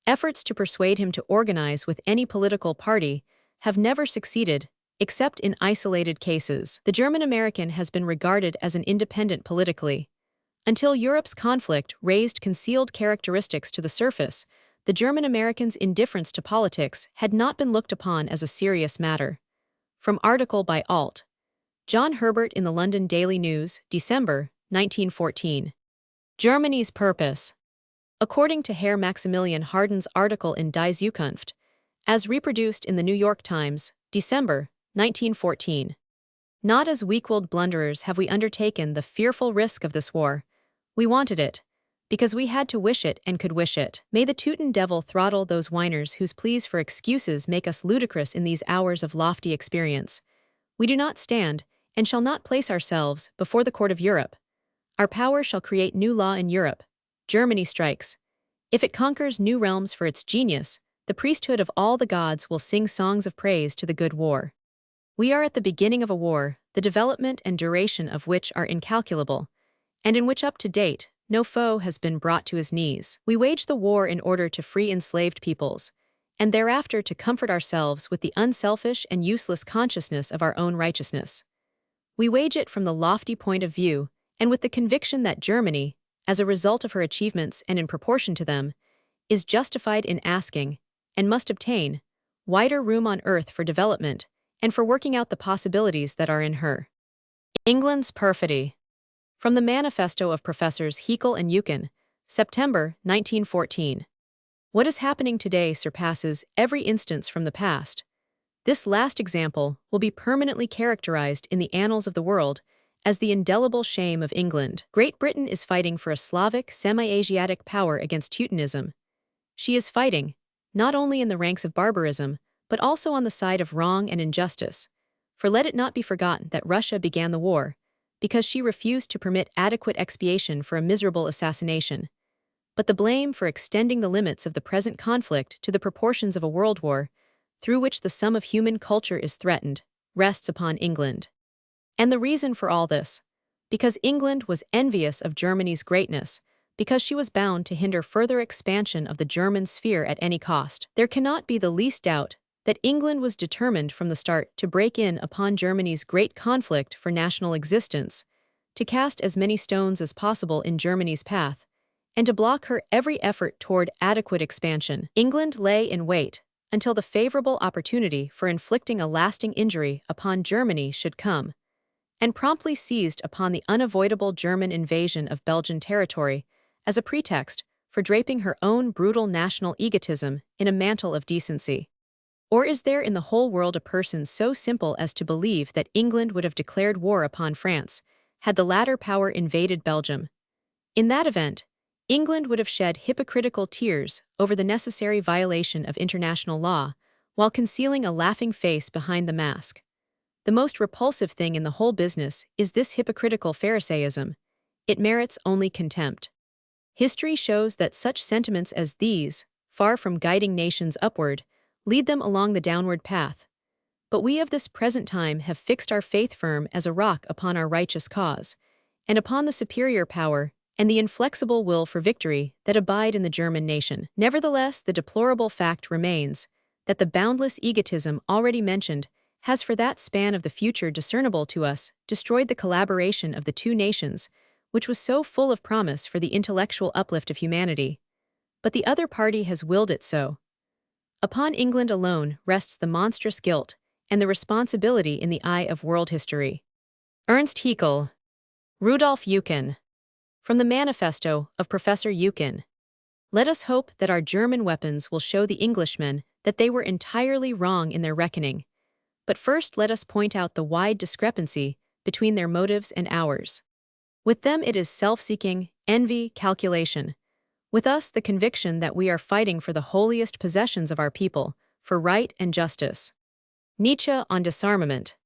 Efforts to persuade him to organize with any political party have never succeeded, except in isolated cases. The German American has been regarded as an independent politically. Until Europe's conflict raised concealed characteristics to the surface, the German American's indifference to politics had not been looked upon as a serious matter. From article by Alt. John Herbert in the London Daily News, December, 1914. Germany's Purpose. According to Herr Maximilian Harden's article in Die Zukunft, as reproduced in the New York Times, December, 1914. Not as weak-willed blunderers have we undertaken the fearful risk of this war. We wanted it, because we had to wish it and could wish it. May the Teuton devil throttle those whiners whose pleas for excuses make us ludicrous in these hours of lofty experience. We do not stand, and shall not place ourselves, before the court of Europe. Our power shall create new law in Europe. Germany strikes. If it conquers new realms for its genius, the priesthood of all the gods will sing songs of praise to the good war. We are at the beginning of a war, the development and duration of which are incalculable, and in which up to date, no foe has been brought to his knees. We wage the war in order to free enslaved peoples, and thereafter to comfort ourselves with the unselfish and useless consciousness of our own righteousness. We wage it from the lofty point of view, and with the conviction that Germany, as a result of her achievements and in proportion to them, is justified in asking, and must obtain, wider room on earth for development and for working out the possibilities that are in her. England's perfidy. From the manifesto of Professors Heckel and Eucken, September 1914. What is happening today surpasses every instance from the past. This last example will be permanently characterized in the annals of the world as the indelible shame of England. Great Britain is fighting for a Slavic, semi-Asiatic power against Teutonism. She is fighting, not only in the ranks of barbarism, but also on the side of wrong and injustice. For let it not be forgotten that Russia began the war because she refused to permit adequate expiation for a miserable assassination. But the blame for extending the limits of the present conflict to the proportions of a world war, through which the sum of human culture is threatened, rests upon England. And the reason for all this? Because England was envious of Germany's greatness, because she was bound to hinder further expansion of the German sphere at any cost. There cannot be the least doubt that England was determined from the start to break in upon Germany's great conflict for national existence, to cast as many stones as possible in Germany's path, and to block her every effort toward adequate expansion. England lay in wait until the favorable opportunity for inflicting a lasting injury upon Germany should come, and promptly seized upon the unavoidable German invasion of Belgian territory as a pretext for draping her own brutal national egotism in a mantle of decency. Or is there in the whole world a person so simple as to believe that England would have declared war upon France had the latter power invaded Belgium? In that event, England would have shed hypocritical tears over the necessary violation of international law, while concealing a laughing face behind the mask. The most repulsive thing in the whole business is this hypocritical Pharisaism. It merits only contempt. History shows that such sentiments as these, far from guiding nations upward, lead them along the downward path. But we of this present time have fixed our faith firm as a rock upon our righteous cause, and upon the superior power and the inflexible will for victory that abide in the German nation. Nevertheless, the deplorable fact remains that the boundless egotism already mentioned has for that span of the future discernible to us destroyed the collaboration of the two nations, which was so full of promise for the intellectual uplift of humanity. But the other party has willed it so. Upon England alone rests the monstrous guilt and the responsibility in the eye of world history. Ernst Haeckel. Rudolf Eucken. From the manifesto of Professor Eucken. Let us hope that our German weapons will show the Englishmen that they were entirely wrong in their reckoning. But first let us point out the wide discrepancy between their motives and ours. With them it is self-seeking, envy, calculation. With us the conviction that we are fighting for the holiest possessions of our people, for right and justice. Nietzsche on disarmament.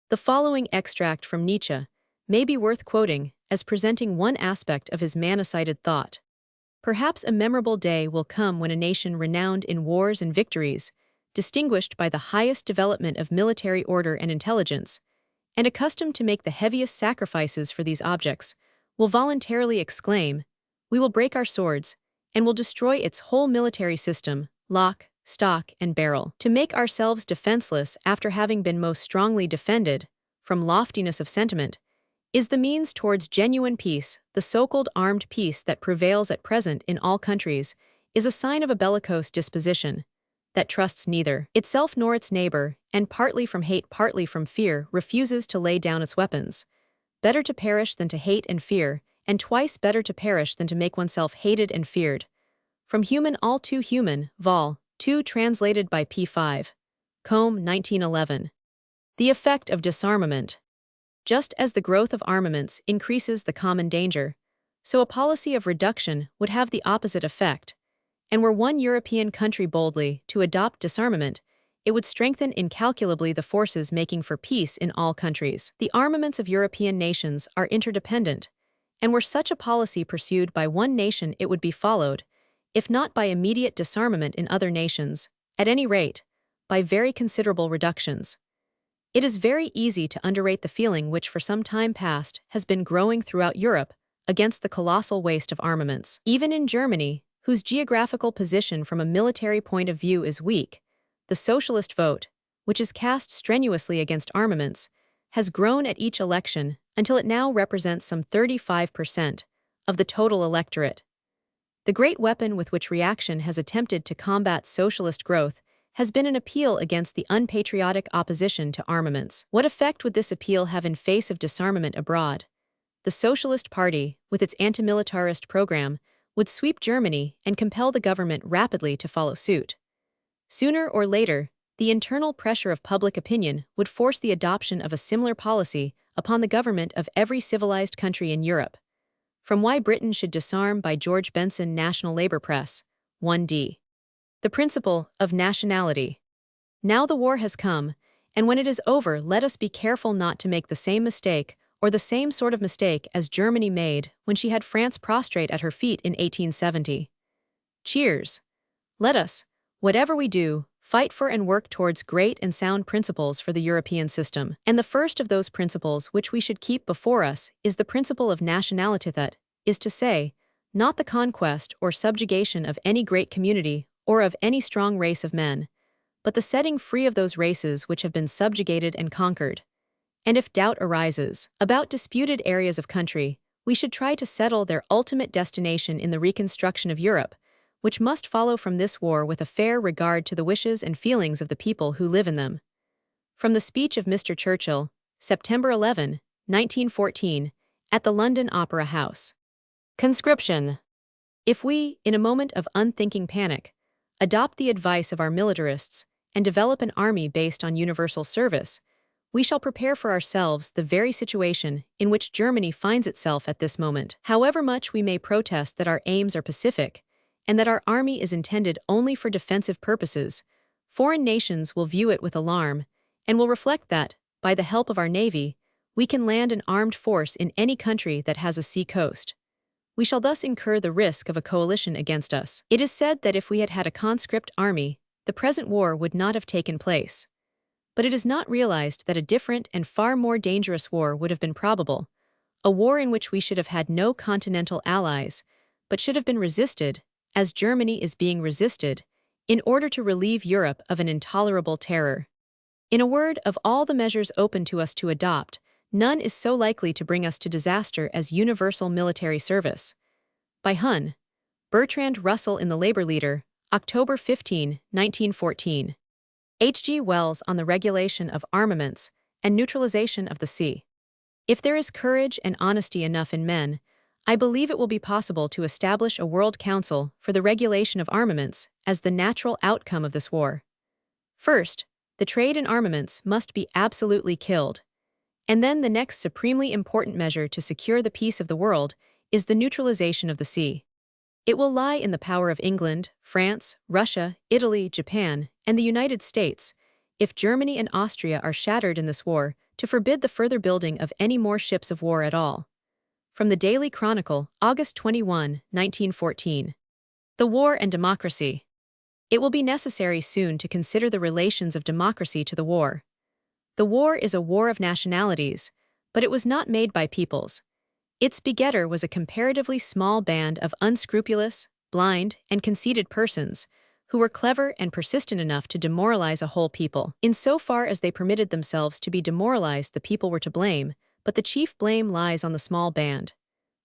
The following extract from Nietzsche may be worth quoting as presenting one aspect of his man-cited thought. Perhaps a memorable day will come when a nation renowned in wars and victories, distinguished by the highest development of military order and intelligence, and accustomed to make the heaviest sacrifices for these objects, will voluntarily exclaim, "We will break our swords, and will destroy its whole military system, lock, stock, and barrel, to make ourselves defenseless after having been most strongly defended, from loftiness of sentiment, is the means towards genuine peace. The so-called armed peace that prevails at present in all countries is a sign of a bellicose disposition that trusts neither itself nor its neighbor, and partly from hate, partly from fear, refuses to lay down its weapons. Better to perish than to hate and fear, and twice better to perish than to make oneself hated and feared." From Human All Too Human, Vol. 2 translated by P. 5. Combe, 1911. The effect of disarmament. Just as the growth of armaments increases the common danger, so a policy of reduction would have the opposite effect, and were one European country boldly to adopt disarmament, it would strengthen incalculably the forces making for peace in all countries. The armaments of European nations are interdependent, and were such a policy pursued by one nation it would be followed, if not by immediate disarmament in other nations, at any rate, by very considerable reductions. It is very easy to underrate the feeling which for some time past has been growing throughout Europe against the colossal waste of armaments. Even in Germany, whose geographical position from a military point of view is weak, the socialist vote, which is cast strenuously against armaments, has grown at each election until it now represents some 35% of the total electorate. The great weapon with which reaction has attempted to combat socialist growth has been an appeal against the unpatriotic opposition to armaments. What effect would this appeal have in face of disarmament abroad? The Socialist Party, with its anti-militarist program, would sweep Germany and compel the government rapidly to follow suit. Sooner or later, the internal pressure of public opinion would force the adoption of a similar policy upon the government of every civilized country in Europe. From Why Britain Should Disarm by George Benson, National Labor Press, 1d. The Principle of Nationality. Now the war has come, and when it is over, let us be careful not to make the same mistake or the same sort of mistake as Germany made when she had France prostrate at her feet in 1870. Cheers. Let us, whatever we do, fight for and work towards great and sound principles for the European system. And the first of those principles which we should keep before us is the principle of nationality, that is to say, not the conquest or subjugation of any great community or of any strong race of men, but the setting free of those races which have been subjugated and conquered. And if doubt arises about disputed areas of country, we should try to settle their ultimate destination in the reconstruction of Europe, which must follow from this war with a fair regard to the wishes and feelings of the people who live in them. From the speech of Mr. Churchill, September 11, 1914, at the London Opera House. Conscription. If we, in a moment of unthinking panic, adopt the advice of our militarists and develop an army based on universal service, we shall prepare for ourselves the very situation in which Germany finds itself at this moment. However much we may protest that our aims are pacific, and that our army is intended only for defensive purposes, foreign nations will view it with alarm, and will reflect that, by the help of our navy, we can land an armed force in any country that has a sea coast. We shall thus incur the risk of a coalition against us. It is said that if we had had a conscript army, the present war would not have taken place. But it is not realized that a different and far more dangerous war would have been probable, a war in which we should have had no continental allies, but should have been resisted, as Germany is being resisted, in order to relieve Europe of an intolerable terror. In a word, of all the measures open to us to adopt, none is so likely to bring us to disaster as universal military service. By Hun. Bertrand Russell in The Labor Leader, October 15, 1914. H.G. Wells on the Regulation of Armaments and Neutralization of the Sea. If there is courage and honesty enough in men, I believe it will be possible to establish a World Council for the regulation of armaments as the natural outcome of this war. First, the trade in armaments must be absolutely killed. And then the next supremely important measure to secure the peace of the world is the neutralization of the sea. It will lie in the power of England, France, Russia, Italy, Japan, and the United States, if Germany and Austria are shattered in this war, to forbid the further building of any more ships of war at all. From the Daily Chronicle, August 21, 1914. The War and Democracy. It will be necessary soon to consider the relations of democracy to the war. The war is a war of nationalities, but it was not made by peoples. Its begetter was a comparatively small band of unscrupulous, blind, and conceited persons, who were clever and persistent enough to demoralize a whole people. In so far as they permitted themselves to be demoralized, the people were to blame, but the chief blame lies on the small band.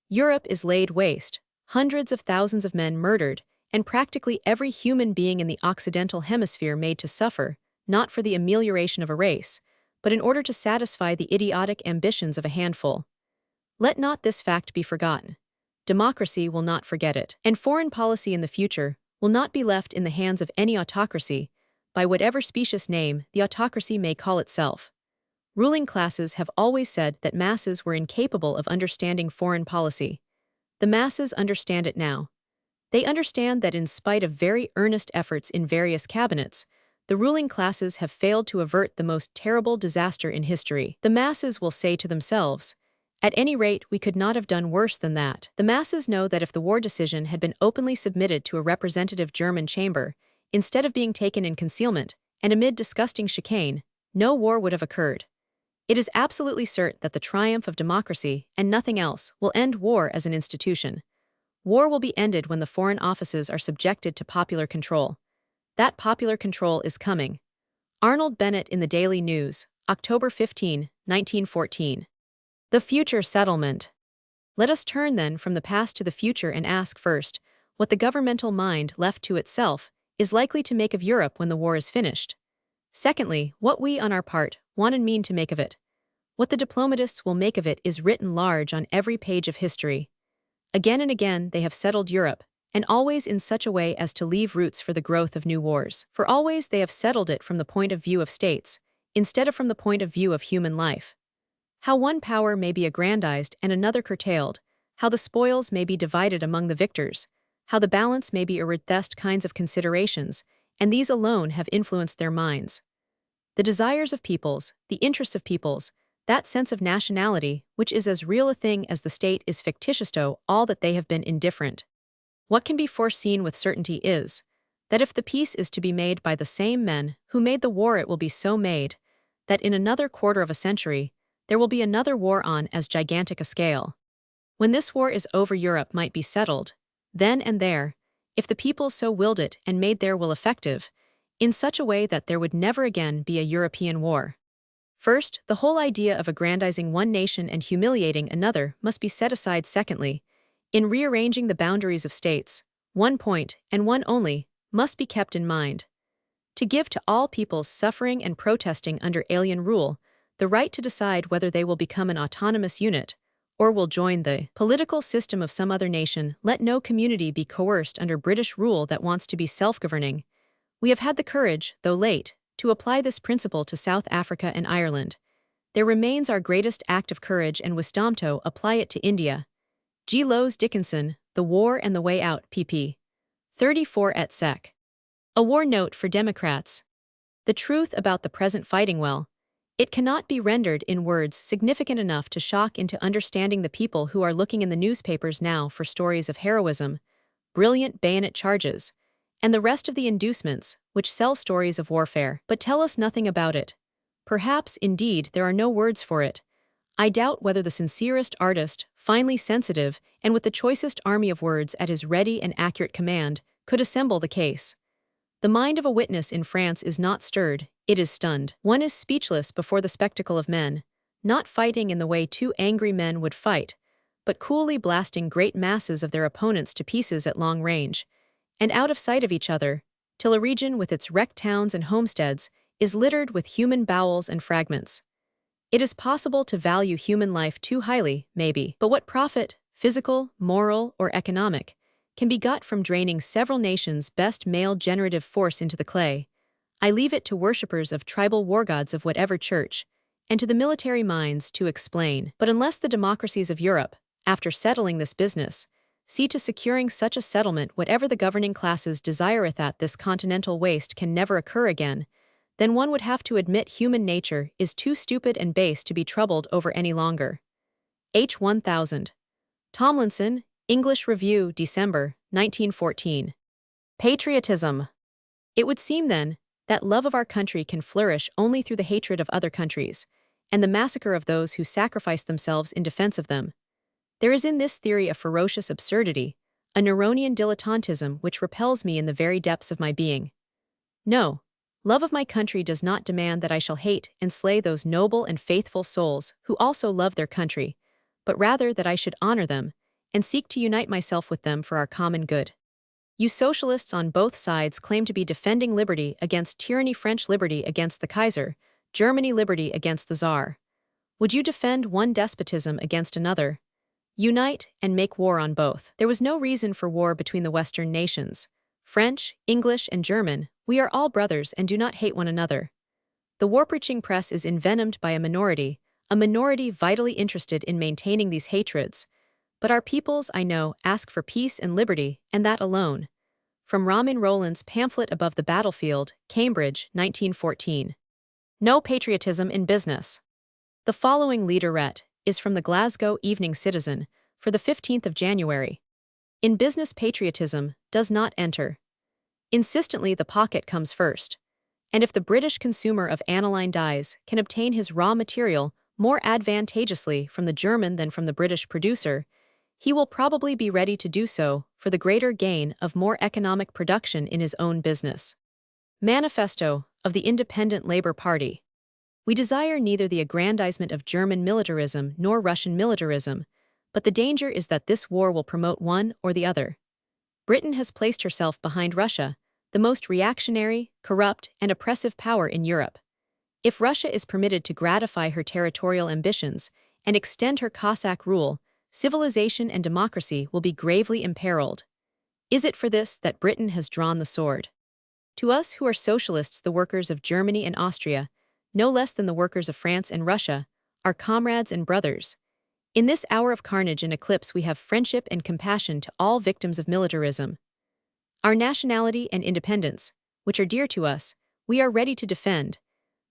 Europe is laid waste, hundreds of thousands of men murdered, and practically every human being in the Occidental Hemisphere made to suffer, not for the amelioration of a race, but in order to satisfy the idiotic ambitions of a handful. Let not this fact be forgotten. Democracy will not forget it, and foreign policy in the future will not be left in the hands of any autocracy, by whatever specious name the autocracy may call itself. Ruling classes have always said that masses were incapable of understanding foreign policy. The masses understand it now. They understand that in spite of very earnest efforts in various cabinets, the ruling classes have failed to avert the most terrible disaster in history. The masses will say to themselves, "At any rate, we could not have done worse than that." The masses know that if the war decision had been openly submitted to a representative German chamber, instead of being taken in concealment and amid disgusting chicane, no war would have occurred. It is absolutely certain that the triumph of democracy, and nothing else, will end war as an institution. War will be ended when the foreign offices are subjected to popular control. That popular control is coming. Arnold Bennett in the Daily News, October 15, 1914. The future settlement. Let us turn then from the past to the future and ask first, what the governmental mind, left to itself, is likely to make of Europe when the war is finished. Secondly, what we, on our part, want and mean to make of it. What the diplomatists will make of it is written large on every page of history. Again and again they have settled Europe, and always in such a way as to leave roots for the growth of new wars. For always they have settled it from the point of view of states, instead of from the point of view of human life. How one power may be aggrandized and another curtailed, how the spoils may be divided among the victors, how the balance may be reversed kinds of considerations, and these alone have influenced their minds. The desires of peoples, the interests of peoples, that sense of nationality, which is as real a thing as the state is fictitious to all that they have been indifferent. What can be foreseen with certainty is, that if the peace is to be made by the same men who made the war, it will be so made, that in another quarter of a century, there will be another war on as gigantic a scale. When this war is over, Europe might be settled, then and there, if the peoples so willed it and made their will effective, in such a way that there would never again be a European war. First, the whole idea of aggrandizing one nation and humiliating another must be set aside. Secondly, in rearranging the boundaries of states, one point, and one only, must be kept in mind. To give to all peoples suffering and protesting under alien rule the right to decide whether they will become an autonomous unit, or will join the political system of some other nation. Let no community be coerced under British rule that wants to be self-governing. We have had the courage, though late, to apply this principle to South Africa and Ireland. There remains our greatest act of courage and wisdom to apply it to India. G. Lowes Dickinson, The War and the Way Out, pp. 34 et seq. A war note for Democrats. The truth about the present fighting, well, it cannot be rendered in words significant enough to shock into understanding the people who are looking in the newspapers now for stories of heroism, brilliant bayonet charges, and the rest of the inducements which sell stories of warfare, but tell us nothing about it. Perhaps, indeed, there are no words for it. I doubt whether the sincerest artist, finely sensitive, and with the choicest army of words at his ready and accurate command, could assemble the case. The mind of a witness in France is not stirred, it is stunned. One is speechless before the spectacle of men, not fighting in the way two angry men would fight, but coolly blasting great masses of their opponents to pieces at long range, and out of sight of each other, till a region with its wrecked towns and homesteads is littered with human bowels and fragments. It is possible to value human life too highly, maybe, but what profit, physical, moral, or economic, can be got from draining several nations' best male generative force into the clay? I leave it to worshippers of tribal war gods of whatever church, and to the military minds to explain. But unless the democracies of Europe, after settling this business, see to securing such a settlement, whatever the governing classes desireth, that this continental waste can never occur again, then one would have to admit human nature is too stupid and base to be troubled over any longer. H. 1000. Tomlinson, English Review, December, 1914. Patriotism. It would seem, then, that love of our country can flourish only through the hatred of other countries, and the massacre of those who sacrifice themselves in defense of them. There is in this theory a ferocious absurdity, a Neronian dilettantism which repels me in the very depths of my being. No, love of my country does not demand that I shall hate and slay those noble and faithful souls who also love their country, but rather that I should honor them, and seek to unite myself with them for our common good. You socialists on both sides claim to be defending liberty against tyranny, French liberty against the Kaiser, Germany liberty against the Tsar. Would you defend one despotism against another? Unite and make war on both. There was no reason for war between the Western nations. French, English, and German, we are all brothers and do not hate one another. The war-preaching press is envenomed by a minority vitally interested in maintaining these hatreds. But our peoples, I know, ask for peace and liberty, and that alone. From Ramin Roland's pamphlet Above the Battlefield, Cambridge, 1914. No patriotism in business. The following leaderette is from the Glasgow Evening Citizen for the 15th of January. In business, patriotism does not enter. Insistently, the pocket comes first. And if the British consumer of aniline dyes can obtain his raw material more advantageously from the German than from the British producer, he will probably be ready to do so for the greater gain of more economic production in his own business. Manifesto of the Independent Labour Party. We desire neither the aggrandizement of German militarism nor Russian militarism, but the danger is that this war will promote one or the other. Britain has placed herself behind Russia, the most reactionary, corrupt, and oppressive power in Europe. If Russia is permitted to gratify her territorial ambitions and extend her Cossack rule, civilization and democracy will be gravely imperiled. Is it for this that Britain has drawn the sword? To us who are socialists, the workers of Germany and Austria, no less than the workers of France and Russia, are comrades and brothers. In this hour of carnage and eclipse we have friendship and compassion to all victims of militarism. Our nationality and independence, which are dear to us, we are ready to defend,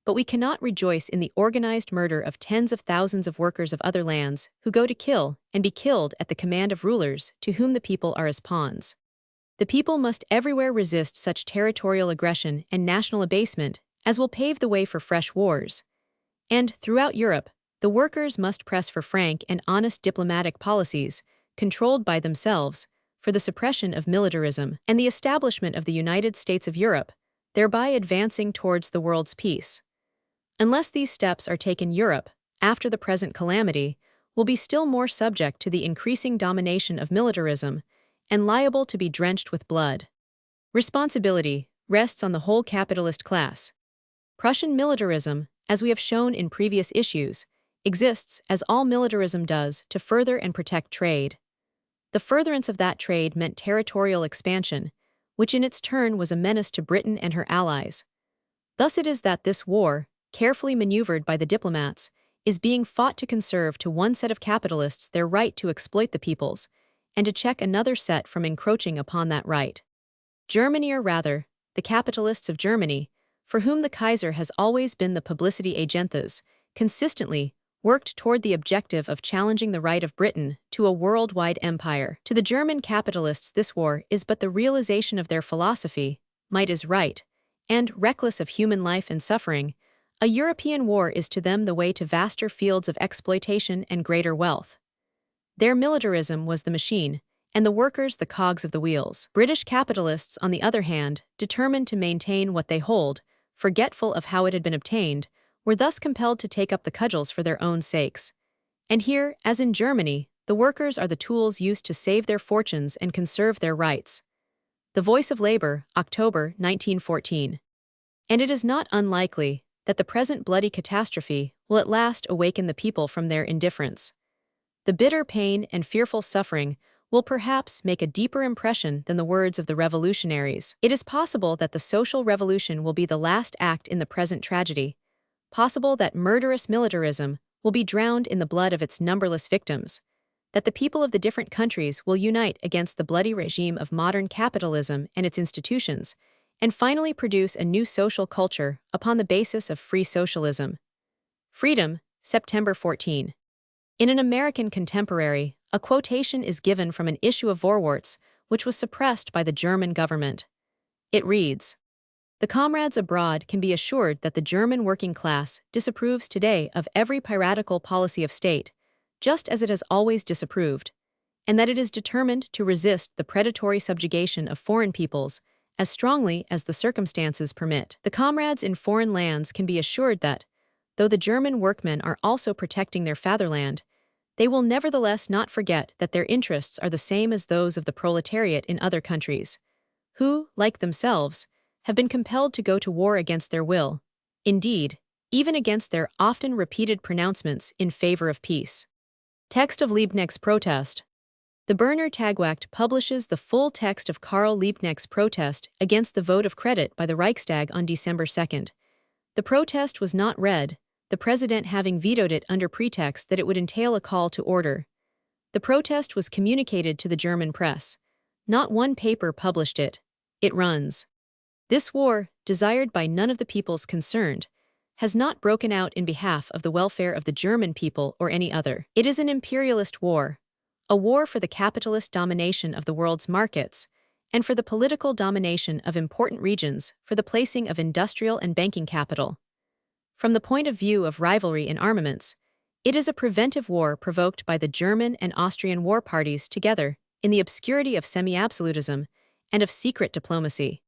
but we cannot rejoice in the organized murder of tens of thousands of workers of other lands who go to kill and be killed at the command of rulers to whom the people are as pawns. The people must everywhere resist such territorial aggression and national abasement as will pave the way for fresh wars. And, throughout Europe, the workers must press for frank and honest diplomatic policies, controlled by themselves, for the suppression of militarism and the establishment of the United States of Europe, thereby advancing towards the world's peace. Unless these steps are taken, Europe, after the present calamity, will be still more subject to the increasing domination of militarism and liable to be drenched with blood. Responsibility rests on the whole capitalist class. Prussian militarism, as we have shown in previous issues, exists, as all militarism does, to further and protect trade. The furtherance of that trade meant territorial expansion, which in its turn was a menace to Britain and her allies. Thus it is that this war, carefully maneuvered by the diplomats, is being fought to conserve to one set of capitalists their right to exploit the peoples, and to check another set from encroaching upon that right. Germany, or rather, the capitalists of Germany, for whom the Kaiser has always been the publicity agentas, consistently worked toward the objective of challenging the right of Britain to a worldwide empire. To the German capitalists, this war is but the realization of their philosophy: might is right, and, reckless of human life and suffering, a European war is to them the way to vaster fields of exploitation and greater wealth. Their militarism was the machine, and the workers the cogs of the wheels. British capitalists, on the other hand, determined to maintain what they hold, forgetful of how it had been obtained, were thus compelled to take up the cudgels for their own sakes. And here, as in Germany, the workers are the tools used to save their fortunes and conserve their rights. The Voice of Labor, October 1914. And it is not unlikely that the present bloody catastrophe will at last awaken the people from their indifference. The bitter pain and fearful suffering will perhaps make a deeper impression than the words of the revolutionaries. It is possible that the social revolution will be the last act in the present tragedy, possible that murderous militarism will be drowned in the blood of its numberless victims, that the people of the different countries will unite against the bloody regime of modern capitalism and its institutions, and finally produce a new social culture upon the basis of free socialism. Freedom, September 14. In an American Contemporary, a quotation is given from an issue of Vorwärts, which was suppressed by the German government. It reads, "The comrades abroad can be assured that the German working class disapproves today of every piratical policy of state, just as it has always disapproved, and that it is determined to resist the predatory subjugation of foreign peoples as strongly as the circumstances permit. The comrades in foreign lands can be assured that, though the German workmen are also protecting their fatherland, they will nevertheless not forget that their interests are the same as those of the proletariat in other countries, who, like themselves, have been compelled to go to war against their will, indeed, even against their often repeated pronouncements in favor of peace." Text of Liebknecht's protest. The Berner Tagebuch publishes the full text of Karl Liebknecht's protest against the vote of credit by the Reichstag on December 2. The protest was not read, the president having vetoed it under pretext that it would entail a call to order. The protest was communicated to the German press. Not one paper published it. It runs, "This war, desired by none of the peoples concerned, has not broken out in behalf of the welfare of the German people or any other. It is an imperialist war, a war for the capitalist domination of the world's markets, and for the political domination of important regions for the placing of industrial and banking capital. From the point of view of rivalry in armaments, it is a preventive war provoked by the German and Austrian war parties together in the obscurity of semi-absolutism and of secret diplomacy.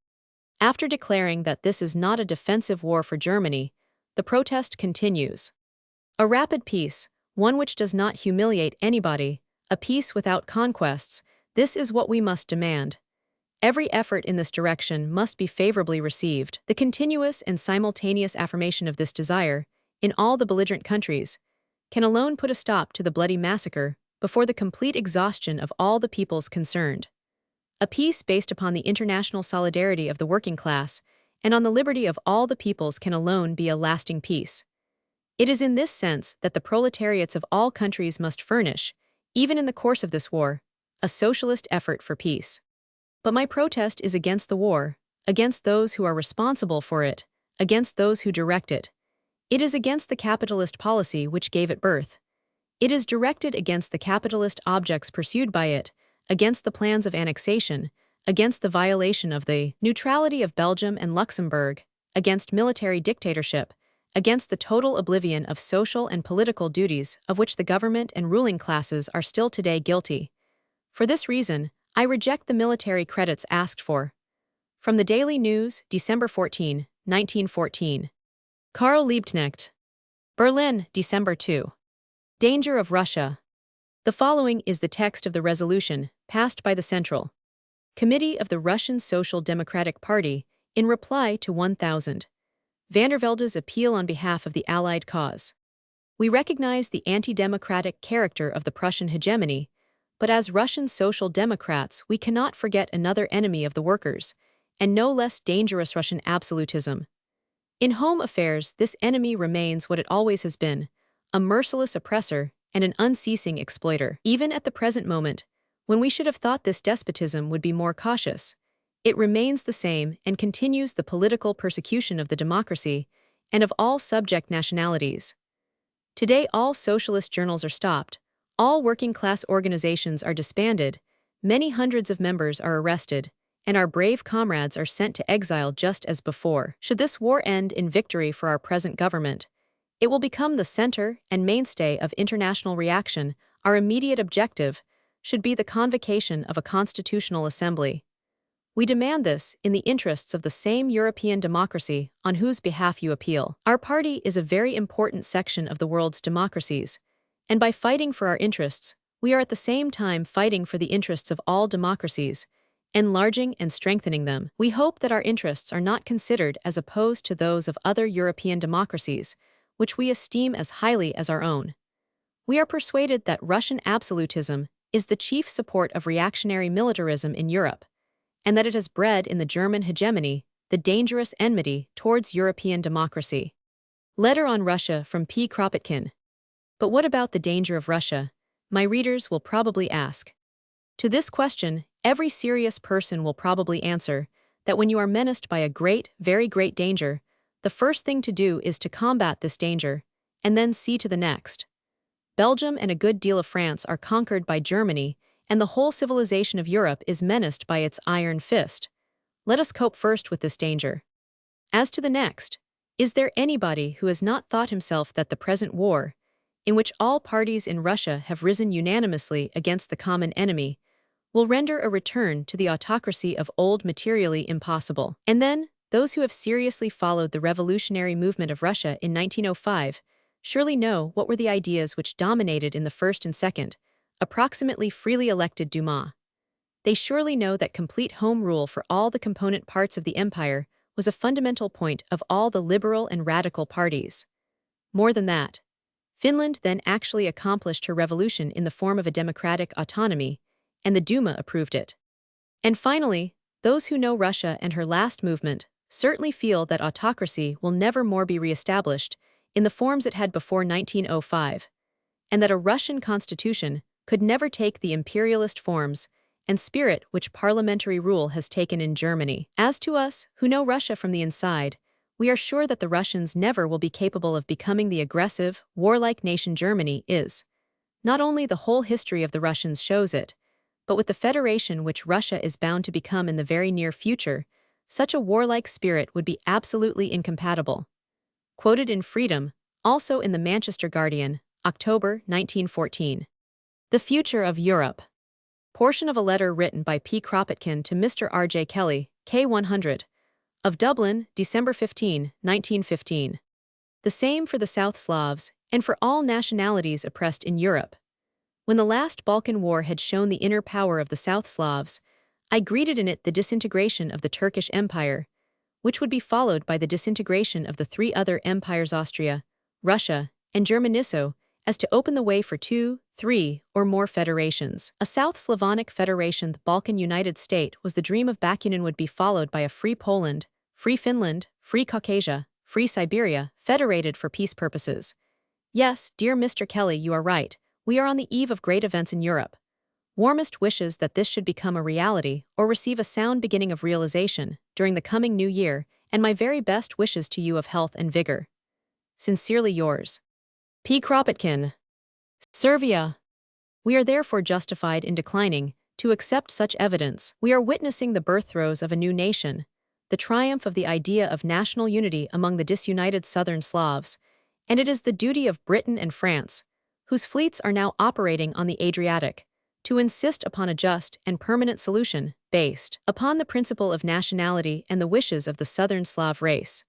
After declaring that this is not a defensive war for Germany, the protest continues. A rapid peace, one which does not humiliate anybody, a peace without conquests, this is what we must demand. Every effort in this direction must be favorably received. The continuous and simultaneous affirmation of this desire, in all the belligerent countries, can alone put a stop to the bloody massacre before the complete exhaustion of all the peoples concerned. A peace based upon the international solidarity of the working class and on the liberty of all the peoples can alone be a lasting peace. It is in this sense that the proletariats of all countries must furnish, even in the course of this war, a socialist effort for peace. But my protest is against the war, against those who are responsible for it, against those who direct it. It is against the capitalist policy which gave it birth. It is directed against the capitalist objects pursued by it, against the plans of annexation, against the violation of the neutrality of Belgium and Luxembourg, against military dictatorship, against the total oblivion of social and political duties of which the government and ruling classes are still today guilty. For this reason, I reject the military credits asked for. From the Daily News, December 14, 1914. Karl Liebknecht. Berlin, December 2. Danger of Russia. The following is the text of the resolution passed by the Central Committee of the Russian Social Democratic Party in reply to 1000. Vandervelde's appeal on behalf of the Allied cause. We recognize the anti-democratic character of the Prussian hegemony, but as Russian social democrats we cannot forget another enemy of the workers, and no less dangerous Russian absolutism. In home affairs this enemy remains what it always has been, a merciless oppressor and an unceasing exploiter. Even at the present moment, when we should have thought this despotism would be more cautious, it remains the same and continues the political persecution of the democracy and of all subject nationalities. Today all socialist journals are stopped, all working-class organizations are disbanded, many hundreds of members are arrested, and our brave comrades are sent to exile just as before. Should this war end in victory for our present government, it will become the center and mainstay of international reaction. Our immediate objective should be the convocation of a constitutional assembly. We demand this in the interests of the same European democracy on whose behalf you appeal. Our party is a very important section of the world's democracies, and by fighting for our interests, we are at the same time fighting for the interests of all democracies, enlarging and strengthening them. We hope that our interests are not considered as opposed to those of other European democracies, which we esteem as highly as our own. We are persuaded that Russian absolutism is the chief support of reactionary militarism in Europe, and that it has bred in the German hegemony the dangerous enmity towards European democracy. Letter on Russia from P. Kropotkin. But what about the danger of Russia? My readers will probably ask. To this question, every serious person will probably answer that when you are menaced by a great, very great danger, the first thing to do is to combat this danger, and then see to the next. Belgium and a good deal of France are conquered by Germany, and the whole civilization of Europe is menaced by its iron fist. Let us cope first with this danger. As to the next, is there anybody who has not thought himself that the present war, in which all parties in Russia have risen unanimously against the common enemy, will render a return to the autocracy of old materially impossible? And then, those who have seriously followed the revolutionary movement of Russia in 1905 surely know what were the ideas which dominated in the first and second, approximately freely elected Duma. They surely know that complete home rule for all the component parts of the empire was a fundamental point of all the liberal and radical parties. More than that, Finland then actually accomplished her revolution in the form of a democratic autonomy, and the Duma approved it. And finally, those who know Russia and her last movement certainly feel that autocracy will never more be re-established in the forms it had before 1905, and that a Russian constitution could never take the imperialist forms and spirit which parliamentary rule has taken in Germany. As to us, who know Russia from the inside, we are sure that the Russians never will be capable of becoming the aggressive, warlike nation Germany is. Not only the whole history of the Russians shows it, but with the federation which Russia is bound to become in the very near future, such a warlike spirit would be absolutely incompatible. Quoted in Freedom, also in the Manchester Guardian, October 1914. The Future of Europe. Portion of a letter written by P. Kropotkin to Mr. R. J. Kelly, K100, of Dublin, December 15, 1915. The same for the South Slavs, and for all nationalities oppressed in Europe. When the last Balkan War had shown the inner power of the South Slavs, I greeted in it the disintegration of the Turkish Empire, which would be followed by the disintegration of the three other empires Austria, Russia, and Germany, so as to open the way for 2, 3, or more federations. A South Slavonic Federation, the Balkan United State, was the dream of Bakunin, would be followed by a free Poland, free Finland, free Caucasia, free Siberia, federated for peace purposes. Yes, dear Mr. Kelly, you are right. We are on the eve of great events in Europe. Warmest wishes that this should become a reality or receive a sound beginning of realization during the coming new year, and my very best wishes to you of health and vigor. Sincerely yours, P. Kropotkin. Servia. We are therefore justified in declining to accept such evidence. We are witnessing the birth throes of a new nation, the triumph of the idea of national unity among the disunited southern Slavs, and it is the duty of Britain and France, whose fleets are now operating on the Adriatic, to insist upon a just and permanent solution based upon the principle of nationality and the wishes of the southern Slav race.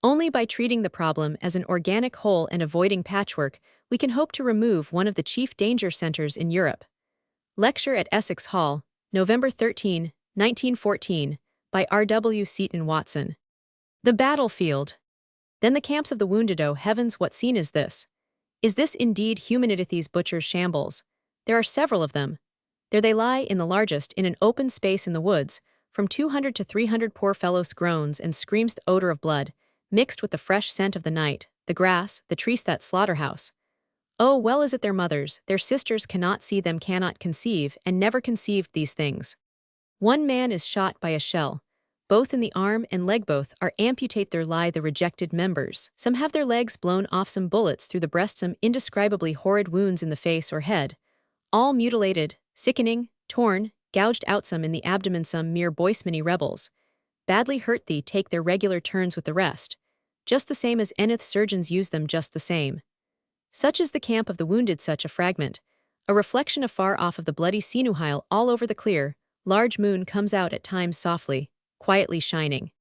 Only by treating the problem as an organic whole and avoiding patchwork, we can hope to remove one of the chief danger centers in Europe. Lecture at Essex Hall, November 13, 1914, by R.W. Seton Watson. The battlefield. Then the camps of the wounded. Oh heavens, what scene is this? Is this indeed humanity's butcher's shambles? There are several of them. There they lie in the largest, in an open space in the woods, from 200 to 300 poor fellows groans and screams, the odor of blood, mixed with the fresh scent of the night, the grass, the trees, that slaughterhouse. Oh, well is it their mothers, their sisters cannot see them, cannot conceive, and never conceived these things. One man is shot by a shell. Both in the arm and leg, both are amputate, there lie the rejected members. Some have their legs blown off, some bullets through the breast, some indescribably horrid wounds in the face or head. All mutilated, sickening, torn, gouged out, some in the abdomen, some mere boismany rebels. Badly hurt, thee take their regular turns with the rest. Just the same as eneth surgeons use them, just the same. Such is the camp of the wounded, such a fragment, a reflection afar off of the bloody sinuhile all over the clear, large moon comes out at times softly, quietly shining.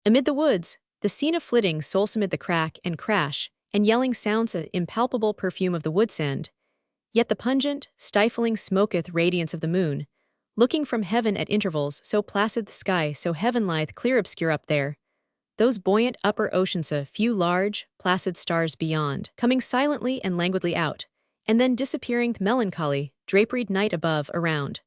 Amid the woods, the scene of flitting souls amid the crack and crash, and yelling sounds, the impalpable perfume of the wood sand. Yet the pungent, stifling smoketh radiance of the moon, looking from heaven at intervals, so placid the sky, so heaven-lithe clear obscure up there. Those buoyant upper oceans, a few large, placid stars beyond, coming silently and languidly out, and then disappearing, melancholy, draperied night above, around.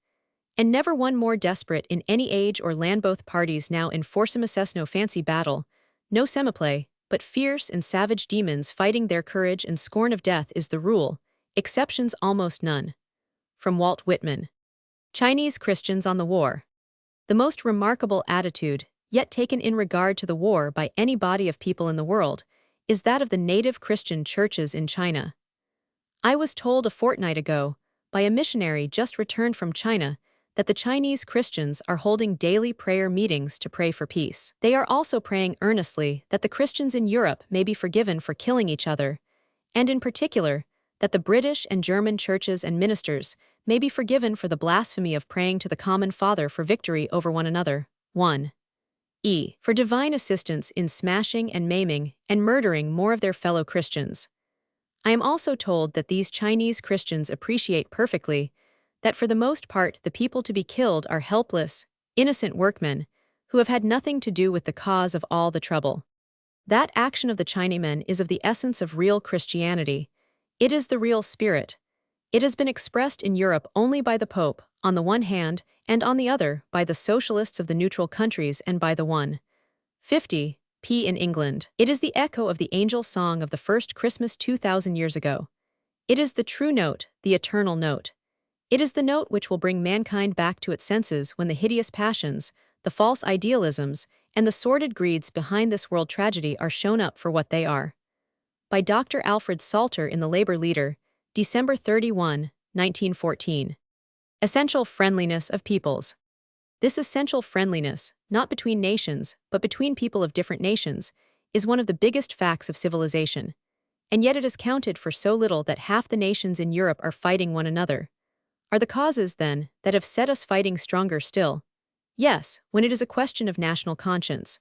And never one more desperate in any age or land, both parties now in forcimus, no fancy battle, no semiplay, but fierce and savage demons fighting, their courage and scorn of death is the rule, exceptions almost none. From Walt Whitman. Chinese Christians on the War. The most remarkable attitude, yet taken in regard to the war by any body of people in the world, is that of the native Christian churches in China. I was told a fortnight ago, by a missionary just returned from China, that the Chinese Christians are holding daily prayer meetings to pray for peace. They are also praying earnestly that the Christians in Europe may be forgiven for killing each other, and in particular, that the British and German churches and ministers may be forgiven for the blasphemy of praying to the common Father for victory over one another. 1. For divine assistance in smashing and maiming and murdering more of their fellow Christians. I am also told that these Chinese Christians appreciate perfectly that for the most part the people to be killed are helpless, innocent workmen who have had nothing to do with the cause of all the trouble. That action of the Chinamen is of the essence of real Christianity. It is the real spirit. It has been expressed in Europe only by the Pope, on the one hand, and on the other, by the socialists of the neutral countries and by the 150 in England. It is the echo of the angel song of the first Christmas 2,000 years ago. It is the true note, the eternal note. It is the note which will bring mankind back to its senses when the hideous passions, the false idealisms, and the sordid greeds behind this world tragedy are shown up for what they are. By Dr. Alfred Salter in The Labor Leader, December 31, 1914. Essential friendliness of peoples. This essential friendliness, not between nations, but between people of different nations, is one of the biggest facts of civilization. And yet it is counted for so little that half the nations in Europe are fighting one another. Are the causes, then, that have set us fighting stronger still? Yes, when it is a question of national conscience.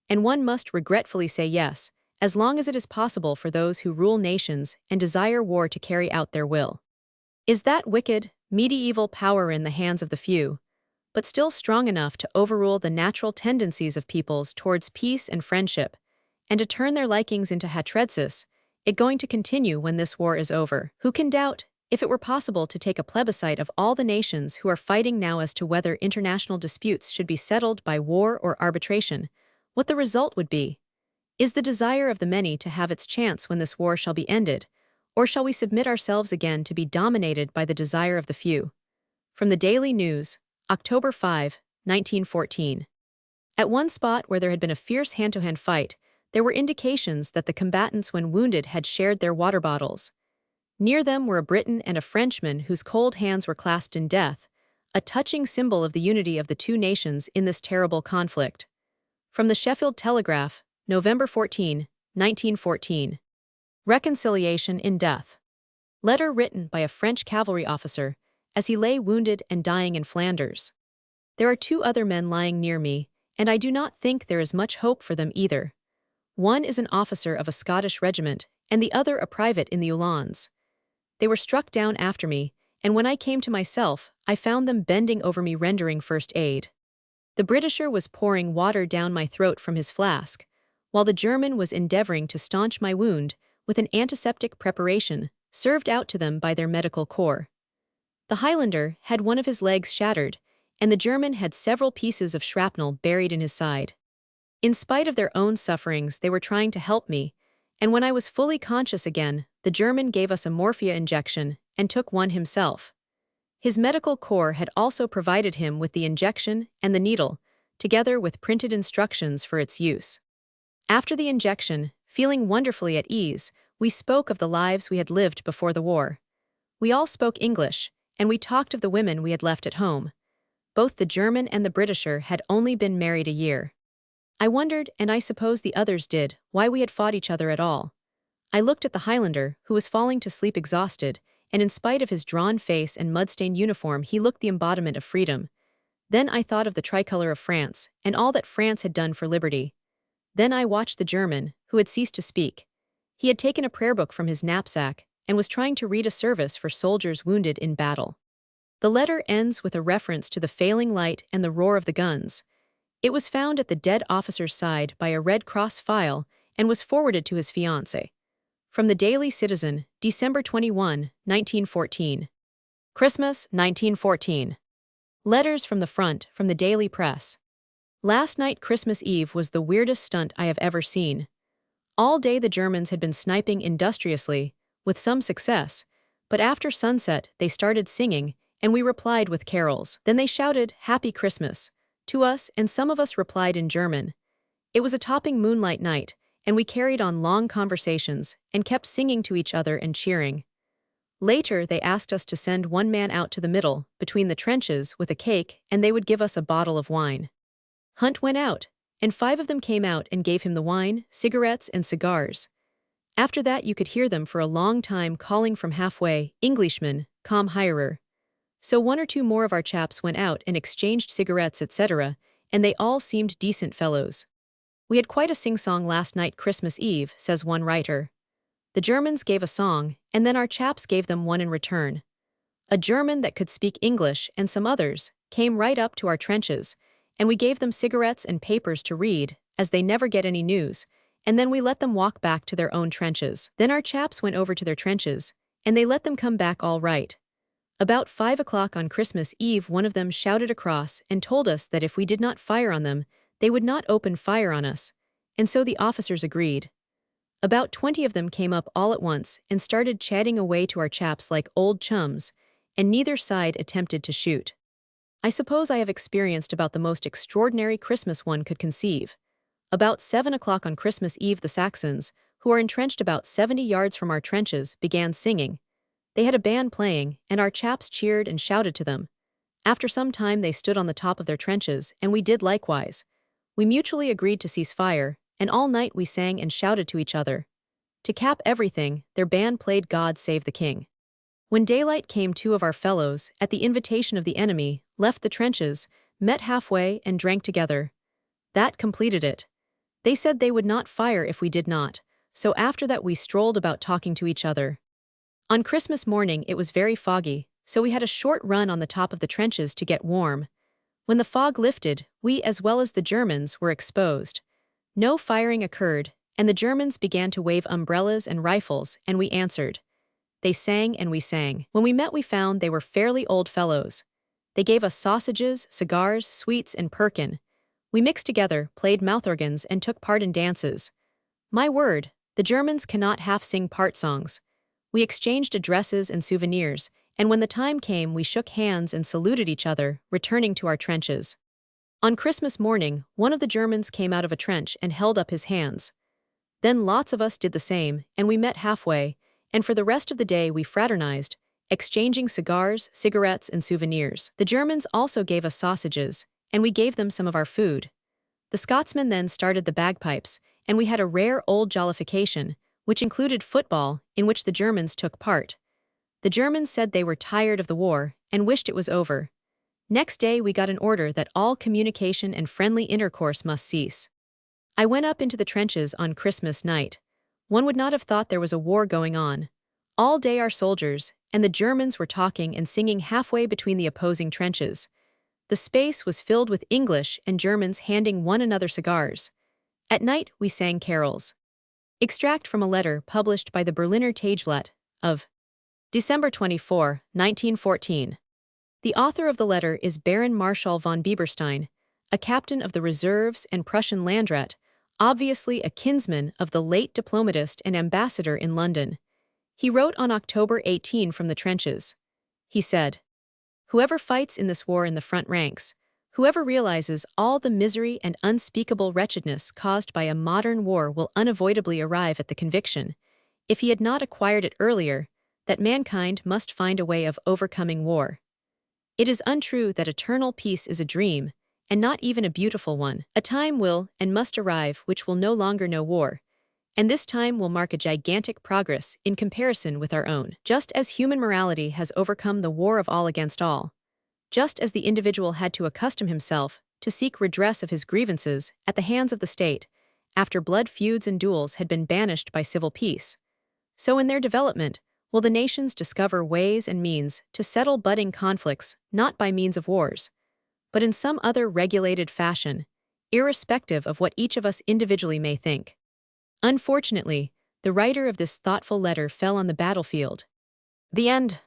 And one must regretfully say yes, as long as it is possible for those who rule nations and desire war to carry out their will. Is that wicked, medieval power in the hands of the few, but still strong enough to overrule the natural tendencies of peoples towards peace and friendship, and to turn their likings into hatredsis, it going to continue when this war is over? Who can doubt, if it were possible to take a plebiscite of all the nations who are fighting now as to whether international disputes should be settled by war or arbitration, what the result would be? Is the desire of the many to have its chance when this war shall be ended, or shall we submit ourselves again to be dominated by the desire of the few? From the Daily News, October 5, 1914. At one spot where there had been a fierce hand-to-hand fight, there were indications that the combatants when wounded had shared their water bottles. Near them were a Briton and a Frenchman whose cold hands were clasped in death, a touching symbol of the unity of the two nations in this terrible conflict. From the Sheffield Telegraph, November 14, 1914. Reconciliation in death. Letter written by a French cavalry officer as he lay wounded and dying in Flanders. There are two other men lying near me, and I do not think there is much hope for them either. One is an officer of a Scottish regiment, and the other a private in the Uhlans. They were struck down after me, and when I came to myself, I found them bending over me rendering first aid. The Britisher was pouring water down my throat from his flask, while the German was endeavoring to staunch my wound with an antiseptic preparation served out to them by their medical corps. The Highlander had one of his legs shattered, and the German had several pieces of shrapnel buried in his side. In spite of their own sufferings, they were trying to help me, and when I was fully conscious again, the German gave us a morphia injection and took one himself. His medical corps had also provided him with the injection and the needle, together with printed instructions for its use. After the injection, feeling wonderfully at ease, we spoke of the lives we had lived before the war. We all spoke English, and we talked of the women we had left at home. Both the German and the Britisher had only been married a year. I wondered, and I suppose the others did, why we had fought each other at all. I looked at the Highlander, who was falling to sleep exhausted, and in spite of his drawn face and mud-stained uniform he looked the embodiment of freedom. Then I thought of the tricolor of France, and all that France had done for liberty. Then I watched the German, who had ceased to speak. He had taken a prayer book from his knapsack, and was trying to read a service for soldiers wounded in battle. The letter ends with a reference to the failing light and the roar of the guns. It was found at the dead officer's side by a Red Cross file and was forwarded to his fiancée. From the Daily Citizen, December 21, 1914. Christmas, 1914. Letters from the front from the Daily Press. Last night Christmas Eve was the weirdest stunt I have ever seen. All day the Germans had been sniping industriously, with some success, but after sunset they started singing, and we replied with carols. Then they shouted, "Happy Christmas," to us, and some of us replied in German. It was a topping moonlight night, and we carried on long conversations and kept singing to each other and cheering. Later they asked us to send one man out to the middle, between the trenches, with a cake, and they would give us a bottle of wine. Hunt went out, and 5 of them came out and gave him the wine, cigarettes, and cigars. After that you could hear them for a long time calling from halfway, "Englishman, komm hierer." So 1 or 2 more of our chaps went out and exchanged cigarettes, etc., and they all seemed decent fellows. We had quite a sing-song last night Christmas Eve, says one writer. The Germans gave a song, and then our chaps gave them one in return. A German that could speak English and some others came right up to our trenches, and we gave them cigarettes and papers to read, as they never get any news, and then we let them walk back to their own trenches. Then our chaps went over to their trenches, and they let them come back all right. About 5 o'clock on Christmas Eve one of them shouted across and told us that if we did not fire on them, they would not open fire on us, and so the officers agreed. About 20 of them came up all at once and started chatting away to our chaps like old chums, and neither side attempted to shoot. I suppose I have experienced about the most extraordinary Christmas one could conceive. About 7 o'clock on Christmas Eve the Saxons, who are entrenched about 70 yards from our trenches, began singing. They had a band playing, and our chaps cheered and shouted to them. After some time they stood on the top of their trenches, and we did likewise. We mutually agreed to cease fire, and all night we sang and shouted to each other. To cap everything, their band played God Save the King. When daylight came, two of our fellows, at the invitation of the enemy, left the trenches, met halfway, and drank together. That completed it. They said they would not fire if we did not, so after that we strolled about talking to each other. On Christmas morning it was very foggy, so we had a short run on the top of the trenches to get warm. When the fog lifted, we as well as the Germans were exposed. No firing occurred, and the Germans began to wave umbrellas and rifles, and we answered. They sang and we sang. When we met we found they were fairly old fellows. They gave us sausages, cigars, sweets, and perkin. We mixed together, played mouth organs, and took part in dances. My word, the Germans cannot half sing part songs. We exchanged addresses and souvenirs, and when the time came we shook hands and saluted each other, returning to our trenches. On Christmas morning, one of the Germans came out of a trench and held up his hands. Then lots of us did the same, and we met halfway, and for the rest of the day we fraternized, exchanging cigars, cigarettes, and souvenirs. The Germans also gave us sausages, and we gave them some of our food. The Scotsmen then started the bagpipes, and we had a rare old jollification, which included football, in which the Germans took part. The Germans said they were tired of the war and wished it was over. Next day we got an order that all communication and friendly intercourse must cease. I went up into the trenches on Christmas night. One would not have thought there was a war going on. All day our soldiers and the Germans were talking and singing halfway between the opposing trenches. The space was filled with English and Germans handing one another cigars. At night we sang carols. Extract from a letter published by the Berliner Tageblatt of December 24, 1914. The author of the letter is Baron Marschall von Bieberstein, a captain of the reserves and Prussian Landrat, obviously a kinsman of the late diplomatist and ambassador in London. He wrote on October 18 from the trenches. He said, "Whoever fights in this war in the front ranks, whoever realizes all the misery and unspeakable wretchedness caused by a modern war will unavoidably arrive at the conviction, if he had not acquired it earlier, that mankind must find a way of overcoming war. It is untrue that eternal peace is a dream, and not even a beautiful one. A time will and must arrive which will no longer know war, and this time will mark a gigantic progress in comparison with our own. Just as human morality has overcome the war of all against all, just as the individual had to accustom himself to seek redress of his grievances at the hands of the state, after blood feuds and duels had been banished by civil peace, so in their development will the nations discover ways and means to settle budding conflicts not by means of wars, but in some other regulated fashion, irrespective of what each of us individually may think." Unfortunately, the writer of this thoughtful letter fell on the battlefield. The end.